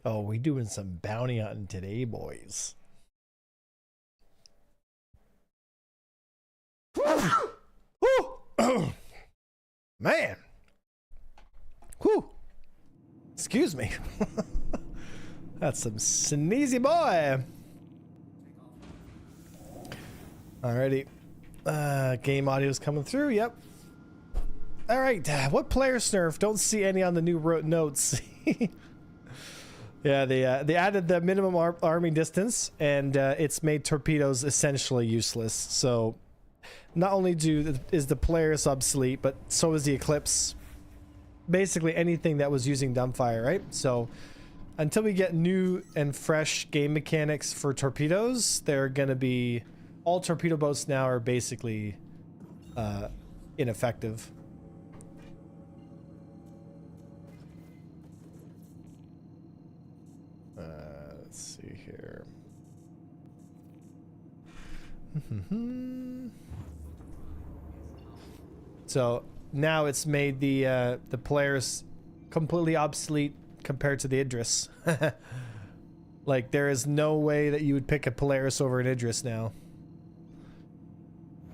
Oh, we doing some bounty hunting today, boys. Man. Whew. Excuse me. That's some sneezy boy. Alrighty. Game audio's coming through. Yep. Alright. What Polaris Nerf? Don't see any on the new notes. Yeah, they added the minimum arming distance, and it's made torpedoes essentially useless. So not only is the Polaris obsolete, but so is the Eclipse. Basically anything that was using dumbfire, right? So until we get new and fresh game mechanics for torpedoes, they're gonna be, all torpedo boats now are basically ineffective. Let's see here. So now it's made the Polaris completely obsolete compared to the Idris. Like there is no way that you would pick a Polaris over an Idris now.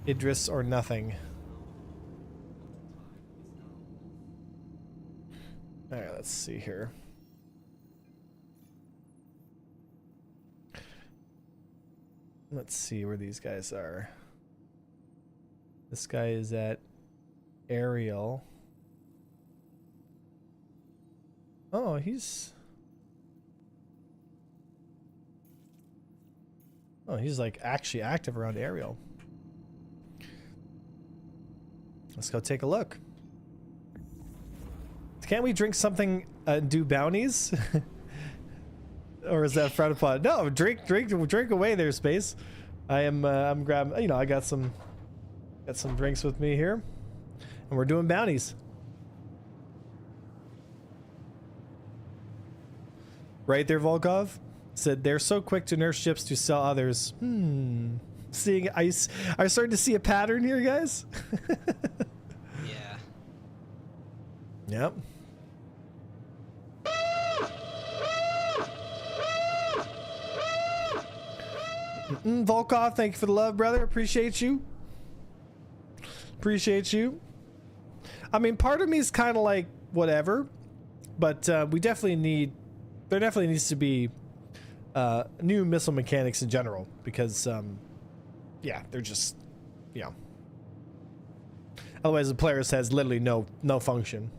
Idris or nothing. All right, let's see here. Let's see where these guys are. This guy is at aerial. Oh, he's like actually active around aerial. Let's go take a look. Can't we drink something and do bounties? Or is that frowned upon? No, drink away there, Space. I'm grabbing, you know, I got some drinks with me here, and we're doing bounties. Right there, Volkov said they're so quick to nerf ships to sell others. Seeing ice, are you starting to see a pattern here, guys? Yeah. Yep. Volkov, thank you for the love, brother. Appreciate you. Appreciate you. I mean, part of me is kind of like whatever, but we definitely need. There definitely needs to be new missile mechanics in general because, yeah, they're just, you know. Otherwise, the Polaris has literally no function.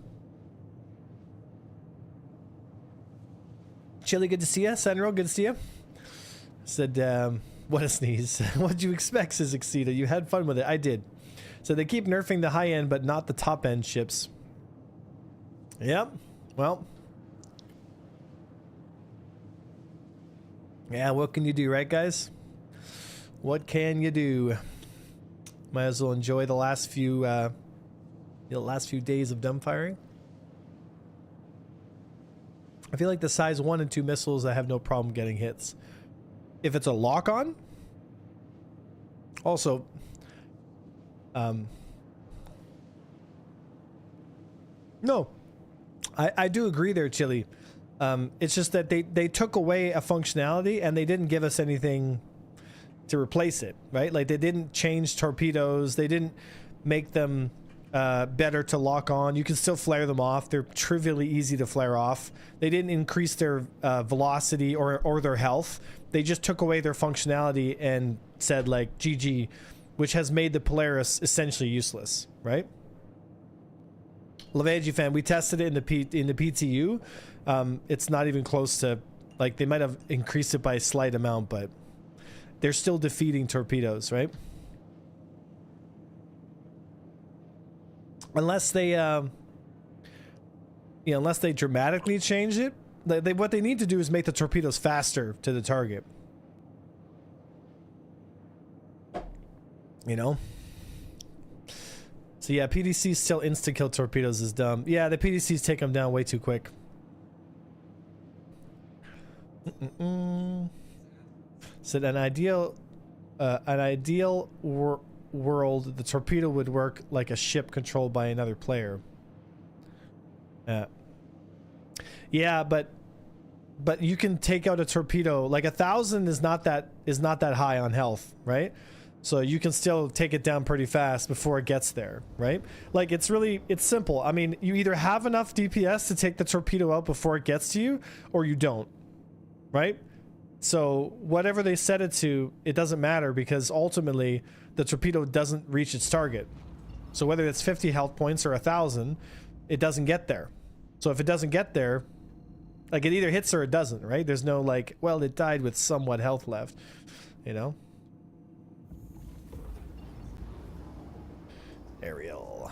Chili, good to see you. Senro, good to see you. Said, what a sneeze. What'd you expect, says Exceeda? You had fun with it. I did. So they keep nerfing the high end, but not the top end ships. Yep. Well. Yeah, what can you do, right, guys? What can you do? Might as well enjoy the last few days of dumbfiring. I feel like the size 1 and 2 missiles, I have no problem getting hits. If it's a lock-on, also, no, I do agree there, Chili. It's just that they took away a functionality and they didn't give us anything to replace it, right? Like they didn't change torpedoes. They didn't make them better to lock on. You can still flare them off. They're trivially easy to flare off. They didn't increase their velocity or their health. They just took away their functionality and said like GG, which has made the Polaris essentially useless, right? Levagi fan, we tested it in the PTU. It's not even close to, like, they might have increased it by a slight amount, but they're still defeating torpedoes, right? Unless they, unless they dramatically change it. What they need to do is make the torpedoes faster to the target. You know? So yeah, PDCs still insta-kill torpedoes is dumb. Yeah, the PDCs take them down way too quick. Said an ideal world, the torpedo would work like a ship controlled by another player. Yeah, but but you can take out a torpedo. Like 1,000 is not that high on health, right? So you can still take it down pretty fast before it gets there, right? Like it's simple. I mean, you either have enough DPS to take the torpedo out before it gets to you, or you don't, right? So whatever they set it to, it doesn't matter, because ultimately the torpedo doesn't reach its target. So whether it's 50 health points or 1,000, it doesn't get there. So if it doesn't get there, like it either hits or it doesn't, right? There's no like, well, it died with somewhat health left, you know? Ariel.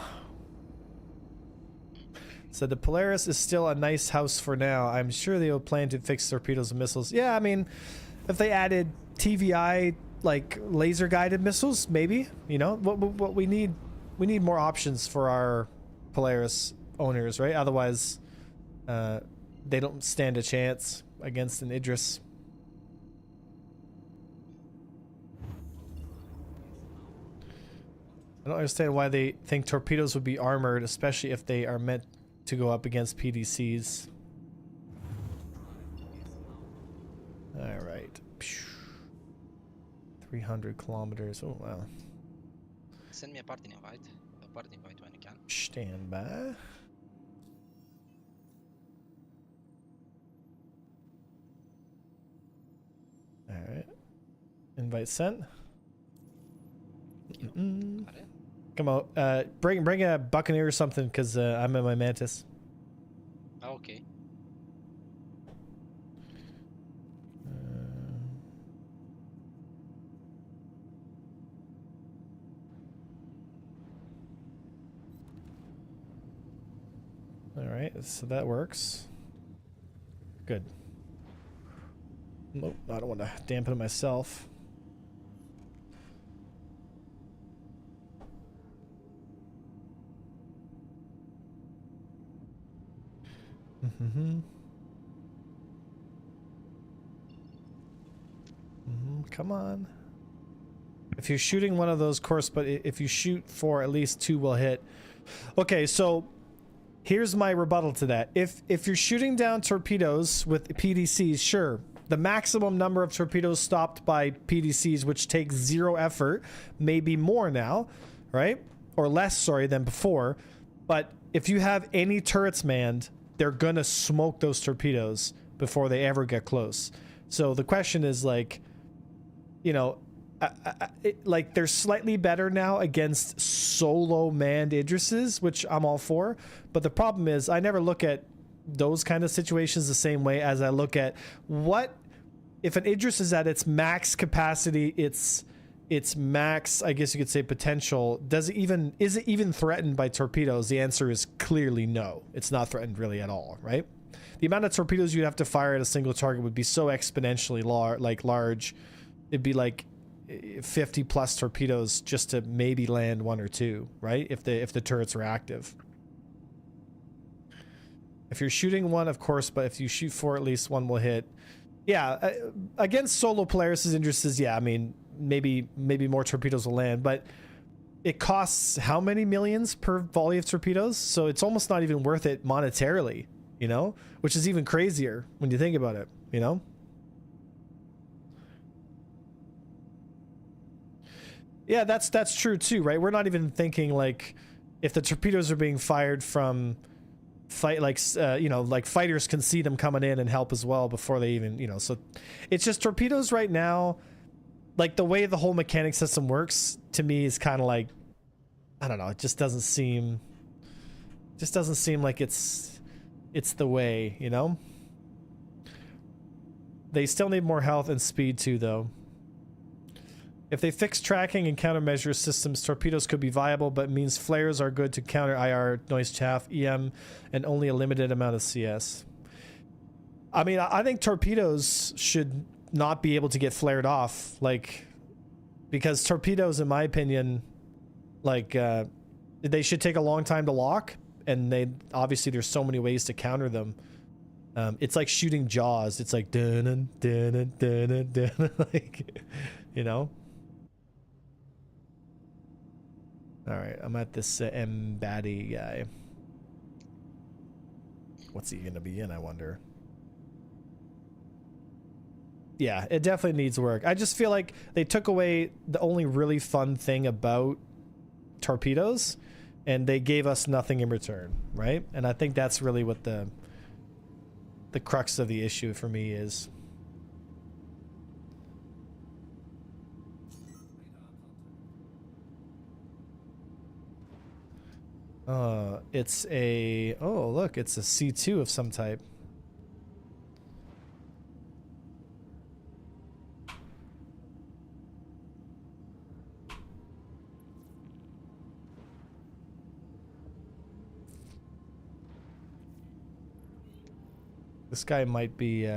So the Polaris is still a nice house for now. I'm sure they will plan to fix torpedoes and missiles. Yeah, I mean, if they added TVI, like laser guided missiles, maybe, you know, what we need more options for our Polaris owners, right? Otherwise, they don't stand a chance against an Idris. I don't understand why they think torpedoes would be armored, especially if they are meant to go up against PDCs. All right. 300 kilometers. Oh, wow. Send me a party invite. A party invite when you can. Stand by. All right. Invite sent. Come on, bring a Buccaneer or something, because I'm in my Mantis. Okay. All right, so that works. Good. Nope, I don't want to dampen it myself. Come on. If you're shooting one of those course, but if you shoot 4, at least 2 will hit. Okay, so here's my rebuttal to that. If you're shooting down torpedoes with PDCs, sure. The maximum number of torpedoes stopped by PDCs, which takes 0 effort, may be more now, right? Or less, sorry, than before. But if you have any turrets manned, they're gonna smoke those torpedoes before they ever get close. So the question is, like, you know, like they're slightly better now against solo manned Idrises, which I'm all for. But the problem is, I never look at those kind of situations the same way as I look at what if an Idris is at its max capacity, its max, I guess you could say, potential. Is it even threatened by torpedoes? The answer is clearly no. It's not threatened really at all, right? The amount of torpedoes you'd have to fire at a single target would be so exponentially large. It'd be like 50 plus torpedoes just to maybe land 1 or 2, right? If the turrets are active. If you're shooting 1, of course, but if you shoot 4, at least 1 will hit. Yeah, against solo Polaris' interests, yeah, I mean, maybe more torpedoes will land, but it costs how many millions per volley of torpedoes? So it's almost not even worth it monetarily, you know? Which is even crazier when you think about it, you know? Yeah, that's true too, right? We're not even thinking, like, if the torpedoes are being fired from you know, like fighters can see them coming in and help as well before they even, you know. So it's just torpedoes right now, like the way the whole mechanic system works to me is kind of like, I don't know, it just doesn't seem like it's the way, you know. They still need more health and speed too, though. If they fix tracking and countermeasure systems, torpedoes could be viable, but means flares are good to counter IR, noise chaff, EM, and only a limited amount of CS. I mean, I think torpedoes should not be able to get flared off, like, because torpedoes, in my opinion, like, they should take a long time to lock, and obviously there's so many ways to counter them. It's like shooting Jaws. It's like dun dun dun dun, like, you know. All right, I'm at this Mbaddy guy. What's he gonna be in, I wonder? Yeah, it definitely needs work. I just feel like they took away the only really fun thing about torpedoes, and they gave us nothing in return, right? And I think that's really what the crux of the issue for me is. It's a, oh look, it's a C2 of some type. This guy might be,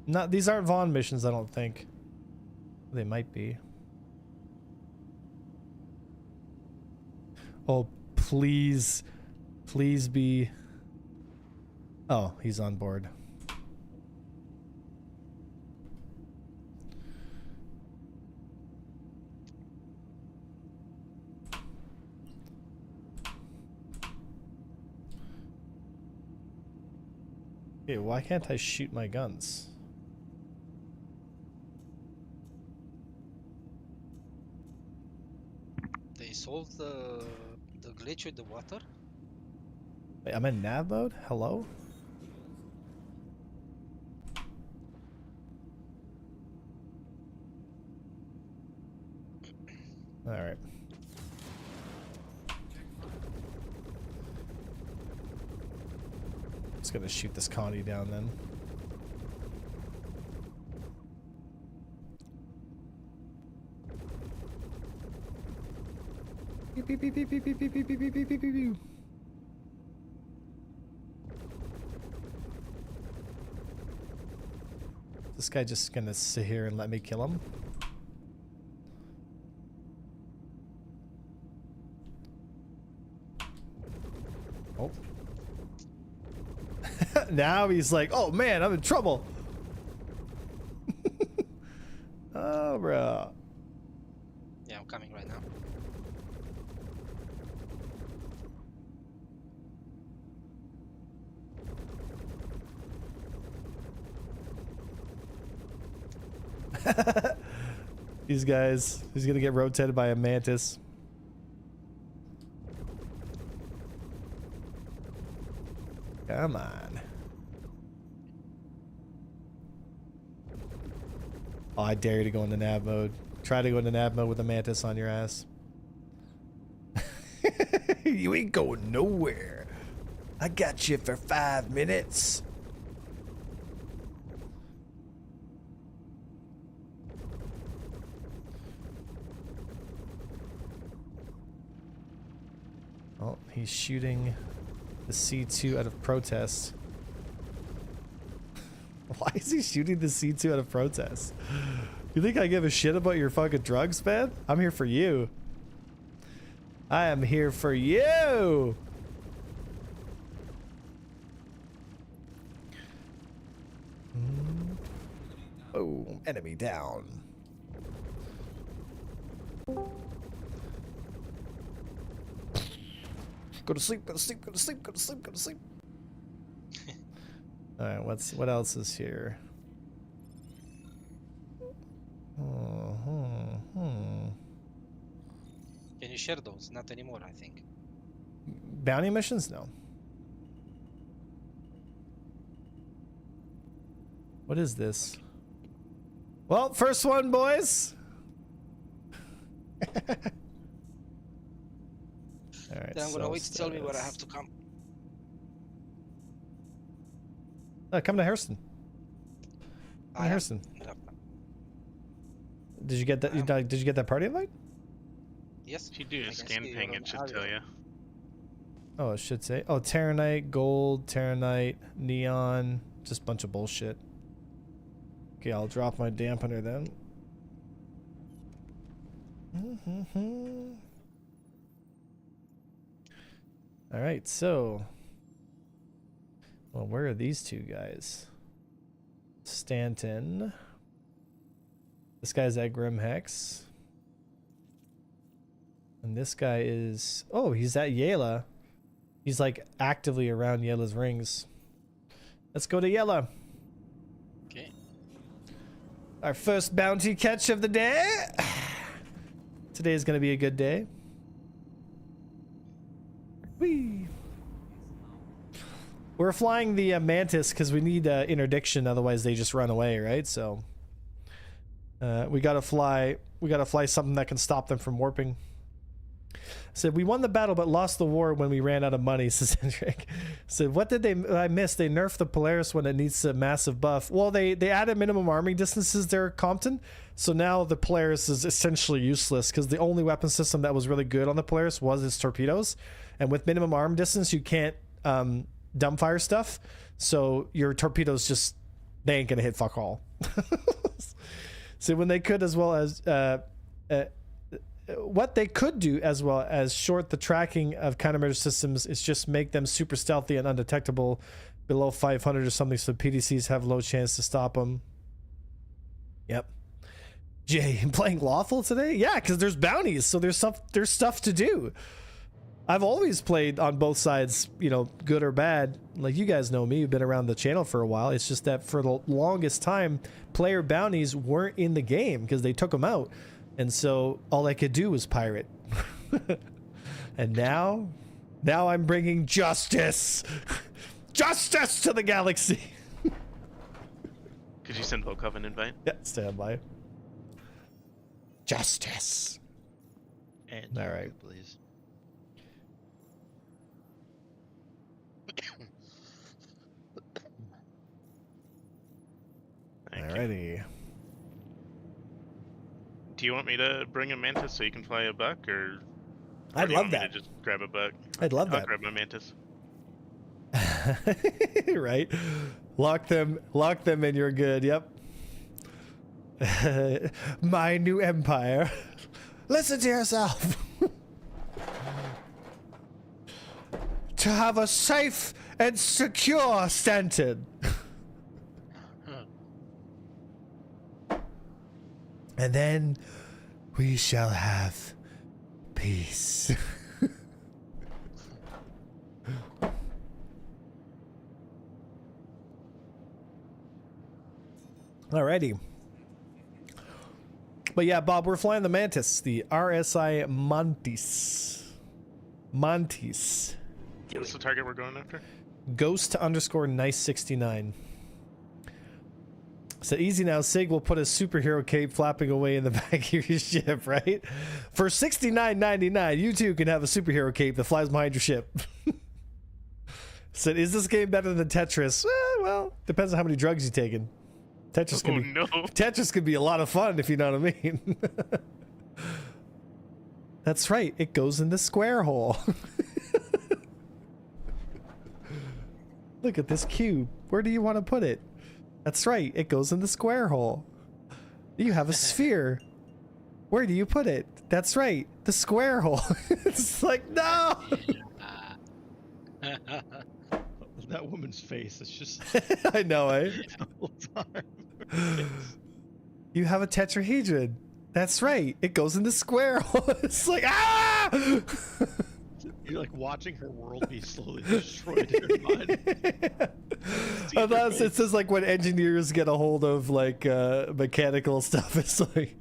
not, these aren't Vaughn missions, I don't think. They might be. Oh, please. Please be. Oh, he's on board. Hey, why can't I shoot my guns? They solved the glitch with the water. Wait, I'm in nav mode? Hello? Alright. Just gonna shoot this Connie down then. Beep, beep, beep, beep, beep, beep, beep, beep, beep, beep, beep, beep, beep. This guy just gonna sit here and let me kill him? Oh. Now he's like, oh man, I'm in trouble. Oh, bro. Yeah, I'm coming right now. These guys, he's gonna get rotated by a mantis. Come on. Oh, I dare you to go into nav mode. Try to go into nav mode with a mantis on your ass. You ain't going nowhere. I got you for 5 minutes. Oh, he's shooting the C2 out of protest. Why is he shooting the C2 out of protest? You think I give a shit about your fucking drugs, man? I'm here for you. I am here for you. Oh, enemy down. Go to sleep, go to sleep, go to sleep, go to sleep, go to sleep. Alright, what else is here? Can you share those? Not anymore, I think. Bounty missions? No. What is this? Well, first one, boys. Alright, Then I'm gonna wait to tell me where I have to come. Come to Hairston. Come to Hairston. Did you get that? Did you get that party invite? Yes. If you do a scan ping, it should tell you. Oh, it should say. Oh, Terranite, gold, Terranite, neon, just a bunch of bullshit. Okay, I'll drop my dampener then. All right, so. Well, where are these two guys? Stanton. This guy's at Grim Hex. And this guy is... Oh, he's at Yela. He's like actively around Yela's rings. Let's go to yellow. Okay. Our first bounty catch of the day. Today is going to be a good day. Whee! We're flying the Mantis because we need interdiction, otherwise they just run away, right? So we gotta fly something that can stop them from warping. Said we won the battle but lost the war when we ran out of money, says Hendrik. Said what did I miss? They nerfed the Polaris when it needs a massive buff. Well, they added minimum arming distances there, Compton. So now the Polaris is essentially useless because the only weapon system that was really good on the Polaris was its torpedoes. And with minimum arm distance, you can't dumbfire stuff. So your torpedoes just, they ain't gonna hit fuck all. So when they could as well as what they could do as well as short the tracking of countermeasure systems is just make them super stealthy and undetectable below 500 or something, so PDCs have low chance to stop them. Yep. Jay, playing lawful today? Yeah, because there's bounties, so there's stuff to do. I've always played on both sides, you know, good or bad. Like, you guys know me, you've been around the channel for a while. It's just that for the longest time, player bounties weren't in the game because they took them out. And so all I could do was pirate. And now I'm bringing justice. Justice to the galaxy. Could you send Volkov an invite? Yeah, stand by. Justice. And all right, please. Alrighty. Do you want me to bring a Mantis so you can fly a buck, or I'd do you love want me that. to just grab a buck? I'd love I'll that. grab my Mantis. Right? Lock them and you're good. Yep. My new empire. Listen to yourself. To have a safe and secure Stanton. And then we shall have peace. Alrighty. But yeah, Bob, we're flying the Mantis, the RSI Montes. What's the target we're going after? Ghost _ nice 69. So easy now, Sig will put a superhero cape flapping away in the back of your ship, right? For $69.99, you too can have a superhero cape that flies behind your ship. So is this game better than Tetris? Well, depends on how many drugs you've taken. Tetris could be a lot of fun, if you know what I mean. That's right, it goes in the square hole. Look at this cube. Where do you want to put it? That's right, it goes in the square hole. You have a sphere. Where do you put it? That's right, the square hole. It's like, no! That woman's face, it's just... I know, eh? the whole time. You have a tetrahedron. That's right, it goes in the square hole. It's like, ah! You're like watching her world be slowly destroyed in your mind. Unless it says like when engineers get a hold of like mechanical stuff, it's like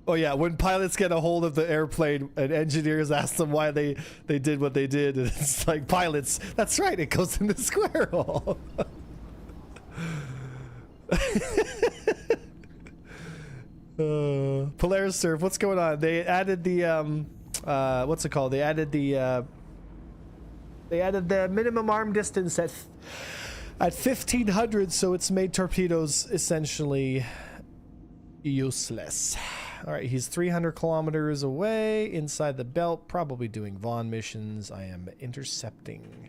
oh yeah, when pilots get a hold of the airplane and engineers ask them why they did what they did, and it's like, pilots, that's right, it goes in the square hole. Polaris Nerf, what's going on? They added the what's it called? They added the minimum arm distance at 1500, so it's made torpedoes essentially useless. All right, he's 300 kilometers away inside the belt, probably doing Vaughn missions. I am intercepting.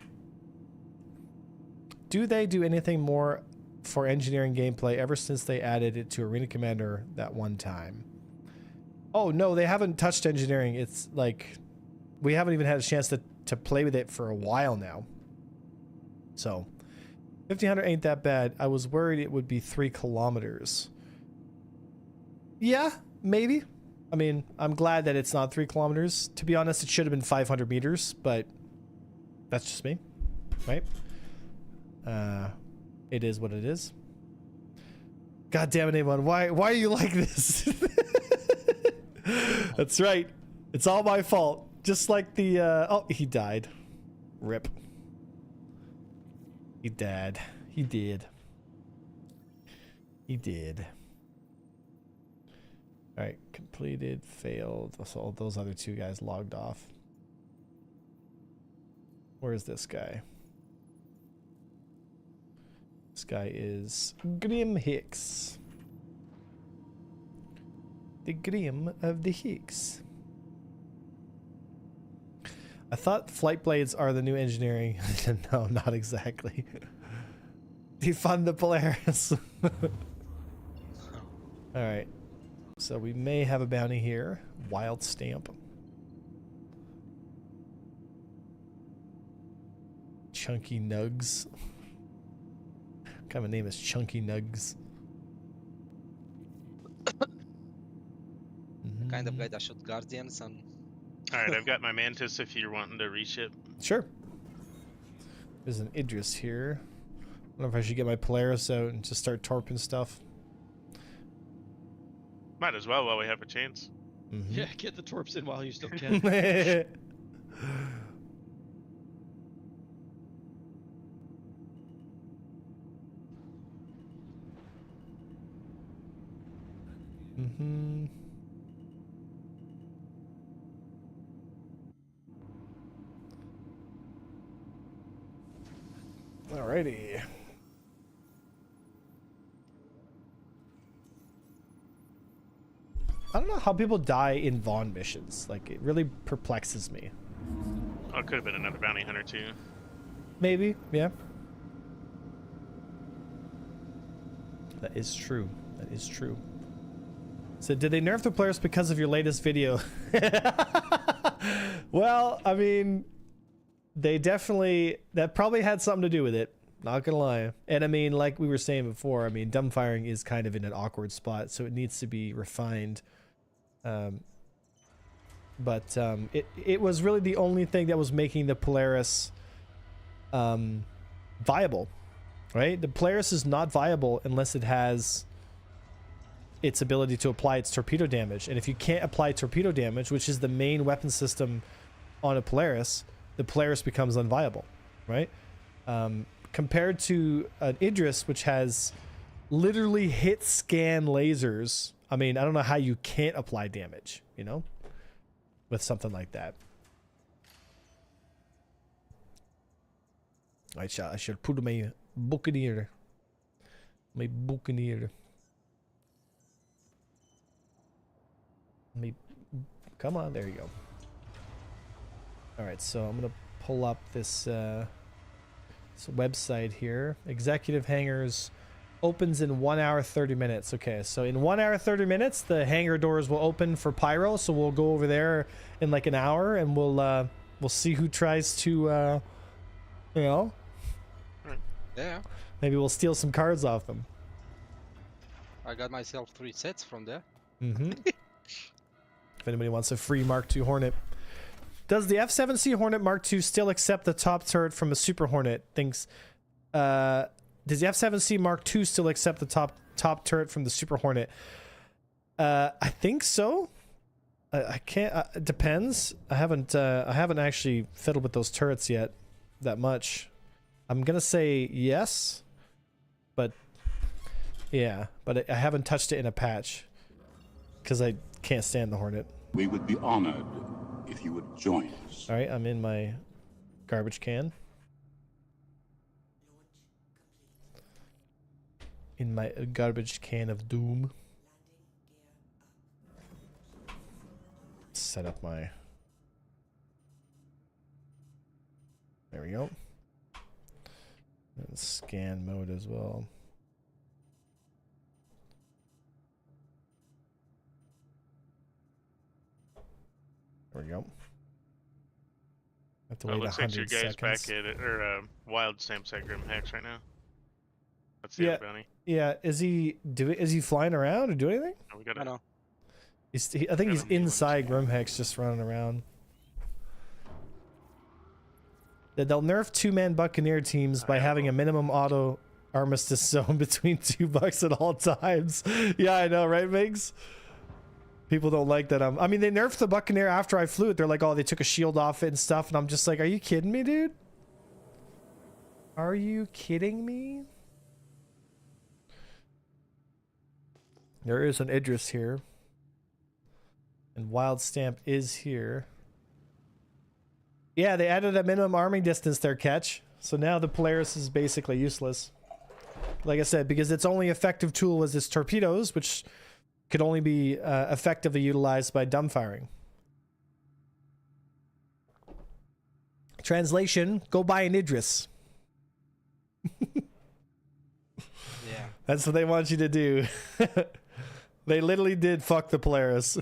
Do they do anything more for engineering gameplay ever since they added it to Arena Commander that one time? Oh no, they haven't touched engineering. It's like we haven't even had a chance to play with it for a while now. So 1500 ain't that bad. I was worried it would be 3 kilometers. Yeah, maybe. I mean, I'm glad that it's not 3 kilometers. To be honest, it should have been 500 meters, but that's just me, right? It is what it is. God damn it, A1. Why are you like this? That's right. It's all my fault. Just like the, oh, he died. Rip. He died. He did. He did. Alright, completed, failed. So all those other 2 guys logged off. Where is this guy? This guy is Grim Hicks. The Grim of the Hicks. I thought flight blades are the new engineering. No, not exactly. Defund the Polaris. Alright. So we may have a bounty here. Wild stamp. Chunky Nugs. What kind of name is Chunky Nugs? The kind of guy that shot Guardians and... Alright, I've got my Mantis if you're wanting to reship. Sure. There's an Idris here. I don't know if I should get my Polaris out and just start torping stuff. Might as well while we have a chance. Mm-hmm. Yeah, get the torps in while you still can. Mm-hmm. Alrighty. I don't know how people die in Vaughn missions. Like, it really perplexes me. Oh, it could have been another bounty hunter too. Maybe, yeah. That is true. That is true. So, did they nerf the players because of your latest video? Well, I mean, they definitely... That probably had something to do with it. Not gonna lie. And I mean, like we were saying before, I mean, dumbfiring is kind of in an awkward spot, so it needs to be refined. It was really the only thing that was making the Polaris viable, right? The Polaris is not viable unless it has its ability to apply its torpedo damage. And if you can't apply torpedo damage, which is the main weapon system on a Polaris, the Polaris becomes unviable, right? Compared to an Idris, which has literally hit scan lasers. I mean, I don't know how you can't apply damage, you know, with something like that. I should put my buccaneer. My buccaneer. Come on, there you go. All right, so I'm gonna pull up this website here. Executive hangars opens in 1 hour 30 minutes. Okay, so in 1 hour 30 minutes, the hangar doors will open for pyro. So we'll go over there in like an hour, and we'll see who tries to, you know, Yeah, maybe we'll steal some cards off them. I got myself 3 sets from there. Mm-hmm. If anybody wants a free Mark II Hornet. Does the F7C Hornet Mark II still accept the top turret from a Super Hornet? Does the F7C Mark II still accept the top turret from the Super Hornet? I think so. I can't. It depends. I haven't actually fiddled with those turrets yet that much. I'm gonna say yes, but yeah, but I haven't touched it in a patch because I can't stand the Hornet. We would be honored if you would join us. All right, I'm in my garbage can. In my garbage can of doom. Set up my... There we go. And scan mode as well. There we go. Have to wait Looks like 100 your guy's seconds. back at it, or wild stamp set Grim Hacks right now. That's the Yeah. other bounty. Yeah, is he flying around or doing anything? Oh, we got I it. know. I think he's Grim Hex. inside Grimhex, just running around. They'll nerf 2-man Buccaneer teams by having a minimum auto armistice zone between 2 bucks at all times. Yeah, I know, right, Migs? People don't like that. I mean, they nerfed the Buccaneer after I flew it. They're like, oh, they took a shield off it and stuff. And I'm just like, are you kidding me, dude? Are you kidding me? There is an Idris here. And Wild Stamp is here. Yeah, they added a minimum arming distance there, Catch. So now the Polaris is basically useless. Like I said, because its only effective tool was its torpedoes, which could only be effectively utilized by dumbfiring. Translation, go buy an Idris. Yeah. That's what they want you to do. They literally did fuck the Polaris.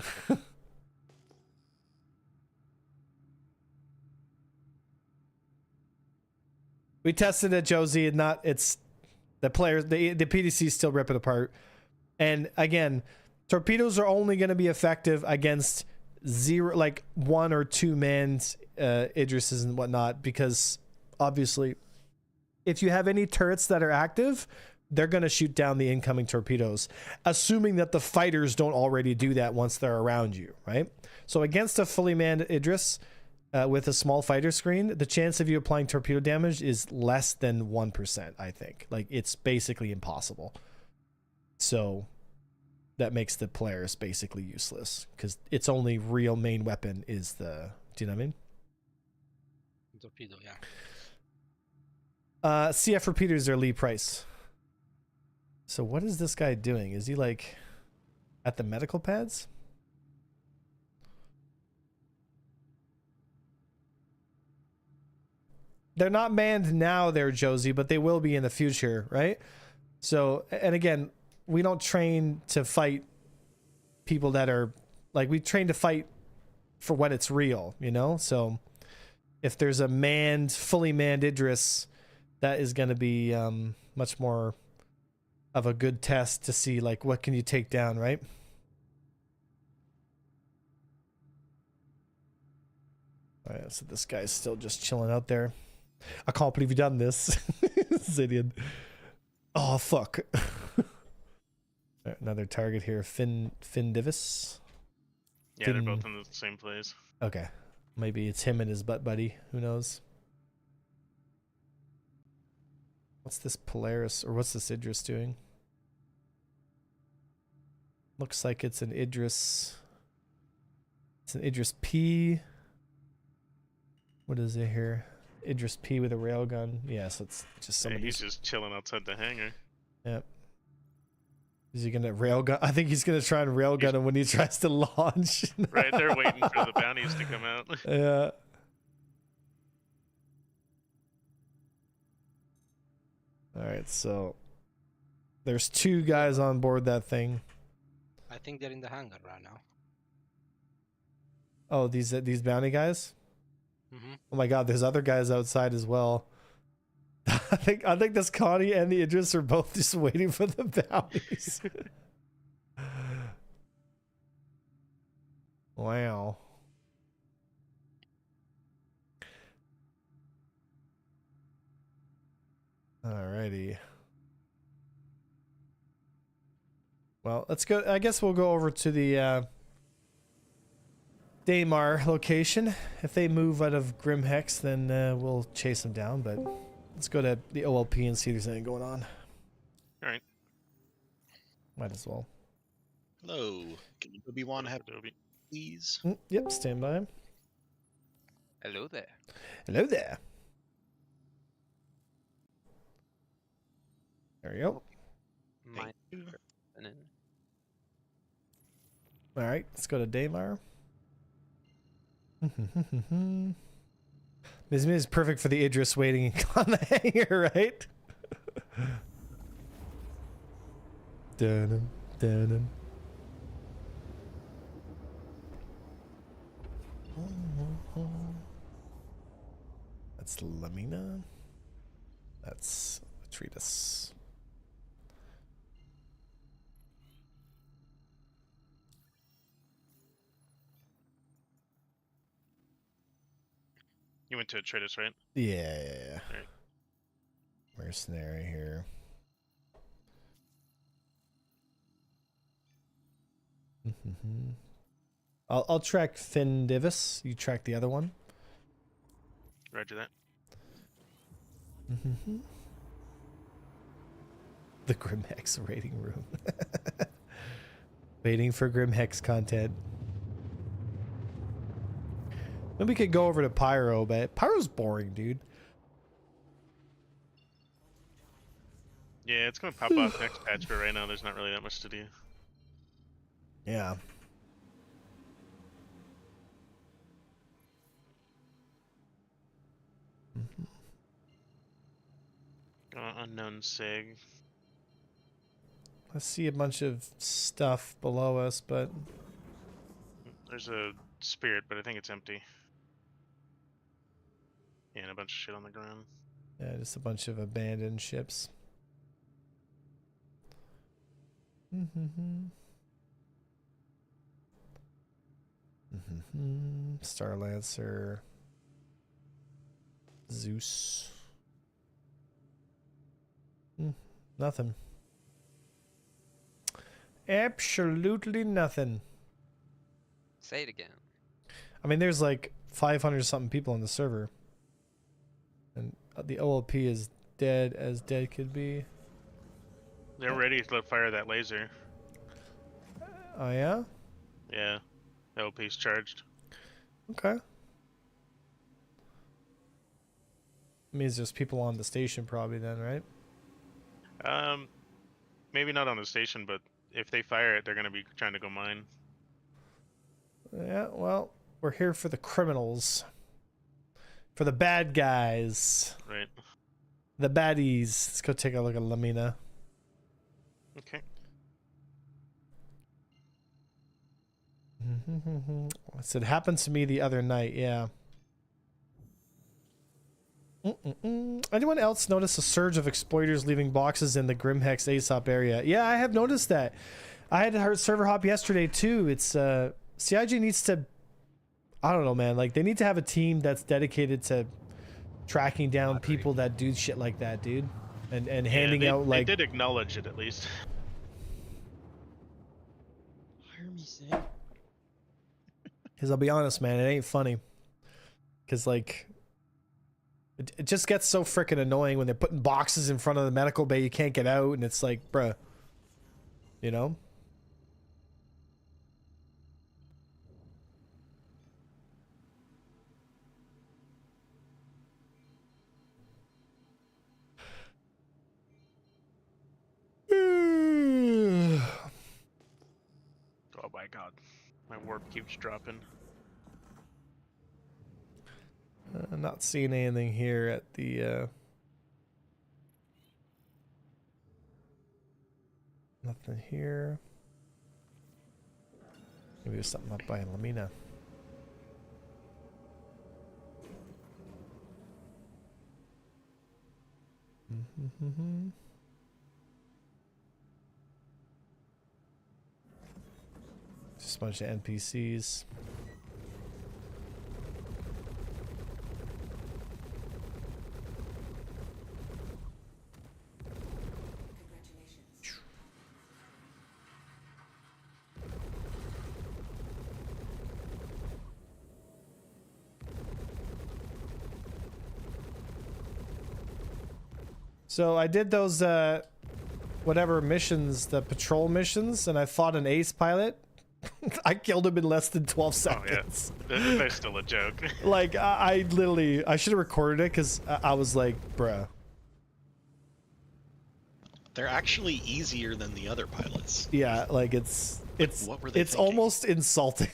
We tested it, Josie, and it's the players, the PDC is still ripping apart. And again, torpedoes are only going to be effective against 1 or 2 manned Idrises and whatnot, because obviously if you have any turrets that are active, they're going to shoot down the incoming torpedoes, assuming that the fighters don't already do that once they're around you, right? So against a fully manned Idris with a small fighter screen, the chance of you applying torpedo damage is less than 1%, I think. Like, it's basically impossible. So that makes the Polaris basically useless, because its only real main weapon is the... Do you know what I mean? Torpedo, yeah. CF repeaters are Lee Price. So what is this guy doing? Is he like at the medical pads? They're not manned now there, Josie, but they will be in the future, right? So, and again, we don't train to fight people that are like, we train to fight for when it's real, you know? So if there's a manned, fully manned Idris, that is going to be much more of a good test to see, like, what can you take down, right? All right, so this guy's still just chilling out there. I can't believe you done this. Zidian. Oh, fuck. Right, another target here. Finn Divis. Yeah, they're both in the same place. Okay. Maybe it's him and his butt buddy. Who knows? What's this Polaris, or what's this Idris doing? Looks like it's an Idris. It's an Idris P. What is it here? Idris P with a railgun. Yeah, so it's just Yeah, somebody. he's just chilling outside the hangar. Yep. Is he gonna railgun? I think he's gonna try and railgun him when he tries to launch. Right, they're waiting for the bounties to come out. Yeah. All right, so there's 2 guys on board that thing. I think they're in the hangar right now. Oh, these bounty guys. Mm-hmm. Oh my God, there's other guys outside as well. I think this Connie and the Idris are both just waiting for the bounties. Wow. Alrighty. Well, let's go. I guess we'll go over to the Daymar location. If they move out of Grimhex, then we'll chase them down. But let's go to the OLP and see if there's anything going on. Alright. Might as well. Hello. Can Obi-Wan have please? Yep, stand by. Hello there. Hello there. There you go. My All right, let's go to Daymar. This is perfect for the Idris waiting on the hangar, right? Dun-dun, dun-dun. That's Lamina. That's Atreides. You went to Tratus, right? Yeah. Right. Mercenary here. I'll track Finn Divis. You track the other one. Roger that. The Grimhex rating room. Waiting for Grimhex content. Then we could go over to Pyro, but Pyro's boring, dude. Yeah, it's gonna pop off next patch, but right now there's not really that much to do. Yeah. Unknown sig. I see a bunch of stuff below us, but There's a spirit, but I think it's empty. Yeah, and a bunch of shit on the ground. yeah, just a bunch of abandoned ships. Star Lancer. Zeus. Nothing. Absolutely nothing. Say it again. I mean, there's like 500 something people on the server. And the OLP is dead as dead could be. They're ready to fire that laser. Oh, yeah? Yeah. LP's charged. Okay. Means there's people on the station probably then, right? Maybe not on the station, but if they fire it, they're gonna be trying to go mine. Yeah, well, we're here for the criminals. For the bad guys. Right. The baddies. Let's go take a look at Lamina. Okay. It happened to me the other night, yeah. Anyone else notice a surge of exploiters leaving boxes in the Grimhex ASOP area? Yeah, I have noticed that. I had to server hop yesterday too. It's CIG needs to, I don't know, man. Like they need to have a team that's dedicated to tracking down people that do shit like that, dude, and handing out like. They did acknowledge it at least. Hire me, Sam. Because I'll be honest, man, it ain't funny. Because like. It just gets so freaking annoying when they're putting boxes in front of the medical bay you can't get out, and it's like, bruh, you know? Oh my god. My warp keeps dropping. Not seeing anything here at the nothing here. Maybe there's something up by Lamina. Just a bunch of NPCs. So I did those whatever missions, the patrol missions, and I fought an ace pilot. I killed him in less than 12 seconds. Oh yeah, they're still a joke. Like I literally, I should have recorded it because I was like, bruh. They're actually easier than the other pilots. Yeah, like it's what were they it's thinking? almost insulting.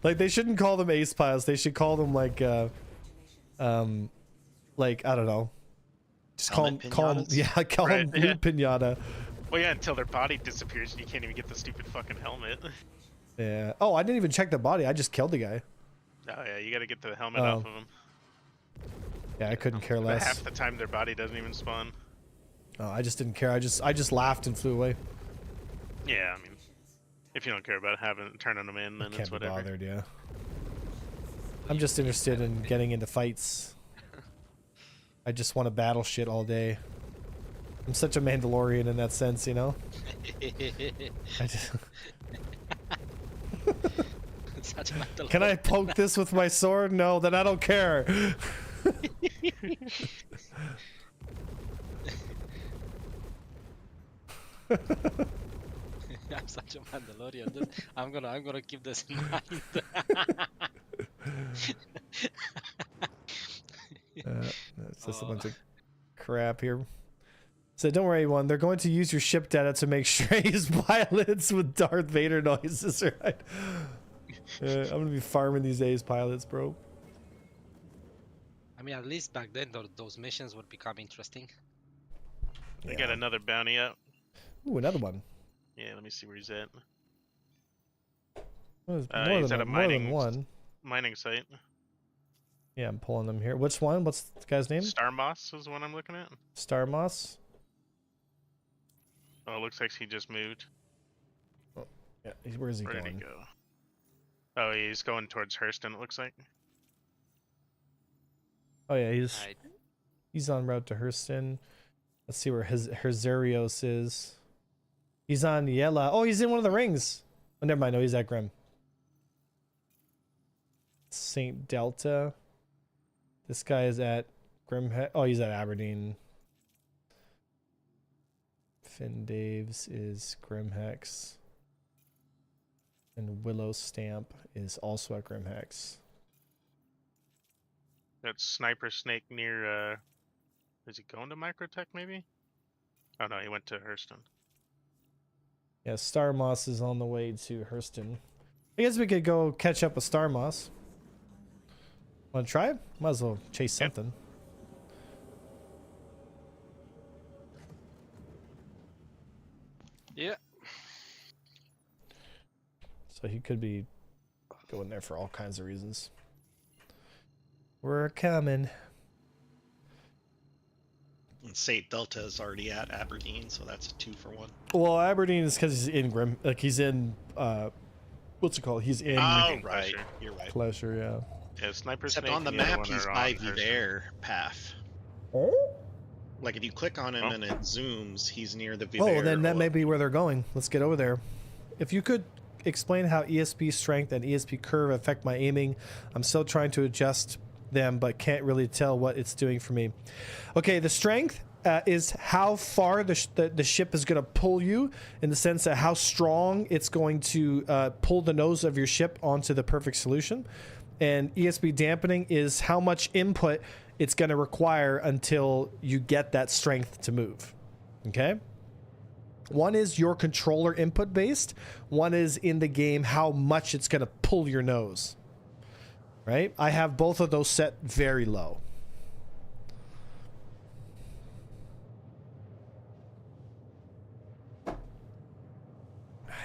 like they shouldn't call them ace pilots. They should call them like I don't know. Just call them Pinatas? call them Right, yeah. loot pinata. Well, yeah, until their body disappears and you can't even get the stupid fucking helmet. Yeah. Oh, I didn't even check the body. I just killed the guy. Oh yeah, you gotta get the helmet off of them. Yeah, I couldn't care But less. half the time their body doesn't even spawn. Oh, I just didn't care. I just laughed and flew away. Yeah, I mean, if you don't care about having turning them in, then Can't it's be whatever. bothered, yeah. I'm just interested in getting into fights. I just want to battle shit all day. I'm such a Mandalorian in that sense, you know? I just... Such a Mandalorian. Can I poke this with my sword? No, then I don't care. I'm such a Mandalorian. I'm gonna keep this in mind. It's just a bunch of crap here. So don't worry, everyone. They're going to use your ship data to make strange pilots with Darth Vader noises, right? I'm gonna be farming these A's pilots, bro. I mean, at least back then, those missions would become interesting. I got another bounty up. Ooh, another one. Yeah, let me see where he's at. Well, He's at a more than one. mining site. Yeah, I'm pulling them here. Which one? What's the guy's name? Star Moss is what I'm looking at. Star Moss. Oh, it looks like he just moved. Yeah, where's he Where going? did he go? Oh, he's going towards Hurston, it looks like. Oh yeah, he's en route to Hurston. Let's see where his Herzerios is. He's on Yella. Oh, he's in one of the rings. Oh, never mind. No, he's at Grim. St. Delta. This guy is at Grim. Oh, he's at Aberdeen. Finn Daves is Grimhex. And Willow Stamp is also at Grimhex. That Sniper Snake near, is he going to Microtech maybe? Oh no, he went to Hurston. Yeah, Star Moss is on the way to Hurston. I guess we could go catch up with Star Moss. Want to try? Might as well chase something. Yeah. So he could be going there for all kinds of reasons. We're coming. And St. Delta is already at Aberdeen, so that's a 2-for-1. Well, Aberdeen is because he's in Grim. Like he's in. What's it called? He's in. Oh, right. Pleasure. You're right. Pleasure, yeah. Yeah, Sniper Except Snake on the and other map, one he's are by on Hurston. their path. Oh. Like if you click on him Oh. and it zooms, he's near the Oh, then that may be where they're going. Let's get over there. If you could explain how ESP strength and ESP curve affect my aiming. I'm still trying to adjust them, but can't really tell what it's doing for me. Okay, the strength is how far the ship is going to pull you, in the sense of how strong it's going to pull the nose of your ship onto the perfect solution. And ESP dampening is how much input it's going to require until you get that strength to move. Okay? One is your controller input based. One is in the game how much it's going to pull your nose. Right? I have both of those set very low.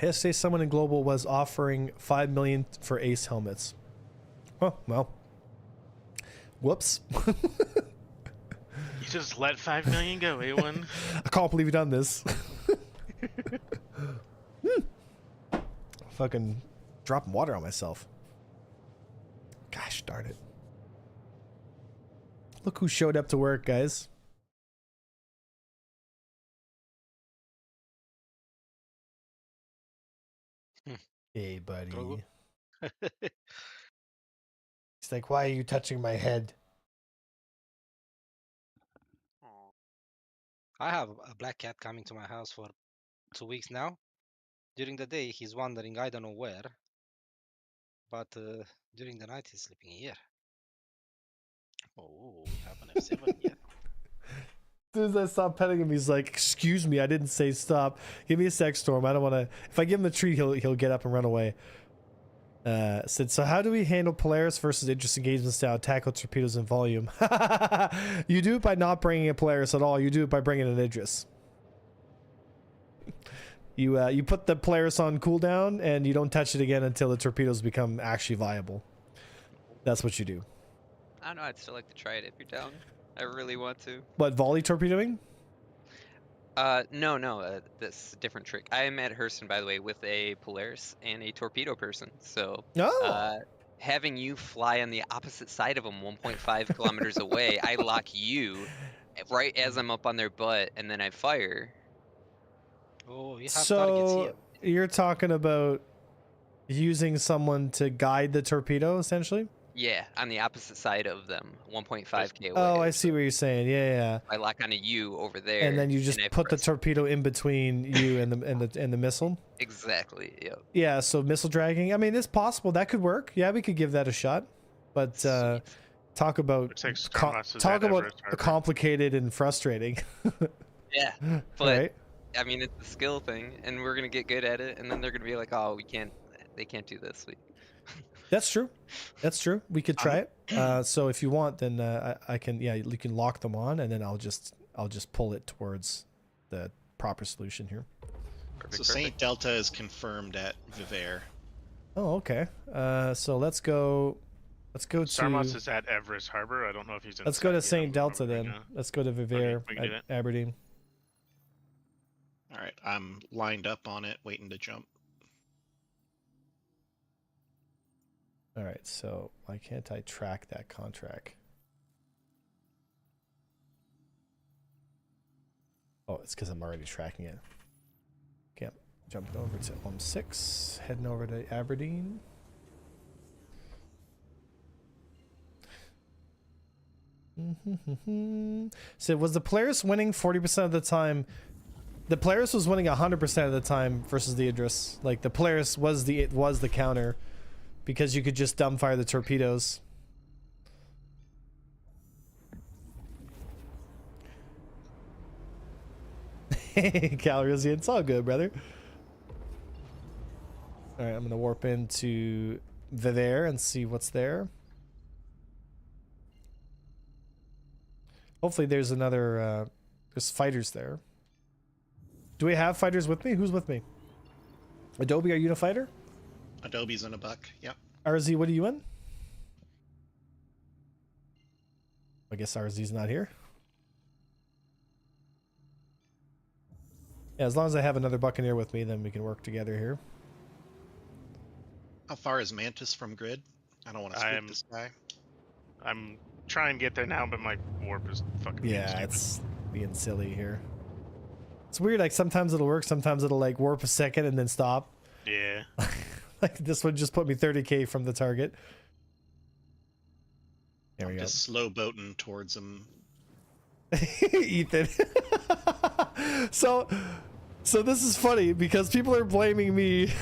Yesterday, someone in Global was offering $5 million for Ace helmets. Oh, well. Whoops. You just let 5 million go, A1. I can't believe you done this. Fucking dropping water on myself. Gosh darn it. Look who showed up to work, guys. Hey, buddy. He's like, why are you touching my head? I have a black cat coming to my house for 2 weeks now. During the day, he's wandering, I don't know where. But during the night, he's sleeping here. Oh, we have an F7 here. As soon as I stop petting him, he's like, excuse me, I didn't say stop. Give me a sec, Storm. I don't want to. If I give him the treat, he'll get up and run away. Said, so how do we handle Polaris versus Idris engagement style, tackle, torpedoes, and volume? You do it by not bringing a Polaris at all. You do it by bringing an Idris. You put the Polaris on cooldown, and you don't touch it again until the torpedoes become actually viable. That's what you do. I don't know, I'd still like to try it if you're down. I really want to. What, volley torpedoing? No, that's a different trick. I am at Hurston, by the way, with a Polaris and a torpedo person. So, Oh. having you fly on the opposite side of them 1.5 kilometers away, I lock you right as I'm up on their butt, and then I fire. Oh, you have targets So here. you're talking about using someone to guide the torpedo, essentially? Yeah, on the opposite side of them, 1.5k away. Oh, I see what you're saying. Yeah, yeah. I lock onto you over there, And then you just I put the press- torpedo in between you and the missile. Exactly. Yep. Yeah, so missile dragging. I mean, it's possible that could work. Yeah, we could give that a shot. But talk about Looks like Stormhouse is talk at about Everest Harbor. complicated and frustrating. Yeah, but Right? I mean, it's a skill thing, and we're gonna get good at it, and then they're gonna be like, "Oh, they can't do this." That's true. That's true. We could try it. So if you want, then I can. Yeah, you can lock them on, and then I'll just pull it towards the proper solution here. Perfect, So Saint Delta is confirmed at Vivair. Oh, okay. So let's go. Let's go Starmoss to. is at Everest Harbor. I don't know if he's in. Let's go to Saint Saint Delta then. Let's go to Vivair we can do at that. Aberdeen. All right, I'm lined up on it, waiting to jump. All right. So why can't I track that contract? Oh, it's because I'm already tracking it. Okay, jumping over to 6, heading over to Aberdeen. So was the Polaris winning 40% of the time? The Polaris was winning 100% of the time versus the Idris. Like the Polaris was the counter because you could just dumbfire the torpedoes. Hey, Calrissian, it's all good, brother. All right, I'm gonna warp into Vivair and see what's there. Hopefully, there's another. There's fighters there. Do we have fighters with me? Who's with me? Adobe, are you in a fighter? Adobe's in a buck. Yep. RZ, what are you in? I guess RZ's not here. Yeah, as long as I have another Buccaneer with me, then we can work together here. How far is Mantis from grid? I don't want to spook this guy. I'm trying to get there now, but my warp is fucking being Yeah, stupid. it's being silly here. It's weird, like sometimes it'll work, sometimes it'll like warp a second and then stop. Yeah. Like this one just put me 30k from the target. There we I'm go. just slow boating towards him. Ethan. So this is funny because people are blaming me.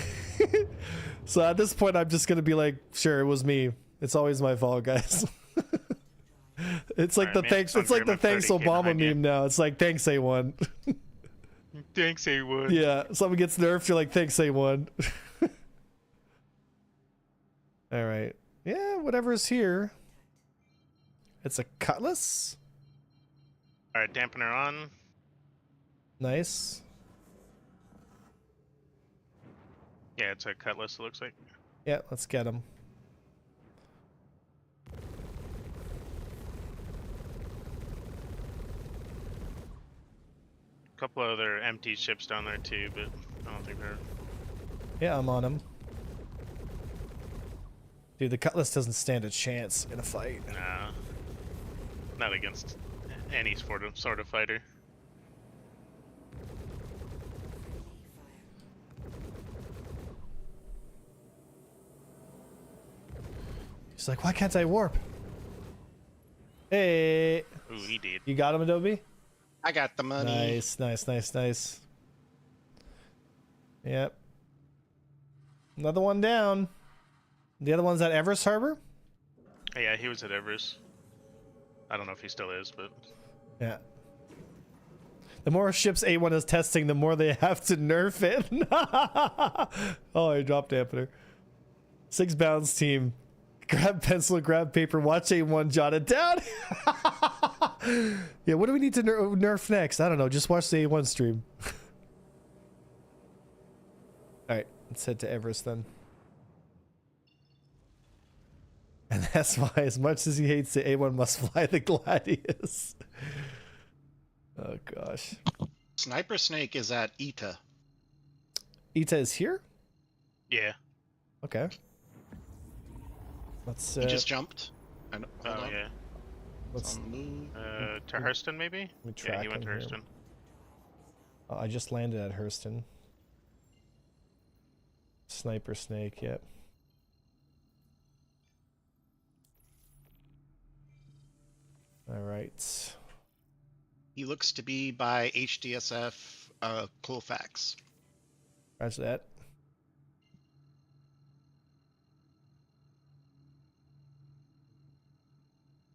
So at this point I'm just gonna be like, sure, it was me. It's always my fault, guys. It's like Alright, the man, thanks. It's I'm like the very thanks 30K Obama behind you. meme now. It's like thanks A1. Thanks, A1. Yeah, someone gets nerfed, you're like thanks A1. All right. Yeah, whatever's here. It's a cutlass. All right, dampener on. Nice. Yeah, it's a cutlass. It looks like. Yeah, let's get him. A couple other empty ships down there too, but I don't think they're. Yeah, I'm on him. Dude, the cutlass doesn't stand a chance in a fight. Nah. Not against any sort of fighter. He's like, why can't I warp? Hey, Ooh, he did. you got him, Adobe? I got the money. Nice, nice, nice, nice. Yep. Another one down. The other one's at Everest Harbor? Yeah, he was at Everest. I don't know if he still is, but Yeah. The more ships A1 is testing, the more they have to nerf it. Oh, I dropped dampener. 6 bounds team. Grab pencil, grab paper, watch A1 jot it down. Yeah, what do we need to nerf next? I don't know. Just watch the A1 stream. Alright, let's head to Everest then. And that's why, as much as he hates the A1 must fly the Gladius. Oh gosh. Sniper Snake is at Ita. Ita is here? yeah. Okay. Let's He just jumped. Hold Oh on. yeah. It's let's on the move. To Hurston maybe? let me Yeah, track he went to him here. Hurston. Oh, I just landed at Hurston. Sniper snake, yep. All right. He looks to be by HDSF Colfax. Roger that.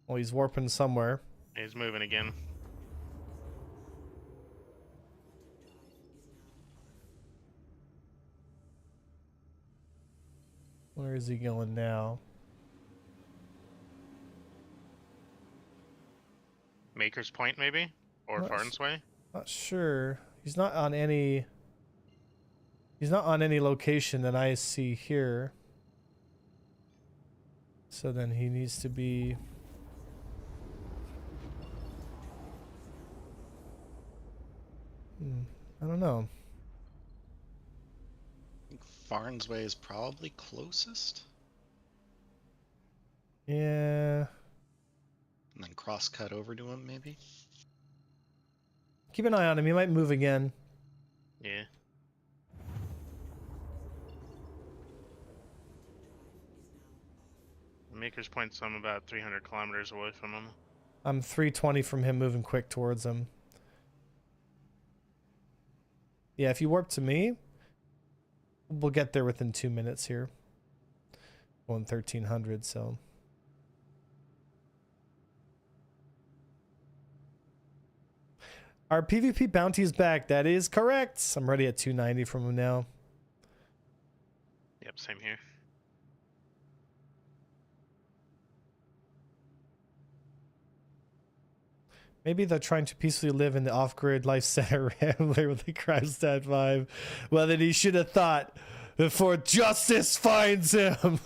Well, he's warping somewhere. He's moving again. Where is he going now? Maker's Point maybe? Or Not Farn's Way? Not sure. He's not on any. He's not on any location that I see here. So then he needs to be. I don't know. I think Farn's Way is probably closest. Yeah. And then cross cut over to him, maybe. Keep an eye on him. He might move again. Yeah. Maker's Point's I'm about 300 kilometers away from him. I'm 320 from him, moving quick towards him. Yeah, if you warp to me, we'll get there within 2 minutes here. Going 1300, so. Our PvP bounty is back. That is correct. I'm ready at 290 from him now. Yep, same here. Maybe they're trying to peacefully live in the off-grid life center rambler with the crime stat 5. Well, then he should have thought before justice finds him.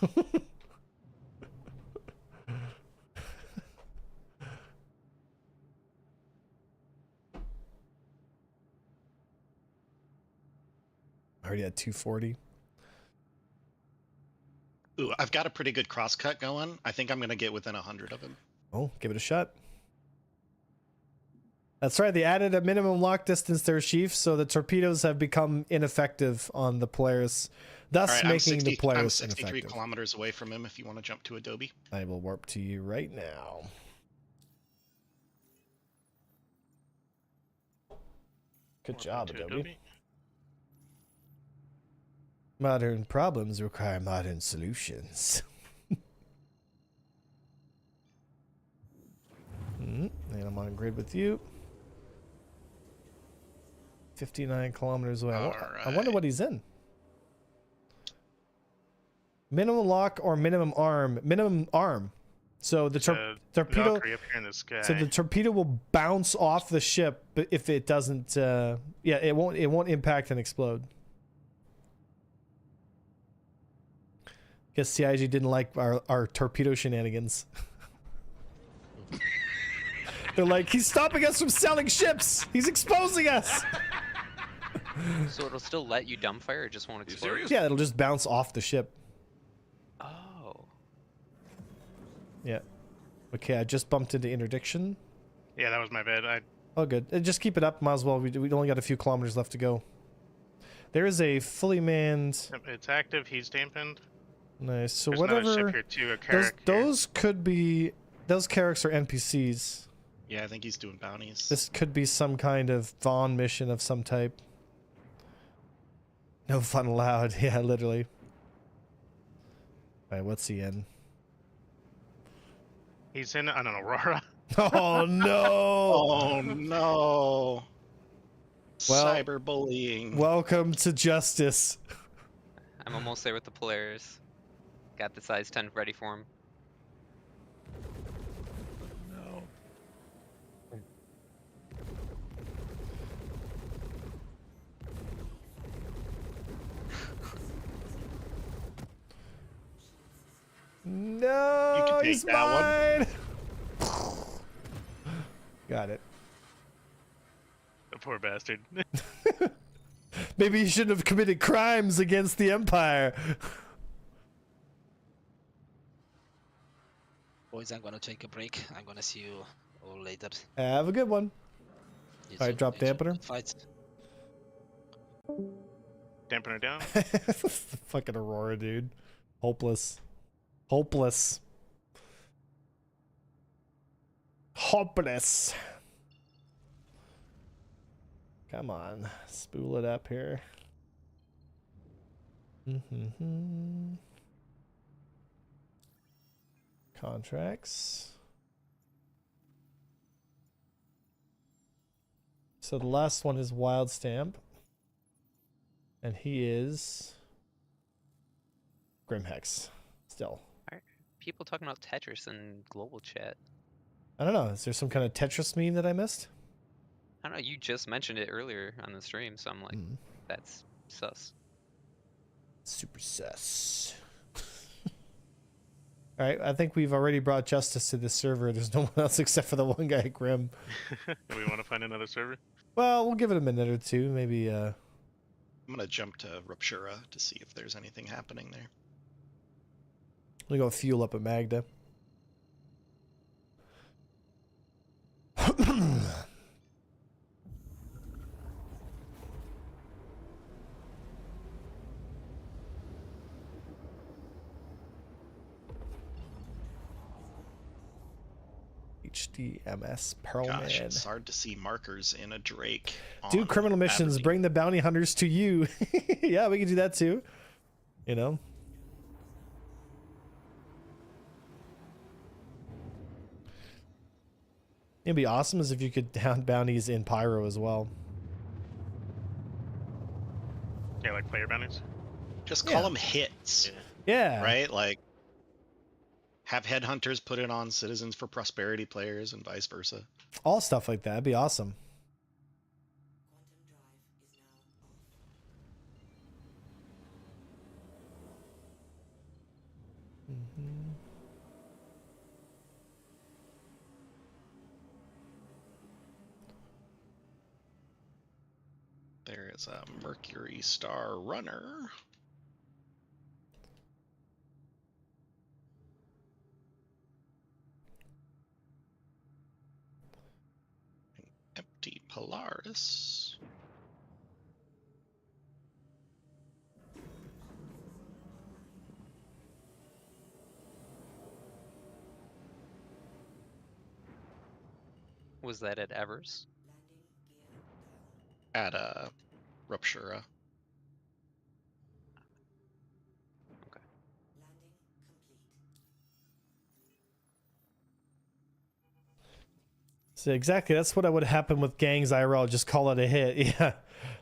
Already at 240. Ooh, I've got a pretty good cross cut going. I think I'm gonna get within 100 of him. Oh, give it a shot. That's right. They added a minimum lock distance there, Chief, so the torpedoes have become ineffective on the Polaris, thus All right, making the I'm Polaris 63 ineffective. kilometers away from him if you want to jump to Adobe. I will warp to you right now. Good job, To Adobe. Modern problems require modern solutions. And I'm on grid with you. 59 kilometers away. I wonder what he's in. Minimum lock or minimum arm? Minimum arm. So the torpedo. Valkyrie up here in the sky. So the torpedo will bounce off the ship, but if it doesn't, yeah, it won't impact and explode. Guess CIG didn't like our torpedo shenanigans. They're like, he's stopping us from selling ships. He's exposing us. So it'll still let you dumbfire, or just won't explode? Yeah, it'll just bounce off the ship. Oh. Yeah. Okay, I just bumped into interdiction. Yeah, that was my bad. Oh, good. Just keep it up. Might as well. We only got a few kilometers left to go. There is a fully manned. It's active. He's dampened. Nice. So There's whatever. another ship here too. A Carrack here. Those could be. Those Carracks are NPCs. Yeah, I think he's doing bounties. This could be some kind of Vaughn mission of some type. No fun allowed. Yeah, literally. Alright, what's he in? He's in an Aurora. Oh no! Oh no! Well- Cyberbullying. Welcome to justice. I'm almost there with the Polaris. Got the size 10 ready for him. No, You can take he's that mine. Got it. The poor bastard. Maybe he shouldn't have committed crimes against the Empire. Boys, I'm gonna take a break. I'm gonna see you all later. Have a good one. You All right, too, drop you too. dampener. Good fights. Dampener down. Fucking Aurora, dude. Hopeless. Hopeless. Hopeless. Come on. Spool it up here. Contracts. So the last one is Wild Stamp. And he is Grimhex. Still. People talking about Tetris in global chat. I don't know. Is there some kind of Tetris meme that I missed? I don't know. You just mentioned it earlier on the stream, so I'm like, that's sus. Super sus. All right, I think we've already brought justice to this server. There's no one else except for the one guy, Grim. Do we want to find another server? Well, we'll give it a minute or two. Maybe, I'm gonna jump to Ruptura to see if there's anything happening there. we go fuel up at Magda. HDMS Pearlman. Gosh, it's hard to see markers in a Drake. Do on criminal missions, Aberdeen. bring the bounty hunters to you. Yeah, we can do that too. You know? It'd be awesome as if you could hound bounties in Pyro as well. Yeah, like player bounties. Just call them hits, Yeah. right? Like, have headhunters put it on Citizens for Prosperity players and vice versa. All stuff like that. It'd be awesome. There is a Mercury Star Runner. An empty Polaris. Was that at Evers? At a Ruptura. So exactly, that's what would happen with Gangs IRL. Just call it a hit. Yeah.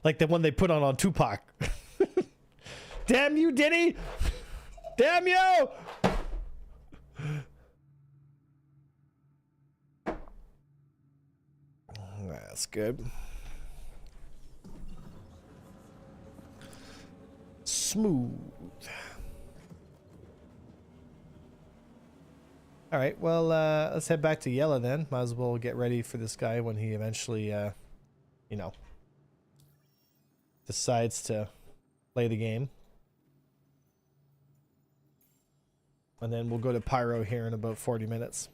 Like the one they put on Tupac. Damn you, Diddy! Damn you! That's good. Smooth. All right, well, let's head back to Yella then. Might as well get ready for this guy when he eventually, you know, decides to play the game. And then we'll go to Pyro here in about 40 minutes.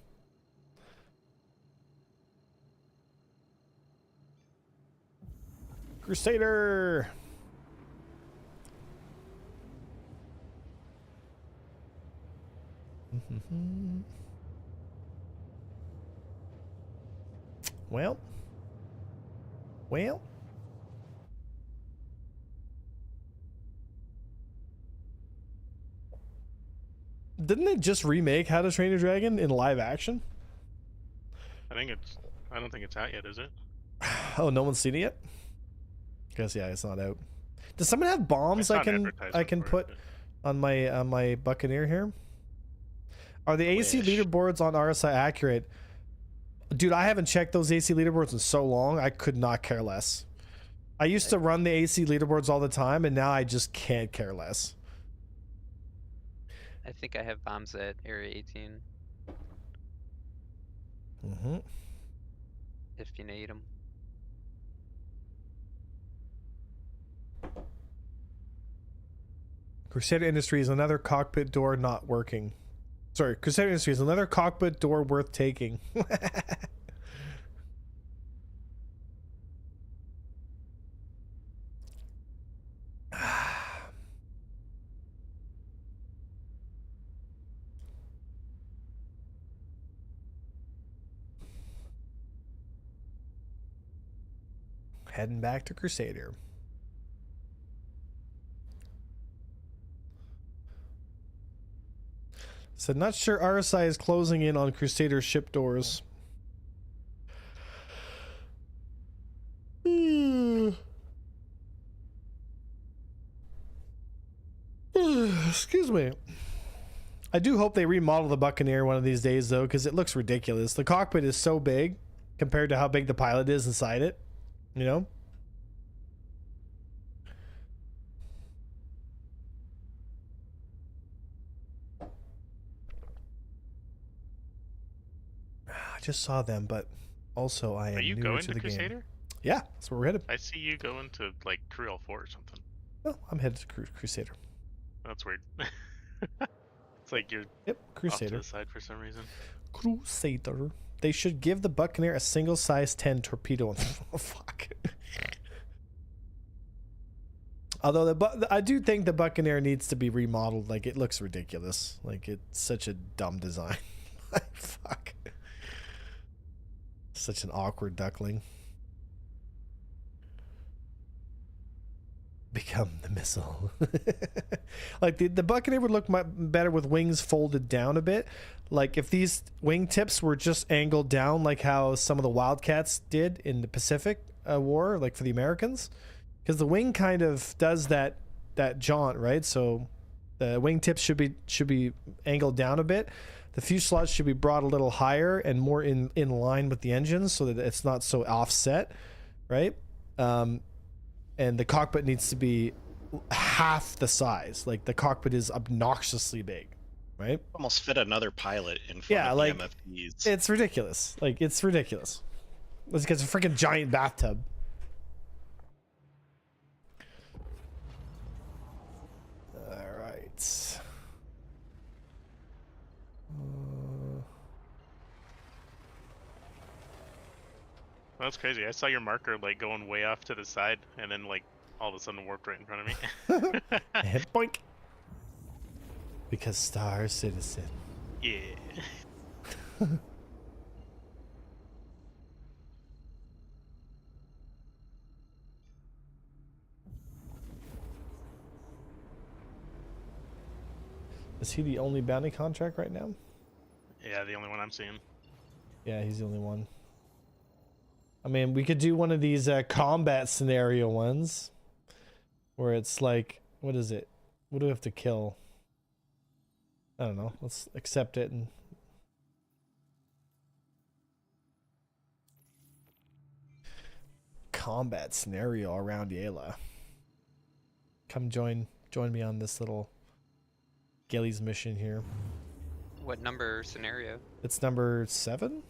Crusader! Well. Didn't they just remake How to Train Your Dragon in live action? I don't think it's out yet, is it? Oh, no one's seen it yet? Guess yeah, it's not out. Does someone have bombs I can put on my Buccaneer here? Are the AC leaderboards on RSI accurate? Dude, I haven't checked those AC leaderboards in so long. I could not care less. I used to run the AC leaderboards all the time, and now I just can't care less. I think I have bombs at Area 18. If you need them. Crusader Industries, another cockpit door not working. Sorry, Crusader Industries, another cockpit door worth taking. Heading back to Crusader. So not sure RSI is closing in on Crusader ship doors. Excuse me. I do hope they remodel the Buccaneer one of these days, though, because it looks ridiculous. The cockpit is so big compared to how big the pilot is inside it. You know? I just saw them, but also I am Are you newer going to to the Crusader? game. Yeah, that's where we're headed. I see you going to like Crew L4 or something. Well, I'm headed to Crusader. That's weird. It's like you're Yep, off to Crusader. the side for some reason. Crusader. They should give the Buccaneer a single size 10 torpedo. Oh, fuck. Although I do think the Buccaneer needs to be remodeled. Like, it looks ridiculous. Like, it's such a dumb design. Like, fuck. Such an awkward duckling. Become the missile. Like, the Buccaneer would look better with wings folded down a bit. Like, if these wingtips were just angled down like how some of the Wildcats did in the Pacific War, like for the Americans. Because the wing kind of does that jaunt, right? So the wingtips should be angled down a bit. The fuselage should be brought a little higher and more in line with the engines so that it's not so offset, right? And the cockpit needs to be half the size. Like, the cockpit is obnoxiously big, right? Almost fit another pilot in front Yeah, of like, the MFDs. it's ridiculous. Like, it's ridiculous. It's because it's a freaking giant bathtub. All right. That's crazy. I saw your marker like going way off to the side, and then like all of a sudden warped right in front of me. And boink. Because Star Citizen. Yeah. Is he the only bounty contract right now? Yeah, the only one I'm seeing. Yeah, he's the only one. I mean, we could do one of these combat scenario ones where it's like, what is it? What do we have to kill? I don't know. Let's accept it and combat scenario around Yela. Come join me on this little Gilly's mission here. What number scenario? It's number 7.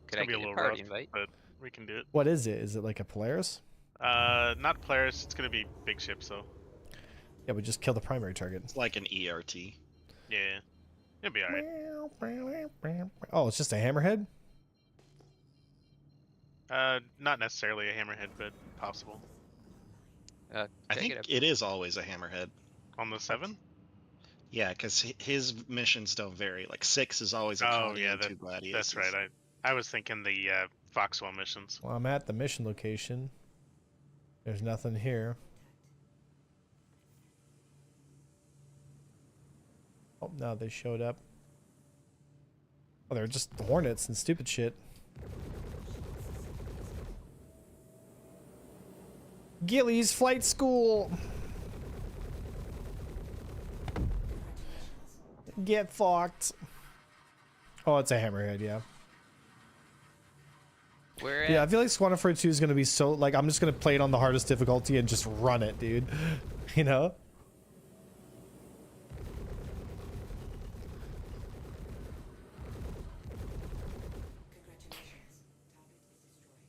Could It's I gonna be a get a little party rough, invite? but we can do it. What is it? Is it like a Polaris? Not Polaris. It's gonna be big ship, so Yeah, we just kill the primary target. It's like an ERT. yeah, it'll be alright. Oh, it's just a hammerhead? Not necessarily a hammerhead, but possible. Uh, I could think get it is always a hammerhead. On the 7? Yeah, because his missions don't vary. Like 6 is always a Oh colony yeah, and 2 gladiuses. that's right. I was thinking the Foxwell missions. Well, I'm at the mission location. There's nothing here. Oh, no, they showed up. Oh, they're just hornets and stupid shit. Gilly's Flight School. Get fucked. Oh, it's a hammerhead, yeah. Where Yeah, I at? feel like Squadron 42 is going to be so, like, I'm just going to play it on the hardest difficulty and just run it, dude. You know?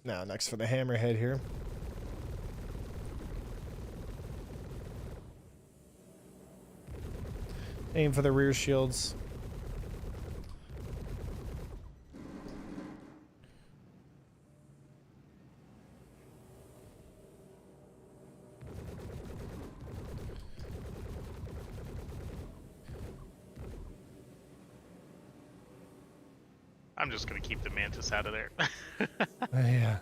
Now, next for the hammerhead here. Aim for the rear shields. I'm just gonna keep the mantis out of there. Yeah.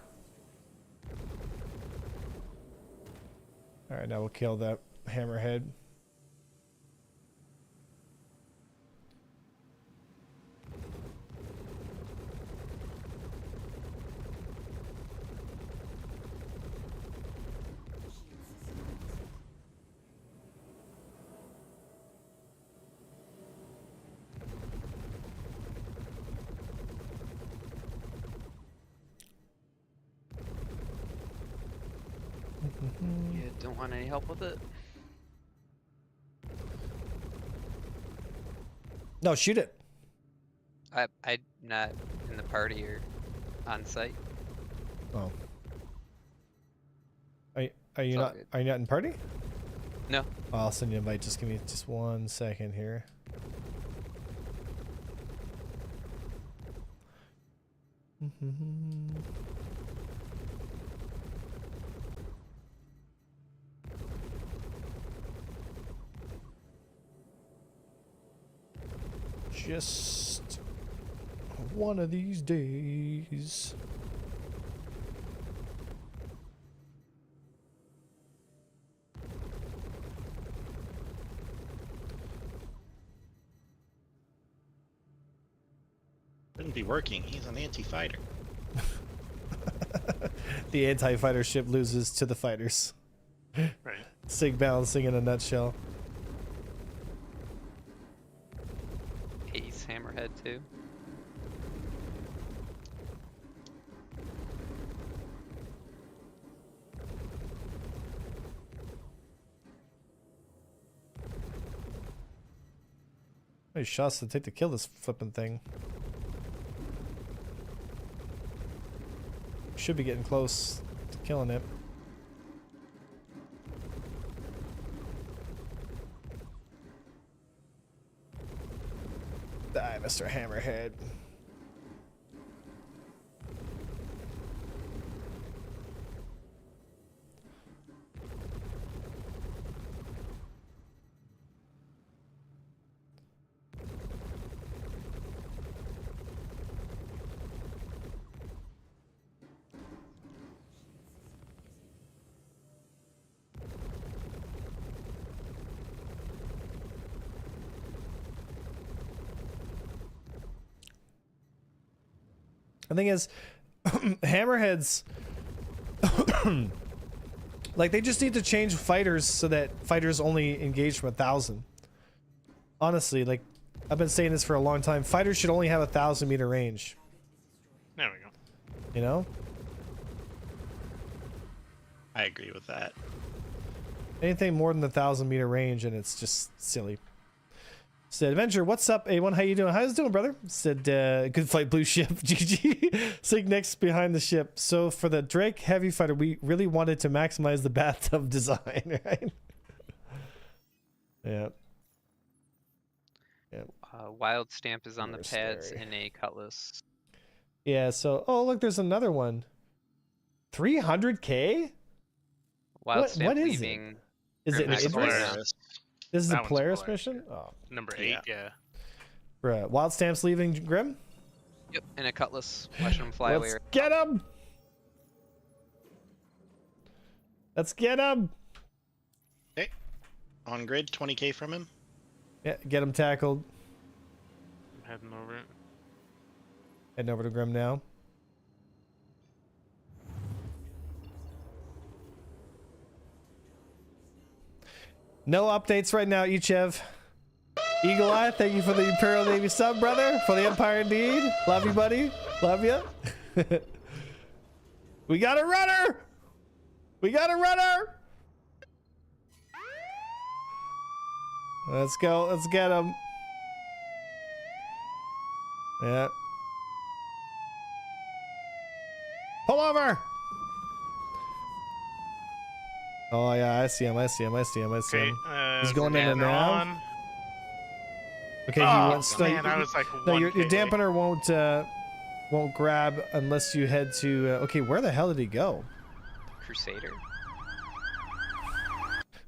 All right, now we'll kill that hammerhead. Yeah, don't want any help with it. No, shoot it. I'm not in the party or on site. Oh. Are you It's all not? good. Are you not in party? No. I'll send you an invite. Just give me just 1 second here. Just one of these days. Wouldn't be working. He's an anti-fighter. The anti-fighter ship loses to the fighters. Right. Sig balancing in a nutshell. Ace hammerhead too. How many shots to take to kill this flipping thing? Should be getting close to killing it. Die, Mr. Hammerhead. The thing is, hammerheads, like, they just need to change fighters so that fighters only engage from 1,000. Honestly, like, I've been saying this for a long time. Fighters should only have 1,000 meter range. There we go. You know? I agree with that. Anything more than 1,000 meter range, and it's just silly. Said Adventure, what's up, A1? How you doing? How's it doing, brother? Said good fight, blue ship. GG. Sig next behind the ship. So for the Drake heavy fighter, we really wanted to maximize the bathtub design, right? Yeah. Yeah. Wild stamp is on the Mercenary. pads in a cutlass. Yeah. So, oh look, there's another one. 300K. Wild What stamp is it? leaving. Is it an That's Idris? Polaris. This is the That one's Polaris Polaris, mission. Oh, Number 8, yeah. bruh. Wild stamps leaving Grim. Yep, in a cutlass. Watching him fly Let's away. get him. Let's get him. Okay. On grid, 20k from him. Yeah, get him tackled. I'm heading over it. Heading over to Grim now. No updates right now, Ichev. Eagle Eye, thank you for the Imperial Navy sub, brother. For the Empire indeed. Love you, buddy. Love you. We got a runner. We got a runner. Let's go. Let's get him. Yeah. Pull over. Oh yeah, I see him. I see him. I see him. I see Okay, him. He's going in in the and out. on. Okay, Oh, he went straight. man, I was like No, your 1K. dampener won't grab unless you head to. Okay, where the hell did he go? Crusader.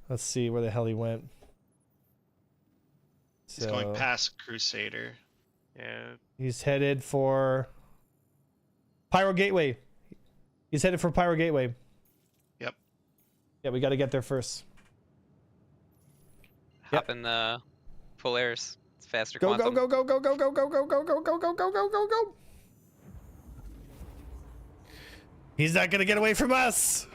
Let's see where the hell he went. He's going past Crusader. Yeah. He's headed for Pyro Gateway. He's headed for Pyro Gateway. Yep. Yeah, we got to get there first. Hop in the Polaris. It's faster. Go, quantum. go, go, go, go, go, go, go, go, go, go, go, go, go, go, go. He's not gonna get away from us.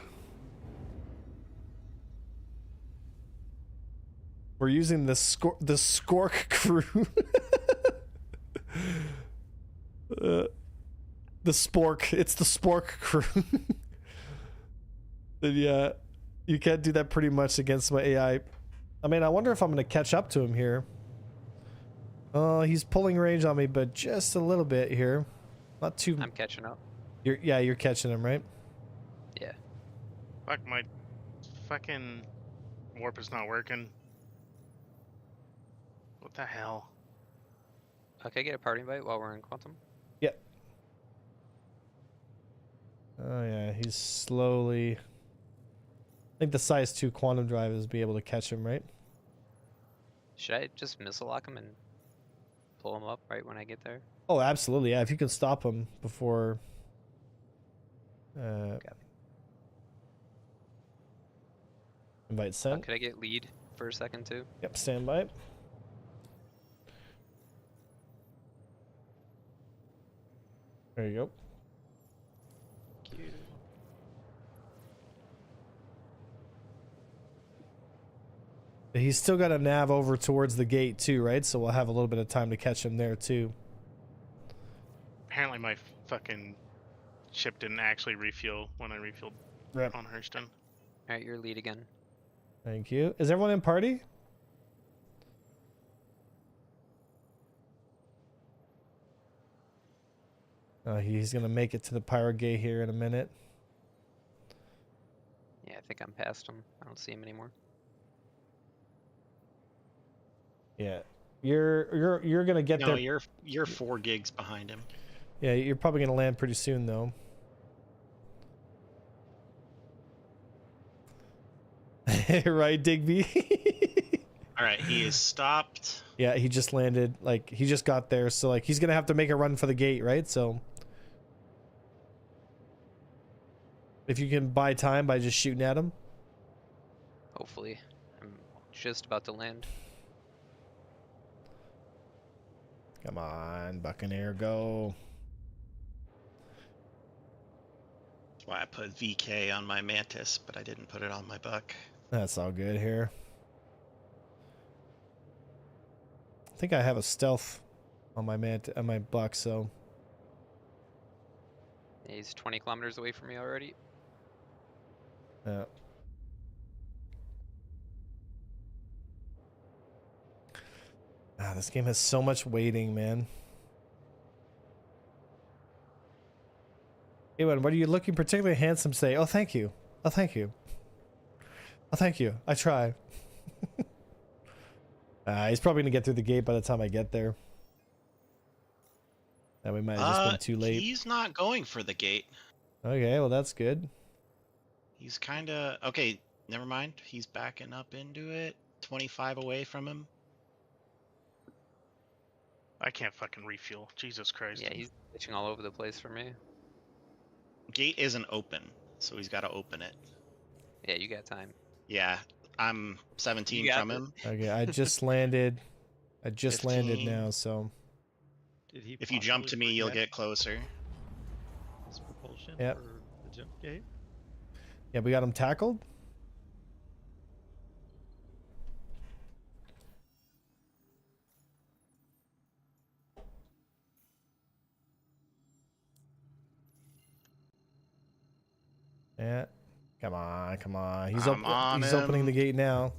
We're using the Skork crew. The Spork. It's the Spork crew. And yeah, you can't do that pretty much against my AI. I mean, I wonder if I'm gonna catch up to him here. Oh, he's pulling range on me, but just a little bit here. Not too. I'm catching up. You're catching him, right? Yeah. Fuck, my fucking warp is not working. What the hell? Okay, get a party invite while we're in quantum. Yep. Oh yeah, he's slowly. I think the size 2 quantum drive is be able to catch him, right? Should I just missile lock him and pull him up right when I get there? Oh, absolutely. Yeah, if you can stop him before. Invite sent. Could I get lead for a second too? Yep, stand by. There you go. Thank you. He's still got a nav over towards the gate too, right? So we'll have a little bit of time to catch him there too. Apparently my fucking ship didn't actually refuel when I refueled Rip. on Hurston. Alright, your lead again. Thank you. Is everyone in party? He's gonna make it to the Pyro Gate here in a minute. Yeah, I think I'm past him. I don't see him anymore. Yeah, you're gonna get No, there. you're 4 gigs behind him. Yeah, you're probably gonna land pretty soon though. Right, Digby? All right, he is stopped. Yeah, he just landed. Like, he just got there, so like he's gonna have to make a run for the gate, right? So if you can buy time by just shooting at him. Hopefully. I'm just about to land. Come on, Buccaneer, go. That's why I put VK on my Mantis, but I didn't put it on my Buck. That's all good here. I think I have a stealth on my Buck, so He's 20 kilometers away from me already. yeah. Ah, this game has so much waiting, man. Ewan, what are you looking particularly handsome today? Oh, thank you. Oh, thank you. Oh, thank you. I try. He's probably gonna get through the gate by the time I get there. And we might have just been too late. He's not going for the gate. Okay, well that's good. He's kind of okay. Never mind. He's backing up into it. 25 away from him. I can't fucking refuel. Jesus Christ. Yeah, he's pitching all over the place for me. Gate isn't open, so he's got to open it. Yeah, you got time. Yeah, I'm 17 You got from it. him. Okay, I just landed. I just landed 15. now, so Did he If you jump to possibly me, you'll forget get closer. his propulsion Yep. for the jump gate? yeah, we got him tackled. Yeah. Come on, come on. He's I'm on he's opening him. the gate now.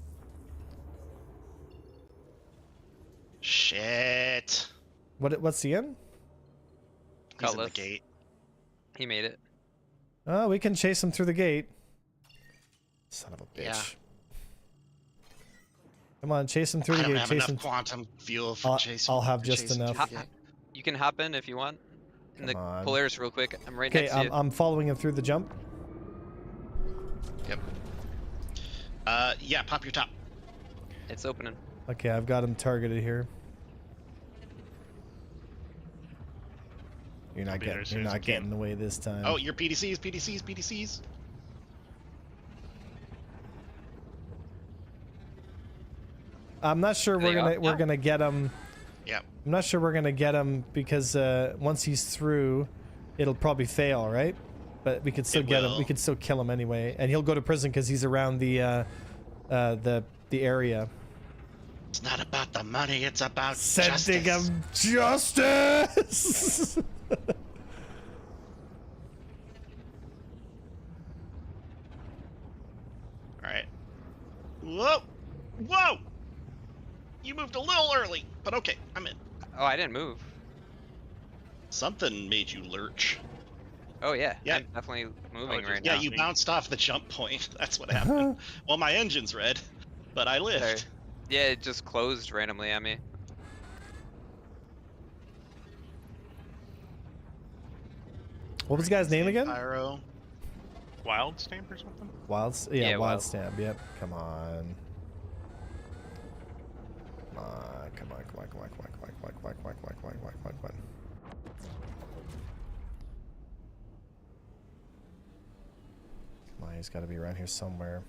Shit. What's the end? He's in the Cutlass. gate. He made it. Oh, we can chase him through the gate. Son of a bitch. Yeah. Come on, chase him through I the don't gate. have Chase enough him. quantum fuel for chasing. I'll have for just chasing through enough. the gate. You can hop in if you want. In the Come on. Polaris real quick. I'm right Okay, next to you. I'm following him through the jump. Yep. Yeah, pop your top. It's opening. Okay, I've got him targeted here. You're not be there getting. as soon You're as not I getting can. away this time. Oh, your PDCs, PDCs, PDCs. I'm not sure Are they up we're now? gonna get him. Yep. I'm not sure we're gonna get him because once he's through, it'll probably fail, right? But we could still It get him. will. We could still kill him anyway, and he'll go to prison because he's around the area. It's not about the money. It's about Sending justice. him justice. All right. Whoa! Whoa! You moved a little early, but okay, I'm in. Oh, I didn't move. Something made you lurch. Oh yeah, Yeah. I'm definitely moving just- right Yeah, now. you bounced off the jump point. That's what happened. Well, my engine's red, but I lived. Sorry. Yeah, it just closed randomly at me. What was the guy's name again? Pyro. Wild stamp or something? Yeah, Wild Wild. Stamp. Yep. Come on. Come on. Come on. Come on. Come on. Come on. Come on. Come on. Come on. Come on. Come on. Come on. Come on. Come on. Come on. He's got to be around here somewhere.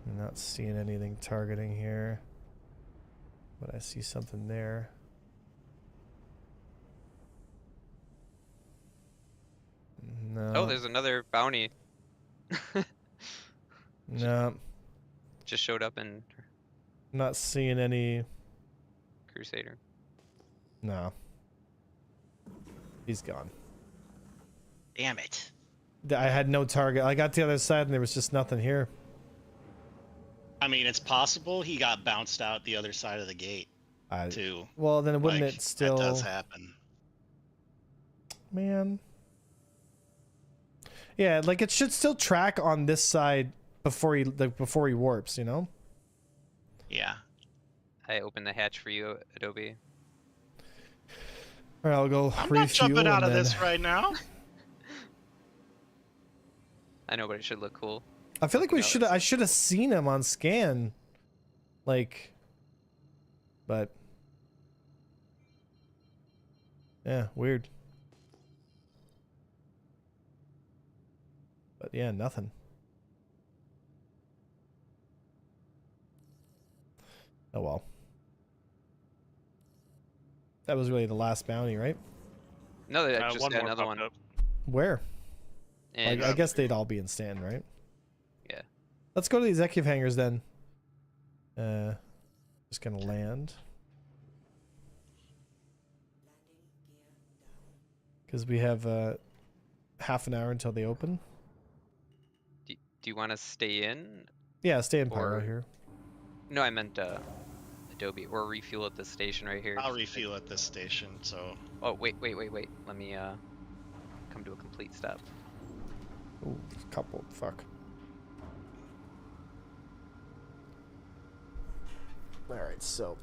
I'm not seeing anything targeting here, but I see something there. No. Oh, there's another bounty. No. Just showed up in Not seeing any. Crusader. No. He's gone. Damn it. I had no target. I got to the other side and there was just nothing here. I mean, it's possible he got bounced out the other side of the gate too. Well, then wouldn't Like, it still? That does happen. Man. Yeah, like it should still track on this side before he warps, you know? Yeah. I opened the hatch for you, Adobe. All right, I'll go I'm refuel. not jumping out and of then- this right now. I know, but it should look cool. I feel like No, I should have seen him on scan. Like, but yeah, weird. But yeah, nothing. Oh well. That was really the last bounty, right? No, they just One got more another popped one. up. Where? And I guess they'd all be in stand, right? Yeah. Let's go to the executive hangars then. Just gonna land. Because we have half an hour until they open. do you want to stay in? Yeah, stay in Pyro Or- here. No, I meant Adobe or refuel at the station right here. I'll refuel at this station, so Oh wait. Let me come to a complete stop. Ooh, couple. Fuck. All right, so.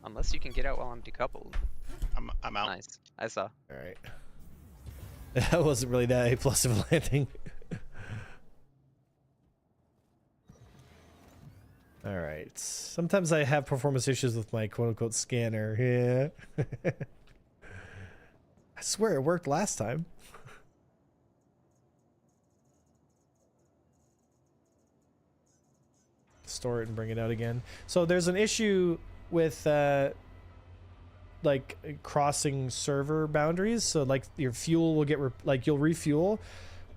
Unless you can get out while I'm decoupled. I'm out. Nice. I saw. All right. That wasn't really that A+ of a landing. All right. Sometimes I have performance issues with my quote-unquote scanner. Yeah. I swear it worked last time. Store it and bring it out again. So there's an issue with like crossing server boundaries. So like your fuel will get like you'll refuel,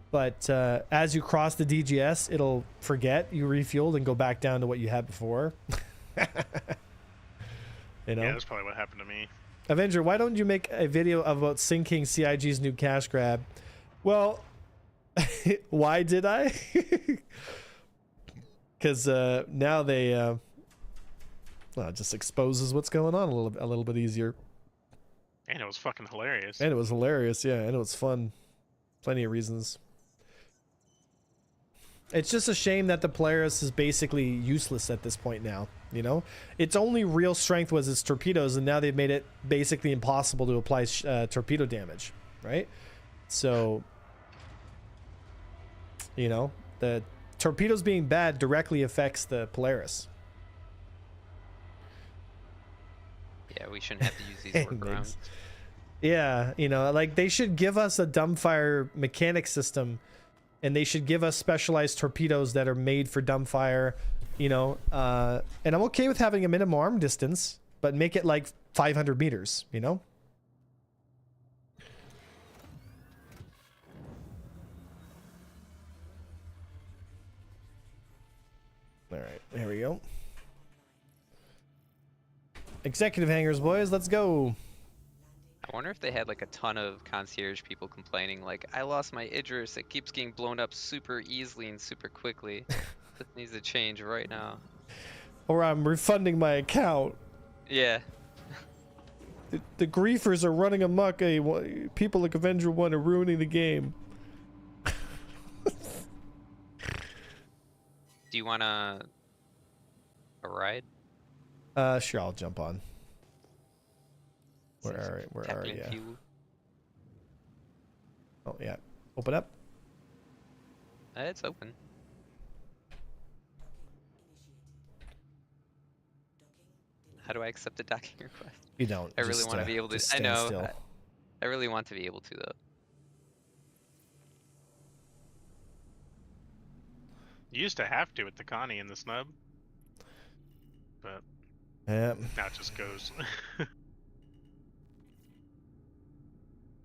but as you cross the DGS, it'll forget you refueled and go back down to what you had before. You know. Yeah, that's probably what happened to me. Avenger, why don't you make a video about sinking CIG's new cash grab? Well, why did I? Because now they well, it just exposes what's going on a little bit easier. And it was fucking hilarious. And it was hilarious, yeah, and it was fun. Plenty of reasons. It's just a shame that the Polaris is basically useless at this point now, you know? Its only real strength was its torpedoes, and now they've made it basically impossible to apply torpedo damage, right? So, you know, the torpedoes being bad directly affects the Polaris. Yeah, we shouldn't have to use these Thanks. workarounds. Yeah, you know, like they should give us a dumbfire mechanic system, and they should give us specialized torpedoes that are made for dumbfire, you know. And I'm okay with having a minimum arm distance, but make it like 500 meters, you know. All right, there we go. Executive hangars, boys, let's go. I wonder if they had like a ton of concierge people complaining, like, I lost my Idris, it keeps getting blown up super easily and super quickly. This needs to change right now. Or I'm refunding my account. Yeah. The griefers are running amok. People like Avenger 1 are ruining the game. Do you want a ride? Sure, I'll jump on. Where are you? Fuel. Oh, yeah. Open up. It's open. How do I accept the docking request? You don't. I really want to be able to. I know. I really want to be able to, though. You used to have to with the Connie and the snub, but Yeah. now it just goes.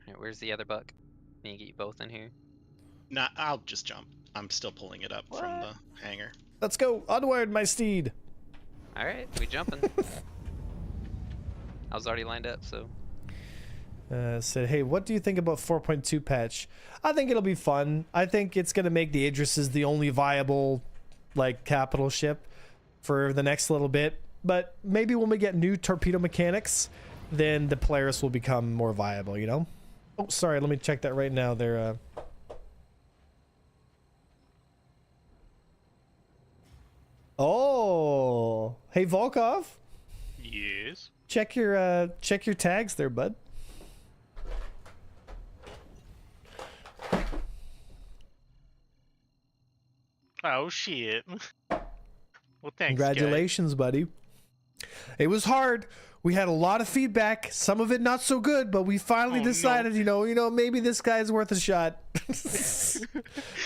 Alright, where's the other buck? Can you get you both in here? Nah, I'll just jump. I'm still pulling it up from the hangar. Let's go. Onward, my steed. Alright, we jumping. I was already lined up, so. Said, hey, what do you think about 4.2 patch? I think it'll be fun. I think it's gonna make the Idrises the only viable, like, capital ship for the next little bit. But maybe when we get new torpedo mechanics, then the Polaris will become more viable, you know? Oh, sorry, let me check that right now. They're, Oh, hey, Volkov. Yes. Check your tags there, bud. Oh shit. Well, thanks. Congratulations, buddy. It was hard. We had a lot of feedback. Some of it not so good, but we finally decided, no. you know, maybe this guy's worth a shot.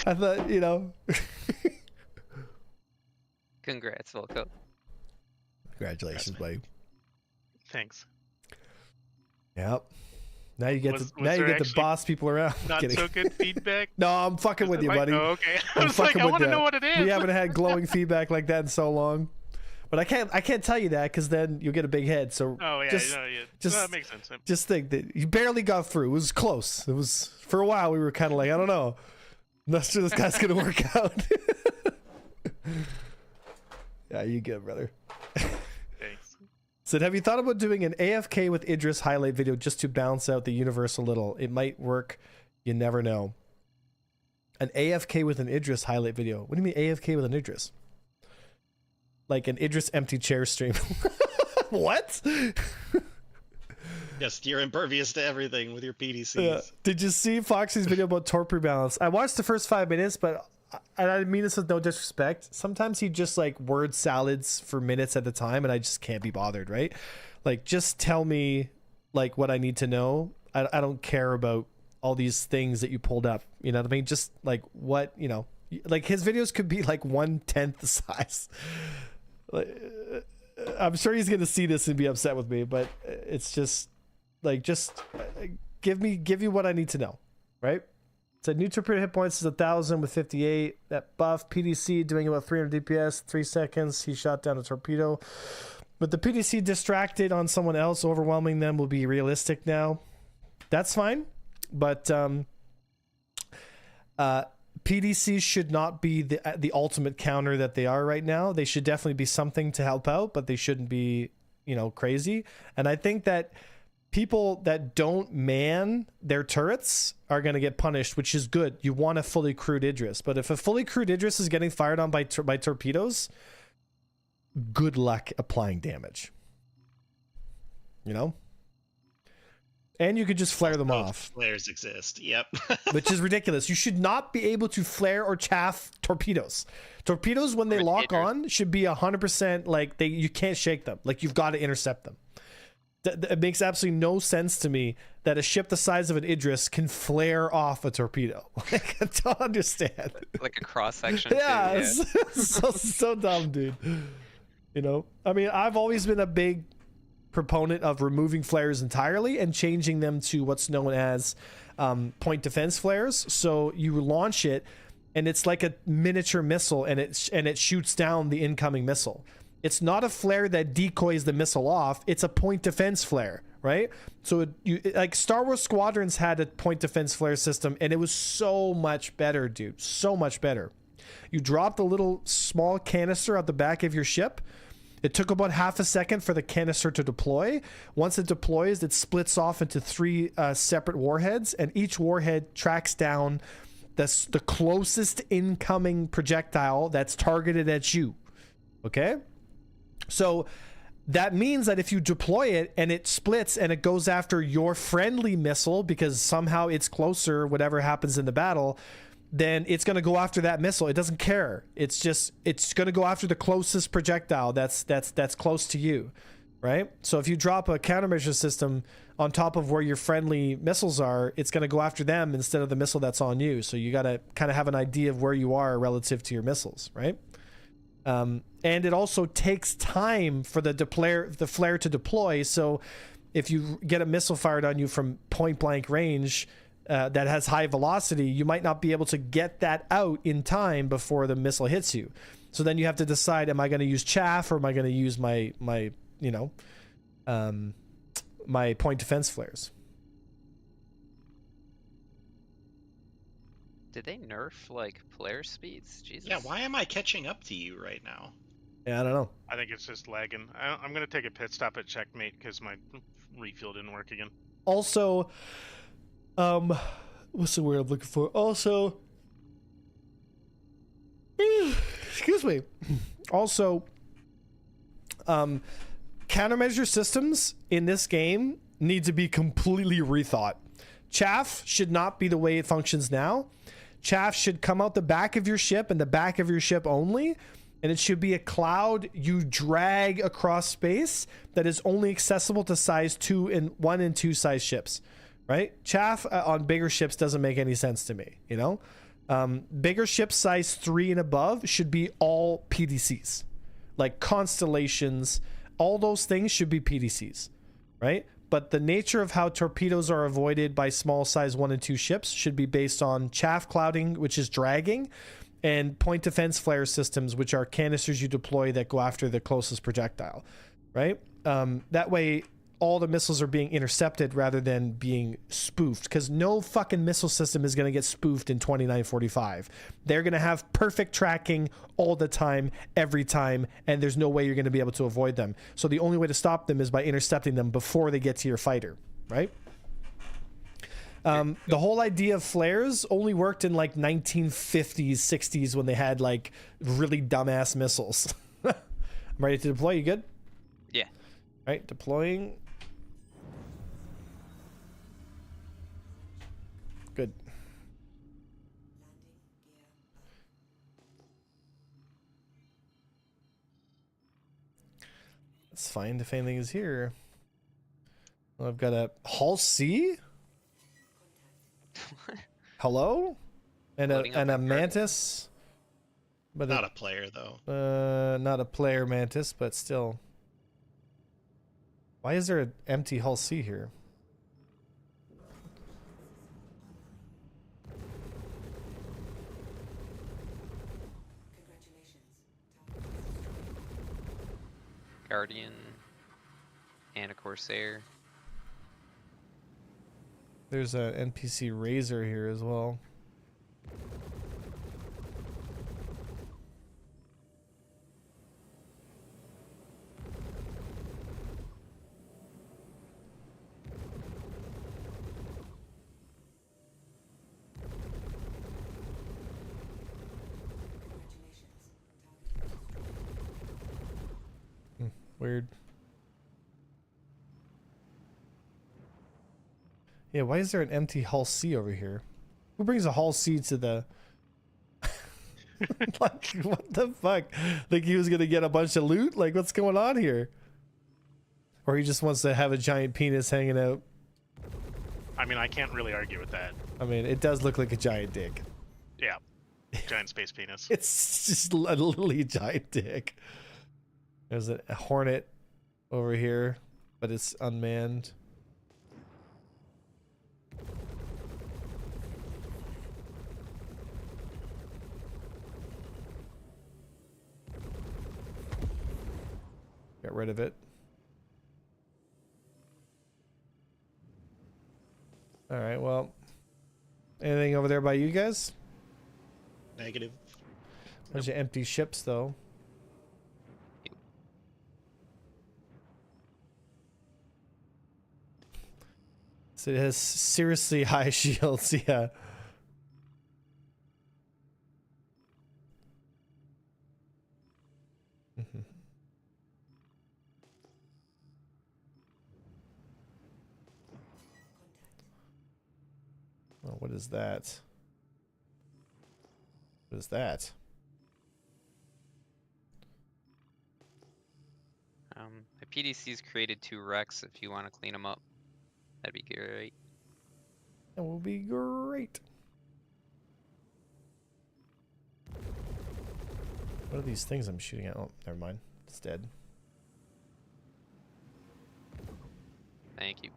I thought, you know. Congrats, Volko. Congratulations, buddy. Thanks. Yep. Now you get Was to now you there get to actually boss people around. Not Kidding. so good feedback. No, I'm fucking with you, buddy. Oh, okay. I I'm was like, fucking I with want to ya. know what it is. We haven't had glowing feedback like that in so long. But I can't tell you that because then you'll get a big head. So Oh yeah, just, no, yeah. just- No, that makes sense. just think that you barely got through. It was close. It was for a while. We were kind of like, I don't know. I'm not sure this guy's gonna work out. Yeah, you good, brother. Thanks. Said, have you thought about doing an AFK with Idris highlight video just to balance out the universe a little? It might work. You never know. An AFK with an Idris highlight video. What do you mean AFK with an Idris? Like an Idris empty chair stream. What? Yes, you're impervious to everything with your PDCs. Did you see Foxy's video about torp rebalance? I watched the first 5 minutes, but I mean this with no disrespect. Sometimes he just like word salads for minutes at a time, and I just can't be bothered, right? Like, just tell me like what I need to know. I don't care about all these things that you pulled up. You know what I mean? Just like what, you know, like his videos could be like 1/10 the size. I'm sure he's gonna see this and be upset with me, but it's just like, just give you what I need to know, right? So new torpedo hit points is 1,000 with 58. That buff PDC doing about 300 DPS, 3 seconds. He shot down a torpedo, but the PDC distracted on someone else, overwhelming them will be realistic now. That's fine, but PDCs should not be the ultimate counter that they are right now. They should definitely be something to help out, but they shouldn't be, you know, crazy. And I think that people that don't man their turrets are going to get punished, which is good. You want a fully crewed Idris, but if a fully crewed Idris is getting fired on by torpedoes, good luck applying damage. You know? And you could just flare them Both off, Flares exist. Yep. which is ridiculous. You should not be able to flare or chaff torpedoes. Torpedoes, when they Or lock Idris. on, should be 100% like you can't shake them. Like you've got to intercept them. It makes absolutely no sense to me that a ship the size of an Idris can flare off a torpedo. Like, I don't understand. Like a cross section. Yeah, Too, it's so dumb, dude. You know, I mean, I've always been a big proponent of removing flares entirely and changing them to what's known as point defense flares. So you launch it, and it's like a miniature missile, and it shoots down the incoming missile. It's not a flare that decoys the missile off. It's a point defense flare, right? So like Star Wars Squadrons had a point defense flare system, and it was so much better, dude. So much better. You dropped a little small canister out the back of your ship. It took about half a second for the canister to deploy. Once it deploys, it splits off into 3 separate warheads, and each warhead tracks down the closest incoming projectile that's targeted at you. Okay? So that means that if you deploy it and it splits and it goes after your friendly missile because somehow it's closer, whatever happens in the battle, then it's going to go after that missile. It doesn't care. It's going to go after the closest projectile that's close to you, right? So if you drop a countermeasure system on top of where your friendly missiles are, it's going to go after them instead of the missile that's on you. So you got to kind of have an idea of where you are relative to your missiles, right? And it also takes time for the flare to deploy. So if you get a missile fired on you from point blank range that has high velocity, you might not be able to get that out in time before the missile hits you. So then you have to decide, am I going to use chaff or am I going to use my point defense flares? Did they nerf like player speeds? Jesus. Yeah, why am I catching up to you right now? Yeah, I don't know. I think it's just lagging. I'm gonna take a pit stop at checkmate because my refuel didn't work again. Also, what's the word I'm looking for? Also, excuse me. Also, countermeasure systems in this game need to be completely rethought. Chaff should not be the way it functions now. Chaff should come out the back of your ship and the back of your ship only, and it should be a cloud you drag across space that is only accessible to size 1 and 2 size ships, right? Chaff on bigger ships doesn't make any sense to me, you know? Bigger ships size 3 and above should be all PDCs, like constellations. All those things should be PDCs, right? But the nature of how torpedoes are avoided by small size 1 and 2 ships should be based on chaff clouding, which is dragging, and point defense flare systems, which are canisters you deploy that go after the closest projectile, right? That way, all the missiles are being intercepted rather than being spoofed, because no fucking missile system is going to get spoofed in 2945. They're going to have perfect tracking all the time, every time, and there's no way you're going to be able to avoid them. So the only way to stop them is by intercepting them before they get to your fighter, right? The whole idea of flares only worked in like 1950s, 60s when they had like really dumbass missiles. I'm ready to deploy. You good? Yeah. All right, deploying. Good. Let's find if anything is here. Well, I've got a Hull C. Hello, and Loading up a my card. mantis. But Not a player though. not a player mantis, but still. Why is there an empty Hull C here? Guardian and a Corsair. There's an NPC Razor here as well. Weird. Yeah, why is there an empty Hull C over here? Who brings a Hull C to the... Like, what the fuck? Like he was gonna get a bunch of loot? Like, what's going on here? Or he just wants to have a giant penis hanging out. I mean, I can't really argue with that. I mean, it does look like a giant dick. Yeah. Giant space penis. It's just literally a giant dick. There's a Hornet over here, but it's unmanned. Get rid of it. All right, well, anything over there by you guys? Negative. Bunch of empty ships, though. So it has seriously high shields, yeah. Mhm. Oh, what is that? What is that? My PDC's created 2 wrecks if you want to clean them up. That'd be great. That will be great. What are these things I'm shooting at? Oh, never mind. It's dead. Thank you.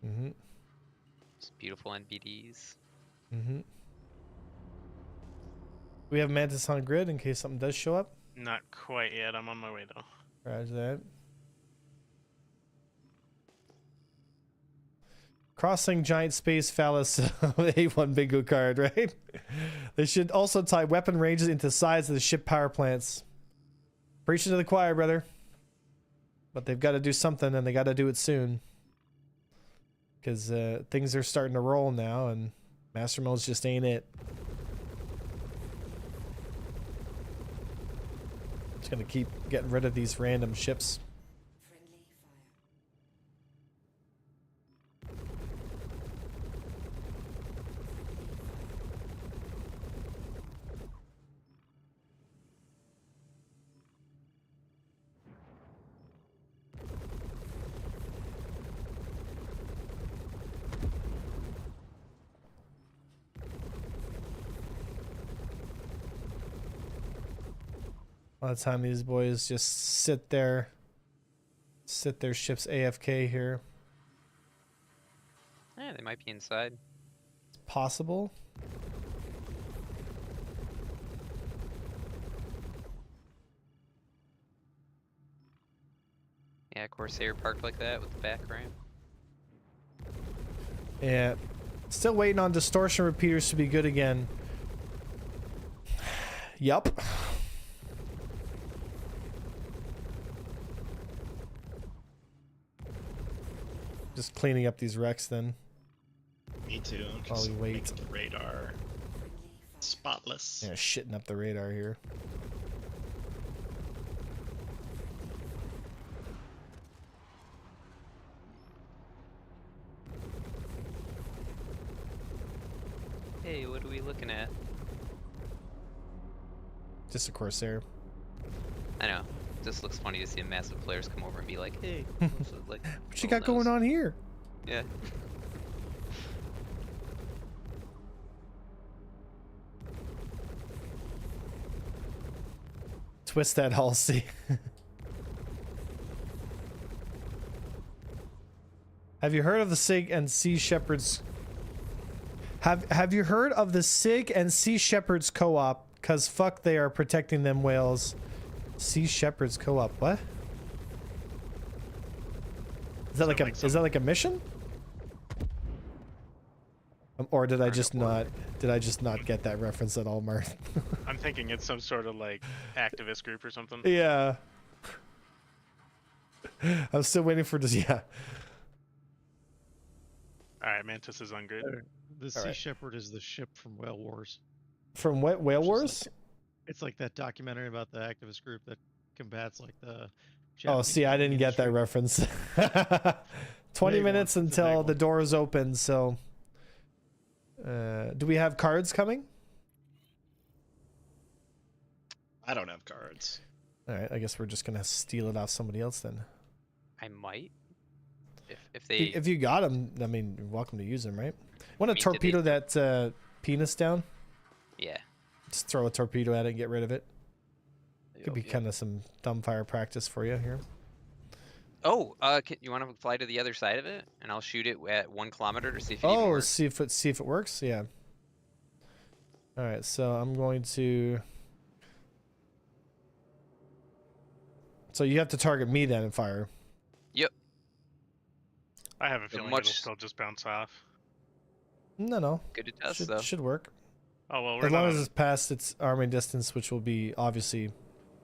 Mm-hmm. Just beautiful NBDs. Mm-hmm. We have Mantis on grid in case something does show up. Not quite yet. I'm on my way though. Roger that. Crossing giant space phallus A1 bingo card, right? They should also tie weapon ranges into sides of the ship power plants. Preaching to the choir, brother. But they've got to do something, and they got to do it soon. Because things are starting to roll now, and Master Modes just ain't it. Just gonna keep getting rid of these random ships. A lot of time these boys just sit their ships AFK here. Yeah, they might be inside. It's possible. Yeah, Corsair parked like that with the back ramp. Yeah. Still waiting on distortion repeaters to be good again. Yup. Just cleaning up these wrecks then. Me too. While Just we wait. make the radar spotless. Yeah, shitting up the radar here. Hey, what are we looking at? Just a Corsair. I know. Just looks funny to see a massive players come over and be like, hey, what's it like? What you got going on here? Yeah. Twist that Halsey. Have you heard of the Sig and Sea Shepherds? Have you heard of the Sig and Sea Shepherds co-op? Cause fuck, they are protecting them whales. Sea Shepherds co-op. What? Is that like a is that like a mission? Or did I just not get that reference at all, Marth? I'm thinking it's some sort of like activist group or something. Yeah. I'm still waiting for this. Yeah. All right, Mantis is on grid. The Sea Shepherd is the ship from Whale Wars. From what? Whale Wars? It's like that documentary about the activist group that combats like the. Oh, Japanese see, I didn't get that industry. reference. 20 Big one. minutes It's a until big the one. doors open. So, do we have cards coming? I don't have cards. All right, I guess we're just gonna steal it off somebody else then. I might. If they If you got them, I mean, you're welcome to use them, right? Want to mean, did torpedo they- that penis down? yeah. Just throw a torpedo at it and get rid of it. Could be Yep. kind of some dumbfire practice for you here. Oh, you want to fly to the other side of it, and I'll shoot it at 1 kilometer to see if it even Oh, works. see if it works. Yeah. All right, so I'm going to. So you have to target me then and fire. Yep. I have a feeling it'll still just bounce off. No. Good to test though. Should work. Oh well, we're As not long as on- it's past its arming distance, which will be obviously.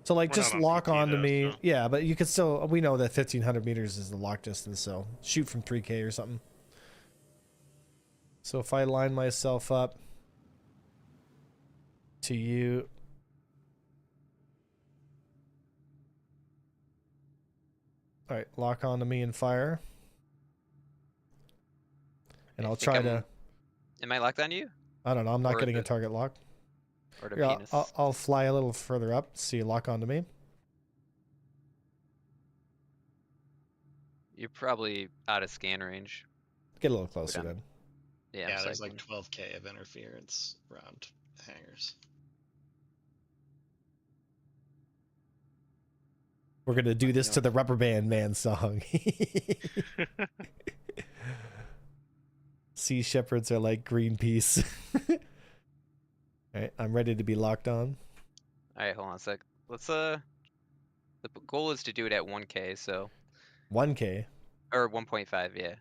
So like We're just not on lock PT on to though, me. so- Yeah, but you can still. We know that 1,500 meters is the lock distance, so shoot from 3K or something. So if I line myself up to you. All right, lock on to me and fire. And I I'll think try I'm- to. Am I locked on you? I don't know. I'm not or getting a the- target lock. Or the Here, penis? I'll fly a little further up. See you lock onto me. You're probably out of scan range. Get a little closer down. then. Yeah, Yeah, I'm there's like cycling. 12k of interference around hangars. We're gonna do this know. to the Rubber Band Man song. Sea shepherds are like Greenpeace. All right, I'm ready to be locked on. All right, hold on a sec. Let's the goal is to do it at 1K, so 1K. or 1.5, yeah.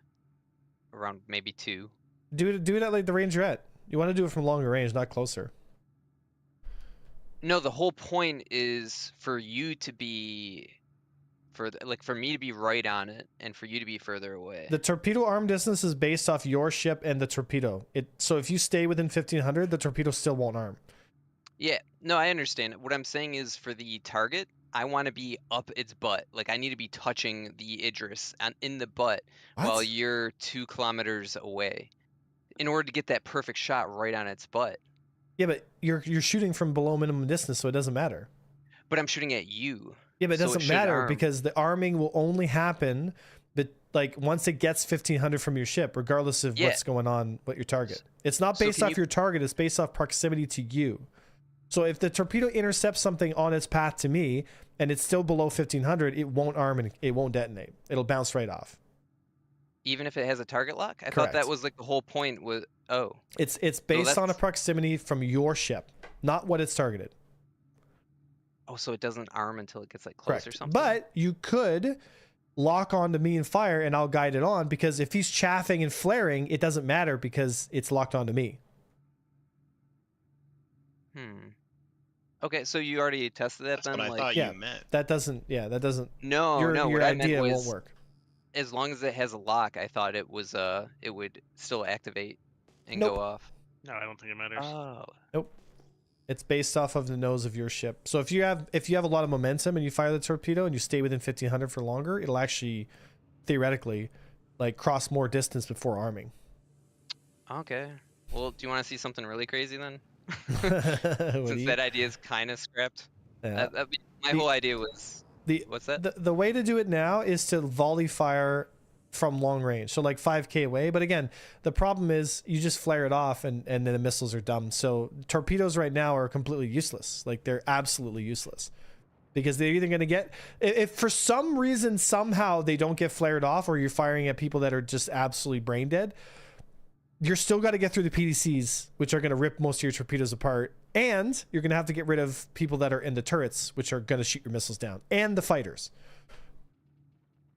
Around maybe 2. Do it at like the range you're at. You want to do it from longer range, not closer. No, the whole point is for you to be for me to be right on it and for you to be further away. The torpedo arm distance is based off your ship and the torpedo. So if you stay within 1,500, the torpedo still won't arm. Yeah, no, I understand. What I'm saying is for the target, I want to be up its butt. Like I need to be touching the Idris in the butt while What? you're 2 kilometers away, in order to get that perfect shot right on its butt. Yeah, but you're shooting from below minimum distance, so it doesn't matter. But I'm shooting at you. Yeah, but it So it doesn't shouldn't matter arm. because the arming will only happen, but like once it gets 1,500 from your ship, regardless of Yeah. what's going on, what your target. It's not So based can off you- your target; it's based off proximity to you. So if the torpedo intercepts something on its path to me and it's still below 1,500, it won't arm and it won't detonate. It'll bounce right off. Even if it has a target lock? I thought Correct. that was like the whole point was, oh. It's based on a that's- proximity from your ship, not what it's targeted. Oh, so it doesn't arm until it gets like close or Correct. something? But you could lock onto me and fire, and I'll guide it on because if he's chaffing and flaring, it doesn't matter because it's locked onto me. Okay, so you already tested that That's then? what I like, thought yeah. you meant. That doesn't. Yeah, that doesn't. No, your no, your what I meant idea was won't work. as long as it has a lock, I thought it was it would still activate and Nope. go off. No, I don't think it matters. Oh. It's based off of the nose of your ship. So if you have a lot of momentum and you fire the torpedo and you stay within 1,500 for longer, it'll actually theoretically like cross more distance before arming. Okay. Well, do you want to see something really crazy then? What do Since you- that idea is kind of scrapped. Yeah. My The- whole idea was The what's that? the way to do it now is to volley fire from long range, so like 5K away. But again, the problem is you just flare it off and then the missiles are dumb. So torpedoes right now are completely useless. Like they're absolutely useless because they're either going to get, if for some reason somehow they don't get flared off or you're firing at people that are just absolutely brain dead, you're still got to get through the PDCs, which are going to rip most of your torpedoes apart. And you're going to have to get rid of people that are in the turrets, which are going to shoot your missiles down, and the fighters.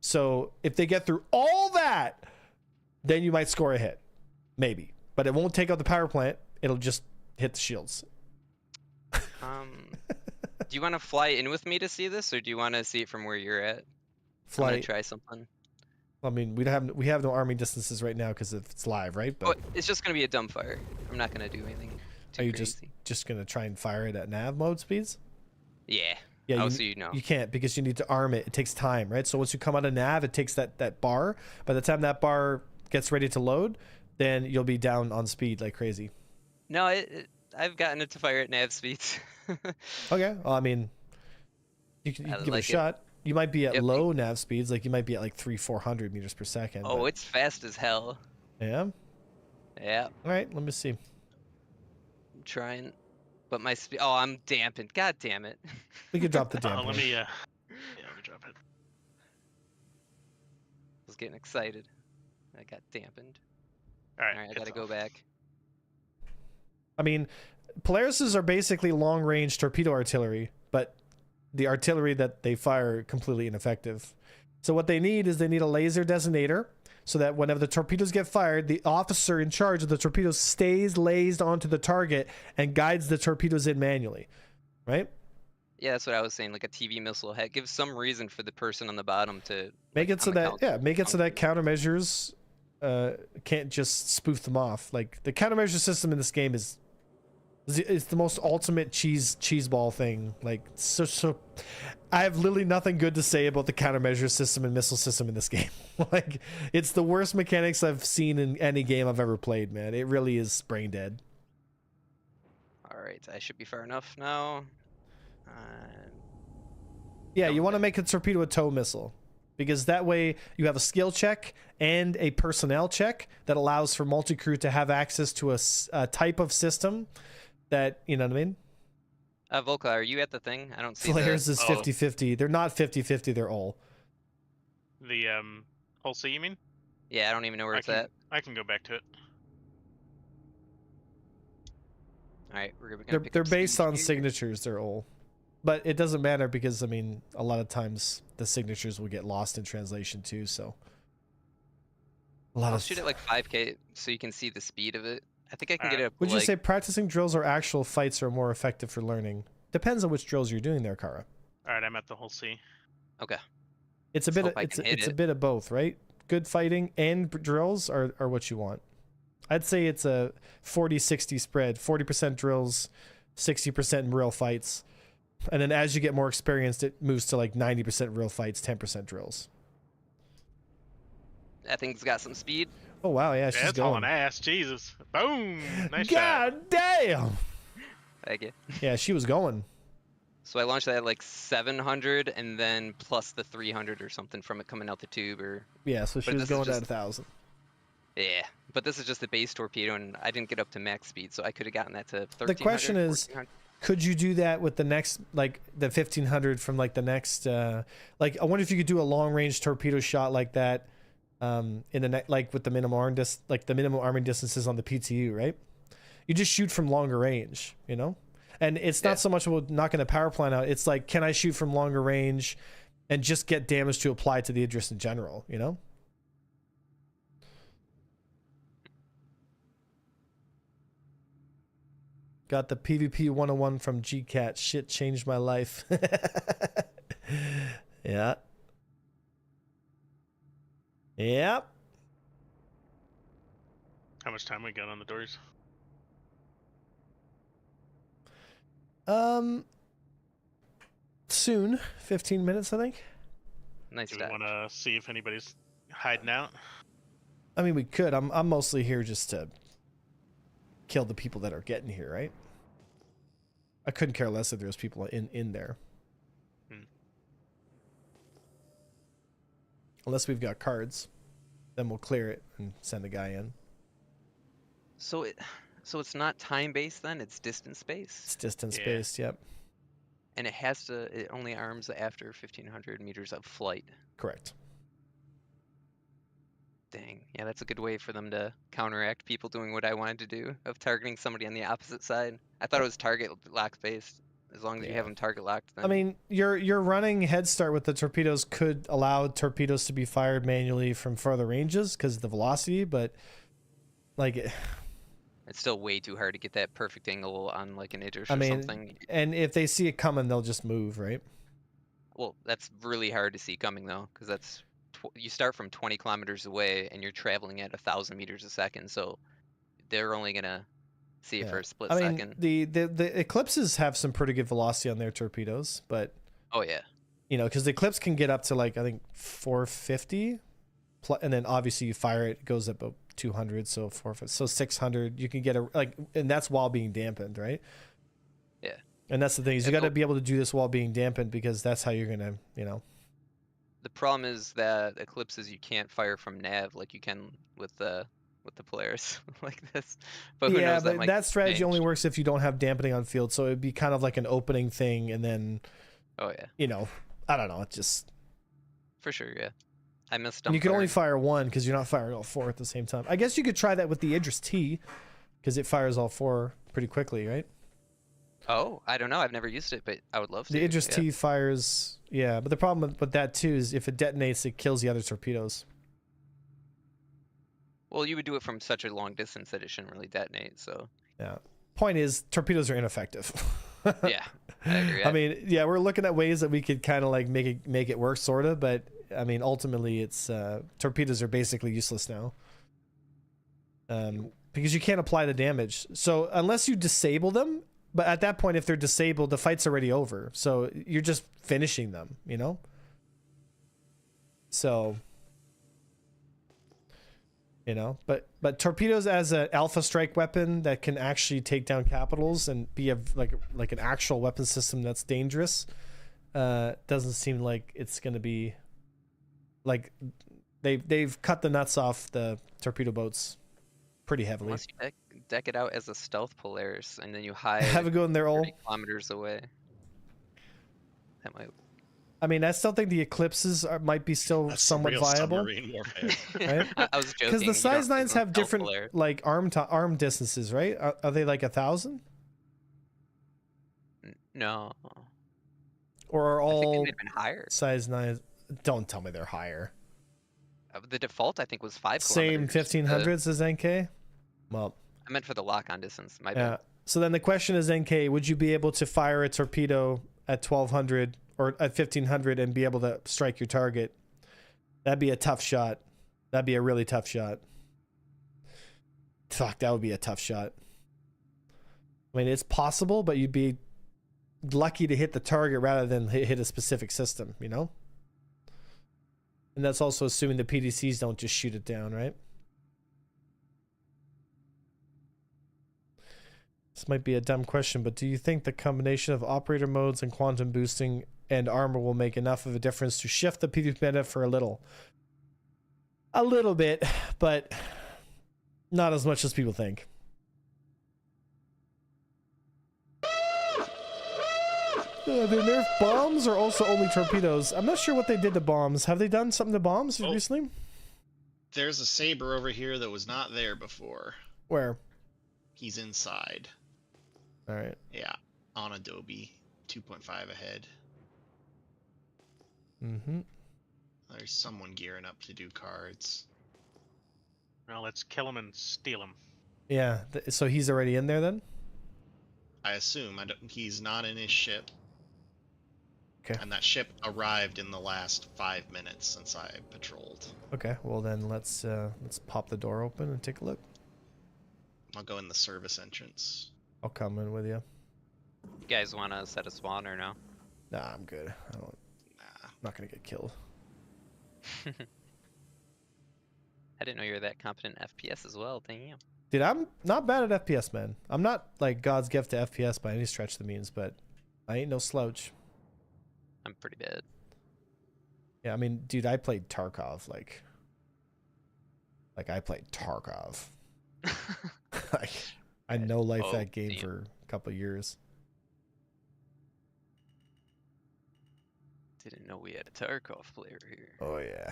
So if they get through all that, then you might score a hit. Maybe. But it won't take out the power plant. It'll just hit the shields. Do you want to fly in with me to see this, or do you want to see it from where you're at? I'm Fly. gonna try something. I mean, we have no arming distances right now because it's live, right? Oh, But it's just gonna be a dumb fire. I'm not gonna do anything too are you crazy. just gonna try and fire it at nav mode speeds? Yeah, Yeah, Oh, you, so you know. you can't because you need to arm it. It takes time, right? So once you come out of nav, it takes that bar. By the time that bar gets ready to load, then you'll be down on speed like crazy. No, I've gotten it to fire at nav speeds. Okay, well, I mean, you can I give it a like it. shot. You might be at Yep. low nav speeds, like you might be at like 300-400 meters per second. Oh, but- it's fast as hell. yeah. Yeah, All right, let me see. I'm trying. But my speed. Oh, I'm dampened. God damn it. We could drop the dampener. Let me let me drop it. I was getting excited. I got dampened. All right, Alright, I it's gotta go off. back. I mean, Polarises are basically long-range torpedo artillery, but the artillery that they fire completely ineffective. So what they need is they need a laser designator, so that whenever the torpedoes get fired, the officer in charge of the torpedoes stays lased onto the target and guides the torpedoes in manually, right? Yeah, that's what I was saying. Like a TV missile. Give some reason for the person on the bottom to Make like, it so on the that count- make it so that count- countermeasures can't just spoof them off. Like the countermeasure system in this game is the most ultimate cheese ball thing. Like so I have literally nothing good to say about the countermeasure system and missile system in this game. Like it's the worst mechanics I've seen in any game I've ever played, man. It really is brain dead. Alright, I should be far enough now. Yeah, Don't you want to they? make a torpedo a tow missile, because that way you have a skill check and a personnel check that allows for multi-crew to have access to a type of system that, you know what I mean? Volka, are you at the thing? I don't see Flares the... is Oh. 50-50. They're not 50-50, they're all. The whole C, you mean? Yeah, I don't even know where it's at. I can go back to it. Alright, we're gonna They're pick they're up based speed on here. signatures, they're all. But it doesn't matter because, I mean, a lot of times the signatures will get lost in translation too, so. A lot I'll of shoot at like 5k so you can see the speed of it. I think I can get Alright. up to Would you like... say practicing drills or actual fights are more effective for learning? Depends on which drills you're doing there, Kara. All right, I'm at the whole C. Okay. It's a Let's bit of, hope I it's can a, hit it's a it. bit of both, right? Good fighting and drills are what you want. I'd say it's a 40-60 spread. 40% drills, 60% in real fights. And then as you get more experienced, it moves to like 90% real fights, 10% drills. That thing's got some speed. Oh wow, yeah, Yeah, she's it's hauling going. ass. Jesus. Boom. Nice shot. God damn! Thank you. Yeah, she was going. So I launched that at like 700 and then plus the 300 or something from it coming out the tube or... Yeah, so she But was this is going just- at 1,000. Yeah, but this is just the base torpedo and I didn't get up to max speed, so I could have gotten that to 1300. The question is, 1400. could you do that with the next, like the 1500 from like the next, like I wonder if you could do a long range torpedo shot like that, in the next, like with the minimum arming distances on the PTU, right? You just shoot from longer range, you know? And it's Yeah. not so much about knocking a power plant out. It's like, can I shoot from longer range and just get damage to apply to the Idris in general, you know? Got the PvP 101 from GCat. Shit changed my life. Yeah. Yep. How much time we got on the doors? Soon. 15 minutes, I think. Nice Do we dive. want to see if anybody's hiding out? I mean, we could. I'm mostly here just to kill the people that are getting here, right? I couldn't care less if there was people in there. Hmm. Unless we've got cards, then we'll clear it and send a guy in. So it's not time based then, it's distance based. It's distance Yeah. based, yep. And it only arms after 1500 meters of flight. Correct. Dang. Yeah, that's a good way for them to counteract people doing what I wanted to do of targeting somebody on the opposite side. I thought it was target lock based. As long as you Yeah. have them target locked, then I mean, your running head start with the torpedoes could allow torpedoes to be fired manually from further ranges because of the velocity, but like, it's still way too hard to get that perfect angle on like an Idris I or mean, something. and if they see it coming, they'll just move, right? Well, that's really hard to see coming though, because that's you start from 20 kilometers away and you're traveling at 1,000 meters a second, so they're only gonna see it Yeah. for a split I mean, second. the Eclipses have some pretty good velocity on their torpedoes, but Oh yeah. You know, because the Eclipse can get up to like, I think 450, and then obviously you fire it, it goes up about 200, so 600. You can get a like, and that's while being dampened, right? Yeah. And that's the thing is you Yeah, got to be able to do this while being dampened because that's how you're gonna, you know. The problem is that Eclipses you can't fire from nav like you can with the Polaris like this. But who Yeah, knows, but might that strategy change. only works if you don't have dampening on field, so it'd be kind of like an opening thing, and then, Oh yeah, you know, I don't know, it just. for sure. Yeah, I missed. And you can only fire one because you're not firing all four at the same time. I guess you could try that with the Idris T, because it fires all four pretty quickly, right? Oh, I don't know. I've never used it, but I would love to. The Idris yeah. T fires, yeah, but the problem with that too is if it detonates, it kills the other torpedoes. Well, you would do it from such a long distance that it shouldn't really detonate. So Yeah. Point is, torpedoes are ineffective. yeah, I agree. I mean, yeah, we're looking at ways that we could kind of like make it work, sort of, but I mean, ultimately, it's torpedoes are basically useless now. Because you can't apply the damage. So unless you disable them, but at that point, if they're disabled, the fight's already over. So you're just finishing them, you know? So, you know, but torpedoes as an alpha strike weapon that can actually take down capitals and be like an actual weapon system that's dangerous, doesn't seem like it's going to be like they've cut the nuts off the torpedo boats pretty heavily. Unless you deck it out as a stealth Polaris, and then you hide Have it go in there all. 30 kilometers away. That might. I mean, I still think the Eclipses might be still That's somewhat real viable, submarine warfare. right? I was joking. Because the you size don't nines go have stealth different Polaris. like arm distances, right? Are they like 1,000, No. or are I think they all might have been higher. size nines? Don't tell me they're higher. The default, I think, was 5 Same kilometers. 1500s as NK. Well, I meant for the lock-on distance. My yeah. bad. So then the question is, NK, would you be able to fire a torpedo at 1200 or at 1500 and be able to strike your target? That'd be a tough shot. That'd be a really tough shot. Fuck, that would be a tough shot. I mean, it's possible, but you'd be lucky to hit the target rather than hit a specific system, you know? And that's also assuming the PDCs don't just shoot it down, right? This might be a dumb question, but do you think the combination of operator modes and quantum boosting and armor will make enough of a difference to shift the PvP meta for a little? A little bit, but not as much as people think. They nerf bombs or also only torpedoes? I'm not sure what they did to bombs. Have they done something to bombs recently? There's a Saber over here that was not there before. Where? He's inside. All right. Yeah, on Adobe, 2.5 ahead. Mm-hmm. There's someone gearing up to do cards. Well, let's kill him and steal him. Yeah. So he's already in there then? I assume. He's not in his ship. Okay. And that ship arrived in the last 5 minutes since I patrolled. Okay. Well then let's pop the door open and take a look. I'll go in the service entrance. I'll come in with you. You guys want to set a spawn or no? Nah, I'm good. I'm Nah. not gonna get killed. I didn't know you were that competent FPS as well. Damn. Dude, I'm not bad at FPS, man. I'm not like God's gift to FPS by any stretch of the means, but I ain't no slouch. I'm pretty bad. Yeah, I mean, dude, I played Tarkov like I played Tarkov. Like, I know life that game damn. for a couple of years. Didn't know we had a Tarkov player here. Oh yeah.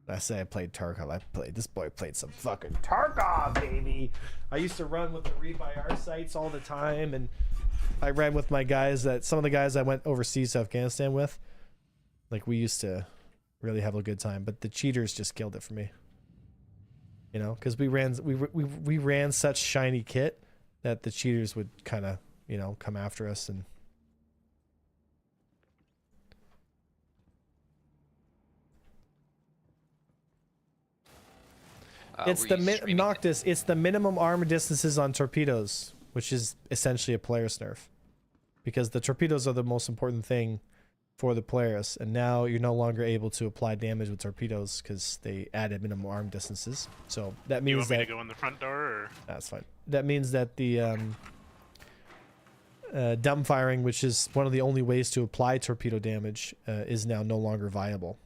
I say I played Tarkov. This boy played some fucking Tarkov, baby. I used to run with the read by our sites all the time, and I ran with my guys some of the guys I went overseas to Afghanistan with. Like, we used to really have a good time, but the cheaters just killed it for me. You know, because we ran such shiny kit that the cheaters would kind of, you know, come after us. And it's the Noctis. It's the minimum armor distances on torpedoes, which is essentially a Polaris nerf, because the torpedoes are the most important thing for the Polaris, and now you're no longer able to apply damage with torpedoes because they added minimum arm distances. So that You means want me that to go in the front door, or that's fine. That means that the dumb firing, which is one of the only ways to apply torpedo damage, is now no longer viable,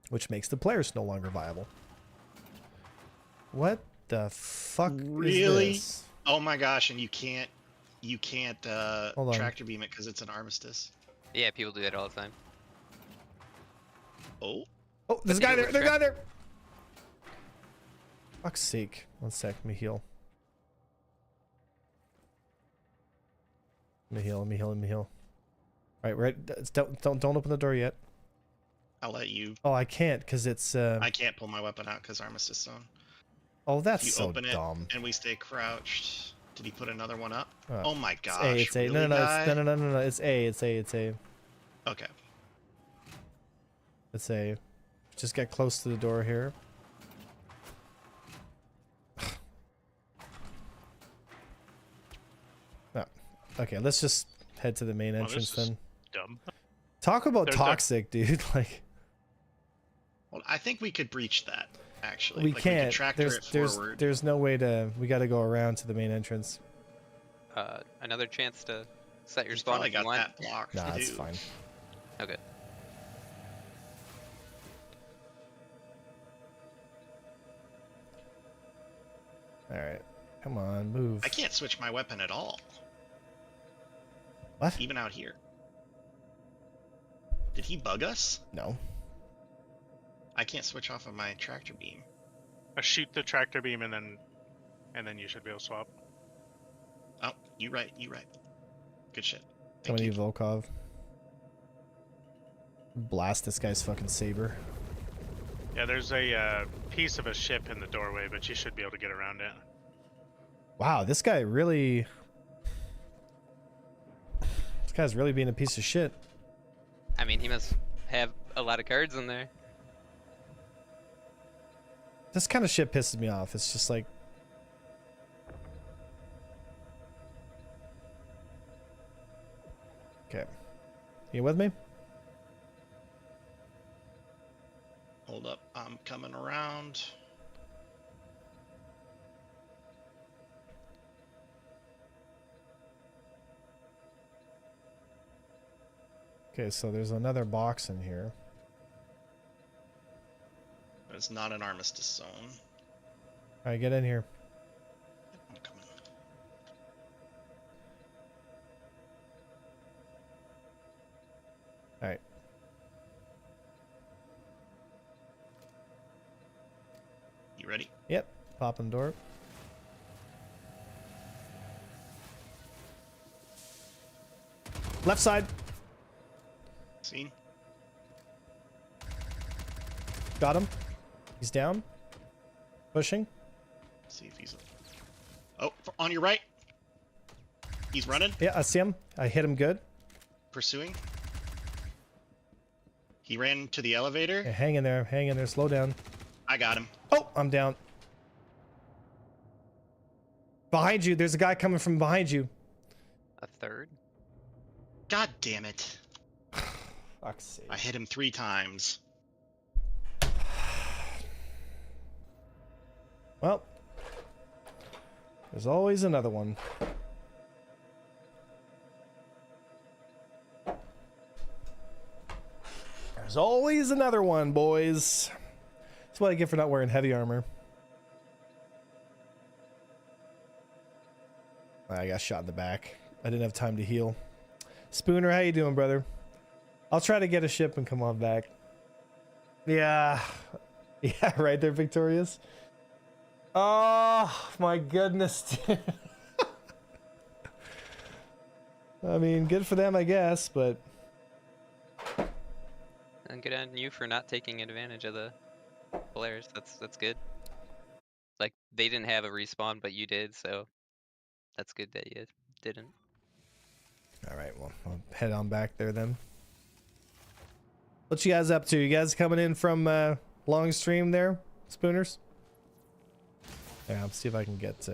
which makes the Polaris no longer viable. What the fuck Really? is this? Oh my gosh! And you can't Hold on. tractor beam it because it's an armistice. Yeah, people do that all the time. Oh, Oh, there's a guy there. Maybe There's a we'll guy there. Fuck's sake. 1 sec. Let me heal. Let me heal. Let me heal. Let me heal. All right, right. Don't open the door yet. I'll let you. Oh, I can't because it's. I can't pull my weapon out because armistice zone. Oh, If that's you so open dumb. it and we stay crouched. Did he put another one up? Oh, Oh my It's gosh! A. It's A. Really, No. guy? No. It's A. It's A. It's A. Okay. It's A. Just get close to the door here. No. Okay, let's just head to the main this entrance is then. dumb. Talk about There's toxic, dude. Like Well, I think we could breach that. Actually, we like, can't. We could tractor it forward. There's no way to. We got to go around to the main entrance. Another chance to set your He's spawn probably if you got want. that blocked Nah, too. it's fine. Okay. All right, come on, move. I can't switch my weapon at all, What? even out here. Did he bug us? No. I can't switch off of my tractor beam. Shoot the tractor beam, and then you should be able to swap. Oh, you right. You right. Good shit. Come Thank on, you. you Volkov. Blast this guy's fucking saber. Yeah, there's a piece of a ship in the doorway, but you should be able to get around it. Wow, this guy really. This guy's really being a piece of shit. I mean, he must have a lot of cards in there. This kind of shit pisses me off. It's just like. Okay. You with me? Hold up. I'm coming around. Okay, so there's another box in here. It's not an armistice zone. Alright, get in here. I'm coming. Alright. You ready? Yep. Pop in the door. Left side. Seen? Got him. He's down. Pushing. See if he's. Oh, on your right. He's running. Yeah, I see him. I hit him good. Pursuing. He ran to the elevator. Yeah, hang in there. Hang in there. Slow down. I got him. Oh, I'm down. Behind you. There's a guy coming from behind you. A third? God damn it. Fuck's sake. I hit him 3 times. Well, there's always another one. There's always another one, boys. That's what I get for not wearing heavy armor. I got shot in the back. I didn't have time to heal. Spooner, how you doing, brother? I'll try to get a ship and come on back. Yeah. Yeah, right there, Victorious. Oh, my goodness. I mean, good for them, I guess, but... And good on you for not taking advantage of the Polaris. That's good. Like, they didn't have a respawn, but you did, so that's good that you didn't. All right, well, I'll head on back there then. What you guys up to? You guys coming in from long stream there, Spooners? Yeah, let's see if I can get...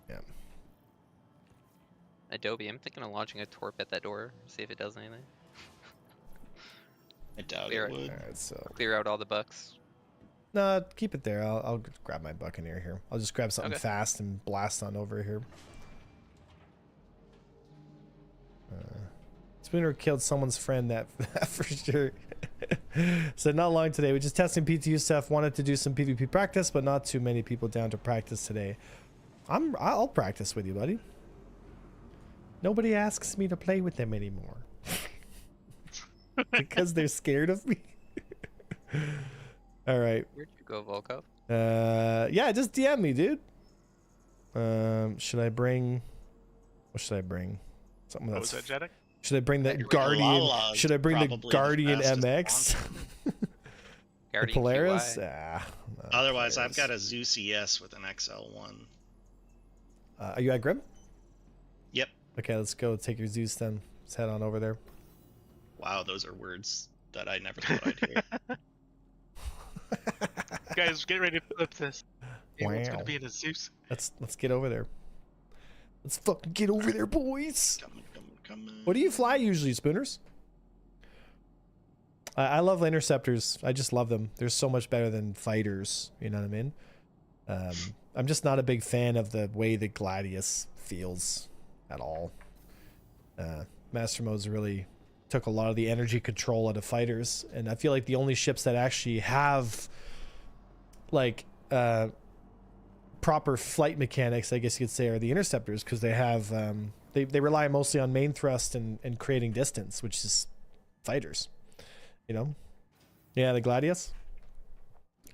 yeah. Adobe. I'm thinking of launching a torp at that door. See if it does anything. I doubt Clear it it. would. Alright, so Clear out all the bucks. no, keep it there. I'll grab my Buccaneer here. I'll just grab something Okay. fast and blast on over here. Spooner killed someone's friend, that for sure. Said not long today. We're just testing PTU stuff. Wanted to do some PvP practice, but not too many people down to practice today. I'll practice with you, buddy. Nobody asks me to play with them anymore. Because they're scared of me. All right. Where'd you go, Volkov? Yeah, just DM me, dude. Should I bring? What should I bring? Something What was that's. that, Jeddick? Should I bring the Your Guardian? Lala's Should I bring the probably the Guardian fastest MX? the Guardian Polaris? QI. Ah, no, Otherwise, I've got Polaris. a Zeus ES with an XL1. Are you at Grim? Yep. Okay, let's go. Take your Zeus then. Let's head on over there. Wow, those are words that I never thought I'd hear. Guys, get ready to flip this. It's Wow. gonna be in a Zeus. Let's get over there. Let's fucking get over there, boys. Come on. What do you fly usually, Spooners? I love interceptors. I just love them. They're so much better than fighters. You know what I mean? I'm just not a big fan of the way the Gladius feels at all. Master Mode's really took a lot of the energy control out of fighters, and I feel like the only ships that actually have like proper flight mechanics, I guess you could say, are the interceptors, because they have they rely mostly on main thrust and creating distance, which is fighters, you know. Yeah, the Gladius,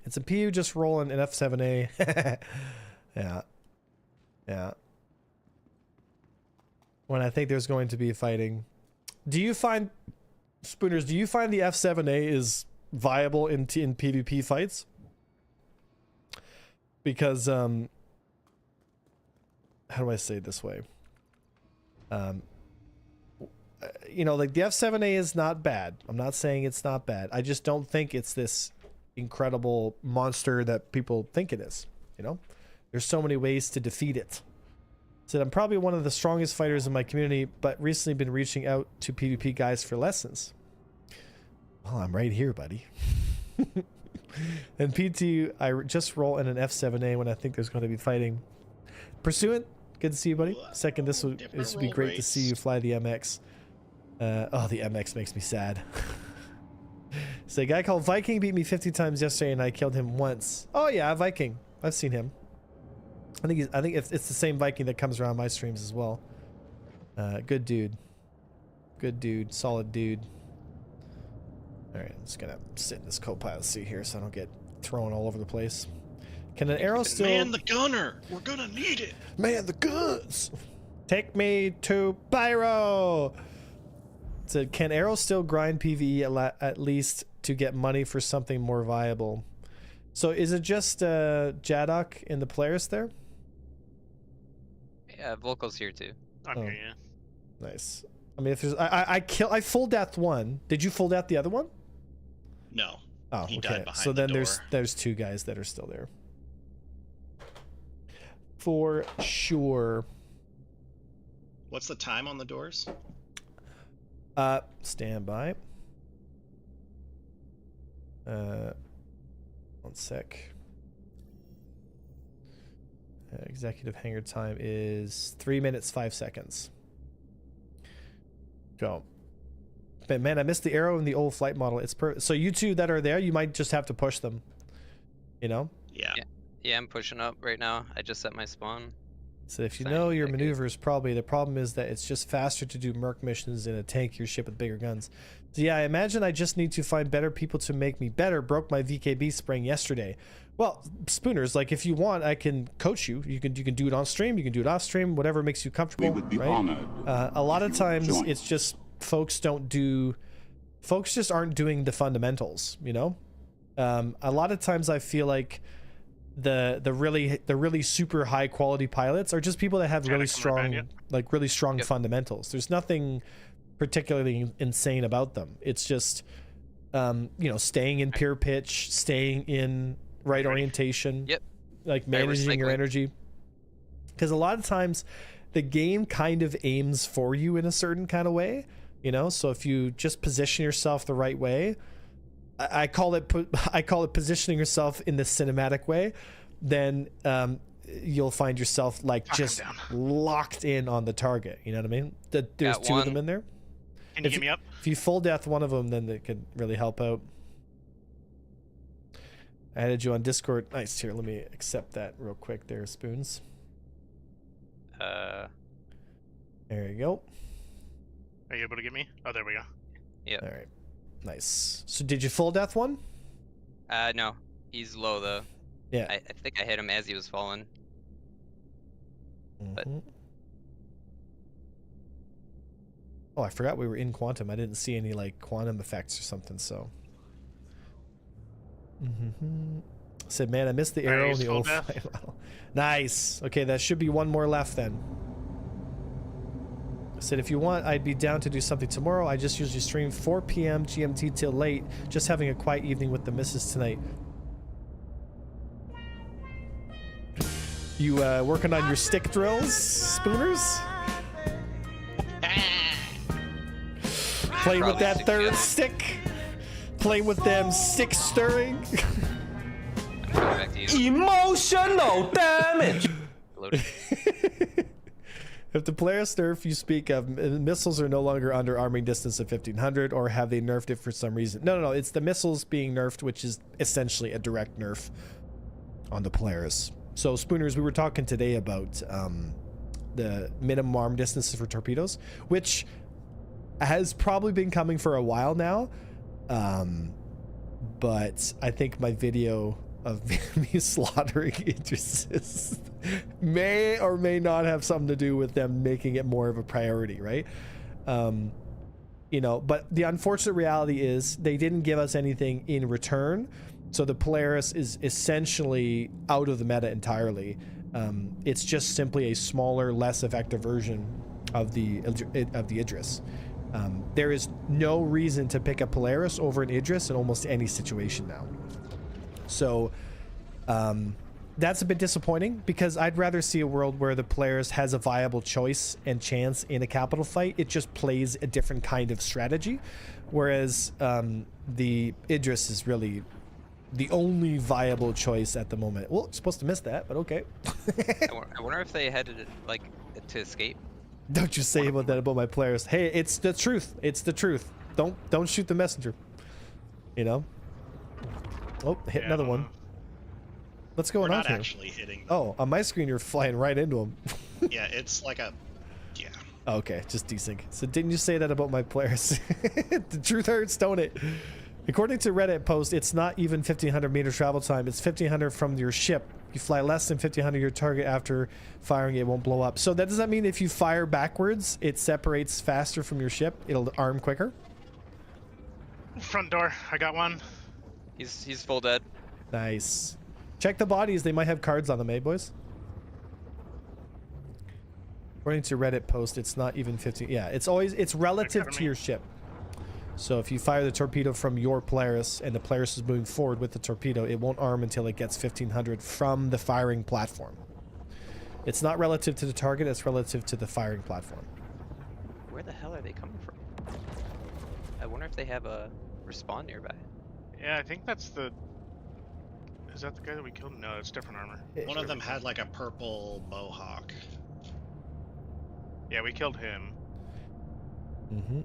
it's a PU just rolling an F7A. yeah when I think there's going to be fighting. Do you find, Spooners, do you find the F7A is viable in PvP fights? Because how do I say it this way? You know, like the F7A is not bad. I'm not saying it's not bad. I just don't think it's this incredible monster that people think it is. You know, there's so many ways to defeat it. Said I'm probably one of the strongest fighters in my community, but recently been reaching out to PvP guys for lessons. Well, I'm right here, buddy. And PT, I just roll in an F7A when I think there's going to be fighting. Pursuant, good to see you, buddy. Second, this would be great to see you fly the MX. Oh, the MX makes me sad. So a guy called Viking beat me 50 times yesterday, and I killed him once. Oh yeah, Viking. I've seen him. I think it's the same Viking that comes around my streams as well. Good dude. Good dude. Solid dude. Alright, I'm just gonna sit in this co-pilot seat here so I don't get thrown all over the place. Can an arrow still... Man the gunner! We're gonna need it! Man the guns! Take me to Pyro! Said, can arrow still grind PvE at least to get money for something more viable? So is it just Jadok in the Polaris there? Yeah, Volkov's here too. I'm Oh. here, yeah. Nice. I mean, if there's... I full death one. Did you full death the other one? No. Oh, He okay. died behind So the then door. there's two guys that are still there. For sure. What's the time on the doors? Stand by. 1 sec. Executive hangar time is 3 minutes 5 seconds. Go. But man, I missed the arrow in the old flight model. It's so you two that are there, you might just have to push them. You know? Yeah. Yeah, I'm pushing up right now. I just set my spawn. So if you Sign know your ticket. maneuvers, probably the problem is that it's just faster to do merc missions in a tankier ship with bigger guns. So yeah, I imagine I just need to find better people to make me better. Broke my VKB spring yesterday. Well, Spooners, like if you want, I can coach you. You can do it on stream. You can do it off stream. Whatever makes you comfortable. We would be right? honored. A lot if of you would times join it's us. just folks just aren't doing the fundamentals. You know, a lot of times I feel like the really super high quality pilots are just people that have Trying really to come right strong back, really strong Yep. fundamentals. There's nothing particularly insane about them. It's just you know, staying in pure pitch, staying in right Ready? orientation, Yep. like Very managing your recycling. energy. Because a lot of times the game kind of aims for you in a certain kind of way, you know. So if you just position yourself the right way, I call it positioning yourself in the cinematic way, then you'll find yourself like just locked in on the target. You know what I mean? There's Got two of them one. in there. Can you get me up? If you full death one of them, then it could really help out. I added you on Discord. Nice. Here, let me accept that real quick there, Spoons. There you go. Are you able to get me? Oh, there we go. Yep. All right. Nice. So did you full death one? No, he's low though. Yeah. I think I hit him as he was falling. But- Mhm. Oh, I forgot we were in quantum. I didn't see any like quantum effects or something. So. Said, man, I missed the arrow in the old fight. Nice. Okay, that should be one more left then. I said, if you want, I'd be down to do something tomorrow. I just usually stream 4 p.m. GMT till late. Just having a quiet evening with the missus tonight. You working on your stick drills, Spooners? Playing with Probably that third together. stick? Playing with them sticks stirring? I'm coming back to you. Emotional damage. Loaded. If the Polaris nerf you speak of, missiles are no longer under arming distance of 1500, or have they nerfed it for some reason? No. It's the missiles being nerfed, which is essentially a direct nerf on the Polaris. So, Spooners, we were talking today about the minimum arm distances for torpedoes, which has probably been coming for a while now. But I think my video of me slaughtering Idrises may or may not have something to do with them making it more of a priority, right? You know, but the unfortunate reality is they didn't give us anything in return. So the Polaris is essentially out of the meta entirely. It's just simply a smaller, less effective version of the Idris. There is no reason to pick a Polaris over an Idris in almost any situation now. So that's a bit disappointing, because I'd rather see a world where the Polaris has a viable choice and chance in a capital fight. It just plays a different kind of strategy, whereas the Idris is really the only viable choice at the moment. Well, supposed to miss that, but okay. I wonder if they had to escape. Don't you say about that about my Polaris. Hey, it's the truth. It's the truth. Don't shoot the messenger. You know? Oh, hit another one. What's going on not here? actually hitting them. Oh, on my screen you're flying right into him. Yeah, it's like a... Yeah. Okay, just desync. So didn't you say that about my Polaris? The truth hurts, don't it? According to Reddit post, it's not even 1500 meter travel time. It's 1500 from your ship. You fly less than 1500, your target after firing it won't blow up. So that does that mean if you fire backwards, it separates faster from your ship? It'll arm quicker? Front door. I got one. He's full dead. Nice. Check the bodies. They might have cards on them, eh, boys? According to Reddit post, it's not even 15. Yeah, it's relative to your ship. So if you fire the torpedo from your Polaris and the Polaris is moving forward with the torpedo, it won't arm until it gets 1500 from the firing platform. It's not relative to the target, it's relative to the firing platform. Where the hell are they coming from? I wonder if they have a respawn nearby. Yeah, I think that's the... Is that the guy that we killed? No, it's different armor. One of them had like a purple mohawk. Yeah, we killed him. Mm-hmm.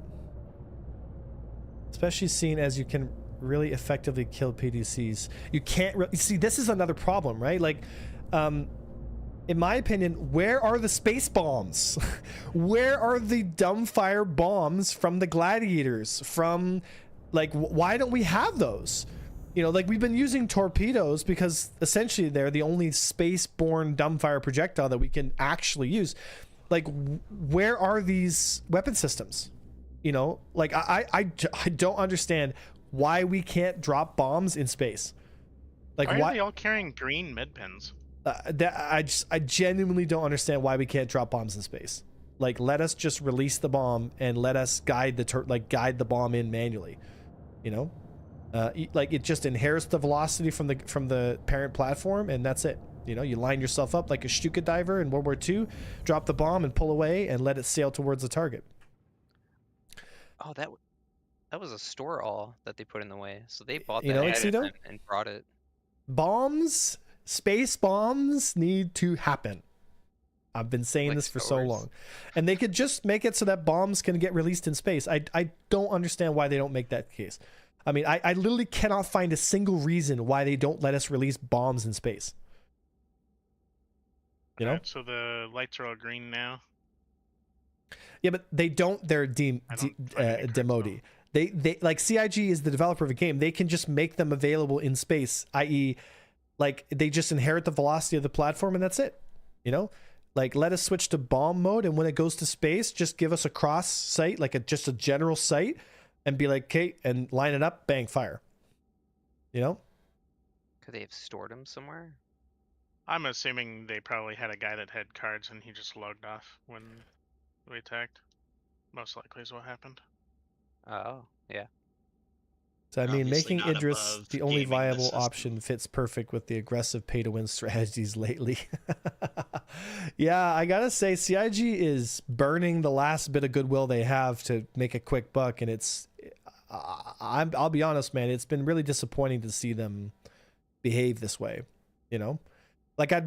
Especially seen as you can really effectively kill PDCs. You can't see, this is another problem, right? Like, in my opinion, where are the space bombs? Where are the dumbfire bombs from the gladiators? From, like, why don't we have those? You know, like, we've been using torpedoes because essentially they're the only space-borne dumbfire projectile that we can actually use. Like, where are these weapon systems? You know, like, I don't understand why we can't drop bombs in space. Like, why are they all carrying green med pens? I genuinely don't understand why we can't drop bombs in space. Like, let us just release the bomb and let us guide the bomb in manually. You know, like, it just inherits the velocity from the parent platform, and that's it. You know, you line yourself up like a Stuka diver in World War II, drop the bomb and pull away and let it sail towards the target. Oh, that was a store all that they put in the way. So they bought You that know, ahead of Exito? time and brought it. Bombs, space bombs need to happen. I've been saying Like this for Star so Wars. long. And they could just make it so that bombs can get released in space. I don't understand why they don't make that case. I mean, I literally cannot find a single reason why they don't let us release bombs in space. You know? Alright, so the lights are all green now. Yeah, but they don't. They're I don't find any correct demodi. They like CIG is the developer of a game. They can just make them available in space, i.e., like they just inherit the velocity of the platform and that's it. You know, like let us switch to bomb mode, and when it goes to space, just give us a cross sight, like just a general sight, and be like, okay, and line it up, bang, fire. You know. Could they have stored them somewhere? I'm assuming they probably had a guy that had cards and he just logged off when we attacked. Most likely is what happened. Oh, yeah. So I mean, Obviously making not Idris above the only gaming the viable system. option fits perfect with the aggressive pay-to-win strategies lately. Yeah, I gotta say, CIG is burning the last bit of goodwill they have to make a quick buck, and it's, I'll be honest, man, it's been really disappointing to see them behave this way. You know, like I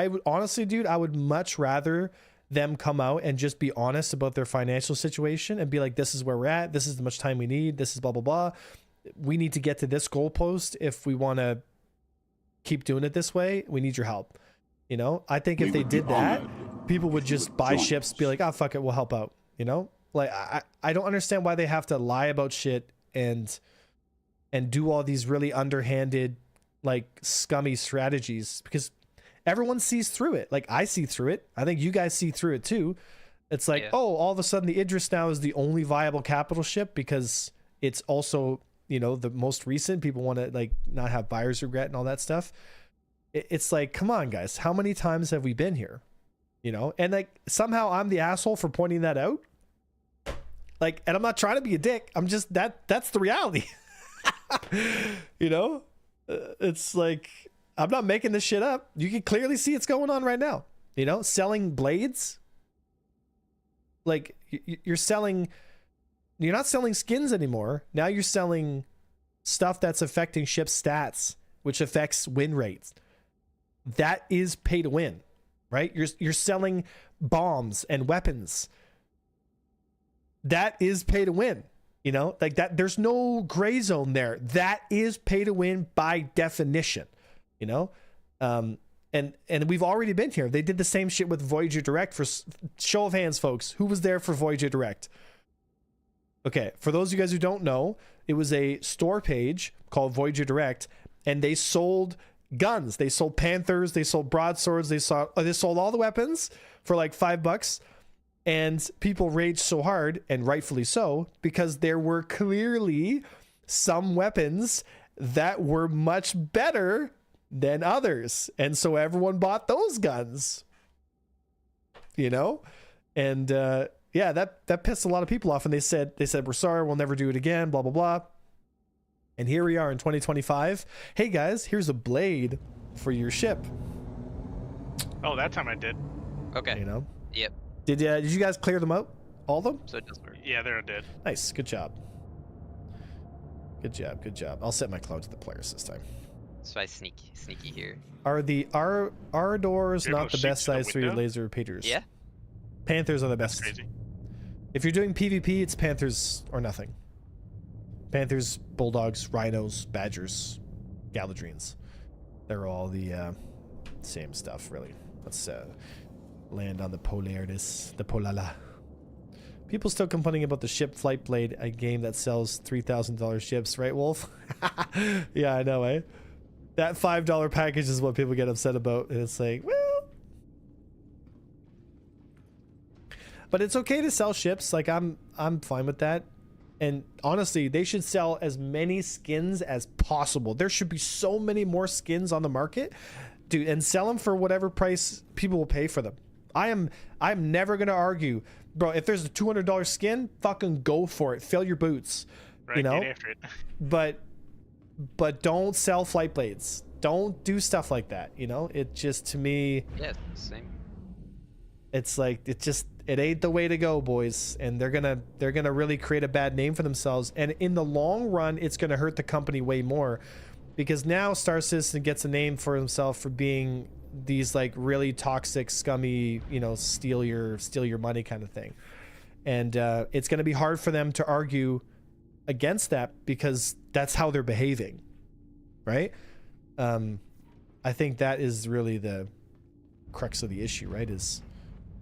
would honestly, dude, I would much rather them come out and just be honest about their financial situation and be like, this is where we're at, this is how much time we need, this is blah blah blah, we need to get to this goalpost if we want to keep doing it this way, we need your help. You know, I think if We they would be did that, honored people would if you just would buy join ships, us. be like, oh fuck it, we'll help out. You know, like I don't understand why they have to lie about shit and do all these really underhanded, like scummy strategies, because everyone sees through it. Like I see through it. I think you guys see through it too. It's like, Yeah. oh, all of a sudden the Idris now is the only viable capital ship because it's also, you know, the most recent. People want to like not have buyer's regret and all that stuff. It's like, come on, guys. How many times have we been here? You know, and like somehow I'm the asshole for pointing that out. Like, and I'm not trying to be a dick. I'm just that's the reality. You know, it's like, I'm not making this shit up. You can clearly see it's going on right now. You know, selling blades. Like you're not selling skins anymore. Now you're selling stuff that's affecting ship stats, which affects win rates. That is pay to win, right? You're selling bombs and weapons. That is pay to win. You know, like that. There's no gray zone there. That is pay to win by definition. You know, and we've already been here. They did the same shit with Voyager Direct. For show of hands, folks, who was there for Voyager Direct? Okay, for those of you guys who don't know, it was a store page called Voyager Direct, and they sold guns. They sold Panthers. They sold broadswords. They sold all the weapons for like $5. And people raged so hard, and rightfully so, because there were clearly some weapons that were much better than others. And so everyone bought those guns, you know? And yeah, that pissed a lot of people off. And they said, we're sorry, we'll never do it again, blah, blah, blah. And here we are in 2025. Hey guys, here's a blade for your ship. Oh, that time I did. Okay. You know? Yep. Did you guys clear them out? All of them? So it doesn't work. Yeah, they're dead. Nice. Good job. Good job. Good job. I'll set my cloud to the players this time. So I sneaky here. Are the R doors You're able not to the shoot best through the size 3 window? laser repeaters? Yeah. Panthers are the That's best. crazy. If you're doing PvP, it's Panthers or nothing. Panthers, Bulldogs, Rhinos, Badgers, Galadriels. They're all the same stuff, really. Let's land on the Polaris, the Polala. People still complaining about the ship Flight Blade, a game that sells $3,000 ships, right, Wolf? Yeah, I know, eh? That $5 package is what people get upset about, and it's like, well, but it's okay to sell ships. Like I'm fine with that. And honestly, they should sell as many skins as possible. There should be so many more skins on the market, dude, and sell them for whatever price people will pay for them. I'm never gonna argue, bro. If there's a $200 skin, fucking go for it. Fill your boots, Right, you know. get after it. But don't sell flight blades. don't do stuff like that. You know, it just, to me, Yeah, same. it's like, it ain't the way to go, boys. And they're gonna really create a bad name for themselves. And in the long run, it's gonna hurt the company way more, because now Star Citizen gets a name for himself for being these like really toxic, scummy, you know, steal your money kind of thing. And it's gonna be hard for them to argue against that, because that's how they're behaving, right? I think that is really the crux of the issue, right? Is,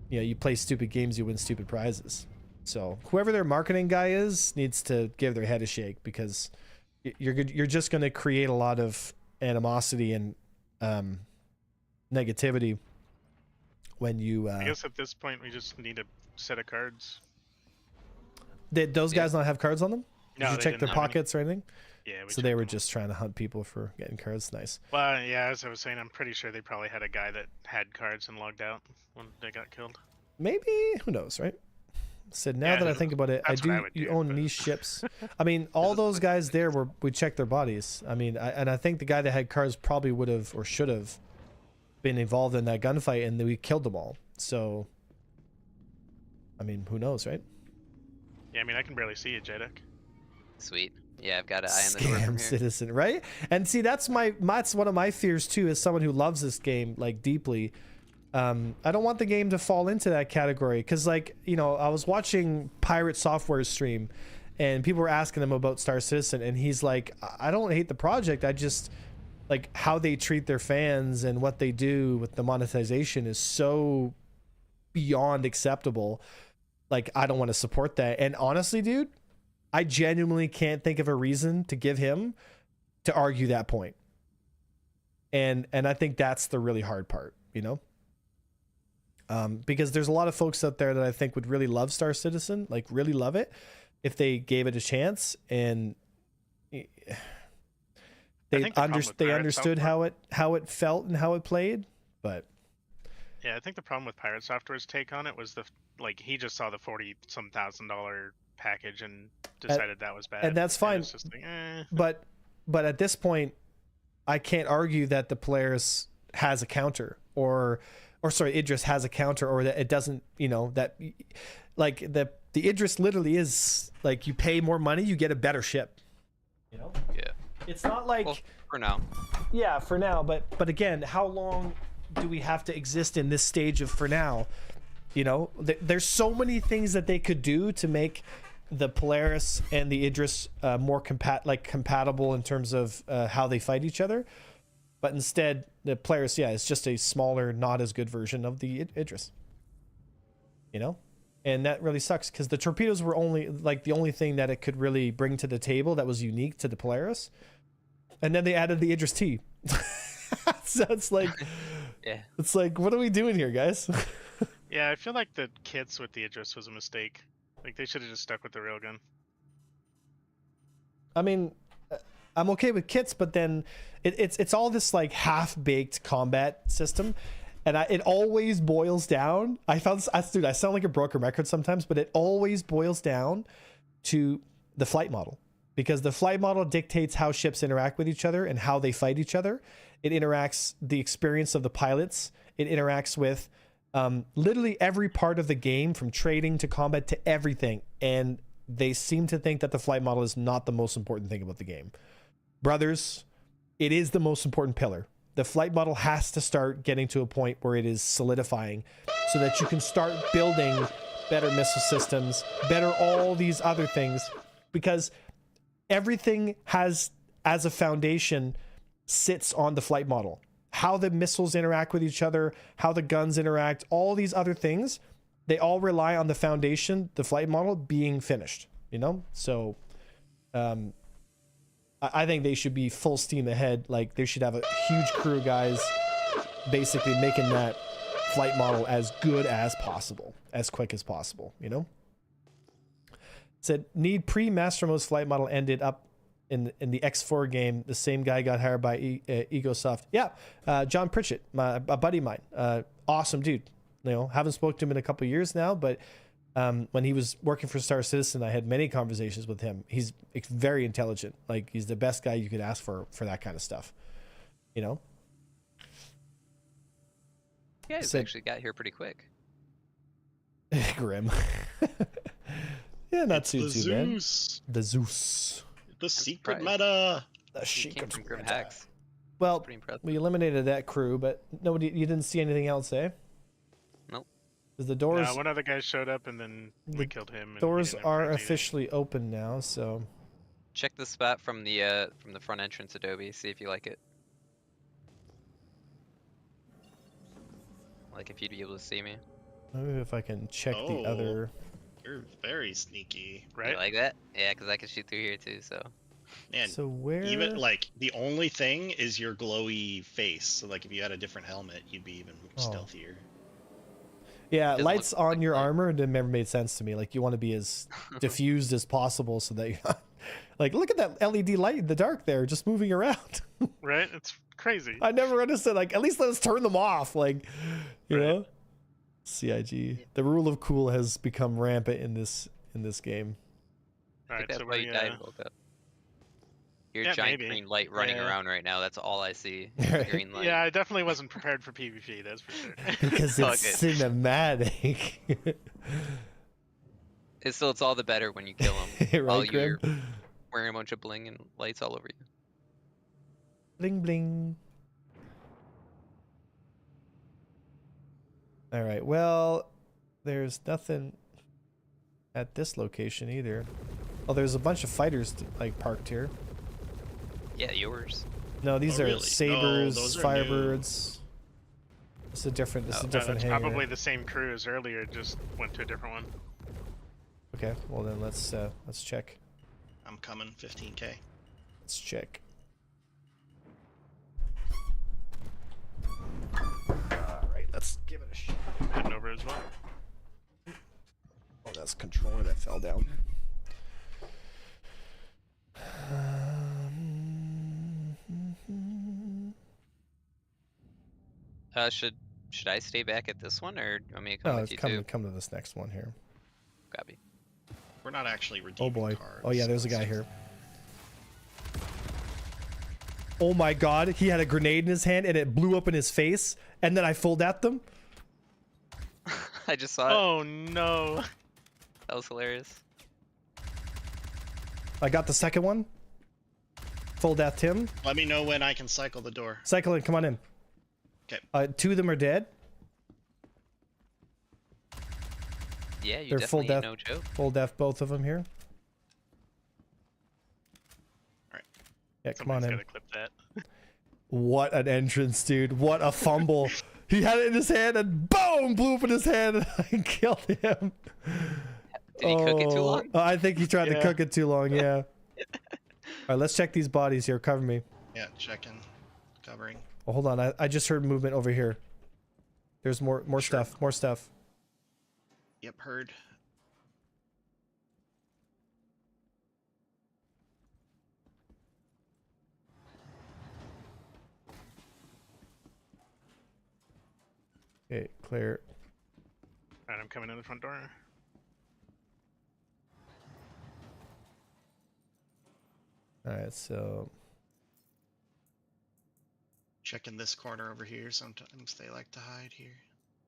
you know, you play stupid games, you win stupid prizes. So whoever their marketing guy is needs to give their head a shake, because you're just going to create a lot of animosity and negativity when you I guess at this point we just need a set of cards. did those guys not have cards on them? Did No, you they check didn't their have any. pockets or anything? Yeah, So they were just trying to hunt people for getting cards. Nice. Well, yeah, as I was saying, I'm pretty sure they probably had a guy that had cards and logged out when they got killed. Maybe, who knows, right? Said, now Yeah, that I think about it, that's what I would you do, own but- niche ships. I mean, all those guys there we checked their bodies. I mean, I think the guy that had cards probably would have or should have been involved in that gunfight, and we killed them all. So, I mean, who knows, right? Yeah, I mean, I can barely see you, Jadek. Sweet. Yeah, I've got an eye on the door Scam from here. Citizen, right? And see, that's one of my fears too, as someone who loves this game like deeply. I don't want the game to fall into that category, because, like, you know, I was watching Pirate Software's stream, and people were asking him about Star Citizen, and he's like, I don't hate the project, I just like how they treat their fans and what they do with the monetization is so beyond acceptable. Like, I don't want to support that. And honestly, dude, I genuinely can't think of a reason to give him to argue that point. And I think that's the really hard part, you know? Because there's a lot of folks out there that I think would really love Star Citizen, like really love it, if they gave it a chance, and they think the problem with Pirate understood Software- how it felt and how it played. But Yeah, I think the problem with Pirate Software's take on it was he just saw the $40-some thousand package and decided that was bad. and that's fine. It's just like, but at this point, I can't argue that the Polaris has a counter, or sorry, Idris has a counter, or that it doesn't, you know, that like the Idris literally is like, you pay more money, you get a better ship, you know? Yeah. It's not like, Well, for now. yeah, for now, but again, how long do we have to exist in this stage of for now? You know, there's so many things that they could do to make the Polaris and the Idris more compatible in terms of how they fight each other. But instead, the Polaris, yeah, is just a smaller, not as good version of the Idris. You know? And that really sucks, because the torpedoes were only like the only thing that it could really bring to the table that was unique to the Polaris. And then they added the Idris T. So it's like, Yeah. it's like, what are we doing here, guys? yeah, I feel like the kits with the Idris was a mistake. Like, they should have just stuck with the railgun. I mean, I'm okay with kits, but then it's all this like half-baked combat system, and it always boils down. Dude, I sound like a broken record sometimes, but it always boils down to the flight model, because the flight model dictates how ships interact with each other and how they fight each other. It interacts the experience of the pilots. It interacts with literally every part of the game, from trading to combat to everything. And they seem to think that the flight model is not the most important thing about the game. Brothers, it is the most important pillar. The flight model has to start getting to a point where it is solidifying, so that you can start building better missile systems, better all these other things, because everything has, as a foundation, sits on the flight model. How the missiles interact with each other, how the guns interact, all these other things, they all rely on the foundation, the flight model, being finished, you know? So I think they should be full steam ahead. Like, they should have a huge crew of guys basically making that flight model as good as possible, as quick as possible, you know? Said, need pre-Master Mode's flight model ended up in the X4 game. The same guy got hired by Egosoft. Yeah, John Pritchett, a buddy of mine. Awesome dude. You know, haven't spoken to him in a couple of years now, but when he was working for Star Citizen, I had many conversations with him. He's very intelligent. Like, he's the best guy you could ask for that kind of stuff. You know. You guys Said- actually got here pretty quick. Grim. Yeah, not It's too the bad. Zeus. The Zeus. The secret surprised. meta. The You came secret from Grim meta. Hacks. Well, Pretty impressive. we eliminated that crew, but nobody. You didn't see anything else, eh? Nope. Because the doors. One other guy showed up and then The we killed him. And he Doors didn't are ever succeed. officially open now, so Check the spot from the front entrance Adobe. See if you like it. Like if you'd be able to see me. maybe if I can check the Oh. other. You're very sneaky. Right? You like that? Yeah, because I can shoot through here too. So Man, So where? even like the only thing is your glowy face. So like if you had a different helmet, you'd be even Oh. stealthier. Yeah, Doesn't lights look on like your light. armor never made sense to me. Like you want to be as diffused as possible, so that you're not. Like, look at that LED light in the dark there, just moving around. Right? It's crazy. I never understood. Like, at least let us turn them off. Like, you Right. know. CIG. The rule of cool has become rampant in this game. I All think right, that's so why you we, died, woke up. Your yeah, giant maybe. green light running Yeah. around right now. That's all I see. is the Right. green light. Yeah, I definitely wasn't prepared for PvP, that's for sure. Because all it's good. cinematic. It's still, it's all the better when you kill them. while Right, you're Grim? wearing a bunch of bling and lights all over you. Bling bling. All right. Well, there's nothing at this location either. Oh, there's a bunch of fighters like parked here. Yeah, yours. No, these Oh, are really? No, sabers, those are firebirds. This is a different. This is a Oh, different That's hangar. probably the same crew as earlier, just went to a different one. Okay. Well then, let's check. I'm coming 15k. Let's check. All right. Let's give it a shot. I'm heading over as well. Oh, that's controller that fell down. Should I stay back at this one, or do you want me to come No, with let's you come too? come to this next one here. Copy. We're not actually Oh redeeming boy. cards. Oh yeah, there's a guy here. Oh my god, he had a grenade in his hand and it blew up in his face, and then I full at them. I just saw it. Oh no. That was hilarious. I got the second one. Full death him. Let me know when I can cycle the door. Cycle in, come on in. 'Kay. Two of them are dead. Yeah, you They're full definitely death. no joke. Full death, both of them here. Alright. Yeah, come on Somebody's in. gotta clip that. What an entrance, dude. What a fumble. He had it in his hand and boom, blew up in his hand and I killed him. Did he cook it too long? I think he tried to Yeah. cook it too long, yeah. Alright, let's check these bodies here. Cover me. Yeah, checking. Covering. Oh, hold on. I just heard movement over here. There's more Sure. stuff. More stuff. Yep, heard. Okay, clear. Alright, I'm coming in the front door. Alright, so Checking this corner over here. Sometimes they like to hide here.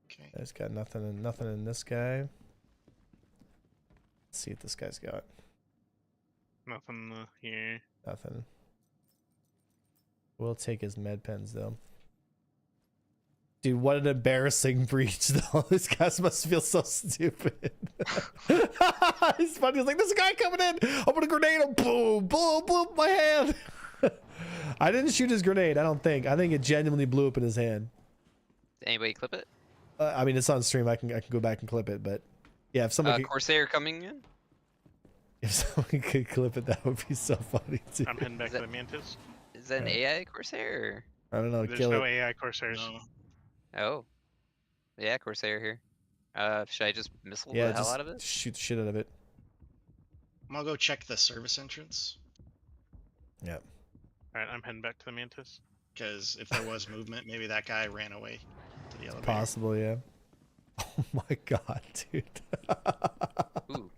Okay. there's got nothing in this guy. Let's see what this guy's got. Nothing here. Nothing. We'll take his med pens though. Dude, what an embarrassing breach though. These guys must feel so stupid. He's funny. He's like, there's a guy coming in. I'm gonna grenade him. Boom, blew up my hand. I didn't shoot his grenade. I don't think. I think it genuinely blew up in his hand. Did anybody clip it? I mean, it's on stream. I can go back and clip it. But yeah, if someone could, Corsair coming in? if someone could clip it, that would be so funny too. I'm heading back Is to that- the Mantis. Is that an AI Corsair? I don't know. There's Kill no it. AI Corsairs. No. Or... Oh. Yeah, Corsair here. Should I just missile Yeah, the hell just out of it? shoot the shit out of it. I'm gonna go check the service entrance. Yeah. Alright, I'm heading back to the Mantis. Because if there was movement, maybe that guy ran away to the elevator. Possible, yeah. Oh my god, dude. Ooh.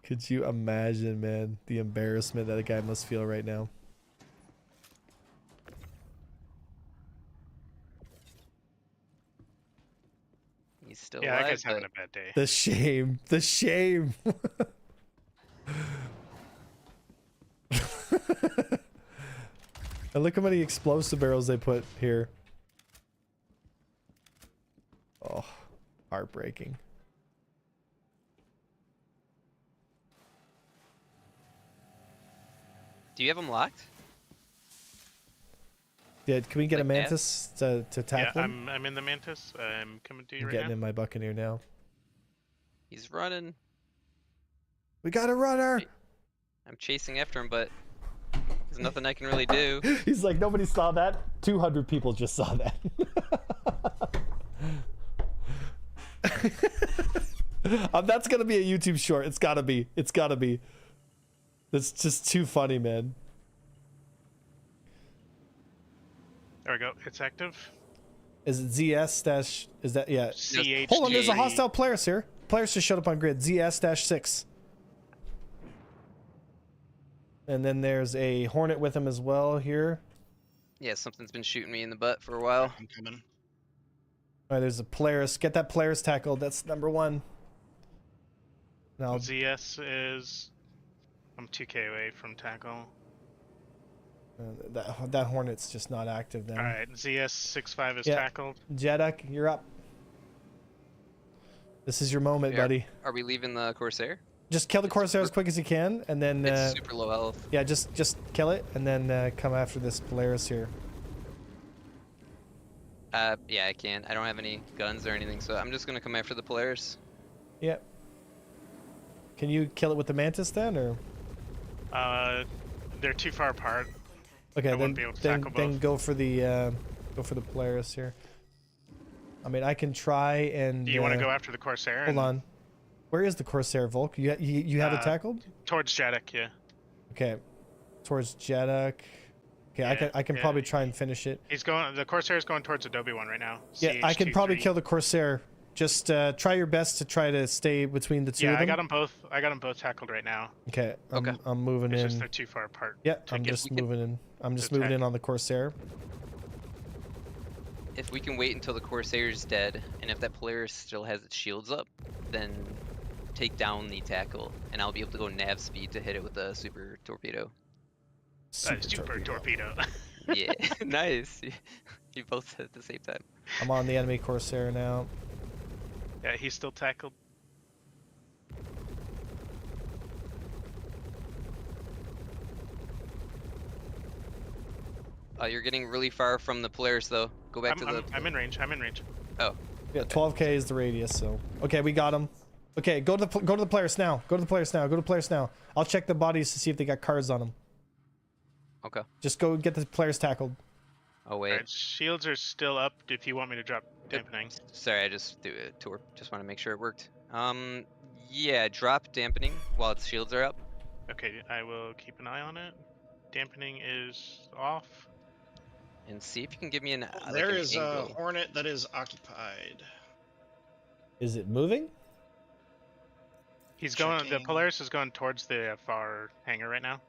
Could you imagine, man, the embarrassment that a guy must feel right now? He's still Yeah, that alive, guy's having but a bad day. The shame. The shame. And look how many explosive barrels they put here. Oh, heartbreaking. do you have him locked? Yeah, can we get a Like that? mantis to Yeah, tackle him? I'm in the mantis. I'm coming to you I'm right getting now. in my buccaneer now. He's running. We got a runner. I'm chasing after him, but there's nothing I can really do. He's like, nobody saw that. 200 people just saw that. That's gonna be a YouTube short. It's gotta be. It's gotta be. That's just too funny, man. There we go. It's active. Is it ZS dash? Is that yeah? CH. Hold on, there's a hostile Polaris here. Polaris just showed up on grid. ZS dash 6. And then there's a Hornet with him as well here. Yeah, something's been shooting me in the butt for a while. I'm coming. All right, there's a Polaris. Get that Polaris tackled. That's number 1. Now, ZS is. I'm 2k away from tackle. that Hornet's just not active now. All right, ZS 65 is Yeah. tackled. Jeddak, you're up. This is your moment, Yeah. buddy. Are we leaving the Corsair? Just kill the Corsair as quick as you can, and then It's super low health. yeah, just kill it, and then come after this Polaris here. Yeah, I can. I don't have any guns or anything, so I'm just gonna come after the Polaris. Yep. Can you kill it with the Mantis then, or They're too far apart. okay? I Then wouldn't be able to then, tackle then both. go for the Polaris here. I mean, I can try and. Do you want to go after the Corsair? Hold on. Where is the Corsair, Volk? You have it tackled? Towards Jeddak, yeah. Okay. Towards Jeddak. Okay, Yeah, I can yeah. probably try and finish it. He's going. The Corsair is going towards Adobe one right now. Yeah, I can probably CH23. kill the Corsair. Just try your best to try to stay between the two Yeah, of them. I got them both. I got them both tackled right now. Okay, Okay. I'm moving It's in. just they're too far apart. Yeah, to I'm get- just we can- moving in. I'm just to moving in attack. on the Corsair. If we can wait until the Corsair's dead, and if that Polaris still has its shields up, then take down the tackle, and I'll be able to go nav speed to hit it with a super torpedo. Super torpedo. Yeah, nice. You both said at the same time. I'm on the enemy Corsair now. Yeah, he's still tackled. You're getting really far from the Polaris, though. Go back to the. I'm in range. I'm in range. Oh, Yeah, 12k is the radius. So okay, we got him. Okay, go to the Polaris now. Go to the Polaris now. Go to the Polaris now. I'll check the bodies to see if they got cards on them. okay. Just go get the Polaris tackled. Oh wait. Alright, shields are still up. If you want me to drop dampening. Sorry, I just threw a tour. Just want to make sure it worked. Yeah, drop dampening while its shields are up. Okay, I will keep an eye on it. Dampening is off. And see if you can give me an. Like There an is a angle. Hornet that is occupied. Is it moving? He's going. The Checking. Polaris is going towards the far hangar right now.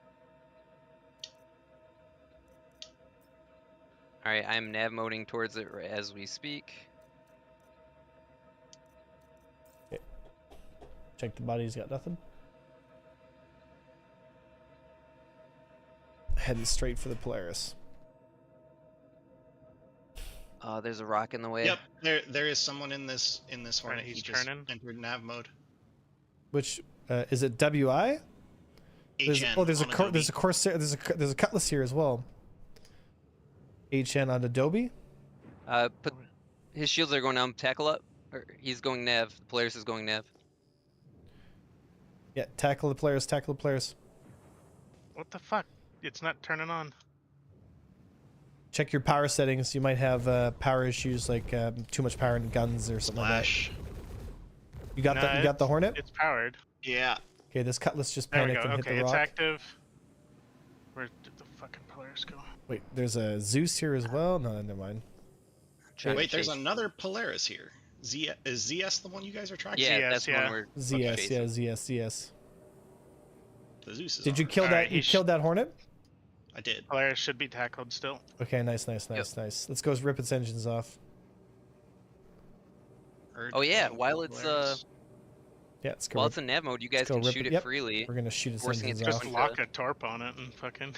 All right, I'm nav moding towards it as we speak. Check the bodies. Got nothing. Heading straight for the Polaris. There's a rock in the way. Yep, there is someone in this Hornet. he's He just turning. entered nav mode. Which is it? WI? There's, HN oh, there's a on Adobe. there's a Corsair. There's a Cutlass here as well. HN on Adobe. Put his shields are going down. Tackle up. Or he's going nav. The Polaris is going nav. Yeah, tackle the Polaris. Tackle the Polaris. What the fuck? It's not turning on. Check your power settings. You might have power issues like too much power in guns or something Splash. like that. You got No, You got the it's- Hornet. It's powered. Yeah. Okay, this Cutlass just There we panicked go. and hit Okay, the it's rock. active. Where did the fucking Polaris go? Wait, there's a Zeus here as well. No, never mind. Trying to Wait, there's chase- another Polaris here. Is ZS the one you guys are tracking? Yeah, ZS, that's the yeah. one we're ZS, chasing. yeah, ZS. The Zeus is Did you on. kill that? Alright, You he's- killed that Hornet? I did. Polaris should be tackled still. Okay, nice. Let's go rip its engines off. Or Oh yeah, dang, while it's Polaris. Yeah, let's go. while it's in nav mode, you guys go can rip shoot it. it Yep. freely. We're gonna shoot its forcing it engines to off. Just Going lock a torp on it and fucking.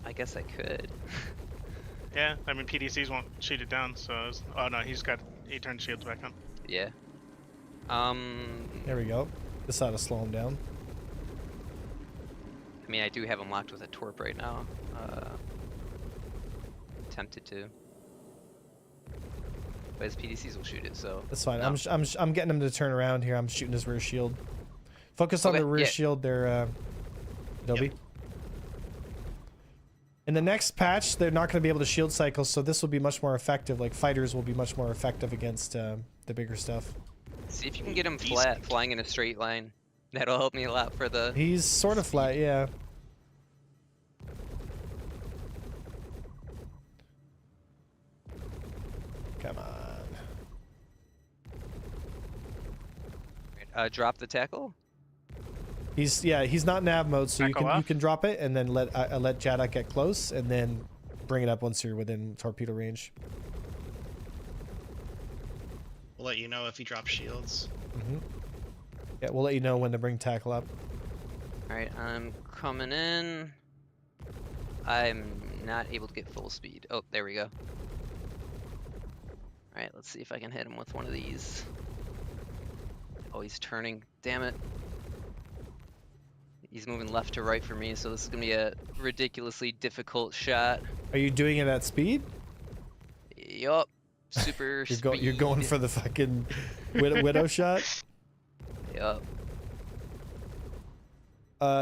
I guess I could. Yeah, I mean PDCs won't shoot it down, so oh no, he turned shields back on. Yeah. There we go. This ought to slow him down. I mean, I do have him locked with a torp right now. Tempted to. But his PDCs will shoot it, so. That's fine. no. I'm getting him to turn around here. I'm shooting his rear shield. Focus on Okay, the rear yeah. shield there, Adobe. Yep. In the next patch, they're not going to be able to shield cycle, so this will be much more effective. Like, fighters will be much more effective against the bigger stuff. See if you can get him Decent. flat, flying in a straight line. That'll help me a lot for the. He's sort of flat, yeah. Come on. Drop the tackle. He's not nav mode, so you Tackle can off. drop it and then let Jadok get close and then bring it up once you're within torpedo range. We'll let you know if he drops shields. Yeah, we'll let you know when to bring tackle up. Alright, I'm coming in. I'm not able to get full speed. Oh, there we go. Alright, let's see if I can hit him with one of these. Oh, he's turning. Damn it. He's moving left to right for me, so this is gonna be a ridiculously difficult shot. Are you doing it at speed? Yup. Super You're going for the fucking widow shot? Yup.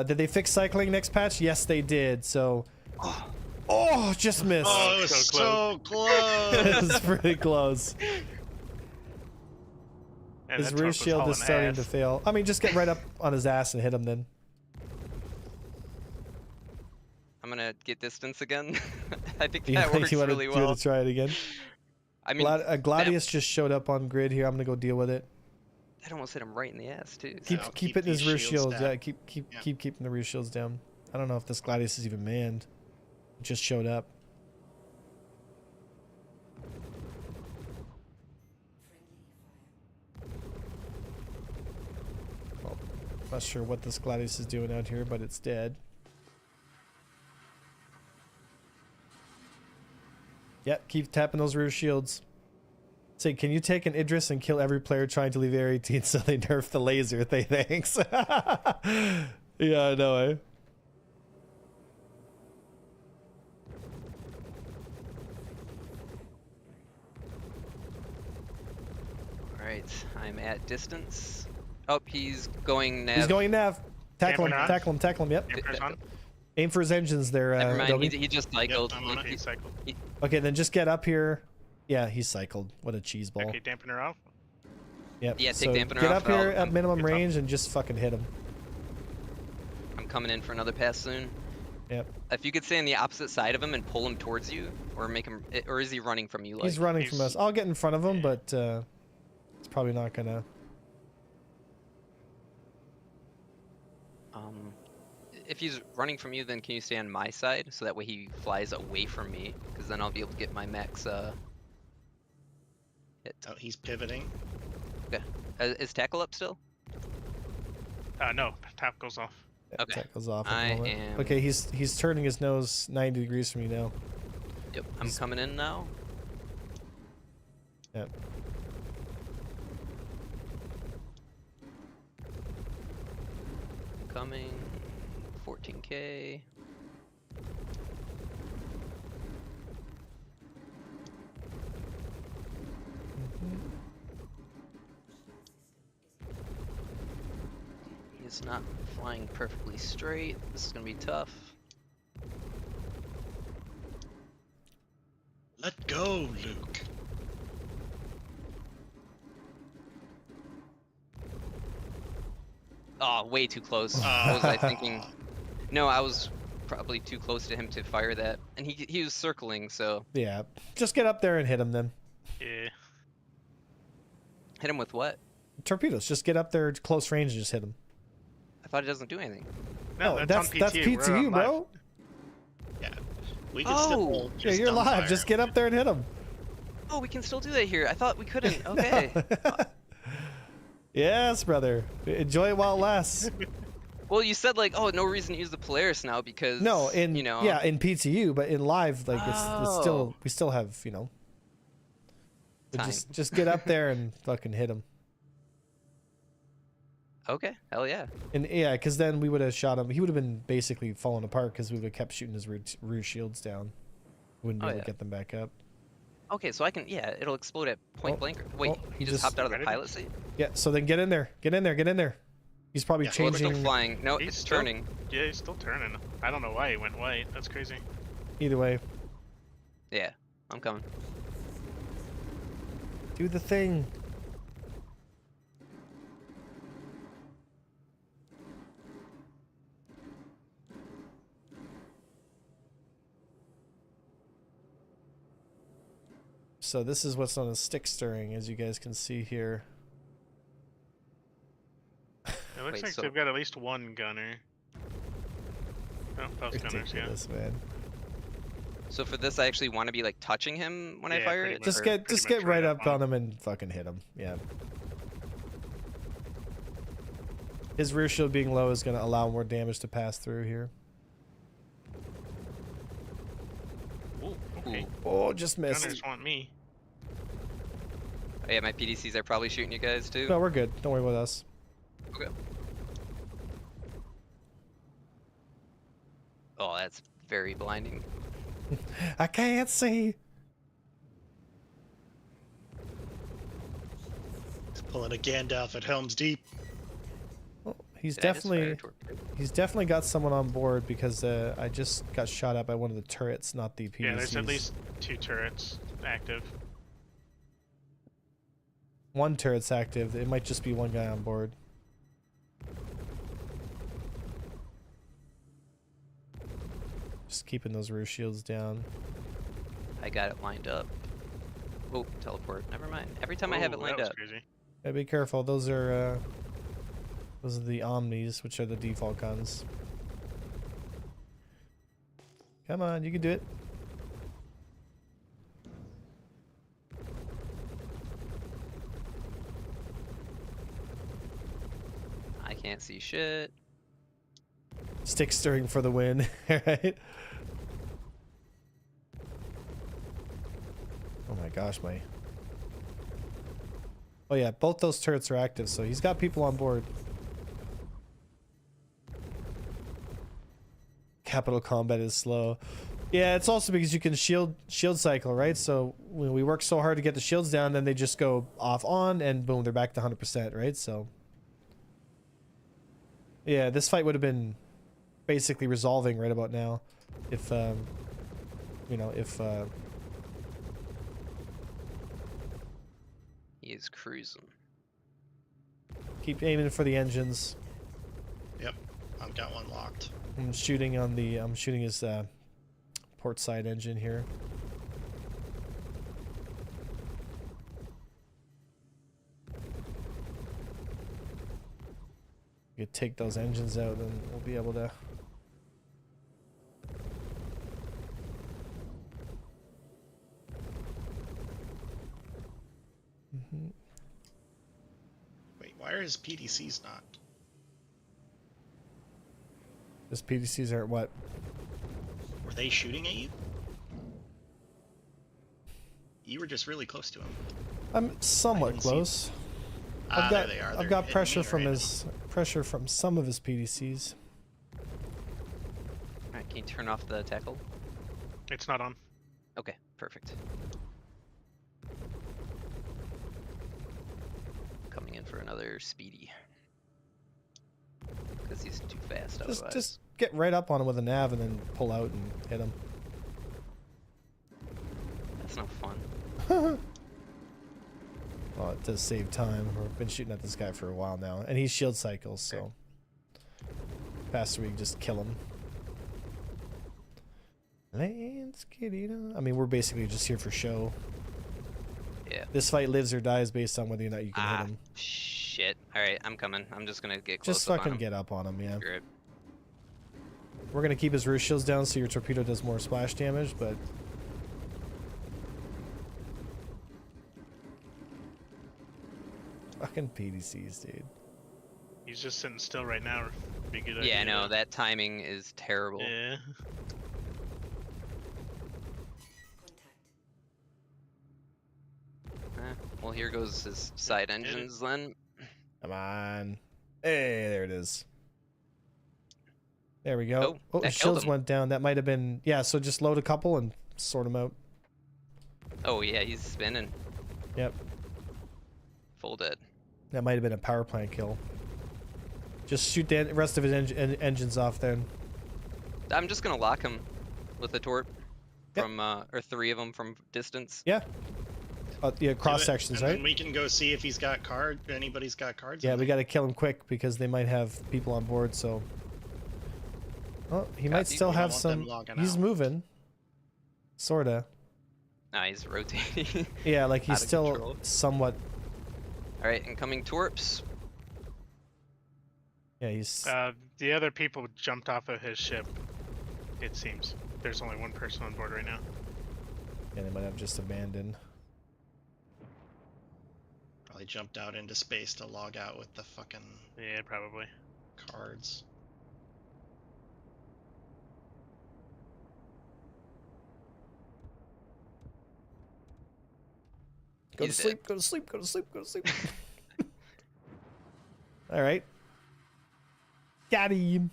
Did they fix cycling next patch? Yes, they did. So, oh, just missed. Oh, it was so so close. It was pretty close. And His that rear torp was shield is hauling starting ass. to fail. I mean, just get right up on his ass and hit him then. I'm gonna get distance again. I think You, that works you wanna, really you well. wanna try it again? I mean, Gladius just showed up on grid here. I'm gonna go deal with it. that almost hit him right in the ass too. Keep I'll keep keep hitting his these rear shields shields. down. Yeah, keep Yeah. keeping the rear shields down. I don't know if this Gladius is even manned. It just showed up. Well, not sure what this Gladius is doing out here, but it's dead. Yep, keep tapping those rear shields. Say, can you take an Idris and kill every player trying to leave Air 18 so they nerf the laser? Thanks. Yeah, I know, eh? Alright, I'm at distance. Oh, he's going nav. He's going nav. Tackle him, Dampener on? tackle him, tackle him, yep. Dampers on? Aim for his engines there, Never mind, Adobe. he just cycled. I'm on it. He- He cycled. Okay, then just get up here. Yeah, he's cycled. What a cheese ball. Okay, dampener off. Yep. Yeah, take so dampener get off, up here I'll- at minimum It's up. range and just fucking hit him. I'm coming in for another pass soon. Yep. If you could stay on the opposite side of him and pull him towards you, or make him, or is he running from you? Like, He's running from he's- us. I'll get in front of him, but it's probably not gonna. if he's running from you, then can you stay on my side so that way he flies away from me? Because then I'll be able to get my max hit. Oh, he's pivoting. Okay. Is tackle up still? No, tap goes off. Yeah, Okay. Tackles off. At I the moment. am- Okay, he's turning his nose 90 degrees from you now. Yep. I'm coming in now. Yep. Coming. 14K. He's not flying perfectly straight. This is gonna be tough. Let go, Luke. Oh, way too close. What was I thinking? No, I was probably too close to him to fire that. And he was circling, so Yeah. Just get up there and hit him then. Yeah. hit him with what? Torpedoes. Just get up there close range and just hit him. I thought it doesn't do anything. No, Oh, that's on PT. that's We're PTU, on live. bro. Yeah. We can Oh! still Yeah, just you're live. dumbfire Just him. get up there and hit him. Oh, we can still do that here. I thought we couldn't. Okay. Yes, brother. Enjoy it while it lasts. Well, you said like, oh, no reason to use the Polaris now because No, in you know. yeah, in PTU, but in live, like it's still Oh. we still have, you know. Time. Just get up there and fucking hit him. Okay, hell yeah. And yeah, because then we would have shot him. He would have been basically falling apart because we would have kept shooting his rear shields down. Wouldn't be Oh, able yeah. to get them back up. Okay, so I can, yeah, it'll explode at point Oh, blank. Wait, oh, he just hopped out of the Ready? pilot seat? Yeah, so then get in there. Get in there. Get in there. He's probably Yeah, Oh, it's still changing. flying. No, He's it's still- turning. Yeah, he's still turning. I don't know why he went white. That's crazy. Either way, Yeah, I'm coming. do the thing. So this is what's known as stick stirring, as you guys can see here. It looks Wait, like so- they've got at least one gunner. Oh, those gunners, yeah. Ridiculous, man. So for this, I actually want to be like touching him when I Yeah, fire pretty it? much. Just or- get pretty much right right up up on on him and fucking hit him. Yeah. His rear shield being low is going to allow more damage to pass through here. Ooh, okay. Oh, just missed. Gunners want me. Oh, yeah, my PDCs are probably shooting you guys too. No, we're good. Don't worry about us. Okay. Oh, that's very blinding. I can't see. He's pulling a Gandalf at Helm's Deep. Well, he's Did I just fire definitely a torpedo? he's definitely got someone on board because I just got shot at by one of the turrets, not the PDCs. Yeah, there's at least 2 turrets active. One turret's active. It might just be one guy on board. Just keeping those rear shields down. I got it lined up. Oh, teleport. Never mind. Every time I have it Ooh, lined that was up. crazy. Yeah, be careful. Those are the Omnis, which are the default guns. Come on, you can do it. I can't see shit. Stick stirring for the win, right? Oh my gosh, my. Oh yeah, both those turrets are active, so he's got people on board. Capital combat is slow. Yeah, it's also because you can shield cycle, right? So when we work so hard to get the shields down, then they just go off on, and boom, they're back to 100%, right? So yeah, this fight would have been basically resolving right about now, if you know, if He is cruising. keep aiming for the engines. Yep, I've got one locked. I'm shooting his port side engine here. You take those engines out, and we'll be able to. Wait, why are his PDCs not? His PDCs are what? Were they shooting at you? You were just really close to him. I'm somewhat didn't see- close. Ah, there they are. I've They're got hitting pressure me from right some of his PDCs. Alright, can you turn off the tackle? It's not on. Okay, perfect. Coming in for another speedy. Because he's too fast otherwise. Just get right up on him with a nav and then pull out and hit him. That's no fun. Well, it does save time. We've been shooting at this guy for a while now, and he's shield cycles, so faster we can just kill him. Let's get it on. I mean, we're basically just here for show. Yeah. This fight lives or dies based on whether or not you can hit him. Shit. Alright, I'm coming. I'm just gonna get close Just up on fucking him. get up on him, yeah. Screw it. We're gonna keep his rear shields down so your torpedo does more splash damage, but Fucking PDCs, dude. He's just sitting still right now. Would be a good idea. Yeah, I know that timing is terrible. Yeah. Well, here goes his side engines then. Come on. Hey, there it is. There we go. Oh, that his killed shields him. went down. That might have been... Yeah, so just load a couple and sort them out. Oh yeah, he's spinning. Yep. Full dead. That might have been a power plant kill. Just shoot the rest of his engines off then. I'm just gonna lock him with a torp Yep. from or 3 of them from distance. Yeah. Yeah, Do cross it, sections, and right? then we can go see if he's got card. Anybody's got cards. Yeah, in we there. got to kill him quick because they might have people on board. So, oh, he might Copy. still We don't have want them some. logging He's out. moving, sorta. Nah, he's rotating. Yeah, like he's Out of still control. somewhat. All right, incoming torps. Yeah, he's. The other people jumped off of his ship. It seems there's only one person on board right now. Yeah, they might have just abandoned. Probably jumped out into space to log out with the fucking Yeah, probably. cards. Go to He's sleep. Go to sleep. Go to sleep. Go to sleep. All right. Got him.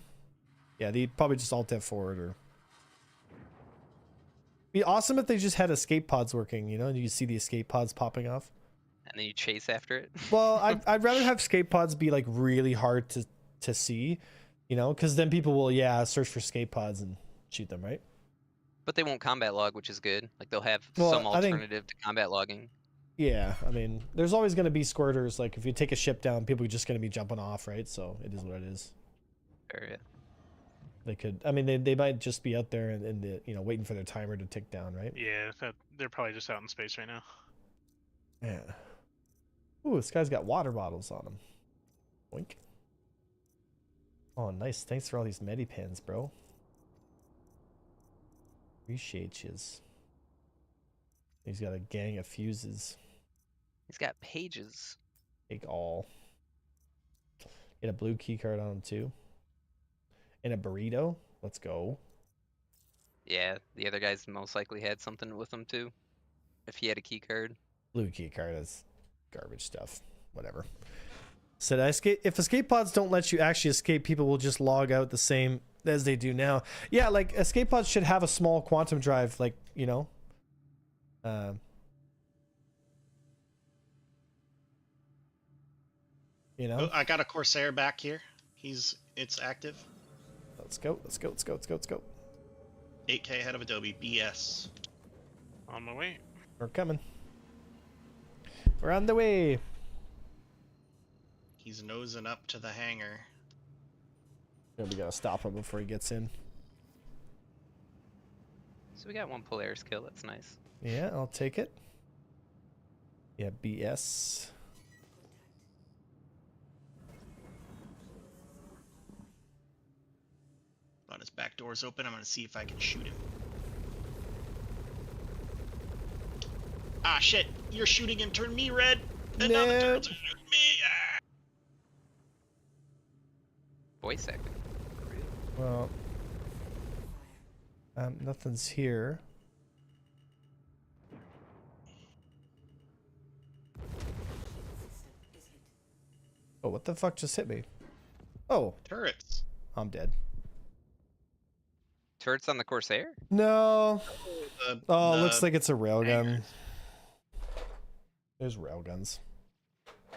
Yeah, they probably just alt F4 or. Be awesome if they just had escape pods working, you know, and you see the escape pods popping off. And then you chase after it. Well, I'd rather have escape pods be like really hard to see, you know, because then people will search for escape pods and shoot them, right? But they won't combat log, which is good. Like they'll have Well, some I think- alternative to combat logging. Yeah, I mean, there's always going to be squirters. Like if you take a ship down, people are just going to be jumping off, right? So it is what it is. Area. They could, I mean, they might just be out there and the, you know, waiting for their timer to tick down, right? Yeah, they're probably just out in space right now. Yeah. Ooh, this guy's got water bottles on him. Boink. Oh, nice. Thanks for all these medipens, bro. Appreciate yous. He's got a gang of fuses. He's got pages. Take all. Get a blue key card on him too. And a burrito. Let's go. Yeah, the other guys most likely had something with him too. If he had a key card. Blue key card is garbage stuff. Whatever. Said if escape pods don't let you actually escape, people will just log out the same as they do now. Yeah, like escape pods should have a small quantum drive, like, you know. You know. Oh, I got a Corsair back here. It's active. Let's go. Let's go. Let's go. Let's go. Let's go. 8K ahead of Adobe. BS. On my way. We're coming. We're on the way. He's nosing up to the hangar. Yeah, we gotta stop him before he gets in. So we got one Polaris kill, that's nice. Yeah, I'll take it. Yeah, BS. On his back door's open. I'm gonna see if I can shoot him. Ah shit! You're shooting him. Turn me red. And now the No. turtles are shooting me. Ah. Voice acting. Well, nothing's here. Oh, what the fuck just hit me? Oh, Turrets. I'm dead. Turrets on the Corsair? No. Oh, The looks like it's a railgun. hangars. There's railguns.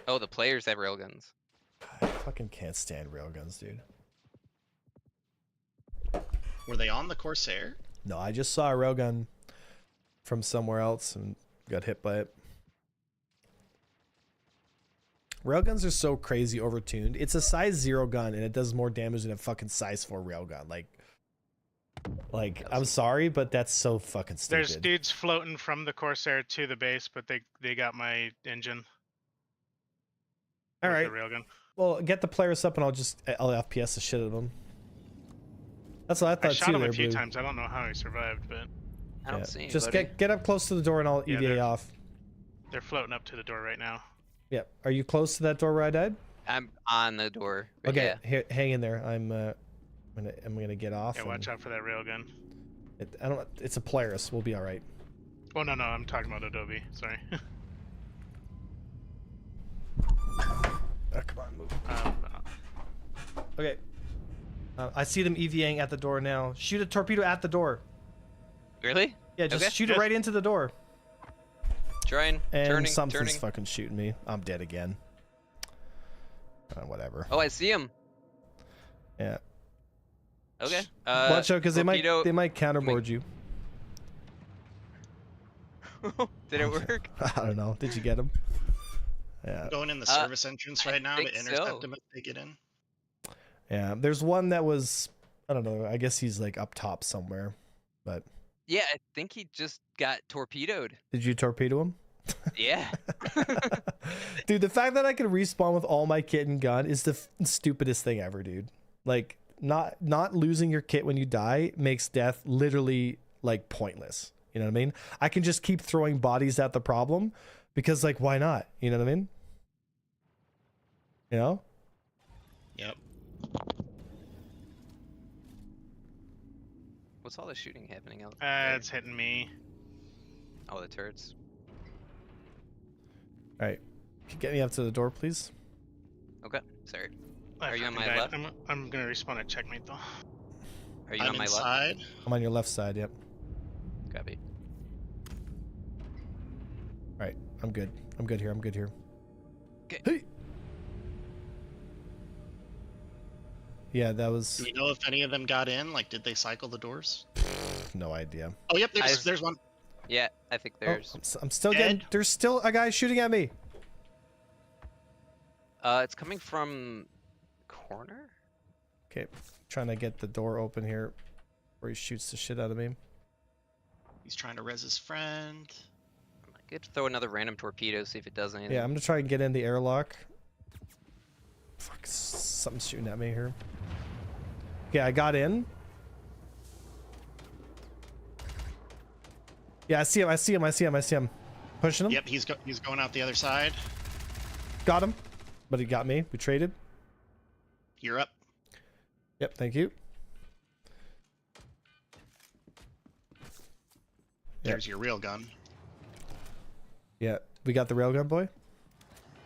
Oh, the players have railguns. I fucking can't stand railguns, dude. Were they on the Corsair? No, I just saw a railgun from somewhere else and got hit by it. Railguns are so crazy overtuned. It's a size 0 gun and it does more damage than a fucking size 4 railgun. Like I'm sorry, but that's so fucking stupid. There's dudes floating from the Corsair to the base, but they got my engine. All with right. The railgun. Well, get the players up and I'll FPS the shit out of them. That's what I thought I shot too. him There, a few Blue. times. I don't know how he survived, but I don't see Just anybody. get up close to the door and I'll Yeah, EVA they're- off. they're floating up to the door right now. Yep. Are you close to that door where I died? I'm on the door. But Okay, Yeah. here, hang in there. I'm gonna get off. Yeah, watch and out for that railgun. I don't. It's a Polaris. We'll be all right. Oh no, I'm talking about Adobe. Sorry. Oh, come on, move. Okay. I see them EVAing at the door now. Shoot a torpedo at the door. Really? Yeah, just Okay. shoot it right into the door. Trying. And turning. something's Turning. fucking shooting me. I'm dead again. Whatever. Oh, I see him. Yeah. Okay. Watch out, because they might torpedo- counterboard you. Did it work? I don't know. Did you get him? Yeah. Going in the service entrance right now to think intercept so. them if they get in. Yeah. There's one that was. I don't know. I guess he's like up top somewhere. But Yeah, I think he just got torpedoed. did you torpedo him? Yeah. Dude, the fact that I can respawn with all my kit and gun is the stupidest thing ever, dude. Like, not losing your kit when you die makes death literally like pointless. You know what I mean? I can just keep throwing bodies at the problem because, like, why not? You know what I mean? You know? Yep. What's all the shooting happening out there? It's hitting me. Oh, the turrets. All right. Can you get me up to the door, please? Okay. Sorry. I Are you on fucking my died. left? I'm gonna respawn at checkmate though. Are you I'm on my left? inside. I'm on your left side. Yep. Copy. All right. I'm good. I'm good here. I'm good here. Okay. Hey. Yeah, that was Do we know if any of them got in? Like, did they cycle the doors? no idea. Oh, yep. There's one. Yeah, I think Oh, there's. I'm still getting. There's still a guy shooting at me. It's coming from corner. Okay, trying to get the door open here, where he shoots the shit out of me. He's trying to res his friend. I might get to throw another random torpedo, see if it does anything. Yeah, I'm gonna try and get in the airlock. Fuck, something's shooting at me here. Okay, I got in. Yeah, I see him. I see him. I see him. I see him. Pushing him. Yep, he's going out the other side. Got him, but he got me. We traded. You're up. Yep. Thank you. There's your real gun. Yeah, we got the railgun boy.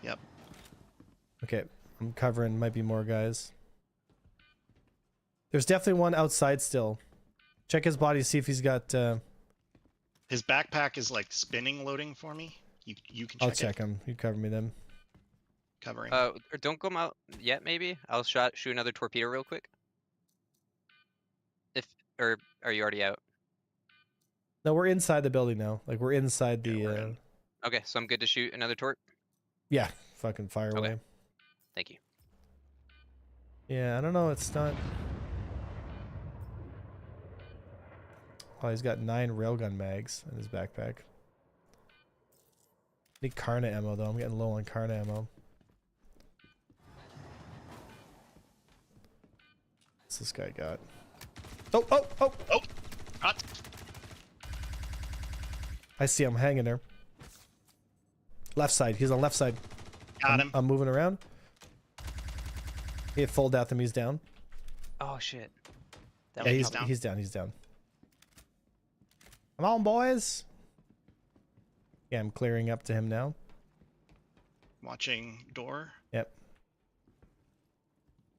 Yep. Okay, I'm covering. Might be more guys. There's definitely one outside still. Check his body, see if he's got. His backpack is like spinning loading for me. You can check I'll check him. You cover me then. Covering. Or don't come out yet. Maybe I'll shoot another torpedo real quick. Or are you already out? No, we're inside the building now. Like we're inside the. Yeah, we're in. Okay, so I'm good to shoot another tort. Yeah, fucking fire Okay. away. Thank you. Yeah, I don't know. It's not. Oh, he's got 9 railgun mags in his backpack. Need Karna ammo though. I'm getting low on Karna ammo. What's this guy got? Oh, oh, oh! Oh! Hot. I see him hanging there. Left side. He's on left side. Got him. I'm moving around. He hit full death and he's down. Oh shit. Yeah, was he's tough. he's down. He's down. Come on, boys. Yeah, I'm clearing up to him now. Watching door. Yep.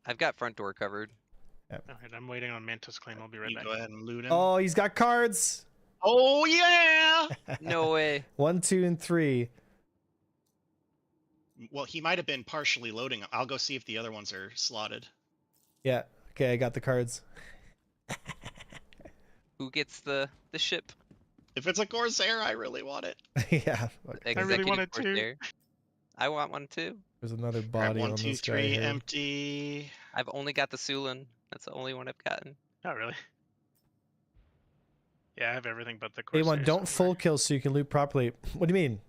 I've got front door covered. Alright, I'm waiting on Mantis claim. I'll be right You back. go ahead and loot him. Oh, he's got cards. Oh yeah! No way. 1, 2, and 3. Well, he might have been partially loading. I'll go see if the other ones are slotted. Yeah. Okay, I got the cards. Who gets the ship? If it's a Corsair, I really want it. Yeah. I really wanted to. Corsair. I want one too. There's another Grab body 1, on 2, this guy 3, here. empty. I've only got the Sulin. That's the only one I've gotten. Not really. Yeah, I have everything but the Corsair. A1, don't somewhere. full kill so you can loot properly. What do you mean?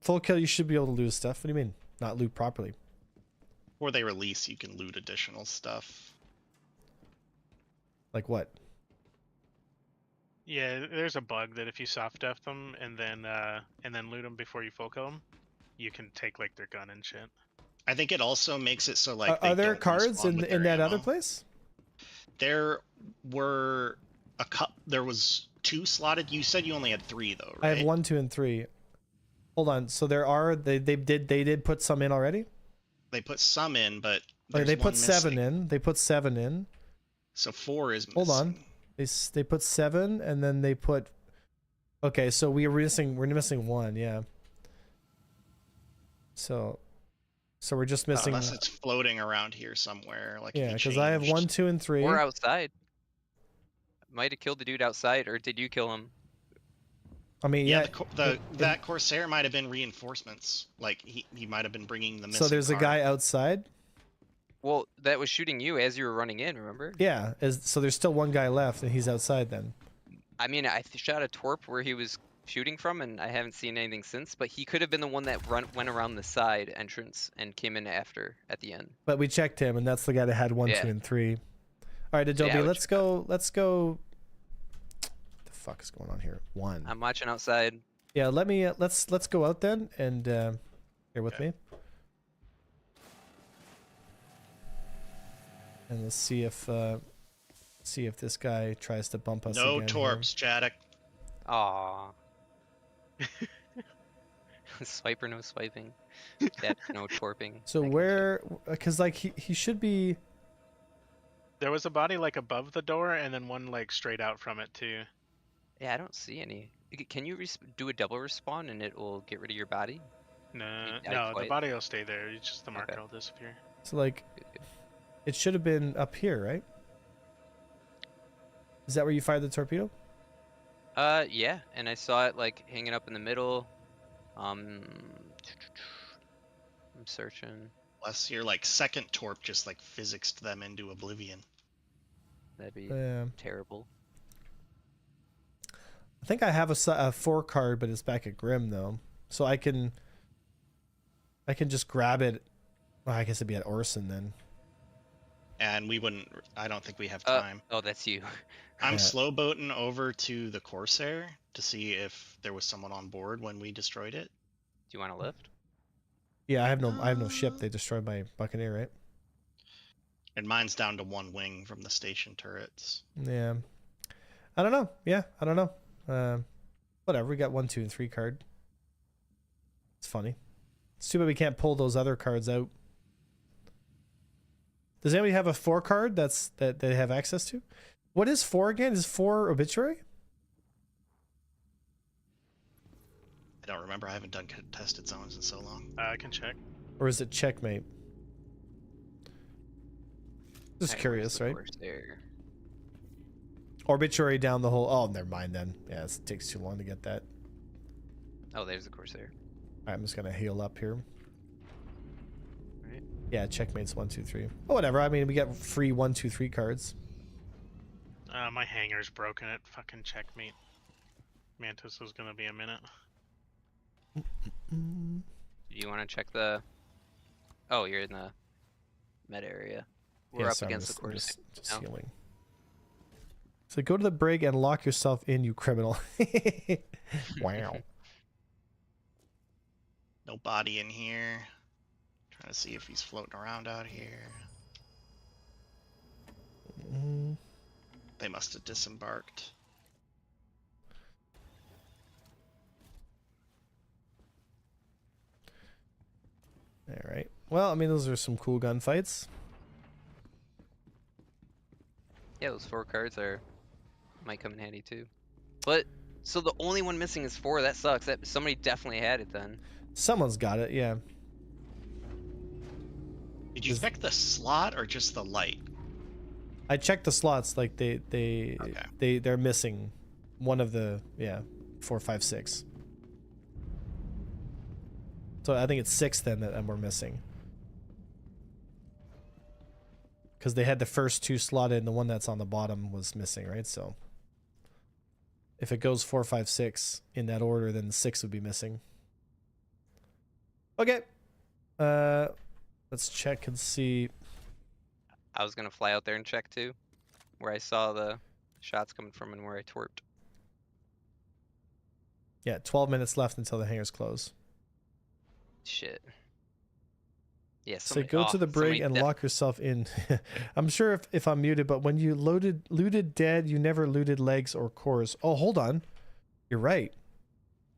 Full kill, you should be able to lose stuff. What do you mean? Not loot properly. Before they release, you can loot additional stuff. Like what? Yeah, there's a bug that if you soft def them and then loot them before you full kill them, you can take like their gun and shit. I think it also makes it so like Are they there don't cards respawn in with in their that other ammo. place? There were there was 2 slotted. You said you only had 3 though, right? I have 1, 2, and 3. Hold on. So there are they did put some in already? They put some in, but Okay, they there's put one 7 missing. in. They put 7 in. So 4 is missing. Hold on. They put 7 and then they put. Okay, so we're missing 1. Yeah. So we're just missing. Unless it's floating around here somewhere. Like if Yeah, you because I have changed- 1, 2, and 3. Or outside. Might have killed the dude outside, or did you kill him? I mean, Yeah, yeah. that Corsair might have been reinforcements. Like he might have been bringing the missing. So there's a car. guy outside. Well, that was shooting you as you were running in, remember? Yeah. So there's still one guy left, and he's outside then. I mean, I shot a torp where he was shooting from, and I haven't seen anything since, but he could have been the one that went around the side entrance and came in after at the end. But we checked him, and that's the guy that had 1, Yeah. 2, and 3. All right, Adobe, Yeah, let's go. What the fuck is going on here? 1. I'm watching outside. Yeah, let me. Let's go out then, and here with me. And let's see if this guy tries to bump us. No again torps, Chaddock. Aww. Swiper, no swiping. Yeah, no torping. So where? Because like he should be. There was a body like above the door, and then one like straight out from it too. Yeah, I don't see any. Can you do a double respawn and it will get rid of your body? No, died no, the twice? body will stay there. It's just the marker Okay. will disappear. So like, Good, good. it should have been up here, right? Is that where you fired the torpedo? Yeah, and I saw it like hanging up in the middle. I'm searching. Unless your like second torp just like physicsed them into oblivion. That'd be Yeah. terrible. I think I have a 4 card, but it's back at Grim though, so I can just grab it. Well, I guess it'd be at Orson then. And we wouldn't. I don't think we have time. Oh, that's you. I'm Yeah. slow boating over to the Corsair to see if there was someone on board when we destroyed it. Do you want to lift? Yeah, I have no ship. They destroyed my Buccaneer, right? And mine's down to 1 wing from the station turrets. Yeah. I don't know. Yeah, I don't know. Whatever. We got 1, 2, and 3 card. It's funny. It's too bad we can't pull those other cards out. Does anybody have a 4 card that they have access to? What is 4 again? Is 4 obituary? I don't remember. I haven't done contested zones in so long. I can check. Or is it checkmate? Just Alright, curious, right? There. Obituary down the whole. Oh, never mind then. Yeah, it takes too long to get that. Oh, there's the Corsair. Alright, I'm just gonna heal up here. Right. Yeah, checkmate's 1, 2, 3. Oh, whatever. I mean, we got free 1, 2, 3 cards. My hanger's broken. It fucking checkmate. Mantis was gonna be a minute. Mm. Do you want to check the? Oh, you're in the med area. We're Yeah, up sorry, against the I'm Corsair. just now. healing. So go to the brig and lock yourself in, you criminal. Wow. No body in here. Trying to see if he's floating around out here. Mm. They must have disembarked. All right. Well, I mean, those are some cool gunfights. Yeah, those 4 cards might come in handy too. But so the only one missing is 4. That sucks. That somebody definitely had it then. Someone's got it, yeah. Did you check the slot or just the light? I checked the slots. Like they're missing one of the 4, 5, 6. So I think it's 6 then that we're missing. Because they had the first 2 slotted and the one that's on the bottom was missing, right? So if it goes 4, 5, 6 in that order, then the 6 would be missing. Okay. Let's check and see. I was gonna fly out there and check too, where I saw the shots coming from and where I torped. Yeah, 12 minutes left until the hangars close. Shit. Yeah. So go to the brig and lock yourself in. I'm sure if I'm muted, but when you looted dead, you never looted legs or cores. Oh, hold on. You're right.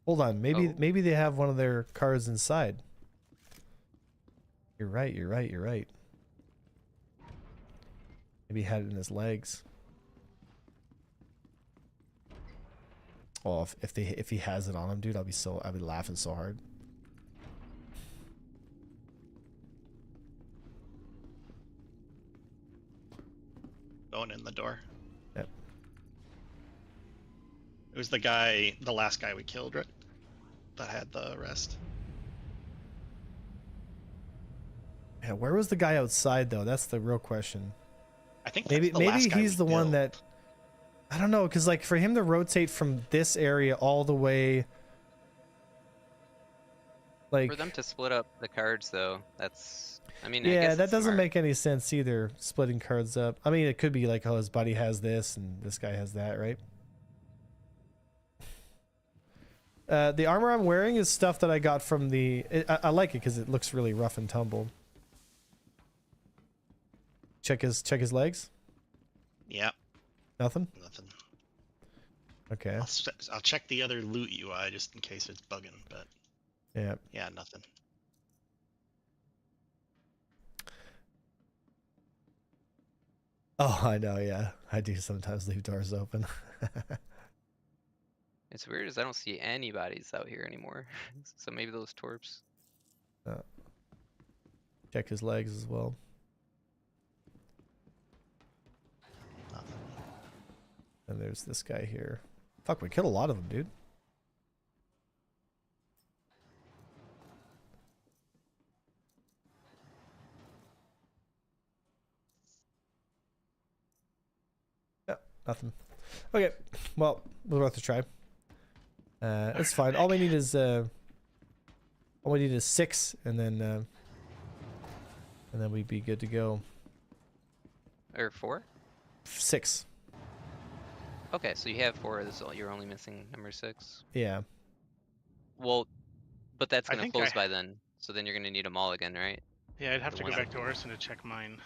Hold on. Maybe they have one of their cards inside. You're right. Maybe he had it in his legs. Oh, if he has it on him, dude, I'll be laughing so hard. Going in the door. Yep. It was the last guy we killed, right? That had the rest. Yeah, where was the guy outside though? That's the real question. I think Maybe he's the one killed. that, I don't know, because like for him to rotate from this area all the way, like For them to split up the cards, though, that's. I mean, I yeah, guess that it's doesn't smart. make any sense either. Splitting cards up. I mean, it could be like, oh, his buddy has this and this guy has that, right? The armor I'm wearing is stuff that I got from the. I like it because it looks really rough and tumble. Check his legs. Yeah. Nothing. Nothing. Okay. I'll check the other loot UI just in case it's bugging, but Yeah. yeah, nothing. Oh, I know. Yeah, I do sometimes leave doors open. It's weird as I don't see any bodies out here anymore. So maybe those torps. Check his legs as well. Nothing. And there's this guy here. Fuck, we killed a lot of them, dude. Yeah, nothing. Okay, well, we're about to try. It's fine. All we need is 6, and then we'd be good to go. Or 4? 6. Okay, so you have 4. You're only missing number 6. Yeah. Well, but that's I gonna think close by then. So then you're gonna need them all again, right? Yeah, I'd have The to go one back to Orson to check mine.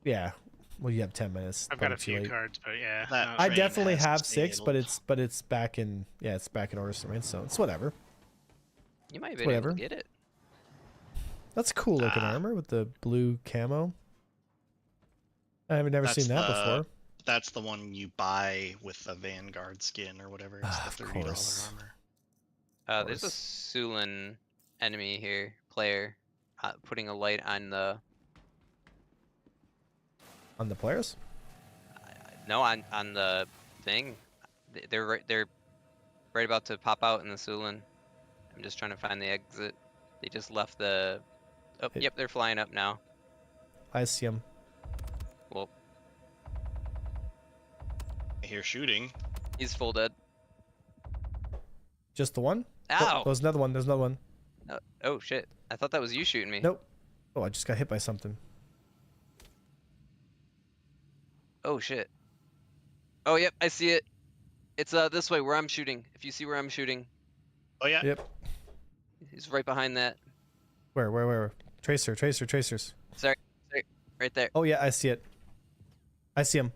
Yeah. Well, you have 10 minutes. I've got a Probably too few late. cards, but yeah. That no, I train definitely has have 6, but sailed. it's back in it's back in Orson, right? So it's whatever. You might have been Whatever. able to get it. That's cool looking armor with the blue camo. I haven't never seen that before. That's the one you buy with the Vanguard skin or whatever. It's Of the $30 course. armor. There's a Sulan enemy here, player, putting a light on the. On the players? No, on the thing. They're right about to pop out in the Sulan. I'm just trying to find the exit. They just left the. Oh, yep, they're flying up now. I see him. Well, I hear shooting. he's full dead. Just the one? Ow! Oh, there's another one. There's another one. Oh shit! I thought that was you shooting me. Nope. Oh, I just got hit by something. Oh shit. Oh yep, I see it. It's this way where I'm shooting. If you see where I'm shooting, Oh yeah. Yep. he's right behind that. Where? Tracers. Sorry, right there. Oh yeah, I see it. I see him.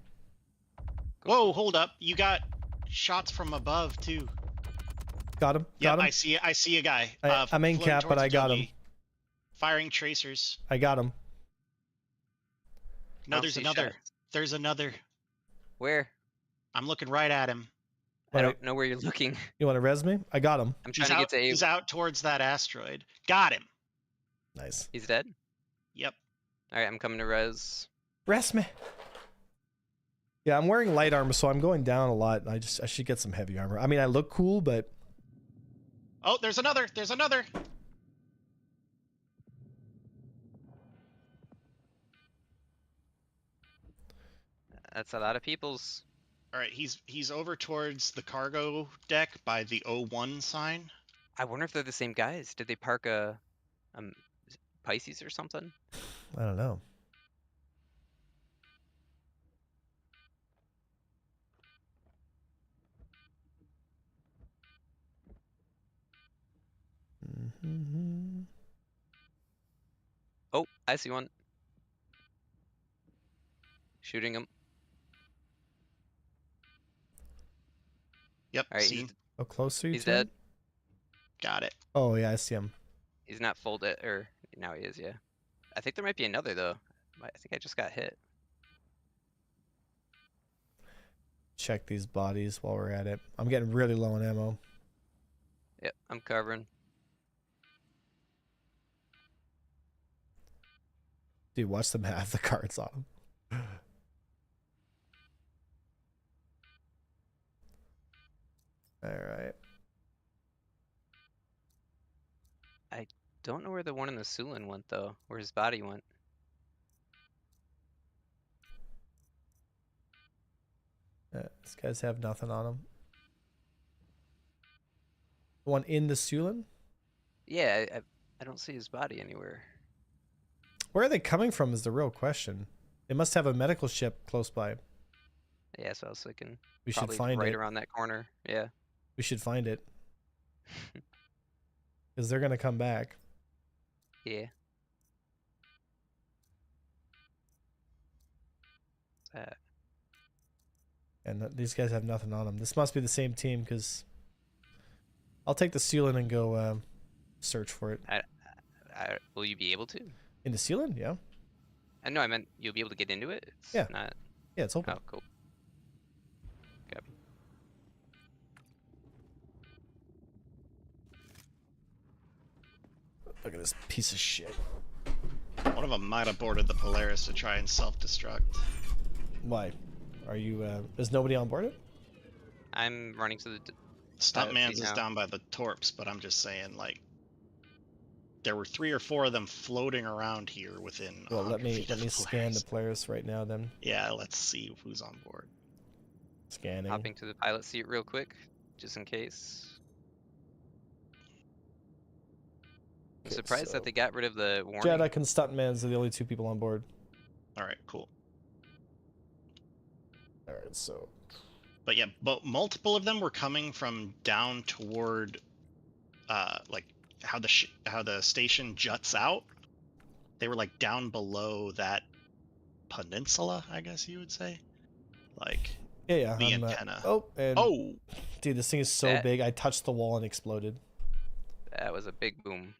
Whoa, hold up. You got shots from above too. Got him. Yep, Got him. I see a guy. I'm in floating cap, but towards I the got doggy. him. Firing tracers. I got him. No, don't there's see another. shots. There's another. Where? I'm looking right at him. I don't know where you're looking. You want to res me? I got him. I'm trying to get to A. He's out towards that asteroid. Got him. Nice. He's dead? Yep. Alright, I'm coming to res. Res me. Yeah, I'm wearing light armor, so I'm going down a lot. I should get some heavy armor. I mean, I look cool, but Oh, there's another. There's another. That's a lot of people's. All right, he's over towards the cargo deck by the 01 sign. I wonder if they're the same guys. Did they park a Pisces or something? I don't know. I see one. Shooting him. Yep. All right, Seen. How close are you he's to him? dead. Got it. Oh yeah, I see him. He's not full dead, or now he is. Yeah. I think there might be another though. I think I just got hit. Check these bodies while we're at it. I'm getting really low on ammo. Yep, I'm covering. Dude, watch them have the cards on them. All right. I don't know where the one in the Sulin went though. Where his body went. These guys have nothing on them. The one in the Sulin? Yeah, I don't see his body anywhere. Where are they coming from is the real question. They must have a medical ship close by. Yeah, so I was thinking. We should Probably find right it. around that corner. Yeah. We should find it. Because they're going to come back. Yeah. What's that? And these guys have nothing on them. This must be the same team because I'll take the Sulin and go search for it. Will you be able to? In the Sulin? Yeah. I know I meant you'll be able to get into it. It's Yeah. Not. Yeah, it's open. Oh, cool. Copy. Look at this piece of shit. One of them might have boarded the Polaris to try and self-destruct. Why? Are you, is nobody on board it? I'm running to the. Stuntman's seat is now. down by the torps, but I'm just saying, like, there were 3 or 4 of them floating around here within. Well, let 100 me feet of the scan the Polaris. Polaris right now then. Yeah, let's see who's on board. Scanning. Hopping to the pilot seat real quick, just in case. I'm Okay, surprised so that they got rid of the warning. Jedek and Stuntman's are the only 2 people on board. All right, cool. All right, so But yeah, but multiple of them were coming from down toward, like how the station juts out. They were like down below that peninsula, I guess you would say. Like yeah, the I'm, antenna. oh, and Oh, dude, this thing is so That- big. I touched the wall and exploded. That was a big boom.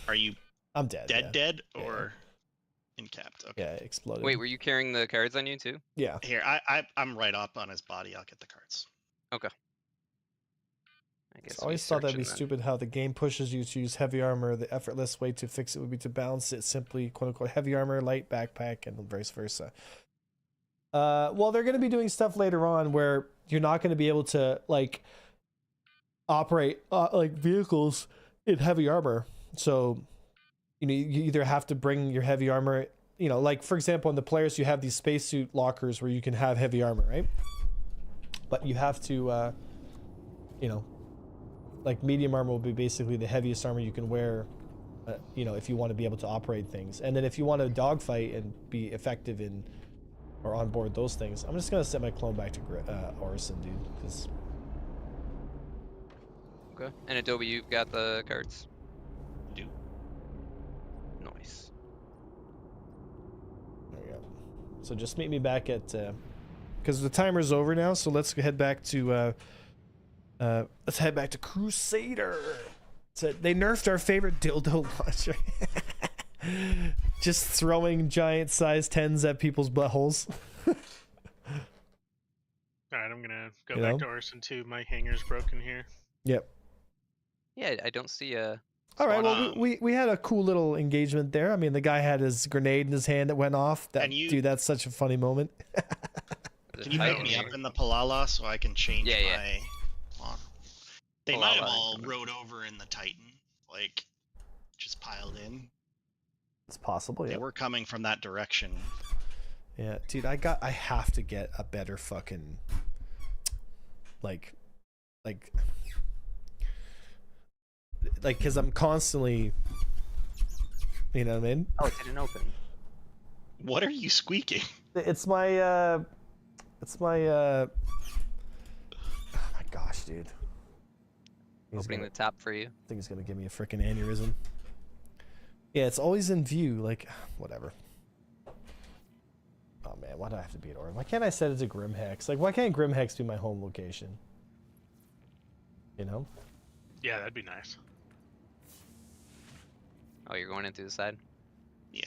are you I'm dead. dead Yeah. or incapped? Okay. Yeah, it exploded. Wait, were you carrying the cards on you too? Yeah. Here, I'm right up on his body. I'll get the cards. I guess. I always we thought that'd search be and then- stupid how the game pushes you to use heavy armor. The effortless way to fix it would be to balance it simply, quote unquote, heavy armor, light backpack, and vice versa. Well, they're going to be doing stuff later on where you're not going to be able to like operate like vehicles in heavy armor. So, you know, you either have to bring your heavy armor, you know, like for example, in the Polaris, you have these spacesuit lockers where you can have heavy armor, right? But you have to, you know, like medium armor will be basically the heaviest armor you can wear, you know, if you want to be able to operate things. And then if you want to dogfight and be effective in or on board those things, I'm just gonna set my clone back to Orison, dude. Because Okay. And Adobe, you got the cards. Do. Nice. there we go. So just meet me back at, because the timer's over now. So let's head back to, let's head back to Crusader. So they nerfed our favorite dildo launcher. Just throwing giant size 10s at people's buttholes. All right, I'm gonna go You back know? to Arson 2. My hanger's broken here. Yep. Yeah, I don't see a. All right. Spot Well, on. we had a cool little engagement there. I mean, the guy had his grenade in his hand that went off. That And you- dude, that's such a funny moment. Can you pick me up in the Palala so I can change Yeah, yeah. my? Well, they might have Palala, all incoming. rode over in the Titan, like just piled in. It's possible. They Yeah. were coming from that direction. Yeah, dude. I have to get a better fucking like because I'm constantly, you know what I mean? Oh, it didn't open. What are you squeaking? It's my oh my gosh, dude. Opening the top for you. I think he's gonna give me a freaking aneurysm. Yeah, it's always in view. Like, whatever. Oh man, why do I have to be at Oregon? Why can't I set it to Grim Hex? Like, why can't Grim Hex be my home location? You know? Yeah, that'd be nice. Oh, you're going in through the side? Yeah,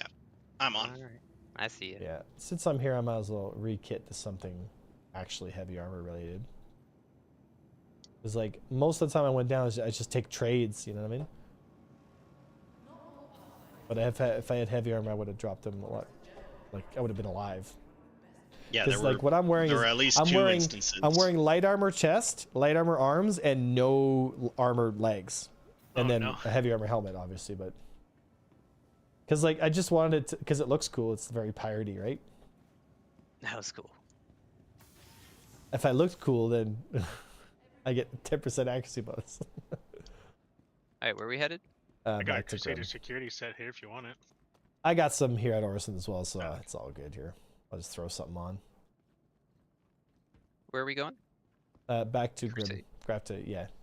I'm on. Alright. I see it. Yeah. Since I'm here, I might as well re-kit to something actually heavy armor related. Because, like, most of the time I went down, I just take trades, you know what I mean? But if I had heavy armor, I would have dropped them a lot. Like, I would have been alive. Yeah, Because, like, what I'm wearing there is... were at least two instances. I'm wearing light armor chest, light armor arms, and no armor legs. And then a heavy armor helmet, obviously, but... Because, like, I just wanted it to... Because it looks cool. It's very piratey, right? That was cool. If I looked cool, then I get 10% accuracy bonus. Alright, where are we headed? I got a back to Crusader Grim. security set here if you want it. I got some here at Orson as well, so it's all good here. I'll just throw something on. Where are we going? Back to Grim. Crusade.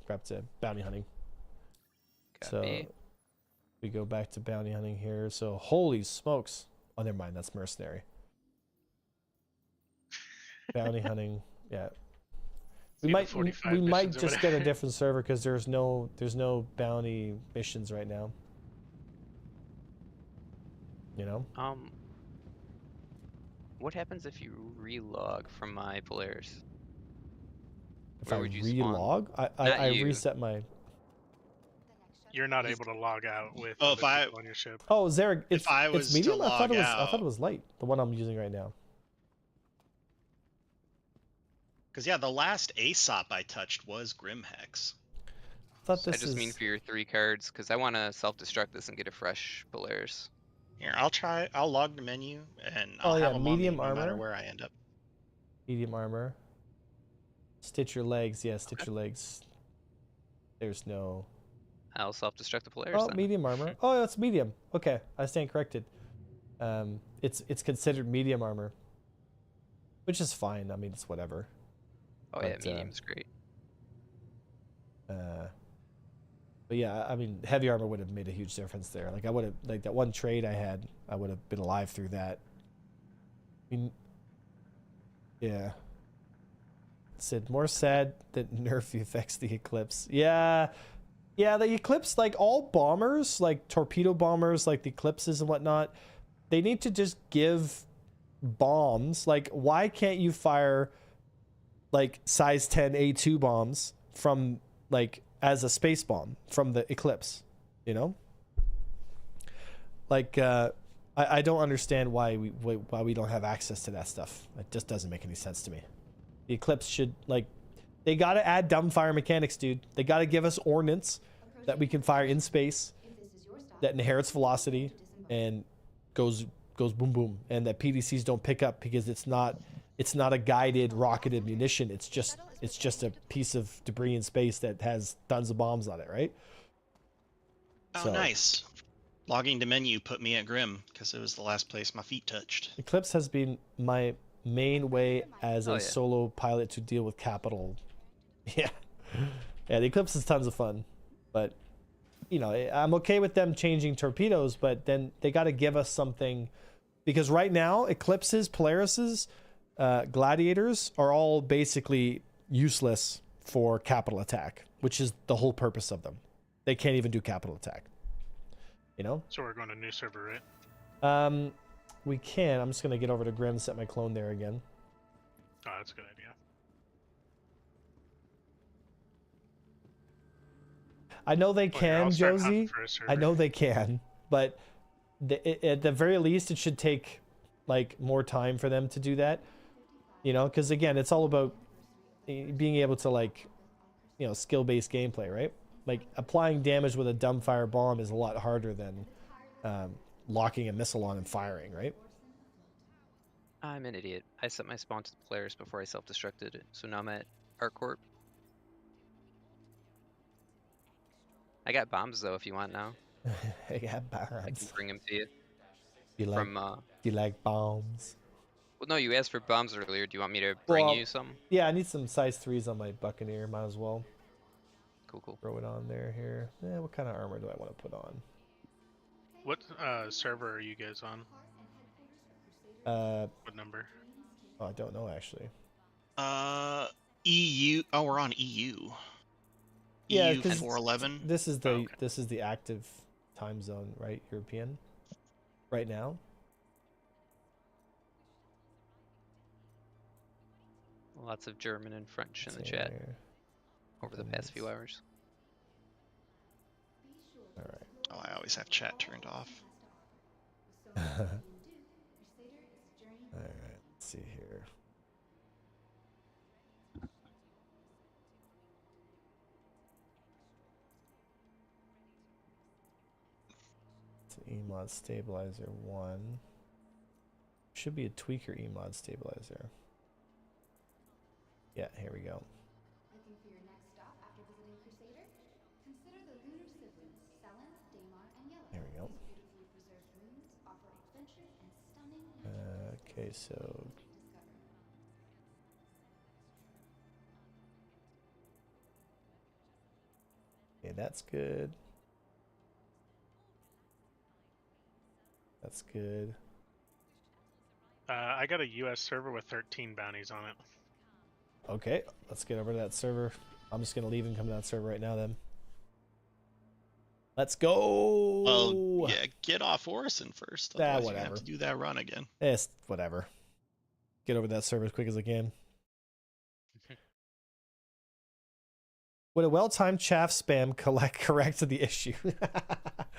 Grab to bounty hunting. Copy. So we go back to bounty hunting here. So holy smokes. Oh, never mind. That's mercenary. Bounty hunting. Yeah. We might just get a different server because there's no bounty missions right now. You know? What happens if you relog from my Polaris? If Where I would you relog, spawn? I you. reset my... You're not able to log out with Oh, other people on your ship. Oh, is there? It's, If I was it's medium. to I thought it was. log I thought it out- was light. The one I'm using right now. Because yeah, the last ASOP I touched was Grim Hex. I thought I this just is. mean for your 3 cards, because I want to self-destruct this and get a fresh Polaris. Here, I'll log the menu and I'll Oh, yeah, have them medium on me no matter armor. where I end up. Medium armor. Stitch your legs. Yeah, stitch your legs. There's no. I'll self-destruct the Polaris Oh, then. medium armor. Oh, it's medium. Okay, I stand corrected. It's considered medium armor, which is fine. I mean, it's whatever. Oh yeah, but, medium's great. But yeah, I mean, heavy armor would have made a huge difference there. Like I would have, like that one trade I had, I would have been alive through that. I mean, yeah. Said more sad that Nerf affects the Eclipse. Yeah, the Eclipse, like all bombers, like torpedo bombers, like the Eclipses and whatnot, they need to just give bombs. Like, why can't you fire like size 10 A2 bombs from like as a space bomb from the Eclipse, you know? Like, I don't understand why we don't have access to that stuff. It just doesn't make any sense to me. The Eclipse should, like, they got to add dumbfire mechanics, dude. They got to give us ordnance that we can fire in space that inherits velocity and goes boom boom, and that PDCs don't pick up because it's not a guided rocketed munition. It's just a piece of debris in space that has tons of bombs on it, right? Oh, So- nice. Logging to menu put me at Grim because it was the last place my feet touched. Eclipse has been my main way as a Oh, yeah. solo pilot to deal with capital. Yeah. The Eclipse is tons of fun, but you know, I'm okay with them changing torpedoes, but then they got to give us something, because right now Eclipses, Polarises, Gladiators are all basically useless for capital attack, which is the whole purpose of them. They can't even do capital attack. You know? So we're going to new server, right? We can. I'm just gonna get over to Grim, set my clone there again. Oh, that's a good idea. I know they Well, here, can, I'll start hunting Josie. for a server. I know they can, but at the very least, it should take like more time for them to do that. You know, because again, it's all about being able to, like, you know, skill-based gameplay, right? Like applying damage with a dumbfire bomb is a lot harder than locking a missile on and firing, right? I'm an idiot. I set my spawn to the Polaris before I self-destructed it, so now I'm at ArcCorp. I got bombs though, if you want now. I got I can bombs. bring them to you. You like, From you like bombs? well, no, you asked for bombs earlier. Do you want me to bring Well, you some? Yeah, I need some size 3s on my Buccaneer. Might as well Cool. throw it on there here. What kind of armor do I want to put on? What server are you guys on? What number? Oh, I don't know actually. EU. Oh, we're on EU. Yeah, EU because 411. this is the Oh, okay. this is the active time zone, right? European, right now. Lots of German and French in the Let's see chat here. over the past few hours. All right. Oh, I always have chat turned off. All right. Let's see here. It's an emod stabilizer 1. Should be a tweaker emod stabilizer. Yeah, here we go. Looking for your next stop after visiting Crusader? Consider the lunar siblings, Selen, Daymar, and Yellow. There we go. These beautifully preserved ruins offer adventure and stunning natural Okay, so discover. okay, that's good. That's good. I got a US server with 13 bounties on it. Okay, let's get over to that server. I'm just gonna leave and come to that server right now then. Let's go. Well, yeah, get off Orison first. Ah, Otherwise, you're gonna whatever. have to do that run again. It's whatever. Get over that server as quick as I can. Would a well-timed chaff spam correct the issue?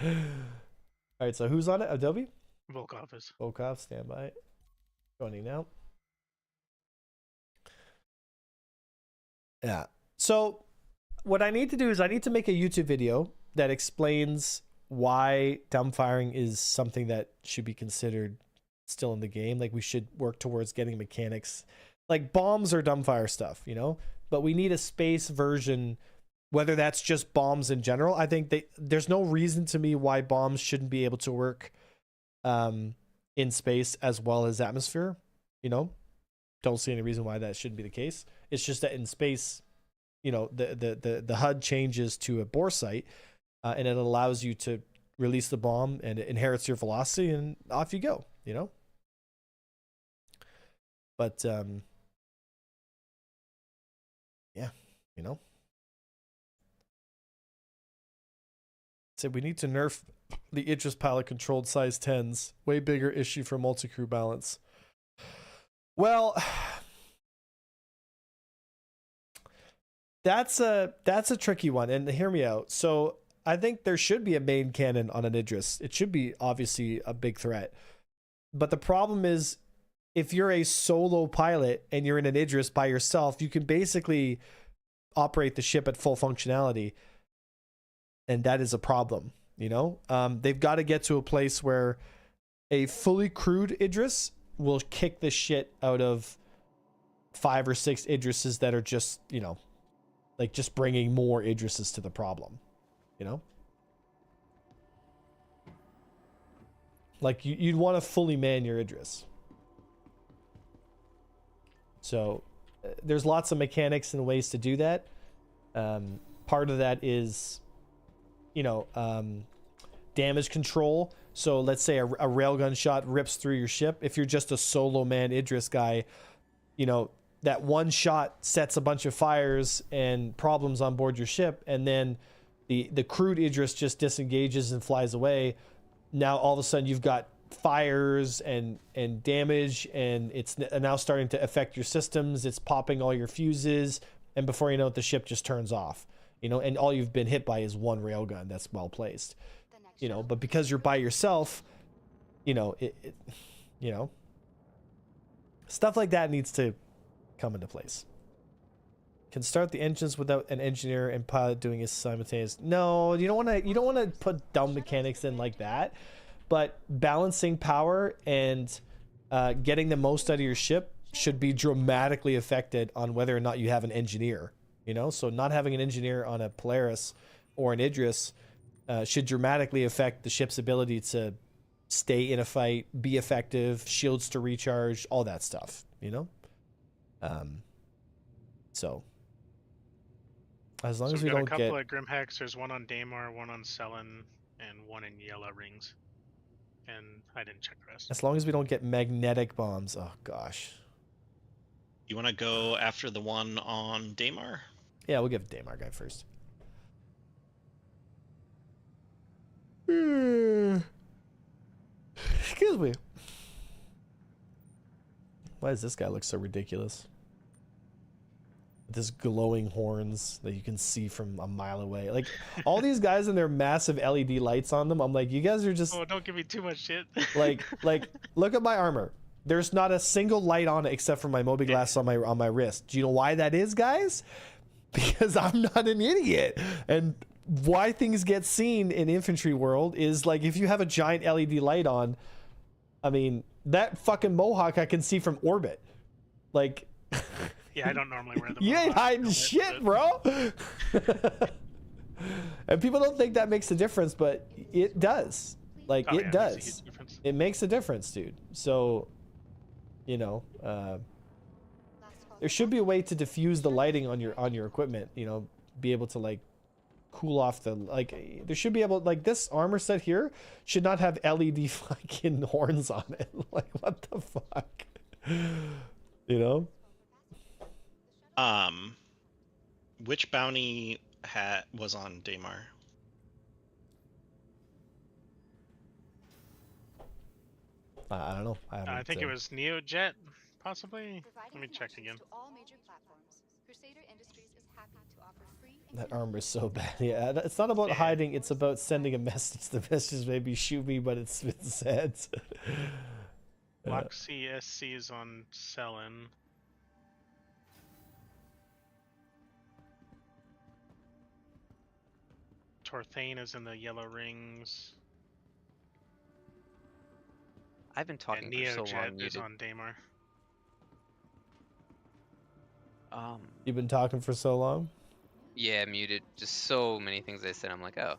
All right, so who's on it? Adobe? Volkov is. Volkov, stand by. Joining now. Yeah. So what I need to do is I need to make a YouTube video that explains why dumbfiring is something that should be considered still in the game. Like we should work towards getting mechanics. Like bombs are dumbfire stuff, you know? But we need a space version, whether that's just bombs in general. I think there's no reason to me why bombs shouldn't be able to work in space as well as atmosphere, you know? Don't see any reason why that shouldn't be the case. It's just that in space, you know, the HUD changes to a bore site, and it allows you to release the bomb, and it inherits your velocity, and off you go, you know? But, yeah, you know? So we need to nerf the Idris pilot controlled size 10s. Way bigger issue for multi-crew balance. Well, that's a tricky one, and hear me out. So I think there should be a main cannon on an Idris. It should be obviously a big threat. But the problem is, if you're a solo pilot and you're in an Idris by yourself, you can basically operate the ship at full functionality. And that is a problem, you know? They've got to get to a place where a fully crewed Idris will kick the shit out of 5 or 6 Idrises that are just, you know, like just bringing more Idrises to the problem, you know? Like you'd want to fully man your Idris. So there's lots of mechanics and ways to do that. Part of that is, you know, damage control. So let's say a railgun shot rips through your ship. If you're just a solo man Idris guy, you know, that one shot sets a bunch of fires and problems on board your ship, and then the crewed Idris just disengages and flies away. Now all of a sudden you've got fires and damage, and it's now starting to affect your systems. It's popping all your fuses, and before you know it, the ship just turns off. You know, and all you've been hit by is one railgun that's well placed. You know, but because you're by yourself, you know, you know, stuff like that needs to come into place. Can start the engines without an engineer and pilot doing a simultaneous. No, you don't want to put dumb mechanics in like that. But balancing power and getting the most out of your ship should be dramatically affected on whether or not you have an engineer. You know, so not having an engineer on a Polaris or an Idris should dramatically affect the ship's ability to stay in a fight, be effective, shields to recharge, all that stuff, you know? So as long as we we've got don't a couple get... of Grim Hacks. There's one on Daymar, one on Selen, and one in Yellow Rings. and I didn't check the rest. As long as we don't get magnetic bombs. Oh gosh. You want to go after the one on Daymar? Yeah, we'll give Daymar guy first. Excuse me. Why does this guy look so ridiculous? With his glowing horns that you can see from a mile away. Like, all these guys and their massive LED lights on them, I'm like, you guys are just... Oh, don't give me too much shit. like, look at my armor. There's not a single light on it except for my Moby glass on my wrist. Do you know why that is, guys? Because I'm not an idiot. And why things get seen in infantry world is, like, if you have a giant LED light on, I mean, that fucking Mohawk I can see from orbit. Like... Yeah, I don't normally wear them. You ain't hiding shit, bro. And people don't think that makes a difference, but it does. Like, Oh, it yeah, it makes a does. huge difference. It makes a difference, dude. So, you know, there should be a way to diffuse the lighting on your equipment. You know, be able to like cool off the like. There should be able like this armor set here should not have LED fucking horns on it. Like, what the fuck? You know. Which bounty was on Daymar? I don't know. I think it was Neojet, possibly. Let me check again. That armor is so bad. Yeah, it's not about hiding. It's about sending a message. The message may be shoot me, but it's said. Block CSC is on Selen. Torthane is in the yellow rings. I've been talking And for so long. Neojet is on Daymar. You've been talking for so long? Yeah, muted. Just so many things I said. I'm like, oh.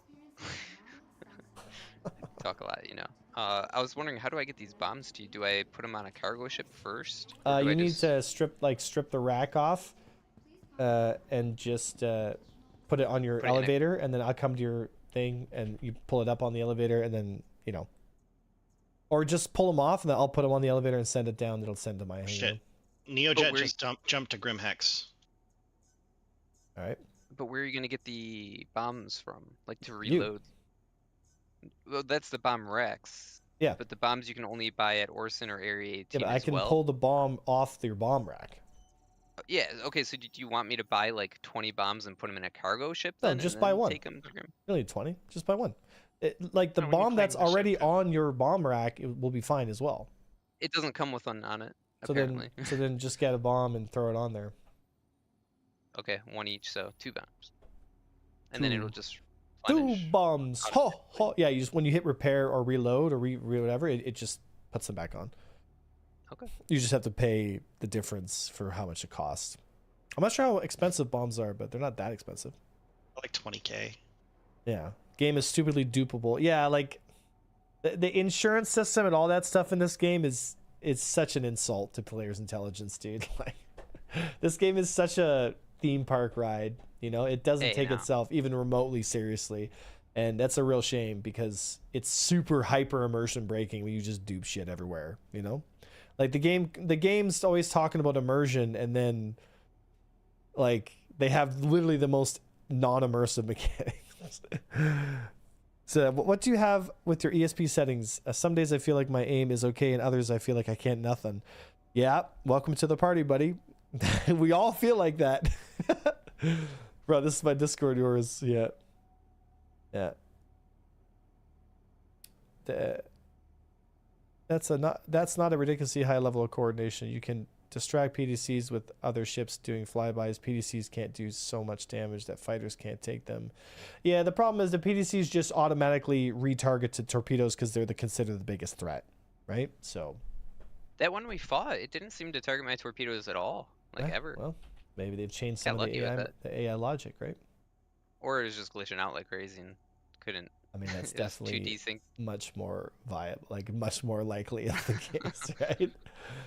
Talk a lot, you know. I was wondering, how do I get these bombs to you? Do I put them on a cargo ship first? You need to strip the rack off, and just put it on your elevator, and then I'll come to your thing and you pull it up on the elevator, and then you know, or just pull them off, and then I'll put them on the elevator and send it down. It'll send to my Shit. Neojet just jumped to Grimhex. All right. But where are you gonna get the bombs from? Like to reload? Well, that's the bomb Rex. Yeah. But the bombs you can only buy at Orson or Area 18 Yeah, but I as can well. pull the bomb off your bomb rack. Yeah. Okay. So do you want me to buy like 20 bombs and put them in a cargo ship? No, Then, just and buy then one. Take them to Grim? You don't need 20. Just buy one. Like the No, when you bomb that's claim the ship, already then. on your bomb rack, it will be fine as well. It doesn't come with one on it. So Apparently. then just get a bomb and throw it on there. Okay, one each, so 2 bombs. And then it'll just 2 replenish. bombs. Ho, ho. Yeah, you just when you hit repair or reload or whatever, it just puts them back on. Okay. You just have to pay the difference for how much it costs. I'm not sure how expensive bombs are, but they're not that expensive. Like 20k. Yeah. Game is stupidly dupable. Yeah, like the insurance system and all that stuff in this game is such an insult to players' intelligence, dude. Like, this game is such a theme park ride. You know, it doesn't take itself even remotely seriously. And that's a real shame because it's super hyper immersion breaking when you just dupe shit everywhere, you know? Like the game's always talking about immersion, and then like they have literally the most non-immersive mechanics. So what do you have with your ESP settings? Some days I feel like my aim is okay, and others I feel like I can't nothing. Yeah, welcome to the party, buddy. We all feel like that. Bro, this is my Discord yours. Yeah. That's not a ridiculously high level of coordination. You can distract PDCs with other ships doing flybys. PDCs can't do so much damage that fighters can't take them. Yeah, the problem is the PDCs just automatically retarget to torpedoes because they're considered the biggest threat, right? So That one we fought, it didn't seem to target my torpedoes at all, like ever. Well, maybe they've changed some of the AI logic, right? Or it was just glitching out like crazy and couldn't. I mean, that's it was too definitely desync. much more viable, like much more likely of the case, right?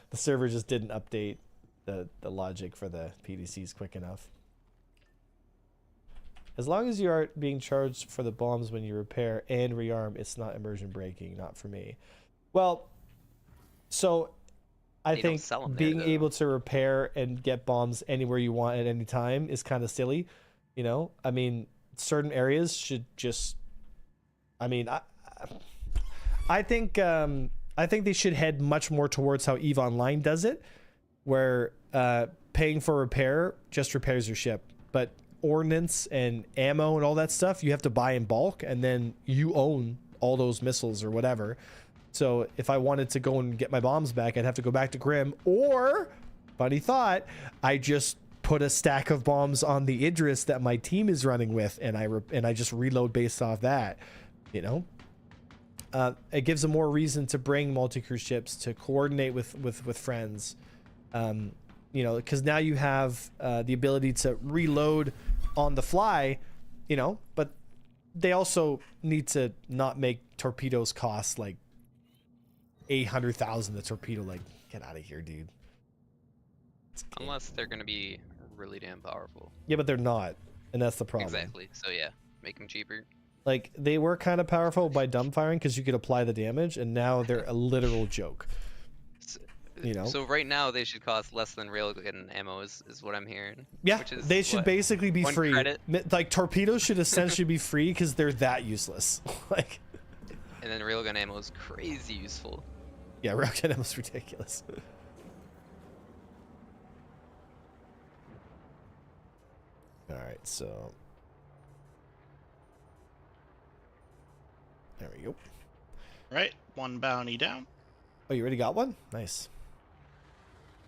The server just didn't update the logic for the PDCs quick enough. As long as you are being charged for the bombs when you repair and rearm, it's not immersion breaking. Not for me. Well, so I They don't think sell 'em there, being though. able to repair and get bombs anywhere you want at any time is kind of silly. You know, I mean, certain areas should just. I mean, I think they should head much more towards how EVE Online does it, where paying for repair just repairs your ship, but ordnance and ammo and all that stuff you have to buy in bulk, and then you own all those missiles or whatever. So if I wanted to go and get my bombs back, I'd have to go back to Grim, or funny thought, I just put a stack of bombs on the Idris that my team is running with, and I just reload based off that. You know, it gives them more reason to bring multi-crew ships, to coordinate with friends. You know, because now you have the ability to reload on the fly. You know, but they also need to not make torpedoes cost like 800,000 a torpedo. Like, get out of here, dude. Unless they're gonna be really damn powerful. Yeah, but they're not, and that's the problem. Exactly. So yeah, make them cheaper. Like, they were kind of powerful by dumbfiring because you could apply the damage, and now they're a literal joke. You know? So right now they should cost less than railgun ammo is what I'm hearing. Yeah, which is they should what, basically be 1 free. credit? Like, torpedoes should essentially be free because they're that useless. Like, And then railgun ammo is crazy useful. yeah, railgun ammo is ridiculous. All right, so there we go. Right, 1 bounty down. Oh, you already got one? Nice.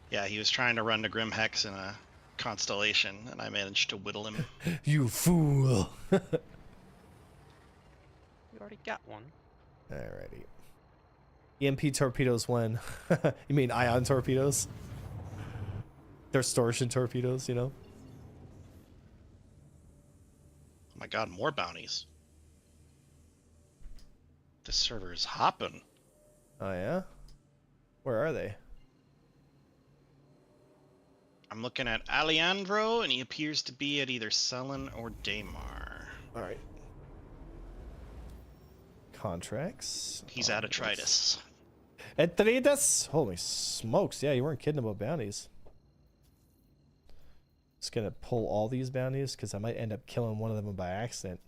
Yeah, he was trying to run to Grim Hex in a constellation, and I managed to whittle him. You fool. You already got one. Alrighty. EMP torpedoes when? You mean ion torpedoes? Distortion torpedoes, you know? Oh my god, more bounties. This server is hopping. Oh, yeah? Where are they? I'm looking at Alejandro, and he appears to be at either Selen or Daymar. Alright. Contracts. He's at Atreides. Atreides? Holy smokes. Yeah, you weren't kidding about bounties. Just gonna pull all these bounties because I might end up killing one of them by accident.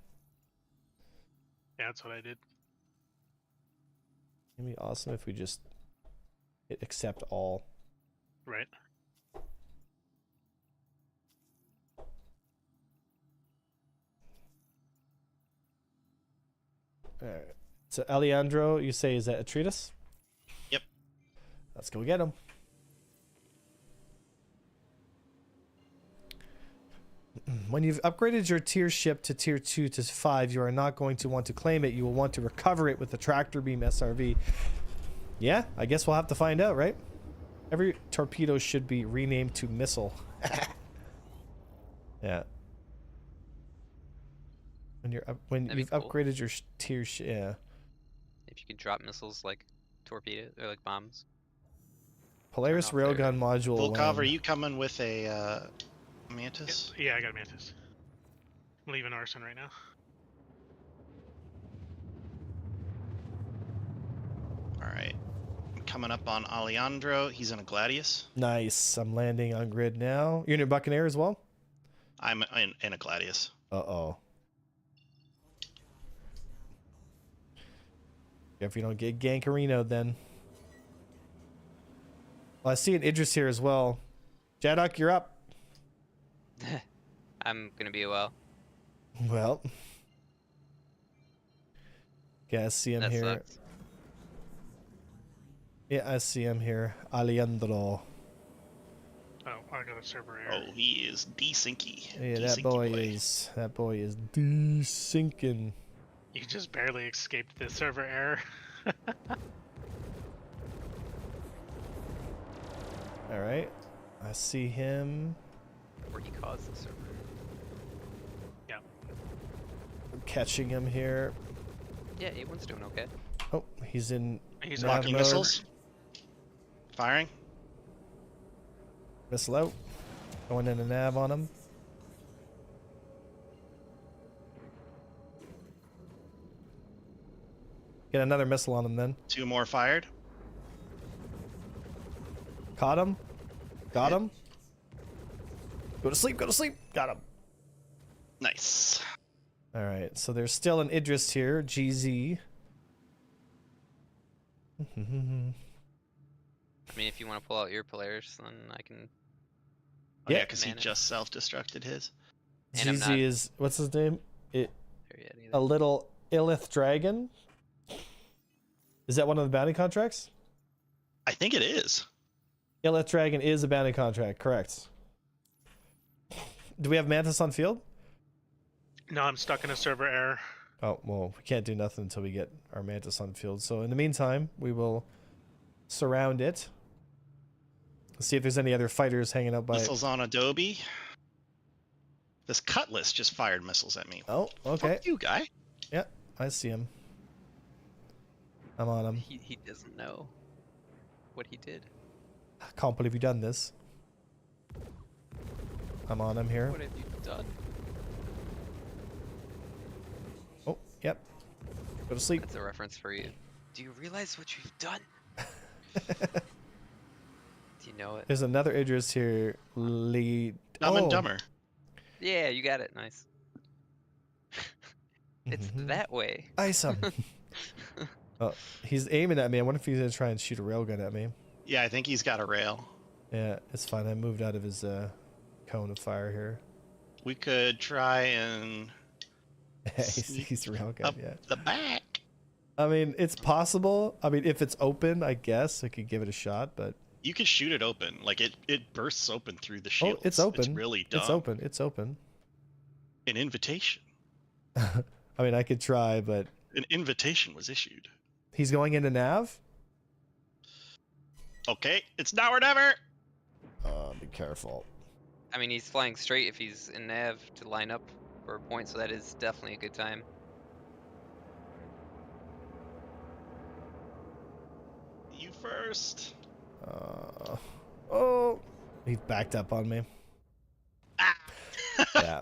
Yeah, that's what I did. It'd be awesome if we just hit accept all. Right. Alright. So Alejandro, you say is that Atreides? Yep. Let's go get him. When you've upgraded your tier ship to tier 2 to 5, you are not going to want to claim it. You will want to recover it with the tractor beam SRV. Yeah, I guess we'll have to find out, right? Every torpedo should be renamed to missile. Yeah. When That'd be you've cool. upgraded your tier yeah. If you could drop missiles like torpedo or like bombs. Polaris Turn off their- railgun module. Volkov, when- are you coming with a Mantis? Yeah, I got a Mantis. I'm leaving Arson right now. Alright. I'm coming up on Alejandro. He's in a Gladius. Nice. I'm landing on grid now. You're in a Buccaneer as well? I'm in a Gladius. Uh-oh. If you don't get Gankarino, then. Well, I see an Idris here as well. Jadok, you're up. I'm gonna be a while. Well. Yeah, I see him That here. sucks. Yeah, I see him here. Alejandro. Oh, I got a server error. Oh, he is desinky. Yeah, that boy is de-sinking. You just barely escaped the server error. All right. I see him. Where he caused the server. Yeah. I'm catching him here. Yeah, A1's doing okay. Oh, he's in He's nav Blocking mode. missiles. Firing. Missile out. Going in a nav on him. Get another missile on him then. 2 more fired. Caught him. Got him. Go to sleep. Go to sleep. Got him. Nice. All right. So there's still an Idris here. GZ. I mean, if you want to pull out your Polaris, then I can. Oh, yeah, Yeah. because he Manage. just self-destructed his. And I'm GZ not is what's his name? It there yet either. a little Illith dragon. Is that one of the bounty contracts? I think it is. Illith dragon is a bounty contract. Correct. Do we have Mantis on field? No, I'm stuck in a server error. Oh, well, we can't do nothing until we get our Mantis on field. So in the meantime, we will surround it. Let's see if there's any other fighters hanging out by it. Missiles on Adobe. This Cutlass just fired missiles at me. Oh, okay. Fuck you, guy. Yeah, I see him. I'm on him. He doesn't know what he did. I can't believe you done this. I'm on him here. What have you done? Oh, yep. Go to sleep. That's a reference for you. Do you realize what you've done? Do you know it? There's another Idris here. Lead. Dumb and Dumber. Yeah, you got it. Nice. It's that way. Ice him. Oh, he's aiming at me. I wonder if he's gonna try and shoot a railgun at me. Yeah, I think he's got a rail. Yeah, it's fine. I moved out of his cone of fire here. We could try and he's railgun. up Yeah. the back. I mean, it's possible. I mean, if it's open, I guess I could give it a shot. But You could shoot it open. Like it bursts open through the shield. oh, it's open. It's really dumb. It's open. It's open. An invitation. I mean, I could try, but An invitation was issued. he's going into nav. Okay, it's now or never. Be careful. I mean, he's flying straight if he's in nav to line up for a point, so that is definitely a good time. You first. Oh, he backed up on me. Ah. Yeah.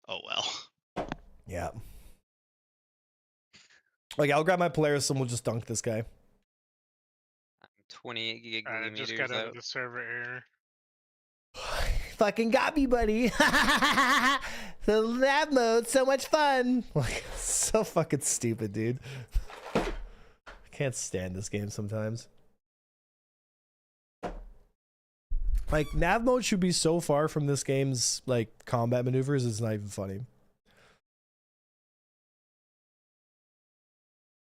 Oh well. Yeah. Okay, I'll grab my Polaris and we'll just dunk this guy. I'm 28 I just gigameters got out out. of the server error. Fucking got me, buddy. The lab mode, so much fun. Like, so fucking stupid, dude. I can't stand this game sometimes. Like, nav mode should be so far from this game's like combat maneuvers, it's not even funny.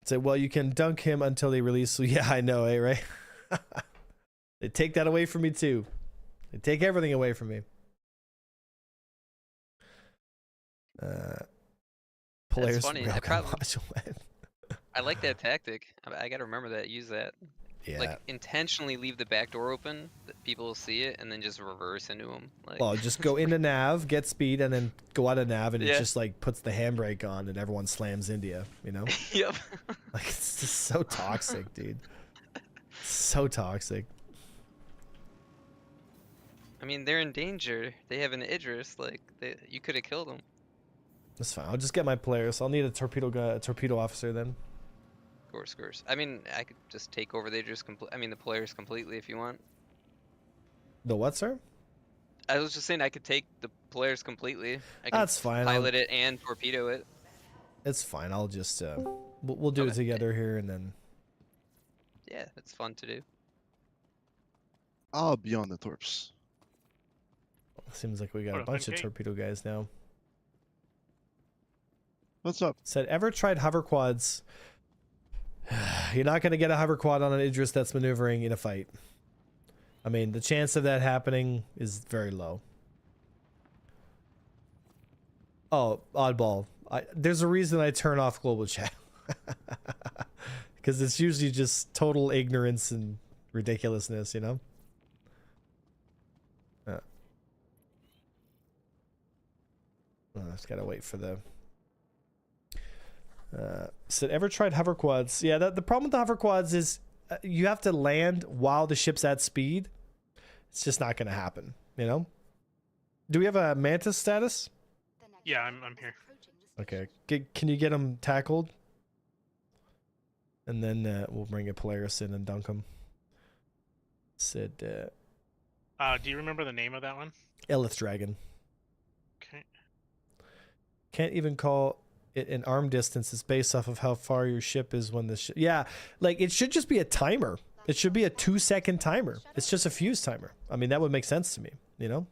Say, well, you can dunk him until they release. So yeah, I know, eh, right? They take that away from me too. They take everything away from me. Polaris funny, I railgun probably- module. I like that tactic. I gotta remember that. Use that. Yeah. Like, intentionally leave the back door open, that people will see it, and then just reverse into them. Like, Well, just go into nav, get speed, and then go out of nav, and it Yeah. just like puts the handbrake on, and everyone slams into you. You know, yep. like it's just so toxic, dude. So toxic. I mean, they're in danger. They have an Idris. Like, you could have killed them. That's fine. I'll just get my Polaris. I'll need a torpedo guy, a torpedo officer then. Of course. I mean, I could just take over the Idris the Polaris completely if you want. The what, sir? I was just saying I could take the Polaris completely. I can That's fine. pilot it and torpedo it. It's fine. I'll just we'll do it Okay. together here, and then Yeah, it's fun to do. I'll be on the Torps. seems like we got What a a bunch of pancake. torpedo guys now. What's up? Said, ever tried hover quads? You're not going to get a hover quad on an Idris that's maneuvering in a fight. I mean, the chance of that happening is very low. Oh, oddball. There's a reason I turn off global chat. Because it's usually just total ignorance and ridiculousness, you know? I just gotta wait for the... Said, ever tried hover quads? Yeah, the problem with the hover quads is you have to land while the ship's at speed. It's just not gonna happen, you know? Do we have a Mantis status? Yeah, I'm here. Okay. Can you get him tackled? And then we'll bring a Polaris in and dunk him. Said Do you remember the name of that one? Elith Dragon. Okay. Can't even call it an arm distance. It's based off of how far your ship is when the ship. Yeah, like it should just be a timer. It should be a 2-second timer. It's just a fuse timer. I mean, that would make sense to me, you know?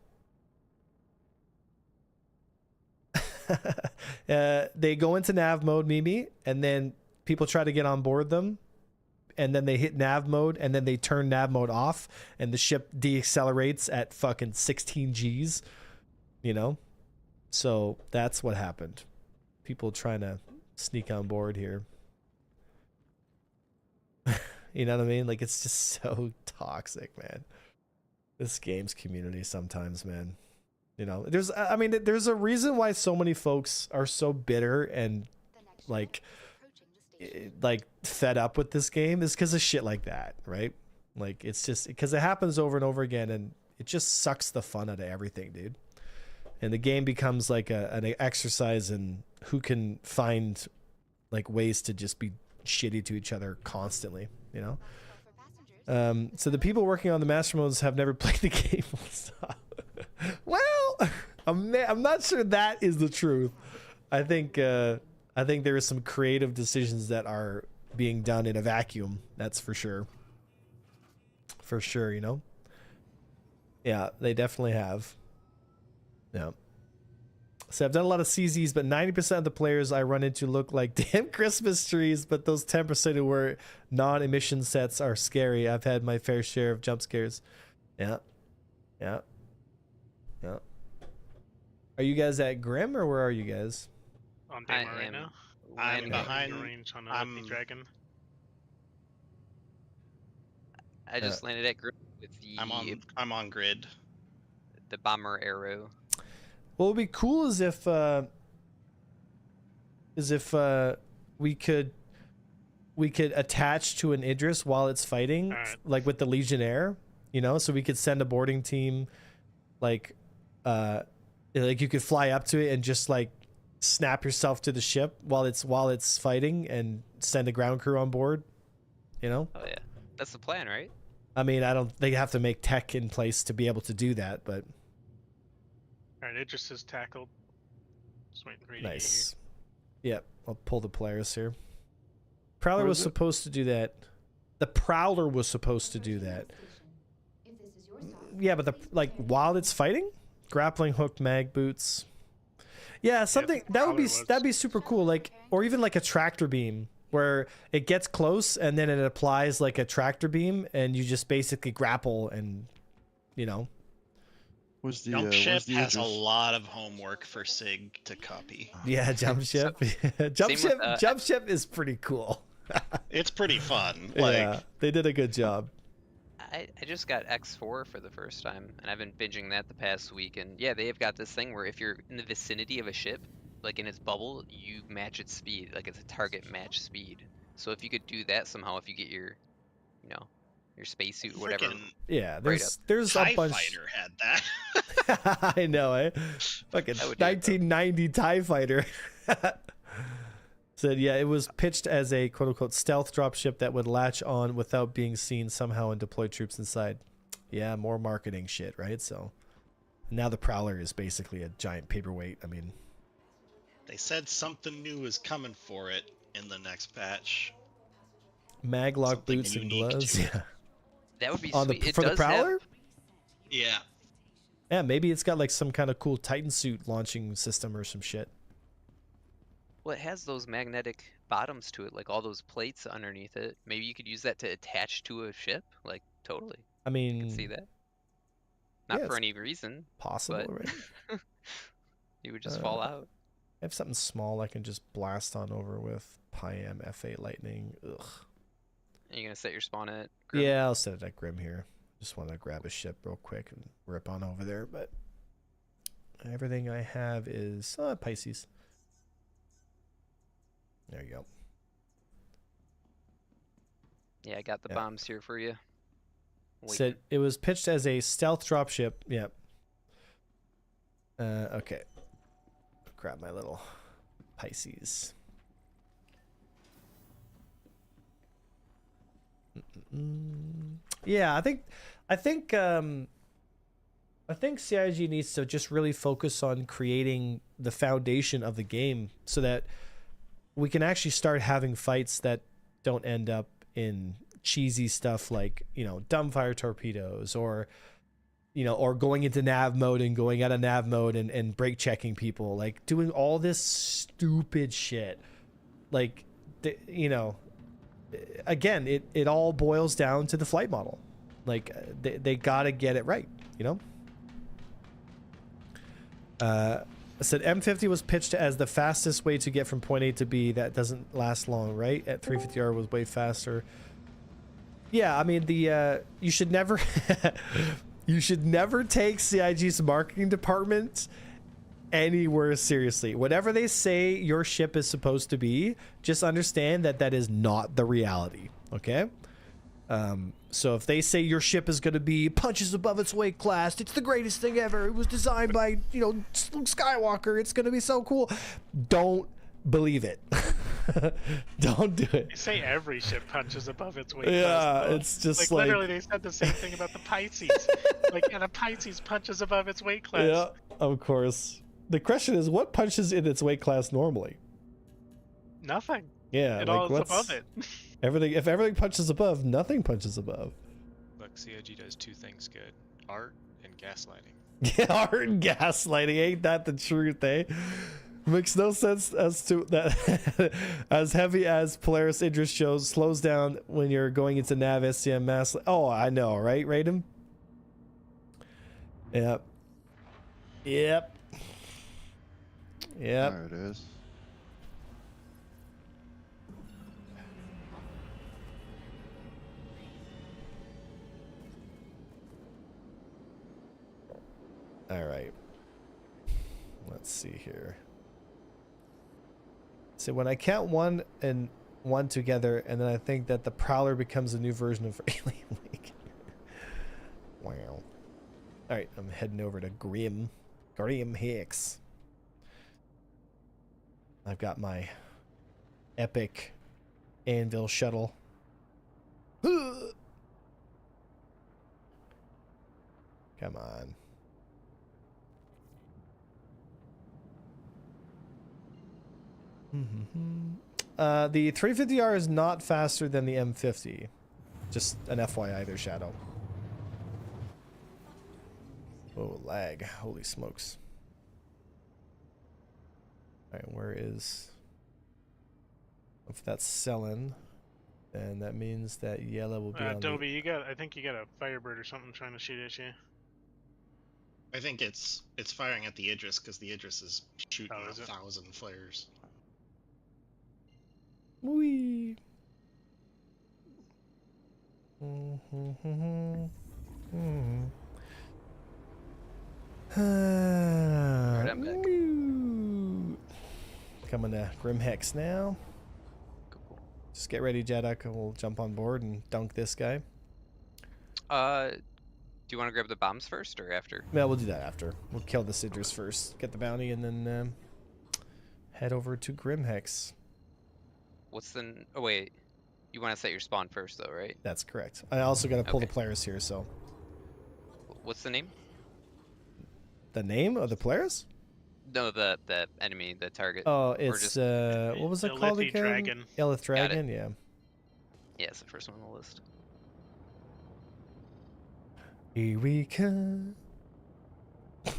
They go into nav mode, Mimi, and then people try to get on board them, and then they hit nav mode, and then they turn nav mode off, and the ship deaccelerates at fucking 16 Gs, you know? So that's what happened. People trying to sneak on board here. You know what I mean? Like, it's just so toxic, man. This game's community sometimes, man. You know, there's a reason why so many folks are so bitter and like fed up with this game is because of shit like that, right? Like, it's just because it happens over and over again, and it just sucks the fun out of everything, dude. And the game becomes like an exercise in who can find like ways to just be shitty to each other constantly, you know? So the people working on the master modes have never played the game. Well, I'm not sure that is the truth. I think there are some creative decisions that are being done in a vacuum. That's for sure. For sure, you know? Yeah, they definitely have. Yeah. So I've done a lot of CZs, but 90% of the players I run into look like damn Christmas trees, but those 10% who wear non-emission sets are scary. I've had my fair share of jump scares. Yeah. Yeah. Yeah. Are you guys at Grim, or where are you guys? On Daymar right now. I'm behind. Range on I'm the dragon. I just landed at grid with the I'm on grid. the bomber arrow. What would be cool is if we could attach to an Idris while it's fighting, Alright. like with the Legionnaire, you know, so we could send a boarding team, like you could fly up to it and just like snap yourself to the ship while it's fighting and send a ground crew on board, you know? Oh yeah, that's the plan, right? I mean, they have to make tech in place to be able to do that, but Alright, it just is tackled. Just waiting for you to get nice. Yep, I'll pull the Polaris here. Prowler was supposed to do that. The Prowler was supposed to do that. Yeah, but while it's fighting, grappling hook, mag boots. Yeah, something that'd be super cool. Like, or even like a tractor beam where it gets close and then it applies like a tractor beam, and you just basically grapple and, you know. Jump ship has a lot of homework for Sig to copy. Yeah, jump ship. Jump ship is pretty cool. It's pretty fun. Yeah, they did a good job. I just got X4 for the first time, and I've been binging that the past week. And yeah, they have got this thing where if you're in the vicinity of a ship, like in its bubble, you match its speed. Like it's a target match speed. So if you could do that somehow, if you get your, your spacesuit, whatever. Yeah, there's TIE a bunch. Fighter had that. I know, eh? Fucking 1990 TIE Fighter. Said, yeah, it was pitched as a quote-unquote stealth dropship that would latch on without being seen somehow and deploy troops inside. Yeah, more marketing shit, right? So now the Prowler is basically a giant paperweight. I mean, They said something new is coming for it in the next patch. maglock boots and gloves. Yeah. That would be On sweet. for the Prowler? Yeah. Yeah, maybe it's got like some kind of cool Titan suit launching system or some shit. Well, it has those magnetic bottoms to it, like all those plates underneath it. Maybe you could use that to attach to a ship. Like, totally. I mean, I can see that. Not yeah, for it's any reason. possible, but right? you would just fall out. I have something small I can just blast on over with. Pyam F8 Lightning. Ugh. Are you going to set your spawn at Grim? Yeah, I'll set it at Grim here. Just want to grab a ship real quick and rip on over there, but everything I have is Pisces. There you go. Yeah, I got the bombs here for you. Said it was pitched as a stealth dropship. Yep. Okay. Grab my little Pisces. Yeah, I think CIG needs to just really focus on creating the foundation of the game so that we can actually start having fights that don't end up in cheesy stuff like, you know, dumbfire torpedoes or, you know, or going into nav mode and going out of nav mode and brake checking people, like doing all this stupid shit. Like, you know, again, it all boils down to the flight model. Like they gotta get it right, you know? I said M50 was pitched as the fastest way to get from point A to B. That doesn't last long, right? At 350R was way faster. Yeah, I mean you should never you should never take CIG's marketing department anywhere seriously. Whatever they say your ship is supposed to be, just understand that that is not the reality, okay? So if they say your ship is going to be punches above its weight class, it's the greatest thing ever, it was designed by, you know, Luke Skywalker, it's going to be so cool, don't believe it. Don't do it. They say every ship punches above its weight Yeah, class. Though. it's just like literally they said the same thing about the Pisces. Like, and a Pisces punches above its weight class. Yeah, of course. The question is, what punches in its weight class normally? Nothing. Yeah, it like all is above it. Everything. If everything punches above, nothing punches above. Look, CIG does two things good: art and gaslighting. Yeah, art and gaslighting. Ain't that the truth, eh? Makes no sense as to that. As heavy as Polaris interest shows, slows down when you're going into nav SCM mass. Oh, I know, right, Raiden? Yep. Yep. Yep. There it is. All right. Let's see here. So when I count one and one together, and then I think that the Prowler becomes a new version of Alien League. Wow. All right, I'm heading over to Grim Hicks. I've got my epic anvil shuttle. Come on. The 350R is not faster than the M50. Just an FYI there, Shadow. Oh, lag. Holy smokes. Alright, where is... If that's selling, then that means that yellow will be on Dobie, I think you got a Firebird or something trying to shoot at you. I think it's firing at the Idris because the Idris is shooting 1,000 flares. Wee. Alright, I'm back. Coming to Grim Hex now. Cool. Just get ready, Jeddak, and we'll jump on board and dunk this guy. Do you want to grab the bombs first or after? Yeah, we'll do that after. We'll kill the Sidrus first, get the bounty, and then head over to Grim Hex. What's the... Oh, wait. You want to set your spawn first, though, right? That's correct. I also got to pull Okay. the Polaris here, so... What's the name? The name of the Polaris? No, the enemy, the target. Oh, Or it's, just- what was it called Illithid again? Dragon. Illithid Got it. Dragon, yeah. Yeah, it's the first one on the list. Here we come. What's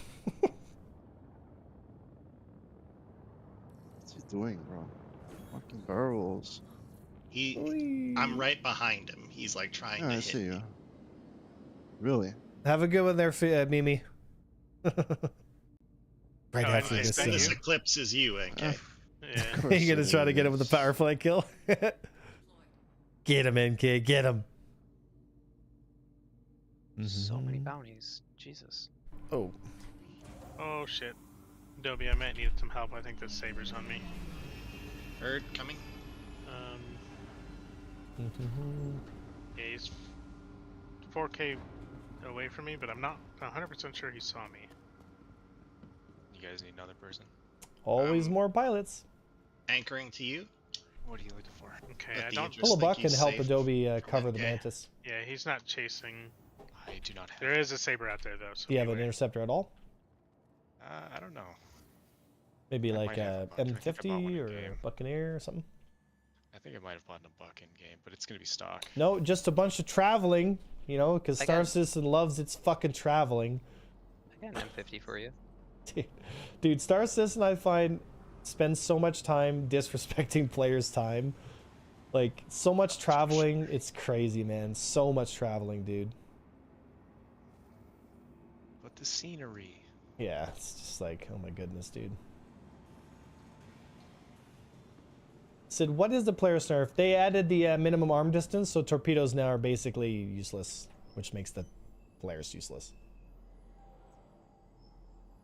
he doing, bro? Fucking barrels. I'm right behind him. He's like trying Yeah, to I hit see me. you. Really? Have a good one there, Mimi. Right Oh, after nice. this. And this eclipse is you, NK. Yeah. Of course You're gonna it try to get him with a is. power flank kill? Get him, NK, get him. So many Mhm. bounties. Jesus. Oh, Oh shit. Dobie, I might need some help. I think this Saber's on me. Bird coming. Yeah, he's 4K away from me, but I'm not 100% sure he saw me. You guys need another person. always more pilots. Anchoring to you. What are you looking for? Okay, Let I the don't. Idris Pull a think buck and he's help safe Adobe from cover the NK. mantis. Yeah, he's not chasing. I do not have. There is a saber out there though. So Do you have an beware. interceptor at all? I don't know. Maybe I like might have a a buck. I think I bought one M50 in or game. a Buccaneer or something? I think I might have bought a buck in game, but it's gonna be stock. No, just a bunch of traveling, you know, because I Star got- Citizen loves its fucking traveling. I got an M50 for you. Dude, Star Citizen, I find, spends so much time disrespecting players' time. Like, so much traveling, it's crazy, man. So much traveling, dude. But the scenery. Yeah, it's just like, oh my goodness, dude. Sid, what is the Polaris Nerf? They added the minimum arm distance, so torpedoes now are basically useless, which makes the Polaris useless.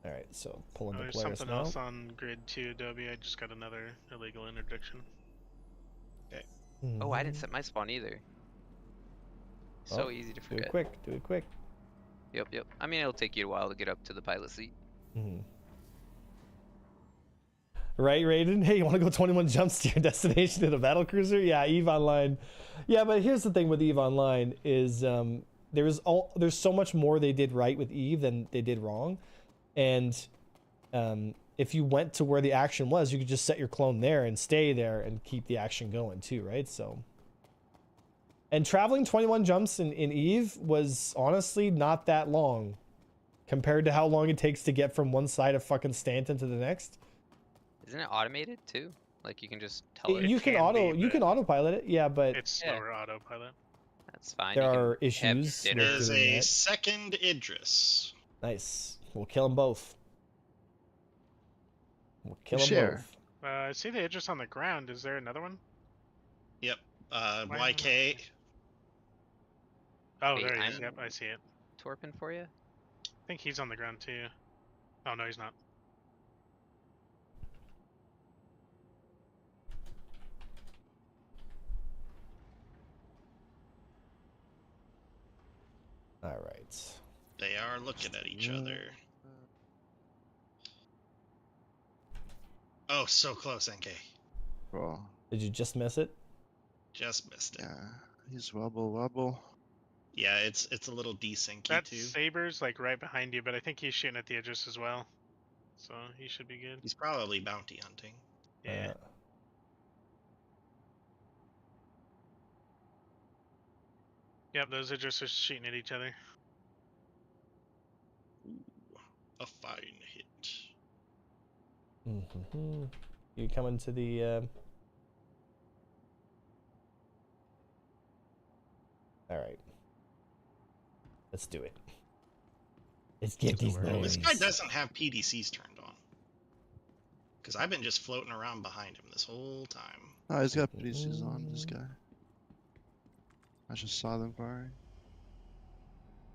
Alright, so pulling the There's Polaris something now. else on grid 2, Adobe. I just got another illegal interdiction. Oh, I didn't set my spawn either. So Oh, easy to Do forget. it quick, do it quick. Yep, yep. I mean, it'll take you a while to get up to the pilot seat. Right, Raiden? Hey, you want to go 21 jumps to your destination in a battle cruiser? Yeah, EVE Online. Yeah, but here's the thing with EVE Online is there's so much more they did right with EVE than they did wrong. And if you went to where the action was, you could just set your clone there and stay there and keep the action going too, right? So, and traveling 21 jumps in EVE was honestly not that long compared to how long it takes to get from one side of fucking Stanton to the next. Isn't it automated too? Like you can just tell it. You can autopilot it, yeah, but It's Yeah. slower autopilot. That's fine. there you can are have issues dinner. with Is doing a that. second Idris. Nice. We'll kill them both. We'll kill them Share. both. I see the Idris on the ground. Is there another one? Yep. Why- YK. Oh, Wait, there he is. I'm- Yep, I see it. Torpin for you? I think he's on the ground too. Oh no, he's not. All right. They are looking at each other. Oh, so close, NK. Bro. Did you just miss it? Just missed it. Yeah. He's wobble. Yeah, it's a little desyncy That too. saber's like right behind you, but I think he's shooting at the Idris as well. So he should be good. He's probably bounty hunting. Yeah. Yep, those Idris are shooting at each other. A fine hit. You coming to the? All right. Let's do it. Let's get these This boys. guy doesn't have PDCs turned on. Because I've been just floating around behind him this whole time. Oh, he's got PDCs on, this guy. I just saw them firing.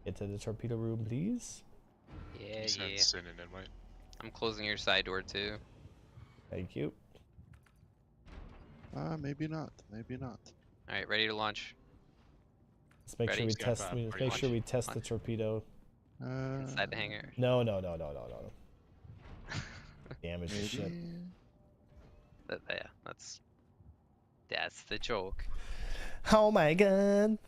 Get to the torpedo room, please. Yeah, He's yeah. Sin and invite. I'm closing your side door too. Thank you. Maybe not. Maybe not. All right, ready to launch. Let's make Ready? sure we He's got test. five. Let's Ready, make sure launch. we test the Launch. torpedo. Inside the hangar. No. Damage the Maybe. ship. Yeah, that's the joke. Oh my god.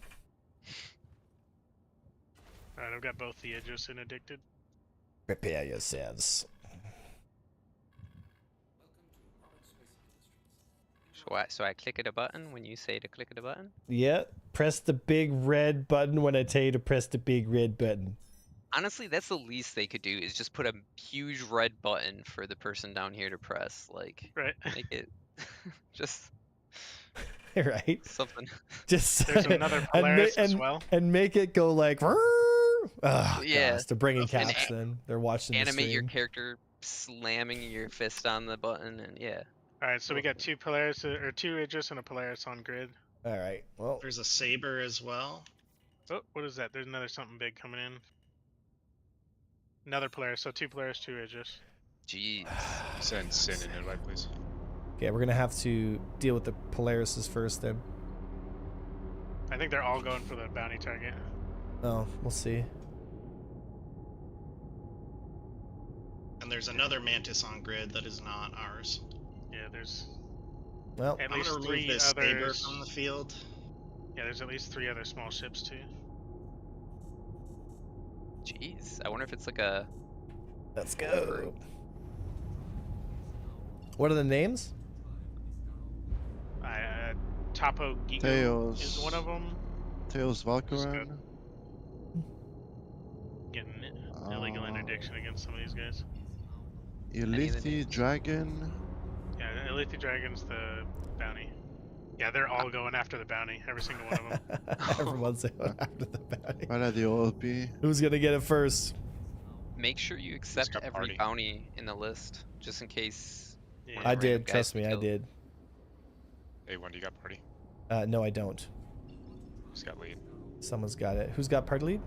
Alright, I've got both the Idris interdicted. Prepare yourselves. So I click at a button when you say to click at a button? Yeah. Press the big red button when I tell you to press the big red button. Honestly, that's the least they could do is just put a huge red button for the person down here to press. Like, Right. make it just Right. something. Just There's another Polaris as well. And make it go like. Oh, Yeah. gosh, they're bringing And caps. Then they're watching. The Animate your stream. character slamming your fist on the button, and yeah. Alright, so we got two Polaris, or two Idris and a Polaris on grid. All right. Well, There's a saber as well. Oh, what is that? There's another something big coming in. Another Polaris, so two Polaris, two Idris. Jeez. Send Sin and invite, please. okay, we're gonna have to deal with the Polarises first. Then. I think they're all going for the bounty target. Oh, we'll see. And there's another Mantis on grid that is not ours. Yeah, there's Well, At I'm least gonna remove 3 this saber others. from the field. Yeah, there's at least 3 other small ships too. Jeez, I wonder if it's like a. let's go. What are the names? Topo Gigo Tails. is one of them. Tails Valkyran. Getting illegal interdiction against some of these guys. Any of the Elithi names? Dragon. Yeah, Elite Dragon's the bounty. Yeah, they're all going after the bounty. Every single one of them. Everyone's going after the bounty. Right at the OLP. Who's gonna get it first? Make sure you accept got every party? bounty in the list, just in case. Yeah. one of I the random did. guys Trust we me, I killed. did. Hey, when do you got party? No, I don't. Who's got lead? Someone's got it. Who's got party lead?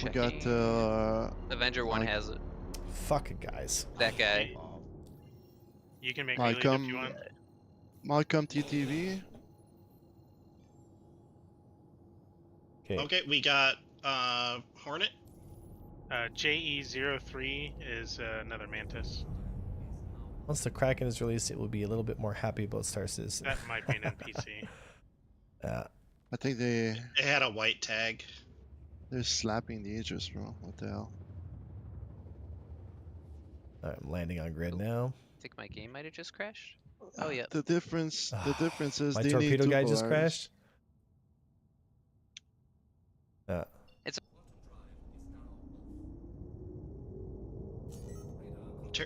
We got Checking. Avenger 1 Mike- has it. Fuck it, guys. That guy. You can make me lead if you Malcolm. want. Malcolm TTV. Okay. Okay, we got Hornet. JE03 is another Mantis. Once the Kraken is released, it will be a little bit more happy about Star Citizen. That might be an NPC. I think they're It had a white tag. slapping the Aegis, bro. What the hell? I'm landing on grid now. I think my game might have just crashed. Oh yeah. The difference is My they need torpedo 2 guy just Polaris. crashed.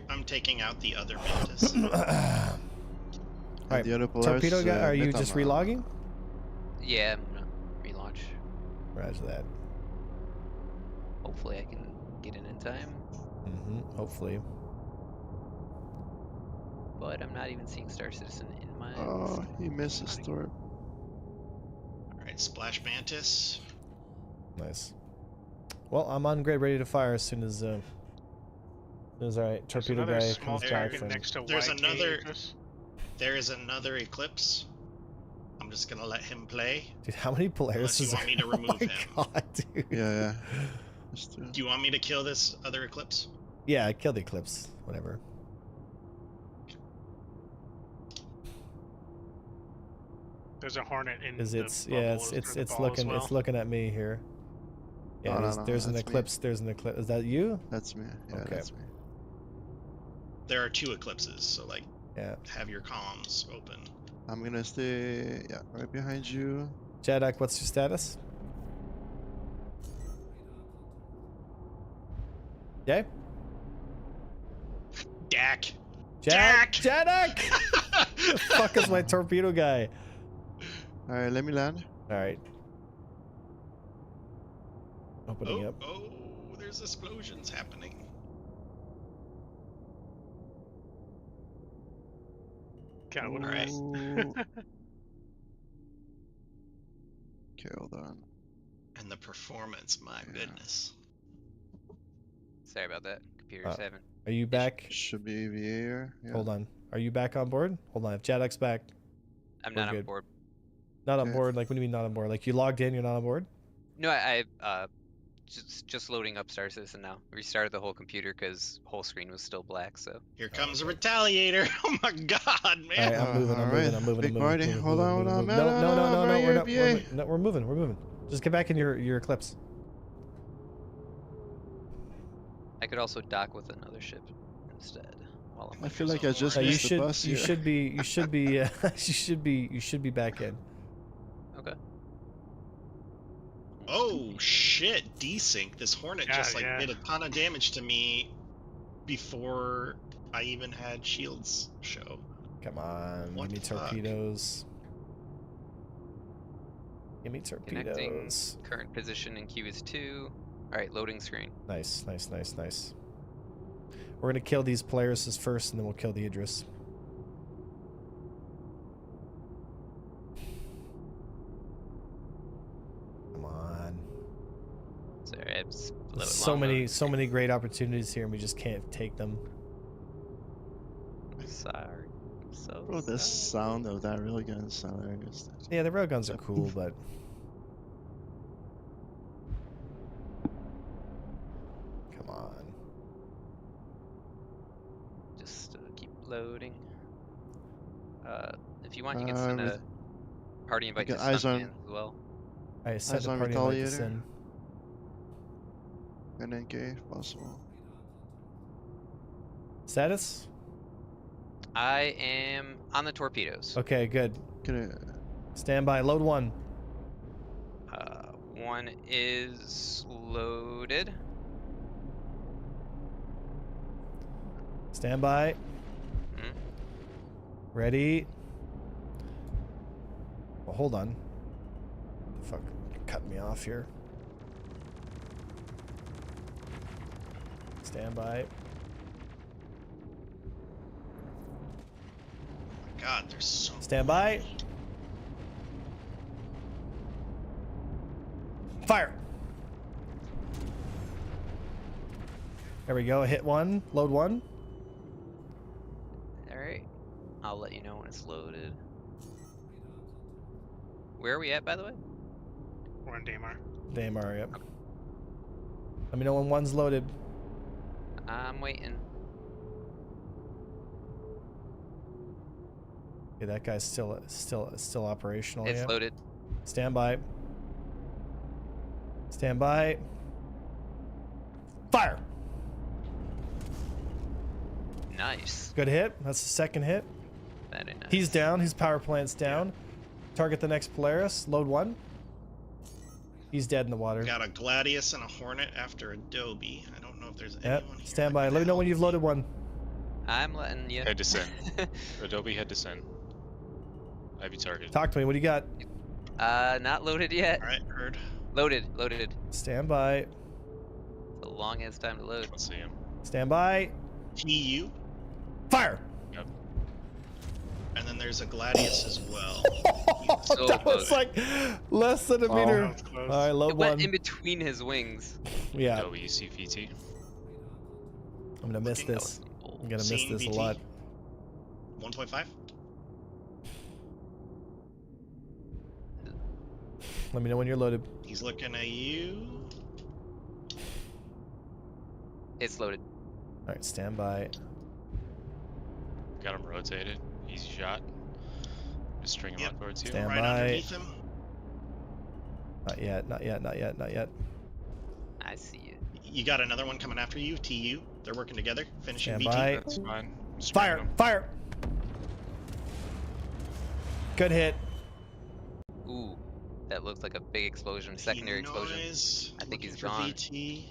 I'm taking out the other Mantis. And Alright, the other Polaris, torpedo guy, are you Meta just Man. relogging? Yeah, I'm gonna relaunch. Roger that. Hopefully I can get in time. Hopefully. But I'm not even seeing Star Citizen in my. Oh, he missed his torp. Alright, Splash Mantis. Nice. Well, I'm on grid, ready to fire as soon as alright, There's torpedo another guy small comes back target from. next to There's YK another- Aegis. There is another Eclipse. I'm just gonna let him play. Dude, how many Unless you Polarises want me to oh remove my him. God, dude. Yeah. Just Do you want me to kill this other Eclipse? Yeah, kill the Eclipse. Whatever. There's a Hornet in Is the it's bubble yeah, or it's the ball as looking well. it's looking at me here. Yeah, No, no, there's, no, there's an that's me. eclipse. There's an eclipse. Is that you? That's me. Yeah, Okay. that's me. There are 2 Eclipses, so like, Yeah. have your comms open. I'm gonna stay, right behind you. Jadak, what's your status? Yeah. Dak. Jadak. The fuck is my torpedo guy? All right, let me land. All right. Opening Oh, up. oh, there's explosions happening. God, what Alright. Ooh. Okay, hold on. And the performance, my Yeah. goodness. Sorry about that. Computer's having. Are you back? Should be aviator. Yeah. Hold on. Are you back on board? Hold on. If Jadak's back, I'm We're not on good. board. not on Okay. board. Like, what do you mean not on board? Like, you logged in, you're not on board? No, I just loading up Star Citizen now. Restarted the whole computer because whole screen was still black. So Here comes a retaliator. Oh my god, All man. right, I'm moving. I'm Alright, moving. I'm moving. big I'm moving. party. moving, Hold moving, on, moving, hold on. moving. No, No, no, no, right we're here, not. BA. No, we're moving. We're moving. Just get back in your eclipse. I could also dock with another ship instead. While I'm I like feel like I myself. just You missed the should. bus You here. should be. You should be. You should be back in. Okay. Oh shit, desync. This Hornet Yeah, just like yeah. did a ton of damage to me before I even had shields show. Come on. What Give me the fuck? torpedoes. Give me Connecting. torpedoes. Current position in queue is 2. All right, loading screen. Nice, nice, nice, nice. We're gonna kill these Polarises first, and then we'll kill the Idris. Come on. Sorry, it's a little bit So long many, loading so many great opportunities here, and we just can't take them. screen. Sorry. I'm so Bro, the sorry. sound of that railgun is hilarious. Yeah, the railguns are cool, but come on. Just keep loading. If you want, you can send a party invite to got eyes on- Stuntman as well. I sent Eyes a on party invite to Retaliator. Sin. And NK if possible. Status? I am on the torpedoes. Okay, good. Get it. Stand by. Load one. One is loaded. Stand by. Mhm. Ready. Well, hold on. Fuck, cut me off here. Stand by. God, there's so. Stand by. Fire. There we go. Hit one. Load one. Alright. I'll let you know when it's loaded. Where are we at, by the way? We're in Daymar. Daymar, yep. Let me know when one's loaded. I'm waiting. Okay, that guy's still operational. It's yeah. loaded. Stand by. Stand by. Fire. Nice. Good hit. That's the second hit. Very nice. He's down. His power plant's down. Target the next Polaris. Load one. He's dead in the water. Got a Gladius and a Hornet after Adobe. I don't know if there's Yep. anyone here. Stand by. Let me know when you've loaded one. I'm letting you. Head to Sin. Adobe head to Sin. Ivy target. Talk to me. What do you got? Not loaded yet. All right, heard. Loaded. Loaded. Stand by. It's the longest time to load. Let's see him. Stand by. TU. Fire. Yep. And then there's a Gladius as well. So that was close. like less than a meter. That was close. All right, load It went one. in between his wings. Yeah, Adobe CVT. I'm gonna miss Looking this. Oh, I'm gonna miss Seeing this a VT. lot. 1.5. Let me know when you're loaded. He's looking at you. It's loaded. All right, stand by. Got him rotated. Easy shot. Just string him Yep. up towards you. Stand Right by. underneath him. Not yet. Not yet. Not yet. Not yet. I see you. You got another one coming after you. TU. They're working together. Finishing Stand VT. by. That's fine. Just Fire! string him. Fire! Good hit. Ooh, that looks like a big explosion. Secondary explosion. Noise. I think Looking he's for gone. VT.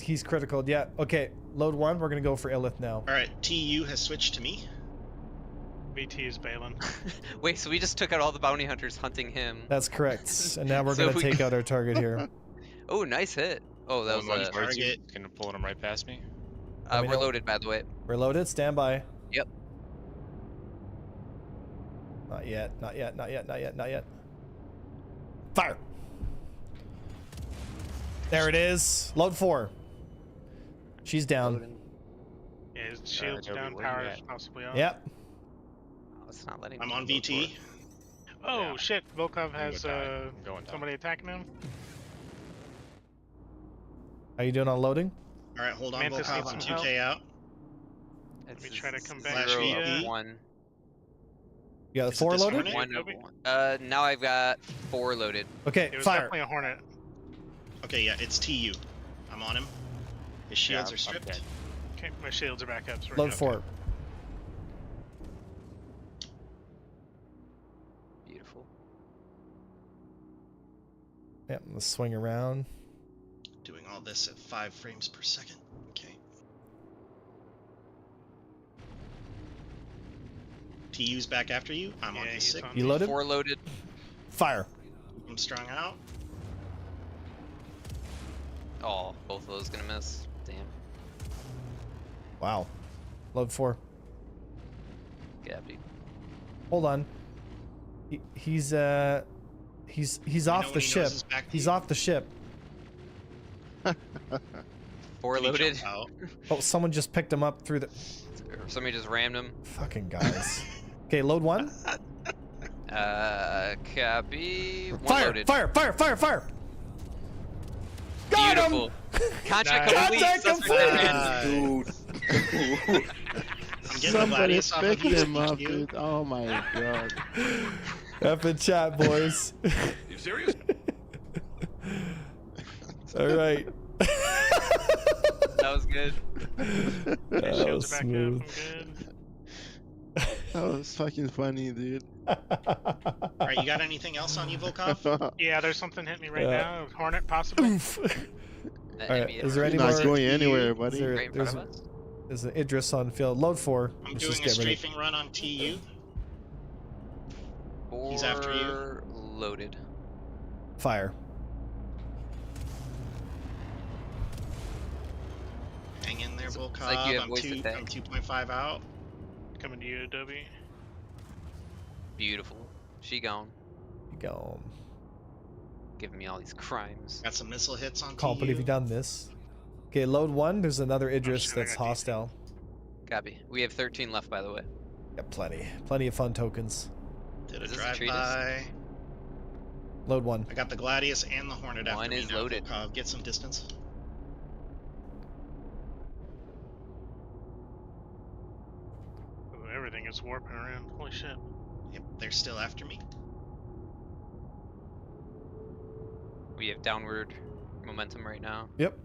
He's critical. Yeah. Okay. Load one. We're gonna go for Illith now. All right. TU has switched to me. VT is Balin. Wait, so we just took out all the bounty hunters hunting him. That's correct. And now we're So gonna we- take out our target here. Oh, nice hit. Oh, that was Pulling him a. towards you. target. Gonna pull him right past me. Let me We're know. loaded, by the way. We're loaded. Stand by. Yep. Not yet. Not yet. Not yet. Not yet. Not yet. Fire. There it is. Load 4. She's down. Loading. Yeah, his shield's Adobe, down, where you power at? is possibly on. Yep. Oh, it's not letting I'm me on go for VT. it. Oh Yeah. shit, Volkov has down. I'm going down. somebody attacking him. How you doing on loading? All right, hold on, Mantis Volkov. needs I'm some 2K out. It's me try to come back 0 to of you. 1. You got Is it 4 this loaded? Hornet? 1 of Adobe? 1. Now I've got 4 loaded. Okay, It was fire. definitely a Hornet. Okay, yeah, it's TU. I'm on him. His shields Yeah, are I'm stripped. dead. Okay, my shields are back up. So we're Load good. 4. Beautiful. Yep, let's swing around. Doing all this at 5 frames per second. Okay. TU's back after you. I'm on Yeah, his he's 6. on You me. loaded? 4 loaded. Fire. I'm strung out. Oh, both of those gonna miss. Damn. Wow. Load 4. Gappy. Hold on. He's off when the he knows ship. his back to He's you. off the ship. 4 Did he loaded. jump out? Oh, someone just picked him up through the Somebody just rammed him. fucking guys. Okay, load 1. Copy. 1 Fire! loaded. Fire! Fire! Fire! Fire! Got Beautiful. him! Contract Nice. complete. Contact Suspect complete. man. Dude. I'm getting the Somebody Gladius off of picked you, him up, TQ. dude. Oh my god. F in chat, boys. You serious? All right. That was good. That Shields was are back smooth. up. I'm good. That was fucking funny, dude. Alright, you got anything else on you, Volkov? Yeah, there's something hitting me right Yeah. now. Hornet, possibly. Oof. The All right, enemy is there any You're more? not going anywhere, Is buddy. there, right in front there's, of us? there's an Idris on field. Load 4. I'm Let's doing just a get rid of strafing run on TU. He's 4 after you. loaded. fire. Hang in there, Volkov. like you have I'm voice attack. I'm 2.5 out. Coming to you, Adobe. Beautiful. She gone. Go. Giving me all these crimes. Got some missile hits on Can't believe TU. you done this. Okay, load 1. There's another Idris shit, I that's got hostile. Copy. We have 13 left, by the way. Got plenty of fun tokens. Did a Is this a drive treatise? by. Load 1. I got the Gladius and the Hornet after One me is now, loaded. Volkov. Get some distance. Ooh, everything is warping around. Holy shit. Yep, they're still after me. We have downward momentum right now. Yep.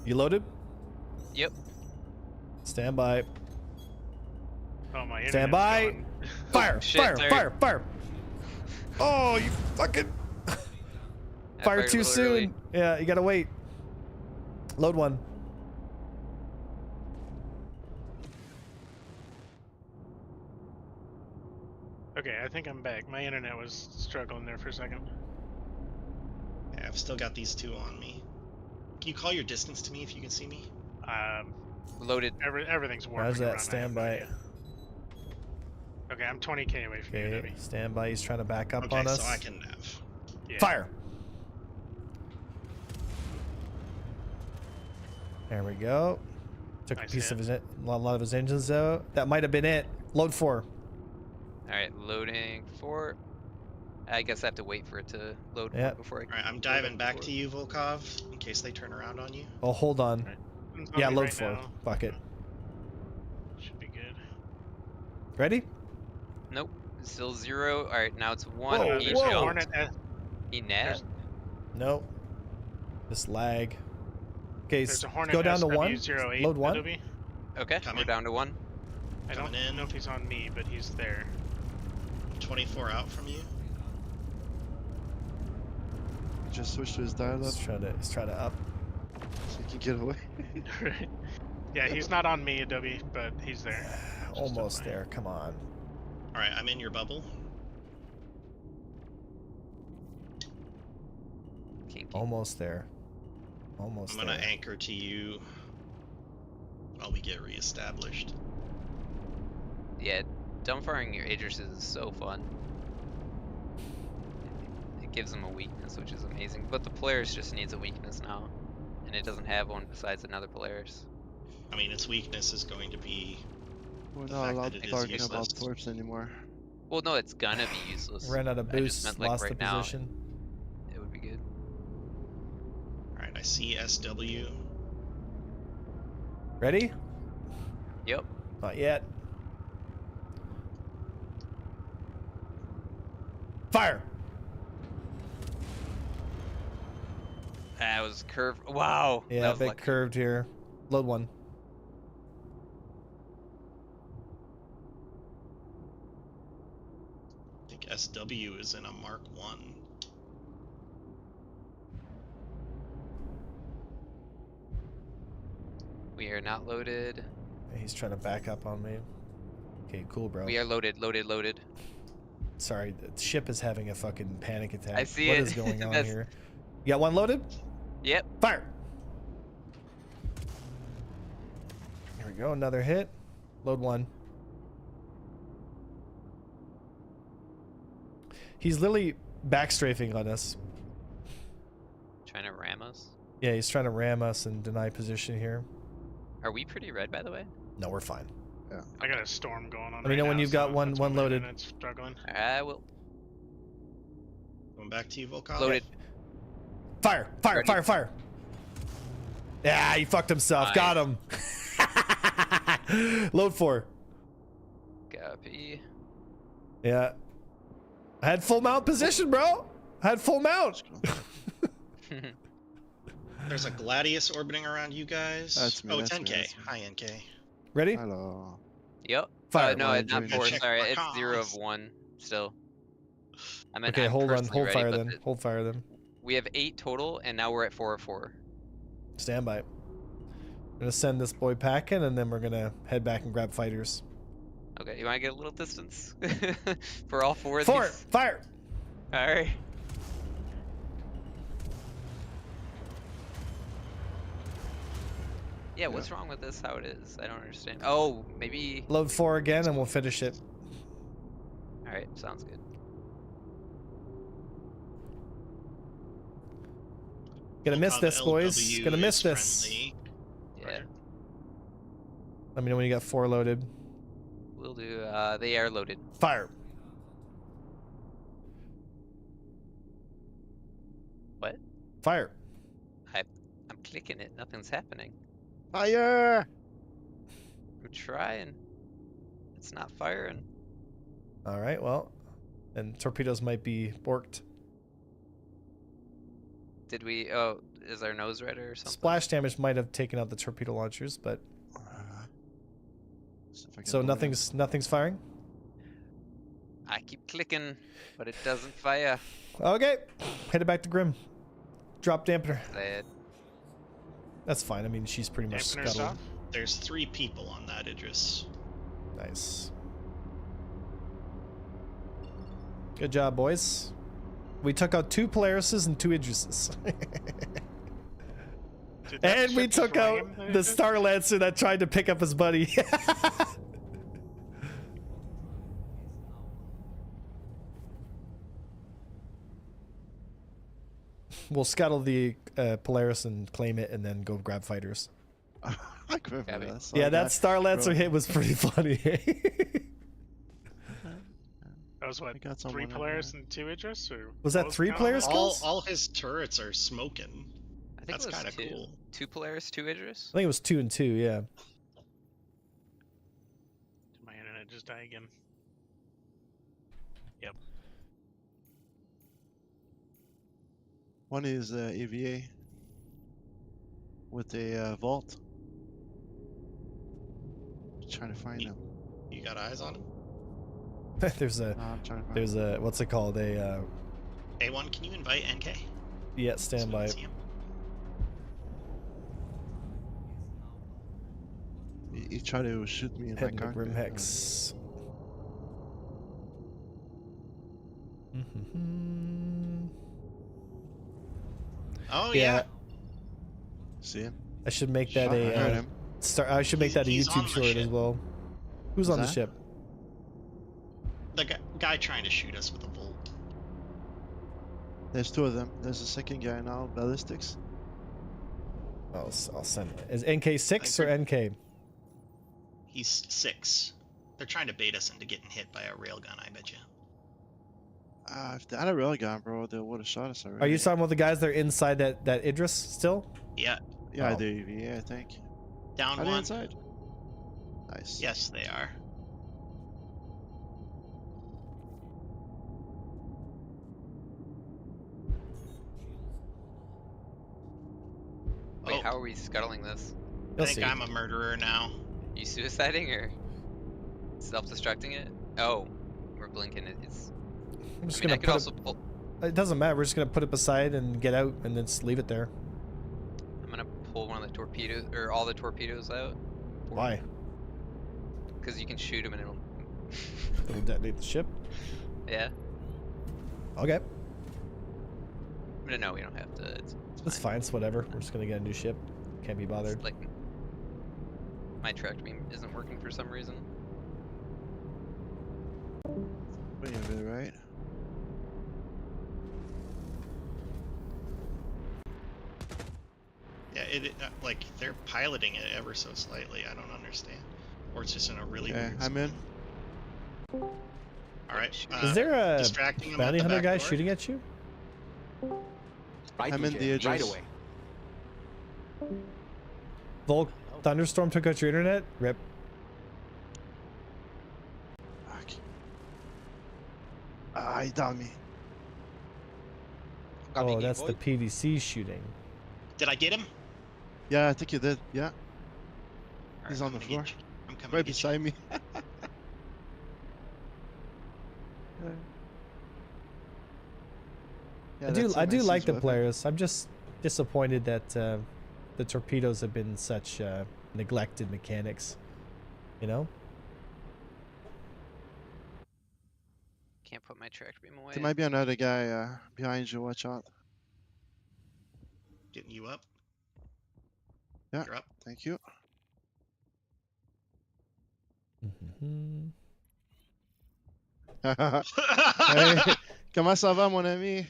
You loaded? Yep. Stand by. Oh, my internet's Stand by. going. Fire! shit, Fire! sorry. Fire! Fire! Oh, you fucking I fire fired a too little soon. early. Yeah, you gotta wait. Load 1. Okay, I think I'm back. My internet was struggling there for a second. Yeah, I've still got these two on me. Can you call your distance to me if you can see me? Loaded. Everything's warping How's around. that? Stand by. Okay, I'm 20k away from you, Okay, Adobe. stand by. He's trying to back up Okay, on us. so I can nav. Yeah. Fire! There we go. Took a Nice piece hit. of his, a lot of his engines though. That might have been it. Load 4. Alright, loading 4. I guess I have to wait for it to load more Yep. before I can. Alright, I'm diving back to you, Volkov, in case they turn around on you. Oh, hold on. It's on Yeah, me load right 4. now. Fuck it. Should be good. Ready? Nope. Still 0. Alright, now it's 1. Whoa, He whoa. jumped. Hornet, He nabbed. No. Just lag. Okay, there's a Hornet go down to 1. SW08, Load 1. Adobe. Okay, we're Coming. down to 1. I don't Coming in. know if he's on me, but he's there. 24 out from you. Just switch to his dial-up Let's try to up. so he can get away. Right. Yeah, he's not on me, Adobe, but he's there. Almost there. Come on. Alright, I'm in your bubble. Kinky. Almost there. Almost I'm gonna there. anchor to you while we get reestablished. Yeah, dumbfiring your Idrises is so fun. It gives them a weakness, which is amazing. But the Polaris just needs a weakness now. And it doesn't have one besides another Polaris. I mean, its weakness is going to be We're The not fact allowed that to it is talk useless. about torps anymore. Well, no, it's gonna be useless. Ran out of I just boost. meant, like, Lost right the now, position. It would be good. Alright, I see SW. Ready? Yep. Not yet. Fire! That was curved. Wow. Yeah, that was big lucky. curved here. Load 1. I think SW is in a Mark 1. We are not loaded. He's trying to back up on me. Okay, cool, bro. We are loaded, loaded. Sorry, the ship is having a fucking panic attack. I see What it. is going on That's- here? You got one loaded? Yep. Fire! Here we go, another hit. Load 1. He's literally backstrafing on us. Trying to ram us. Yeah, he's trying to ram us and deny position here. Are we pretty red, by the way? No, we're fine. I got a storm going on. Let me know when you've got one that's why my loaded. internet's struggling. I will. Going back to you, Volkov. Loaded. Fire! Fire! Ready. Fire! Fire! Yeah, he fucked himself. Got him. Load 4. Copy. Yeah. I had full mount position, bro. I had full mount. There's a Gladius orbiting around you guys. That's me, Oh, it's that's me, NK. that's me. Hi, NK. Ready? Hello. Yep. Fire. No, Why it's not didn't 4. check Sorry, my it's 0 of cons? 1 still. I mean, Okay, I'm hold on. personally Hold ready, fire but then. Hold fire then. we have 8 total, and now we're at 4 of 4. Stand by. I'm gonna send this boy packing, and then we're gonna head back and grab fighters. Okay, you want to get a little distance for all 4 of 4. these? Fire. All right. Yeah, what's wrong with this? How it is? I don't understand. Oh, maybe. Load 4 again, and we'll finish it. All right, sounds good. Gonna miss Vulcan this, boys. LW Gonna miss is this. friendly. Yeah, Let me know when you got 4 loaded. we'll do. They are loaded. Fire. What? Fire. I'm clicking it. Nothing's happening. Fire! I'm trying. It's not firing. All right. Well, and torpedoes might be borked. Did we? Oh, is our nose red or something? Splash damage might have taken out the torpedo launchers, but See if I can so load nothing's firing. I keep clicking, but it doesn't fire. Okay, headed back to Grim. Drop dampener. Sad. That's fine. I mean, she's pretty much Dampener's scuttled. off. There's 3 people on that, Idris. Nice. Good job, boys. We took out 2 Polarises and 2 Idrises. Did that And we ship took out flame that it the did? Star Lancer that tried to pick up his buddy. We'll scuttle the Polaris and claim it and then go grab fighters. I could have Gabby. that. Yeah, that Star Lancer bro. hit was pretty funny. That was what? I got 3 someone in Polaris there. and 2 Idris? Or Was that what 3 going on Polaris there? kills? All his turrets are smoking. I think That's it was kind of 2. cool. 2 Polaris, 2 Idris. I think it was 2 and 2, yeah. Did my internet just die again? Yep. One is EVA with a vault. Trying to find him. You got eyes on him? there's a I'm trying to find there's a what's it called? A A1, can you invite NK? yeah, So we stand can by. see him? He tried to shoot me in my Heading to cockpit. Grim Hex. Oh, yeah. See him? I should make that Shot, I heard a him. start. I should make that a He's on YouTube the short as ship. well. Who's What's on the that? ship? The guy trying to shoot us with a Volt. There's 2 of them. There's a second guy now, ballistics. I'll send it. Is NK 6 or NK? He's 6. They're trying to bait us into getting hit by a railgun, I bet you. If they had a railgun, bro, they would have shot us already. Are you talking about the guys that are inside that Idris still? Yeah, Yeah, Oh. the EVA, I think. down Are they 1. inside? Nice. Yes, they are. Wait, Oh. how are we scuttling this? I You'll think see. I'm a murderer now. You suiciding or self-destructing it? Oh, we're blinking it. It's. I'm just I mean, I gonna could put also it. pull. It doesn't matter. We're just gonna put it beside and get out, and then just leave it there. I'm gonna pull one of the torpedoes or all the torpedoes out. Why? Because you can shoot them and it'll. It'll detonate the ship. Yeah. Okay, No, we don't have to. that's fine. It's whatever. We're just gonna get a new ship. Can't be bothered. It's like my track beam isn't working for some reason. Wait a minute, right? Yeah, like they're piloting it ever so slightly. I don't understand. Or it's just in a really Okay, weird I'm in. All right. Is there a distracting him bounty at the hunter back guy door? shooting at you? I'm in the edges. Right away. Volk, thunderstorm took out your internet. Rip. Ah, he downed me. Coming Oh, in, that's the boy. PVC shooting. Did I get him? Yeah, I think you did. Yeah, Alright, he's on the I'm gonna floor. get you. I'm coming Right to get you. beside me. Yeah, I do like the weapon. Polaris. I'm just disappointed that the torpedoes have been such neglected mechanics. You know? Can't put my tractor beam away. There might be another guy behind you. Watch out. Getting you up. Yeah. You're up. Thank you. Mhm. Hey, comment ça va, mon ami?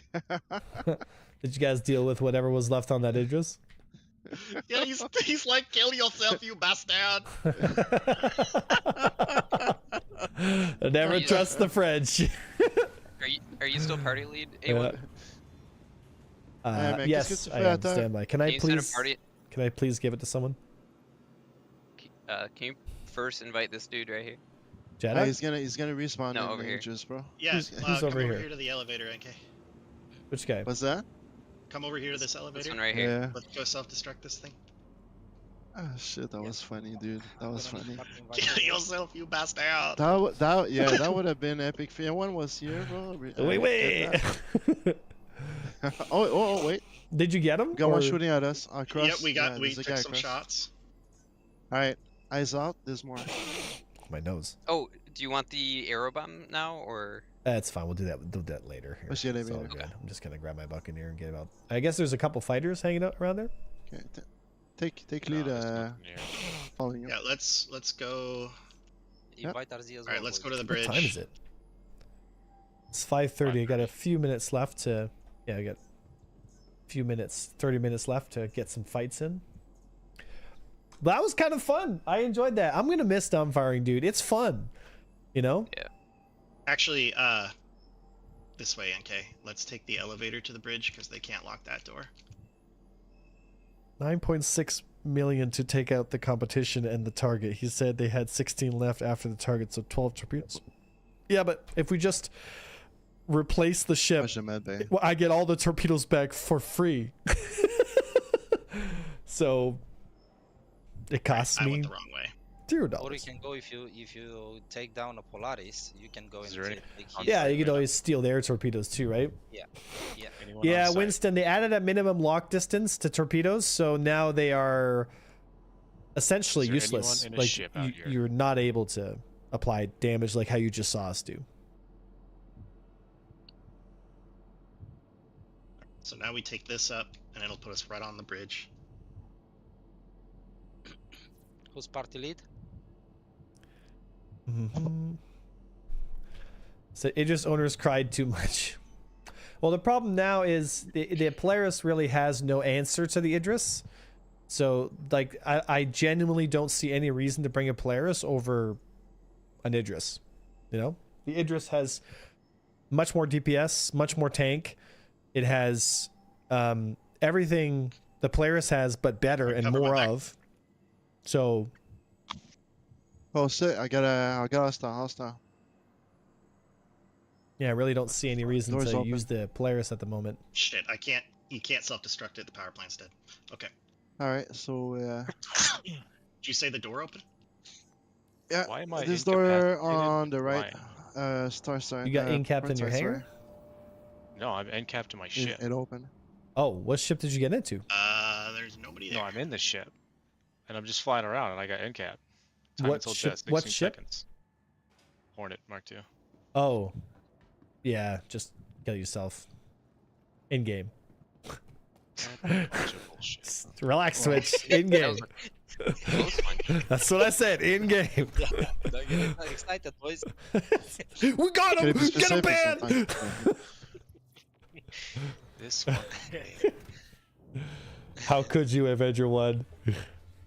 Did you guys deal with whatever was left on that Idris? Yeah, he's like, kill yourself, you bastard. I never trust the French. Are you still party lead? Yeah. Hey, man, Yes, qu'est-ce que tu I fais à am. terre? Stand by. Can I Can you send a please? party? Can I please give it to someone? Can you first invite this dude right here? Jedi? He's gonna respawn No, in over here. ages, bro. Yeah, Who's come over over here? here to the elevator, NK. Which guy? What's that? Come over here to this This elevator. one right here. Yeah. Let's go self-destruct this thing. Oh shit, that was funny, dude. That was funny. Kill yourself, you bastard. That would have been epic. If anyone was here, bro. Wait. Oh, wait. Did you get him? Got one or- shooting at us across. Yep, we there's a took guy some across. shots. All right, eyes out. There's more. My nose. Oh, do you want the arrow bomb now or? That's fine. We'll do that. We'll do that later. Here. What's the It's all elevator? good. I'm just gonna grab my Buccaneer and get him out. I guess there's a couple fighters hanging out around there. Okay, take No, lead. there's nothing here. Following you. Yeah, let's go. Invite RZ as All right, well, let's boys. go to the What bridge. time is it? It's 5:30. I got a few minutes left to. Yeah, I got a few minutes, 30 minutes left to get some fights in. But that was kind of fun. I enjoyed that. I'm gonna miss dumbfiring, dude. It's fun. You know? Yeah. Actually, this way, NK. Let's take the elevator to the bridge because they can't lock that door. 9.6 million to take out the competition and the target. He said they had 16 left after the target, so 12 torpedoes. Yeah, but if we just replace the ship, Watch the med bay. well, I get all the torpedoes back for free. So it costs I me went the wrong way. $0. Or you can go if you take down a Polaris, you can go Is and there any take on his- Yeah, you Right could now. always steal their torpedoes too, right? Anyone on Yeah, site? Winston, they added a minimum lock distance to torpedoes, so now they are essentially Is there useless. anyone in a Like ship out here? you're not able to apply damage like how you just saw us do. So now we take this up, and it'll put us right on the bridge. Who's party lead? So Idris owners cried too much. Well, the problem now is the Polaris really has no answer to the Idris. So, like, I genuinely don't see any reason to bring a Polaris over an Idris. You know? The Idris has much more DPS, much more tank. It has everything the Polaris has, but better and Cover my more back. of. So, Oh shit! I got a hostile. yeah, I really don't see any reason Door's to open. use the Polaris at the moment. Shit, I can't. You can't self-destruct it. The power plant's dead. Okay. All right, so Did you say the door open? yeah, Why am I this door incapacitated? on the right. Why? Star sign. You got in-capped in front your side, hangar? No, I'm end capped to my sorry. ship. It open. Oh, what ship did you get into? There's nobody there. No, I'm in the ship, and I'm just flying around, and I got end cap. Time What until ship- death, what 16 ship? seconds. Hornet Mark II. Oh, yeah, just kill yourself. In game. Bunch of bullshit. Relax, Switch. In game. Close one. That's what I said. In game. Don't get excited, boys. We got Can him. it be Get him specific banned. sometimes? This one. How could you, Avenger 1?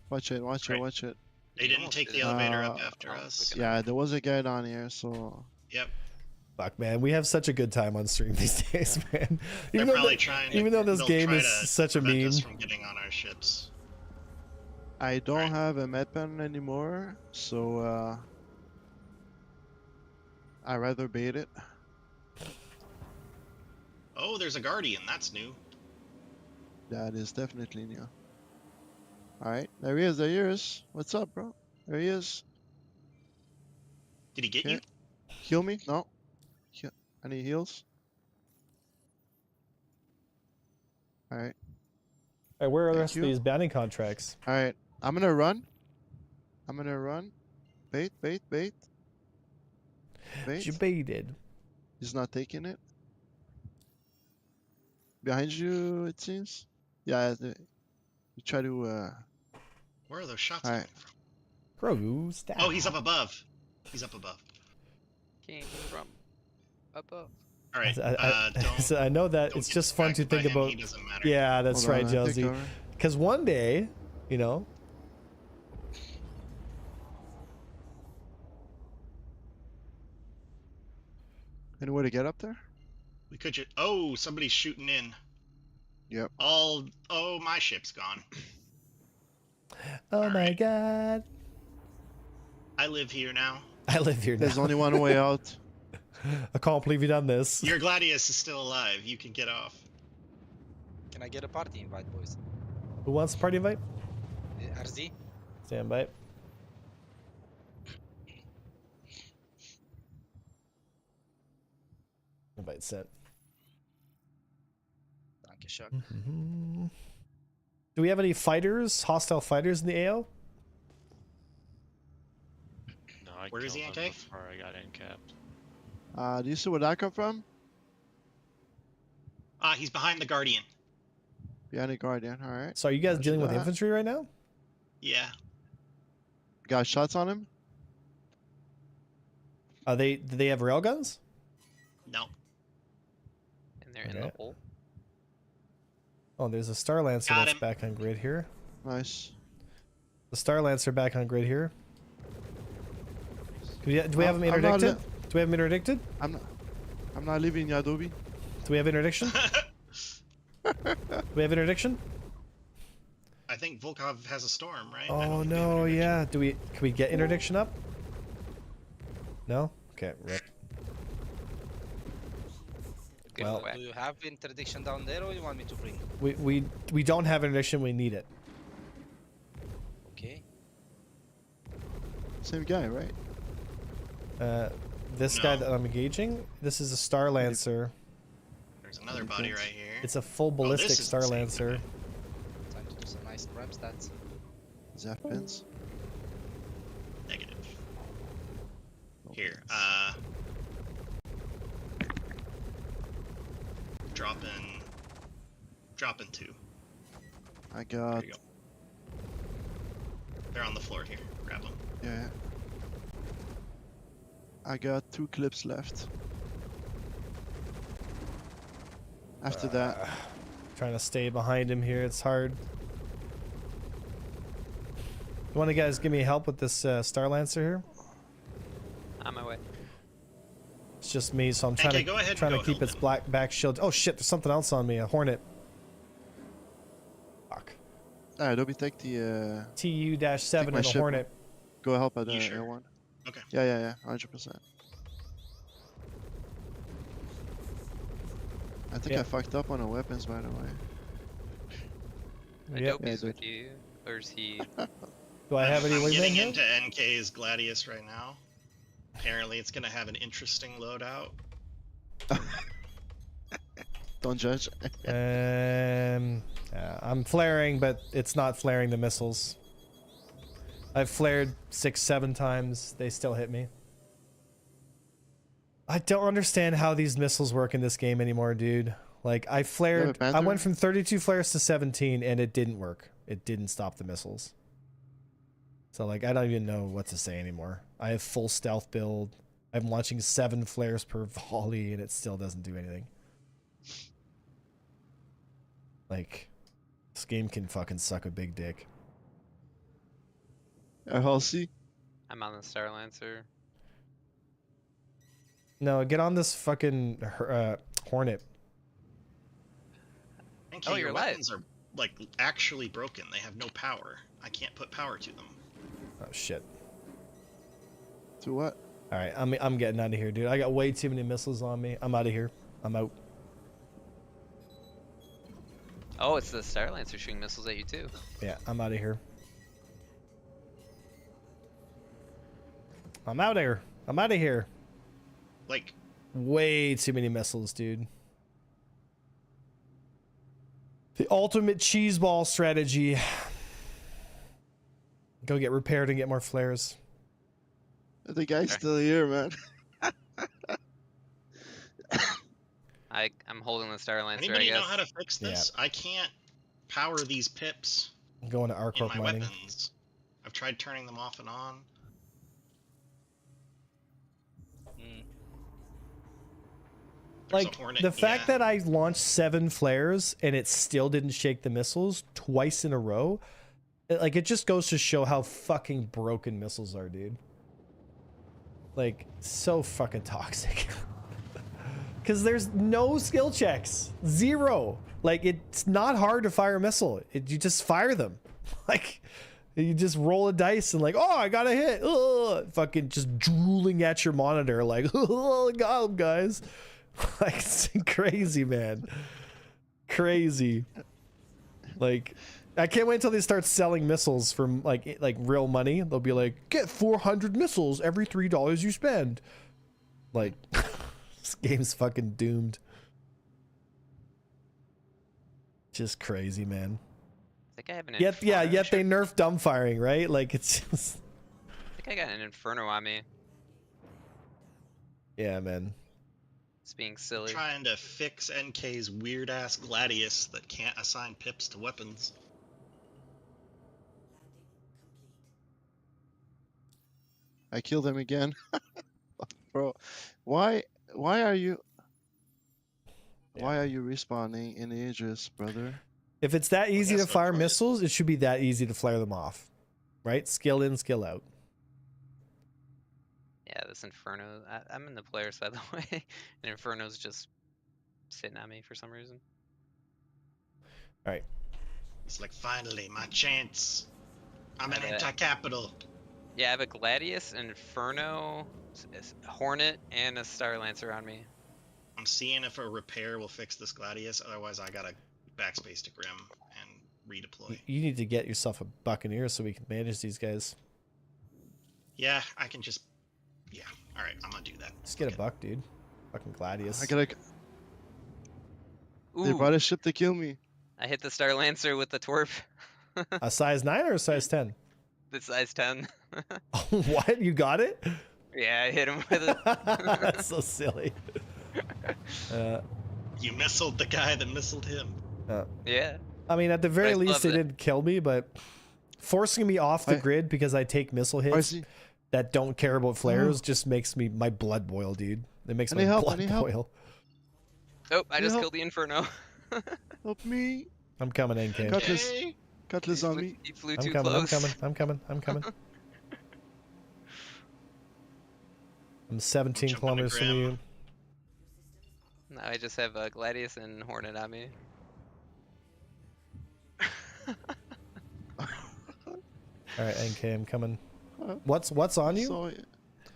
Watch it. Right. Watch it. They didn't Almost take did the it. elevator up Uh, after us. Yeah, there was a guy down here, so Yep. Fuck, man. We have such a good time on stream these days, man. They're Even though, probably trying. even though this they'll game try is to such a prevent meme. us from getting on our ships. I don't Right. have a med pen anymore, so I rather bait it. Oh, there's a Guardian. That's new. That is definitely new. Alright, there he is, there he is. What's up, bro? There he is. Did he get Okay. you? Heal me? No. Any heals? Alright. Hey, where are the Thank rest you. of these bounty contracts? Alright. I'm gonna run. I'm gonna run. Bait, bait, bait. Bait. You baited. He's not taking it. Behind you, it seems. Yeah, you try to, Where are those shots Alright. coming from? Grow staff. Oh, he's up above. He's up above. King from above. All right. Don't, So I know that don't it's get just fun to distracted by think him, about. He doesn't matter. Yeah, that's Hold right, on, I take Josie. cover. Because one day, you know, Any way to get up there? We could just. Oh, somebody's shooting in. Yep. Oh, my ship's gone. oh All my right. god, I live here now. I live here now. There's only one way out. I can't believe you done this. Your Gladius is still alive. You can get off. Can I get a party invite, boys? Who wants the party invite? RZ? Stand by. Invite sent. Dankeschön. Do we have any fighters, hostile fighters in the AO? No, I Where is killed he, him NK? before I got incapped. Do you see where that come from? He's behind the Guardian. Behind the Guardian, alright. So are you guys Roger dealing with that. infantry right now? Yeah. Got shots on him? Do they have railguns? No. And they're in the Okay. hole. Oh, there's a Star Lancer Got that's him. back on grid here. Nice. The Star Lancer back on grid here. Do we have him I'm not interdicted? Do we have him interdicted? I'm not leaving Yadobi. Do we have interdiction? Do we have interdiction? I think Volkov has a storm, right? I don't Oh think we have no, interdiction. yeah. Can we get interdiction up? No? Okay, rip. Good Well, whack. Do you have interdiction down there, or you want me to bring? We don't have interdiction, we need it. Okay. Same guy, right? This guy No. that I'm engaging, this is a Star Lancer. There's another body right here. It's a full ballistic this is Star the same Lancer. guy. Time to do some nice prep stats. Zap pins. Negative. No Here, pins. dropping two. I There got. you go. They're on the floor here. Grab them. Yeah. I got 2 clips left. After that, Trying to stay behind him here, it's hard. You want to guys give me help with this Star Lancer here? On my way. It's just me, so I'm Okay, trying go ahead and to go keep help its him. black back shield. Oh shit, there's something else on me, a Hornet. Fuck. Adobe take the. TU-7 my and a ship. Hornet. Go help at the You sure? air one. Okay. Yeah, 100%. I think Yeah. I fucked up on the weapons, by the way. Yep. Adobe's Yeah, with you. Or is he? Do I have any I'm wingmen getting here? into NK's Gladius right now. Apparently, it's gonna have an interesting loadout. Don't judge. I'm flaring, but it's not flaring the missiles. I've flared 6-7 times. They still hit me. I don't understand how these missiles work in this game anymore, dude. Like, I flared... I Panther? went from 32 flares to 17, and it didn't work. It didn't stop the missiles. So, like, I don't even know what to say anymore. I have full stealth build. I'm launching 7 flares per volley, and it still doesn't do anything. Like, this game can fucking suck a big dick. Halsey. I'm on the Star Lancer. No, get on this fucking Hornet. NK, Oh, your you're live. weapons are like actually broken. They have no power. I can't put power to them. Oh shit. To what? All right, I'm getting out of here, dude. I got way too many missiles on me. I'm out of here. I'm out. Oh, it's the Star Lancer shooting missiles at you too. Yeah, I'm out of here. I'm out of here. I'm out of here. Like, Way too many missiles, dude. The ultimate cheeseball strategy. Go get repaired and get more flares. The guy's still here, man. I'm holding the Star Lancer. anybody I know guess. how to fix this? I can't power these pips I'm going to in Arcorp my mining. weapons. I've tried turning them off and on. There's a Like, Hornet, the fact yeah. that I launched 7 flares and it still didn't shake the missiles twice in a row, like, it just goes to show how fucking broken missiles are, dude. Like, so fucking toxic. Because there's no skill checks. 0. Like, it's not hard to fire a missile. You just fire them. Like, you just roll a dice and like, oh, I got a hit. Ugh, fucking just drooling at your monitor like, oh, got him, guys. Like, it's crazy, man. Crazy. Like, I can't wait until they start selling missiles for like real money. They'll be like, get 400 missiles every $3 you spend. Like, this game's fucking doomed. Just crazy, man. I think I have an Yet Inferno. they nerf dumb firing, right? Like, it's just... I think I got an Inferno on me. Yeah, man. It's being silly. Trying to fix NK's weird ass Gladius that can't assign pips to weapons. I killed him again. Bro, why are you respawning in the Aegis, brother? If it's that easy to that's no fire choice. missiles, it should be that easy to flare them off. Right? Skill in, skill out. Yeah, this Inferno. I'm in the player side, by the way. And Inferno's just sitting on me for some reason. Alright. It's like, finally, my chance. I'm an Yeah. anti-capital. Yeah, I have a Gladius, an Inferno, a Hornet, and a Star Lancer on me. I'm seeing if a repair will fix this Gladius. Otherwise, I gotta backspace to Grim and redeploy. You need to get yourself a Buccaneer so we can manage these guys. Yeah, I can just... Yeah, alright, I'm gonna do that. Just get a Fuck it. buck, dude. Fucking Gladius. I gotta. They Ooh, brought a ship to kill me. I hit the Star Lancer with the Twerp. A size 9 or a size 10? The size 10. What? You got it? Yeah, I hit him with it. That's so silly. You missiled the guy that missiled him. Yeah. I mean, at the very I least, love they it. didn't kill me, but forcing me off the I- grid because I take missile I hits see. that don't care about flares just makes me my blood boil, dude. It makes Any my help? blood Any help? boil. Oh, I just help? killed the Inferno. Help me. I'm coming, NK. Cutlass. Okay. Cutlass on me. He flew I'm too coming, close. I'm coming. I'm 17 Jump on the kilometers from Grim. you. Now I just have a Gladius and Hornet on me. Alright, NK, I'm coming. Uh, What's on you? So,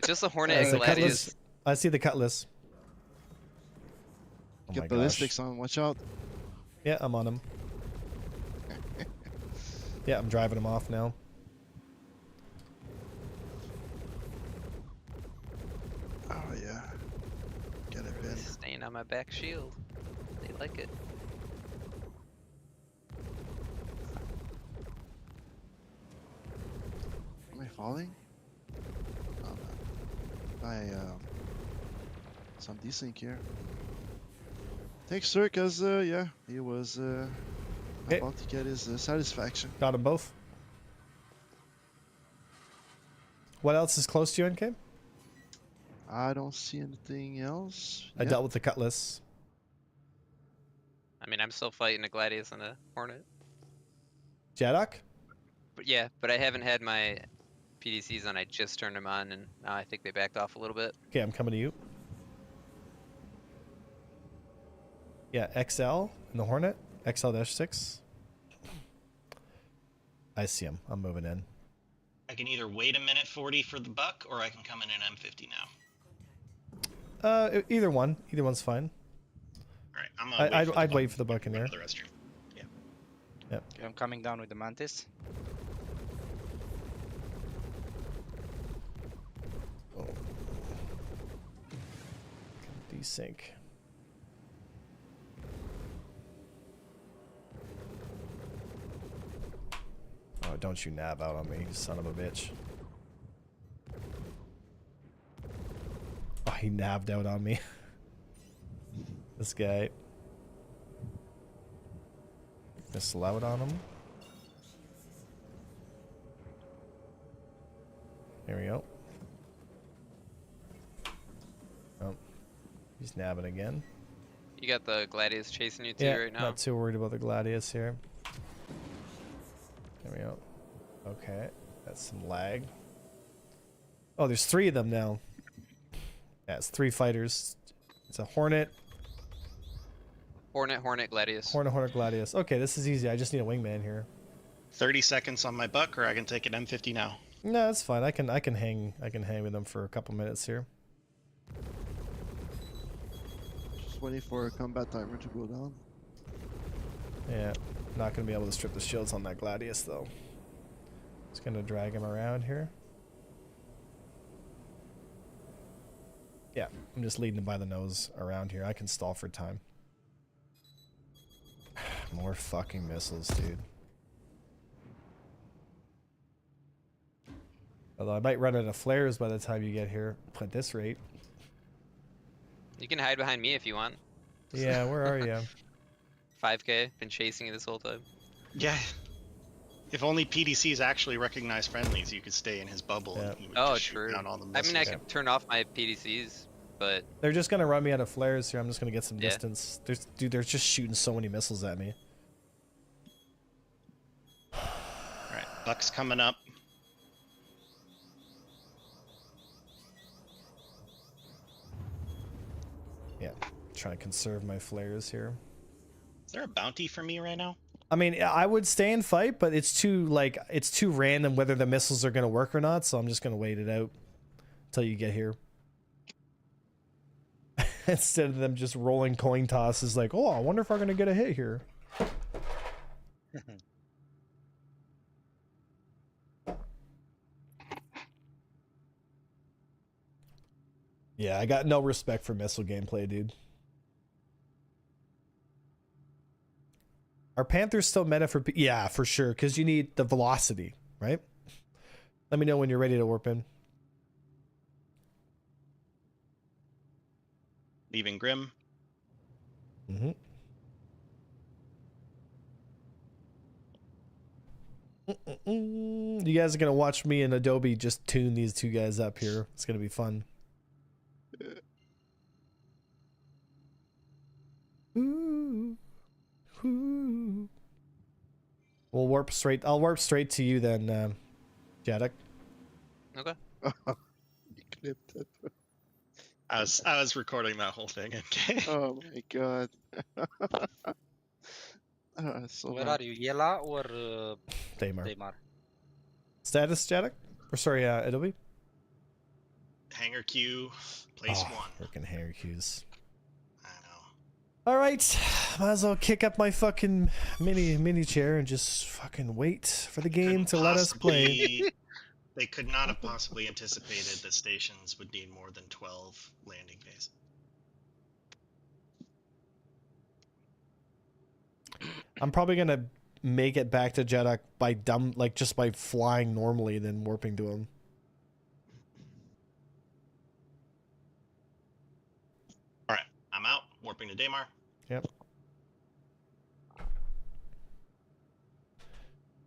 Just a Hornet It's and a Gladius. cutlass. I see the cutlass. Oh my get gosh. ballistics on. Watch out. Yeah, I'm on him. Yeah, I'm driving him off now. Oh yeah. Get it, Ben. Staying on my back shield. They like it. Am I falling? Oh no. Some decent gear. Thanks, sir, cause yeah, he was Okay. about to get his satisfaction. Got them both. What else is close to you, NK? I don't see anything else. I Yeah. dealt with the cutlass. I mean, I'm still fighting a Gladius and a Hornet. Jadok? But yeah, but I haven't had my PDCs on. I just turned them on, and now I think they backed off a little bit. Okay, I'm coming to you. Yeah, XL and the Hornet. XL-6. I see him. I'm moving in. I can either wait a minute 40 for the buck, or I can come in an M50 now. Either one. Either one's fine. Alright, I'm gonna I'd wait for the Buccaneer. The restroom. Yeah. Yep. Okay, I'm coming down with the mantis. Oh. Desync. Oh, don't you nav out on me, you son of a bitch. Oh, he nabbed out on me. This guy. Just slow it on him. There we go. Oh, he's nabbing again. You got the Gladius chasing you too Yeah, right now. not too worried about the Gladius here. There we go. Okay, that's some lag. Oh, there's 3 of them now. Yeah, it's 3 fighters. It's a Hornet. Hornet, Gladius. Hornet, Gladius. Okay, this is easy. I just need a wingman here. 30 seconds on my buck, or I can take an M50 now. No, that's fine. I can hang with them for a couple minutes here. Just waiting for a combat timer to go down. Yeah, not gonna be able to strip the shields on that Gladius though. Just gonna drag him around here. Yeah, I'm just leading him by the nose around here. I can stall for time. More fucking missiles, dude. Although I might run out of flares by the time you get here at this rate. You can hide behind me if you want. Yeah, where are you? 5K, been chasing you this whole time. Yeah. If only PDCs actually recognize friendlies, you could stay in his bubble. Yeah. And he would Oh, just shoot true. down all the I mean, I missiles. could turn off my PDCs, but They're just gonna run me out of flares here. I'm just gonna get some Yeah. distance. Dude, they're just shooting so many missiles at me. Alright, Buck's coming up. Yeah, trying to conserve my flares here. Is there a bounty for me right now? I mean, I would stay and fight, but it's too random whether the missiles are gonna work or not. So I'm just gonna wait it out until you get here. Instead of them just rolling coin tosses like, oh, I wonder if I'm gonna get a hit here. Yeah, I got no respect for missile gameplay, dude. Are Panthers still meta for... Yeah, for sure, because you need the velocity, right? Let me know when you're ready to warp in. Leaving Grim. Mm-hmm. You guys are going to watch me and Adobe just tune these 2 guys up here. It's going to be fun. Ooh. Ooh. We'll warp straight. I'll warp straight to you then, Jadok. okay. You clipped it. I was recording that whole thing. Okay. Oh my god. So Where bad. are you, Yela or Daymar. Daymar? Status, Jadok? Or sorry, Adobe? Hanger Q, place 1. Freaking hair cues. I know. All right, might as well kick up my fucking mini chair and just fucking wait for the game to let us play. They could not have possibly anticipated that stations would need more than 12 landing bays. I'm probably gonna make it back to Jeddah by just by flying normally, then warping to him. All right, I'm out. Warping to Daymar. Yep.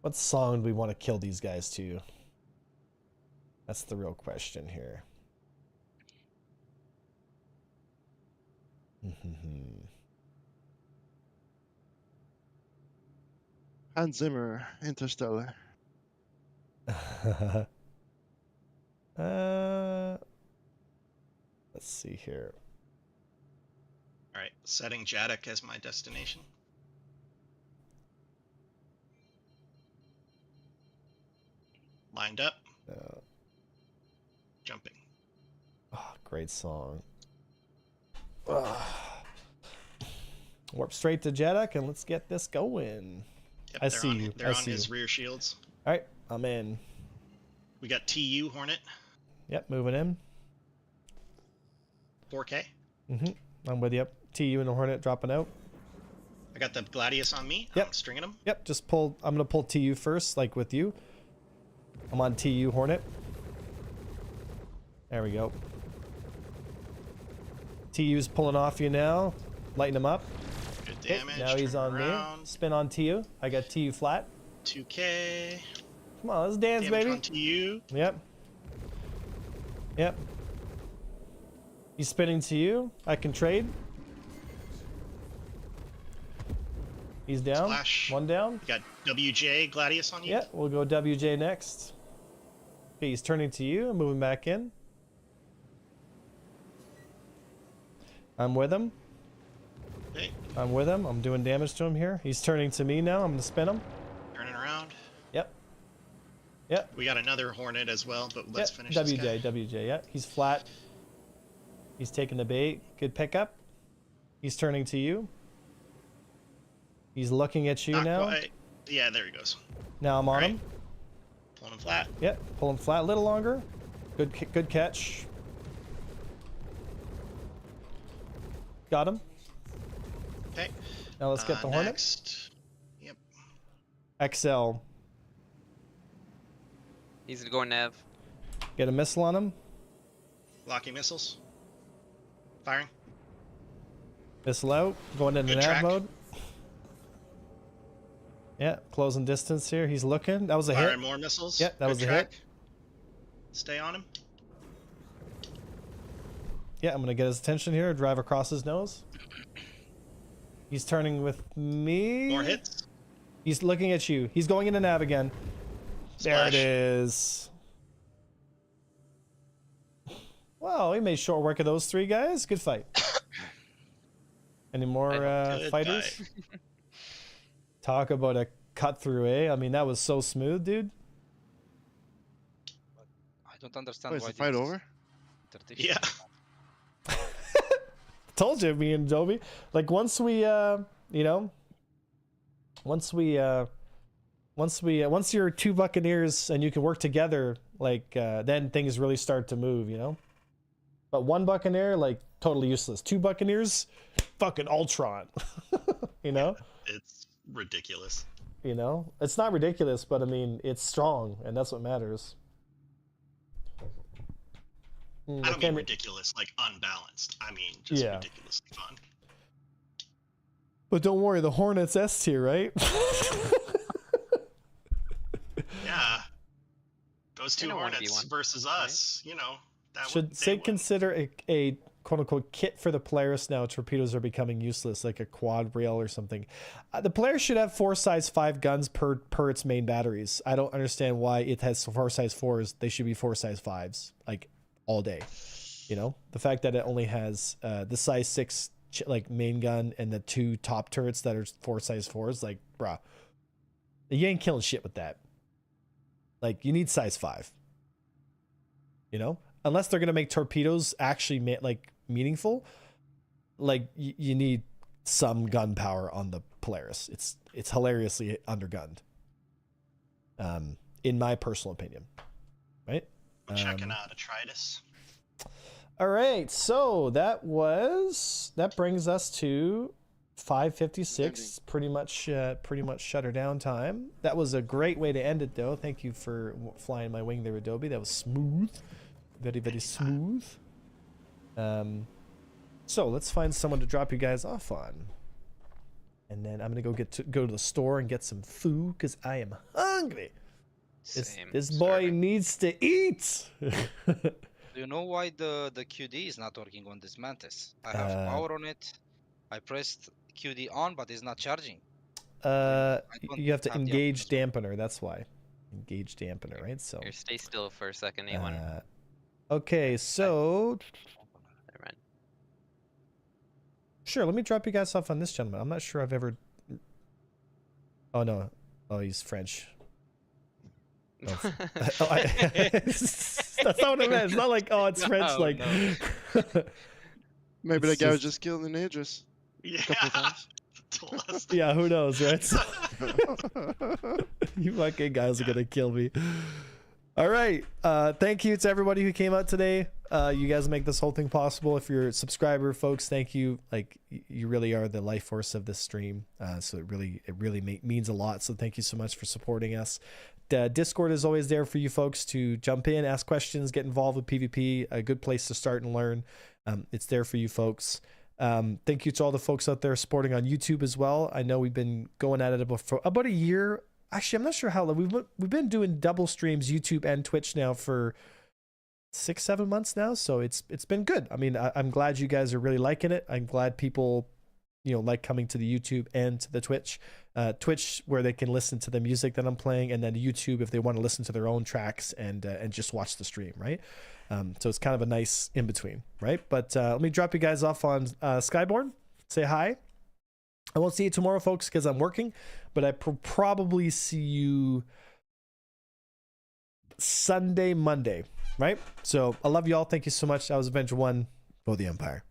What song do we want to kill these guys to? That's the real question here. Hans Zimmer, Interstellar. Let's see here. All right, setting Jadok as my destination. Lined up. Jumping. Oh, great song. Warp straight to Jeddah and let's get this going. Yep, I they're see on, you. They're I on see his you. rear shields. All right, I'm in. We got TU Hornet, Yep, moving in. 4K. I'm with you. Yep. TU and the Hornet dropping out. I got the Gladius on me. Yep. I'm stringing them. Yep, just pull. I'm gonna pull TU first, like with you. I'm on TU Hornet. There we go. TU's pulling off you now. Lighten him up. Good Okay, damage. now he's turn on around. me. Spin on TU. I got TU flat. 2K. Come on, let's dance, Damage baby. on TU. Yep. Yep. He's spinning to you. I can trade. He's down. Splash. One down. You got WJ Gladius on you. Yeah, we'll go WJ next. Okay, he's turning to you. Moving back in. I'm with him. Okay. I'm with him. I'm doing damage to him here. He's turning to me now. I'm going to spin him. Turning around. Yep. Yep. We got another Hornet as well, but let's Yep. finish this WJ, guy. WJ. Yep. He's flat. He's taking the bait. Good pickup. He's turning to you. He's looking at you Not now. quite. Yeah, there he goes. Now I'm on Alright. him. Pulling him flat. Yep. Pull him flat a little longer. Good catch. Got him. Okay. Now let's get the Hornet. Next. Yep. XL. He's going Nav. Get a missile on him. Locking missiles. Firing. Missile out. Going into Good nav track. mode. Yeah, closing distance here. He's looking. That was a Firing hit. more missiles. Yep, that Good was a track. hit. Stay on him. Yeah, I'm gonna get his attention here. Drive across his nose. He's turning with me. More hits. He's looking at you. He's going into nav again. There Splash. it is. Well, he made short work of those three guys. Good fight. Any more Good fighters? fight. Talk about a cut through, eh? I mean, that was so smooth, dude. I don't understand Wait, is why the fight this over? interdiction- Yeah. Told you, me and Joby. Like once we, once you're two Buccaneers and you can work together, like then things really start to move, you know. But one Buccaneer, like totally useless. Two Buccaneers, fucking Ultron, you know. It's ridiculous. You know, it's not ridiculous, but I mean, it's strong, and that's what matters. I don't mean ridiculous, like unbalanced. I mean just Yeah. ridiculously fun. But don't worry, the Hornet's S tier, right? Yeah. Those two In a Hornets 1v1, versus us, you know. That Should would, Sig they would. consider a quote unquote kit for the Polaris now? Torpedoes are becoming useless, like a quad rail or something. The Polaris should have 4 size 5 guns per its main batteries. I don't understand why it has 4 size 4s. They should be 4 size 5s, like all day. You know, the fact that it only has the size 6 like main gun and the 2 top turrets that are 4 size 4s, like, bruh, you ain't killing shit with that. Like, you need size 5. You know, unless they're gonna make torpedoes actually like meaningful, like you need some gun power on the Polaris. It's hilariously undergunned, in my personal opinion. Right? I'm checking out Atreides. All right, so that brings us to 5:56. Pretty much shutter down time. That was a great way to end it, though. Thank you for flying my wing there, Adobe. That was smooth, very very smooth. So let's find someone to drop you guys off on, and then I'm gonna go to the store and get some food because I am hungry. Same. This boy Starving. needs to eat. Do you know why the QD is not working on this Mantis? I have power on it. I pressed QD on, but it's not charging. don't You have to have the engage option dampener. That's why. Engage dampener, right? So. Here, stay still for a second, A1. Okay, so Never mind. sure. Let me drop you guys off on this gentleman. I'm not sure I've ever. Oh no! Oh, he's French. Oh, that's not what I meant. It's not like, oh, it's French. No, Like, no. Maybe It's that guy was just- just killing the Idris. Yeah. A couple times. told us. Yeah, who knows, right? So- you fucking guys are gonna kill me. All right. Thank you to everybody who came out today. You guys make this whole thing possible. If you're a subscriber, folks, thank you. Like, you really are the life force of this stream. So it really means a lot. So thank you so much for supporting us. Discord is always there for you folks to jump in, ask questions, get involved with PvP. A good place to start and learn. It's there for you folks. Thank you to all the folks out there supporting on YouTube as well. I know we've been going at it for about a year. Actually, I'm not sure how long. We've been doing double streams, YouTube and Twitch now for 6-7 months now. So it's been good. I mean, I'm glad you guys are really liking it. I'm glad people, like coming to the YouTube and to the Twitch. Twitch, where they can listen to the music that I'm playing, and then YouTube if they want to listen to their own tracks and just watch the stream, right? So it's kind of a nice in between, right? But let me drop you guys off on Skyborn. Say hi. I won't see you tomorrow, folks, because I'm working, but I probably see you Sunday, Monday, right? So I love you all. Thank you so much. That was Avenger 1. Go the Empire.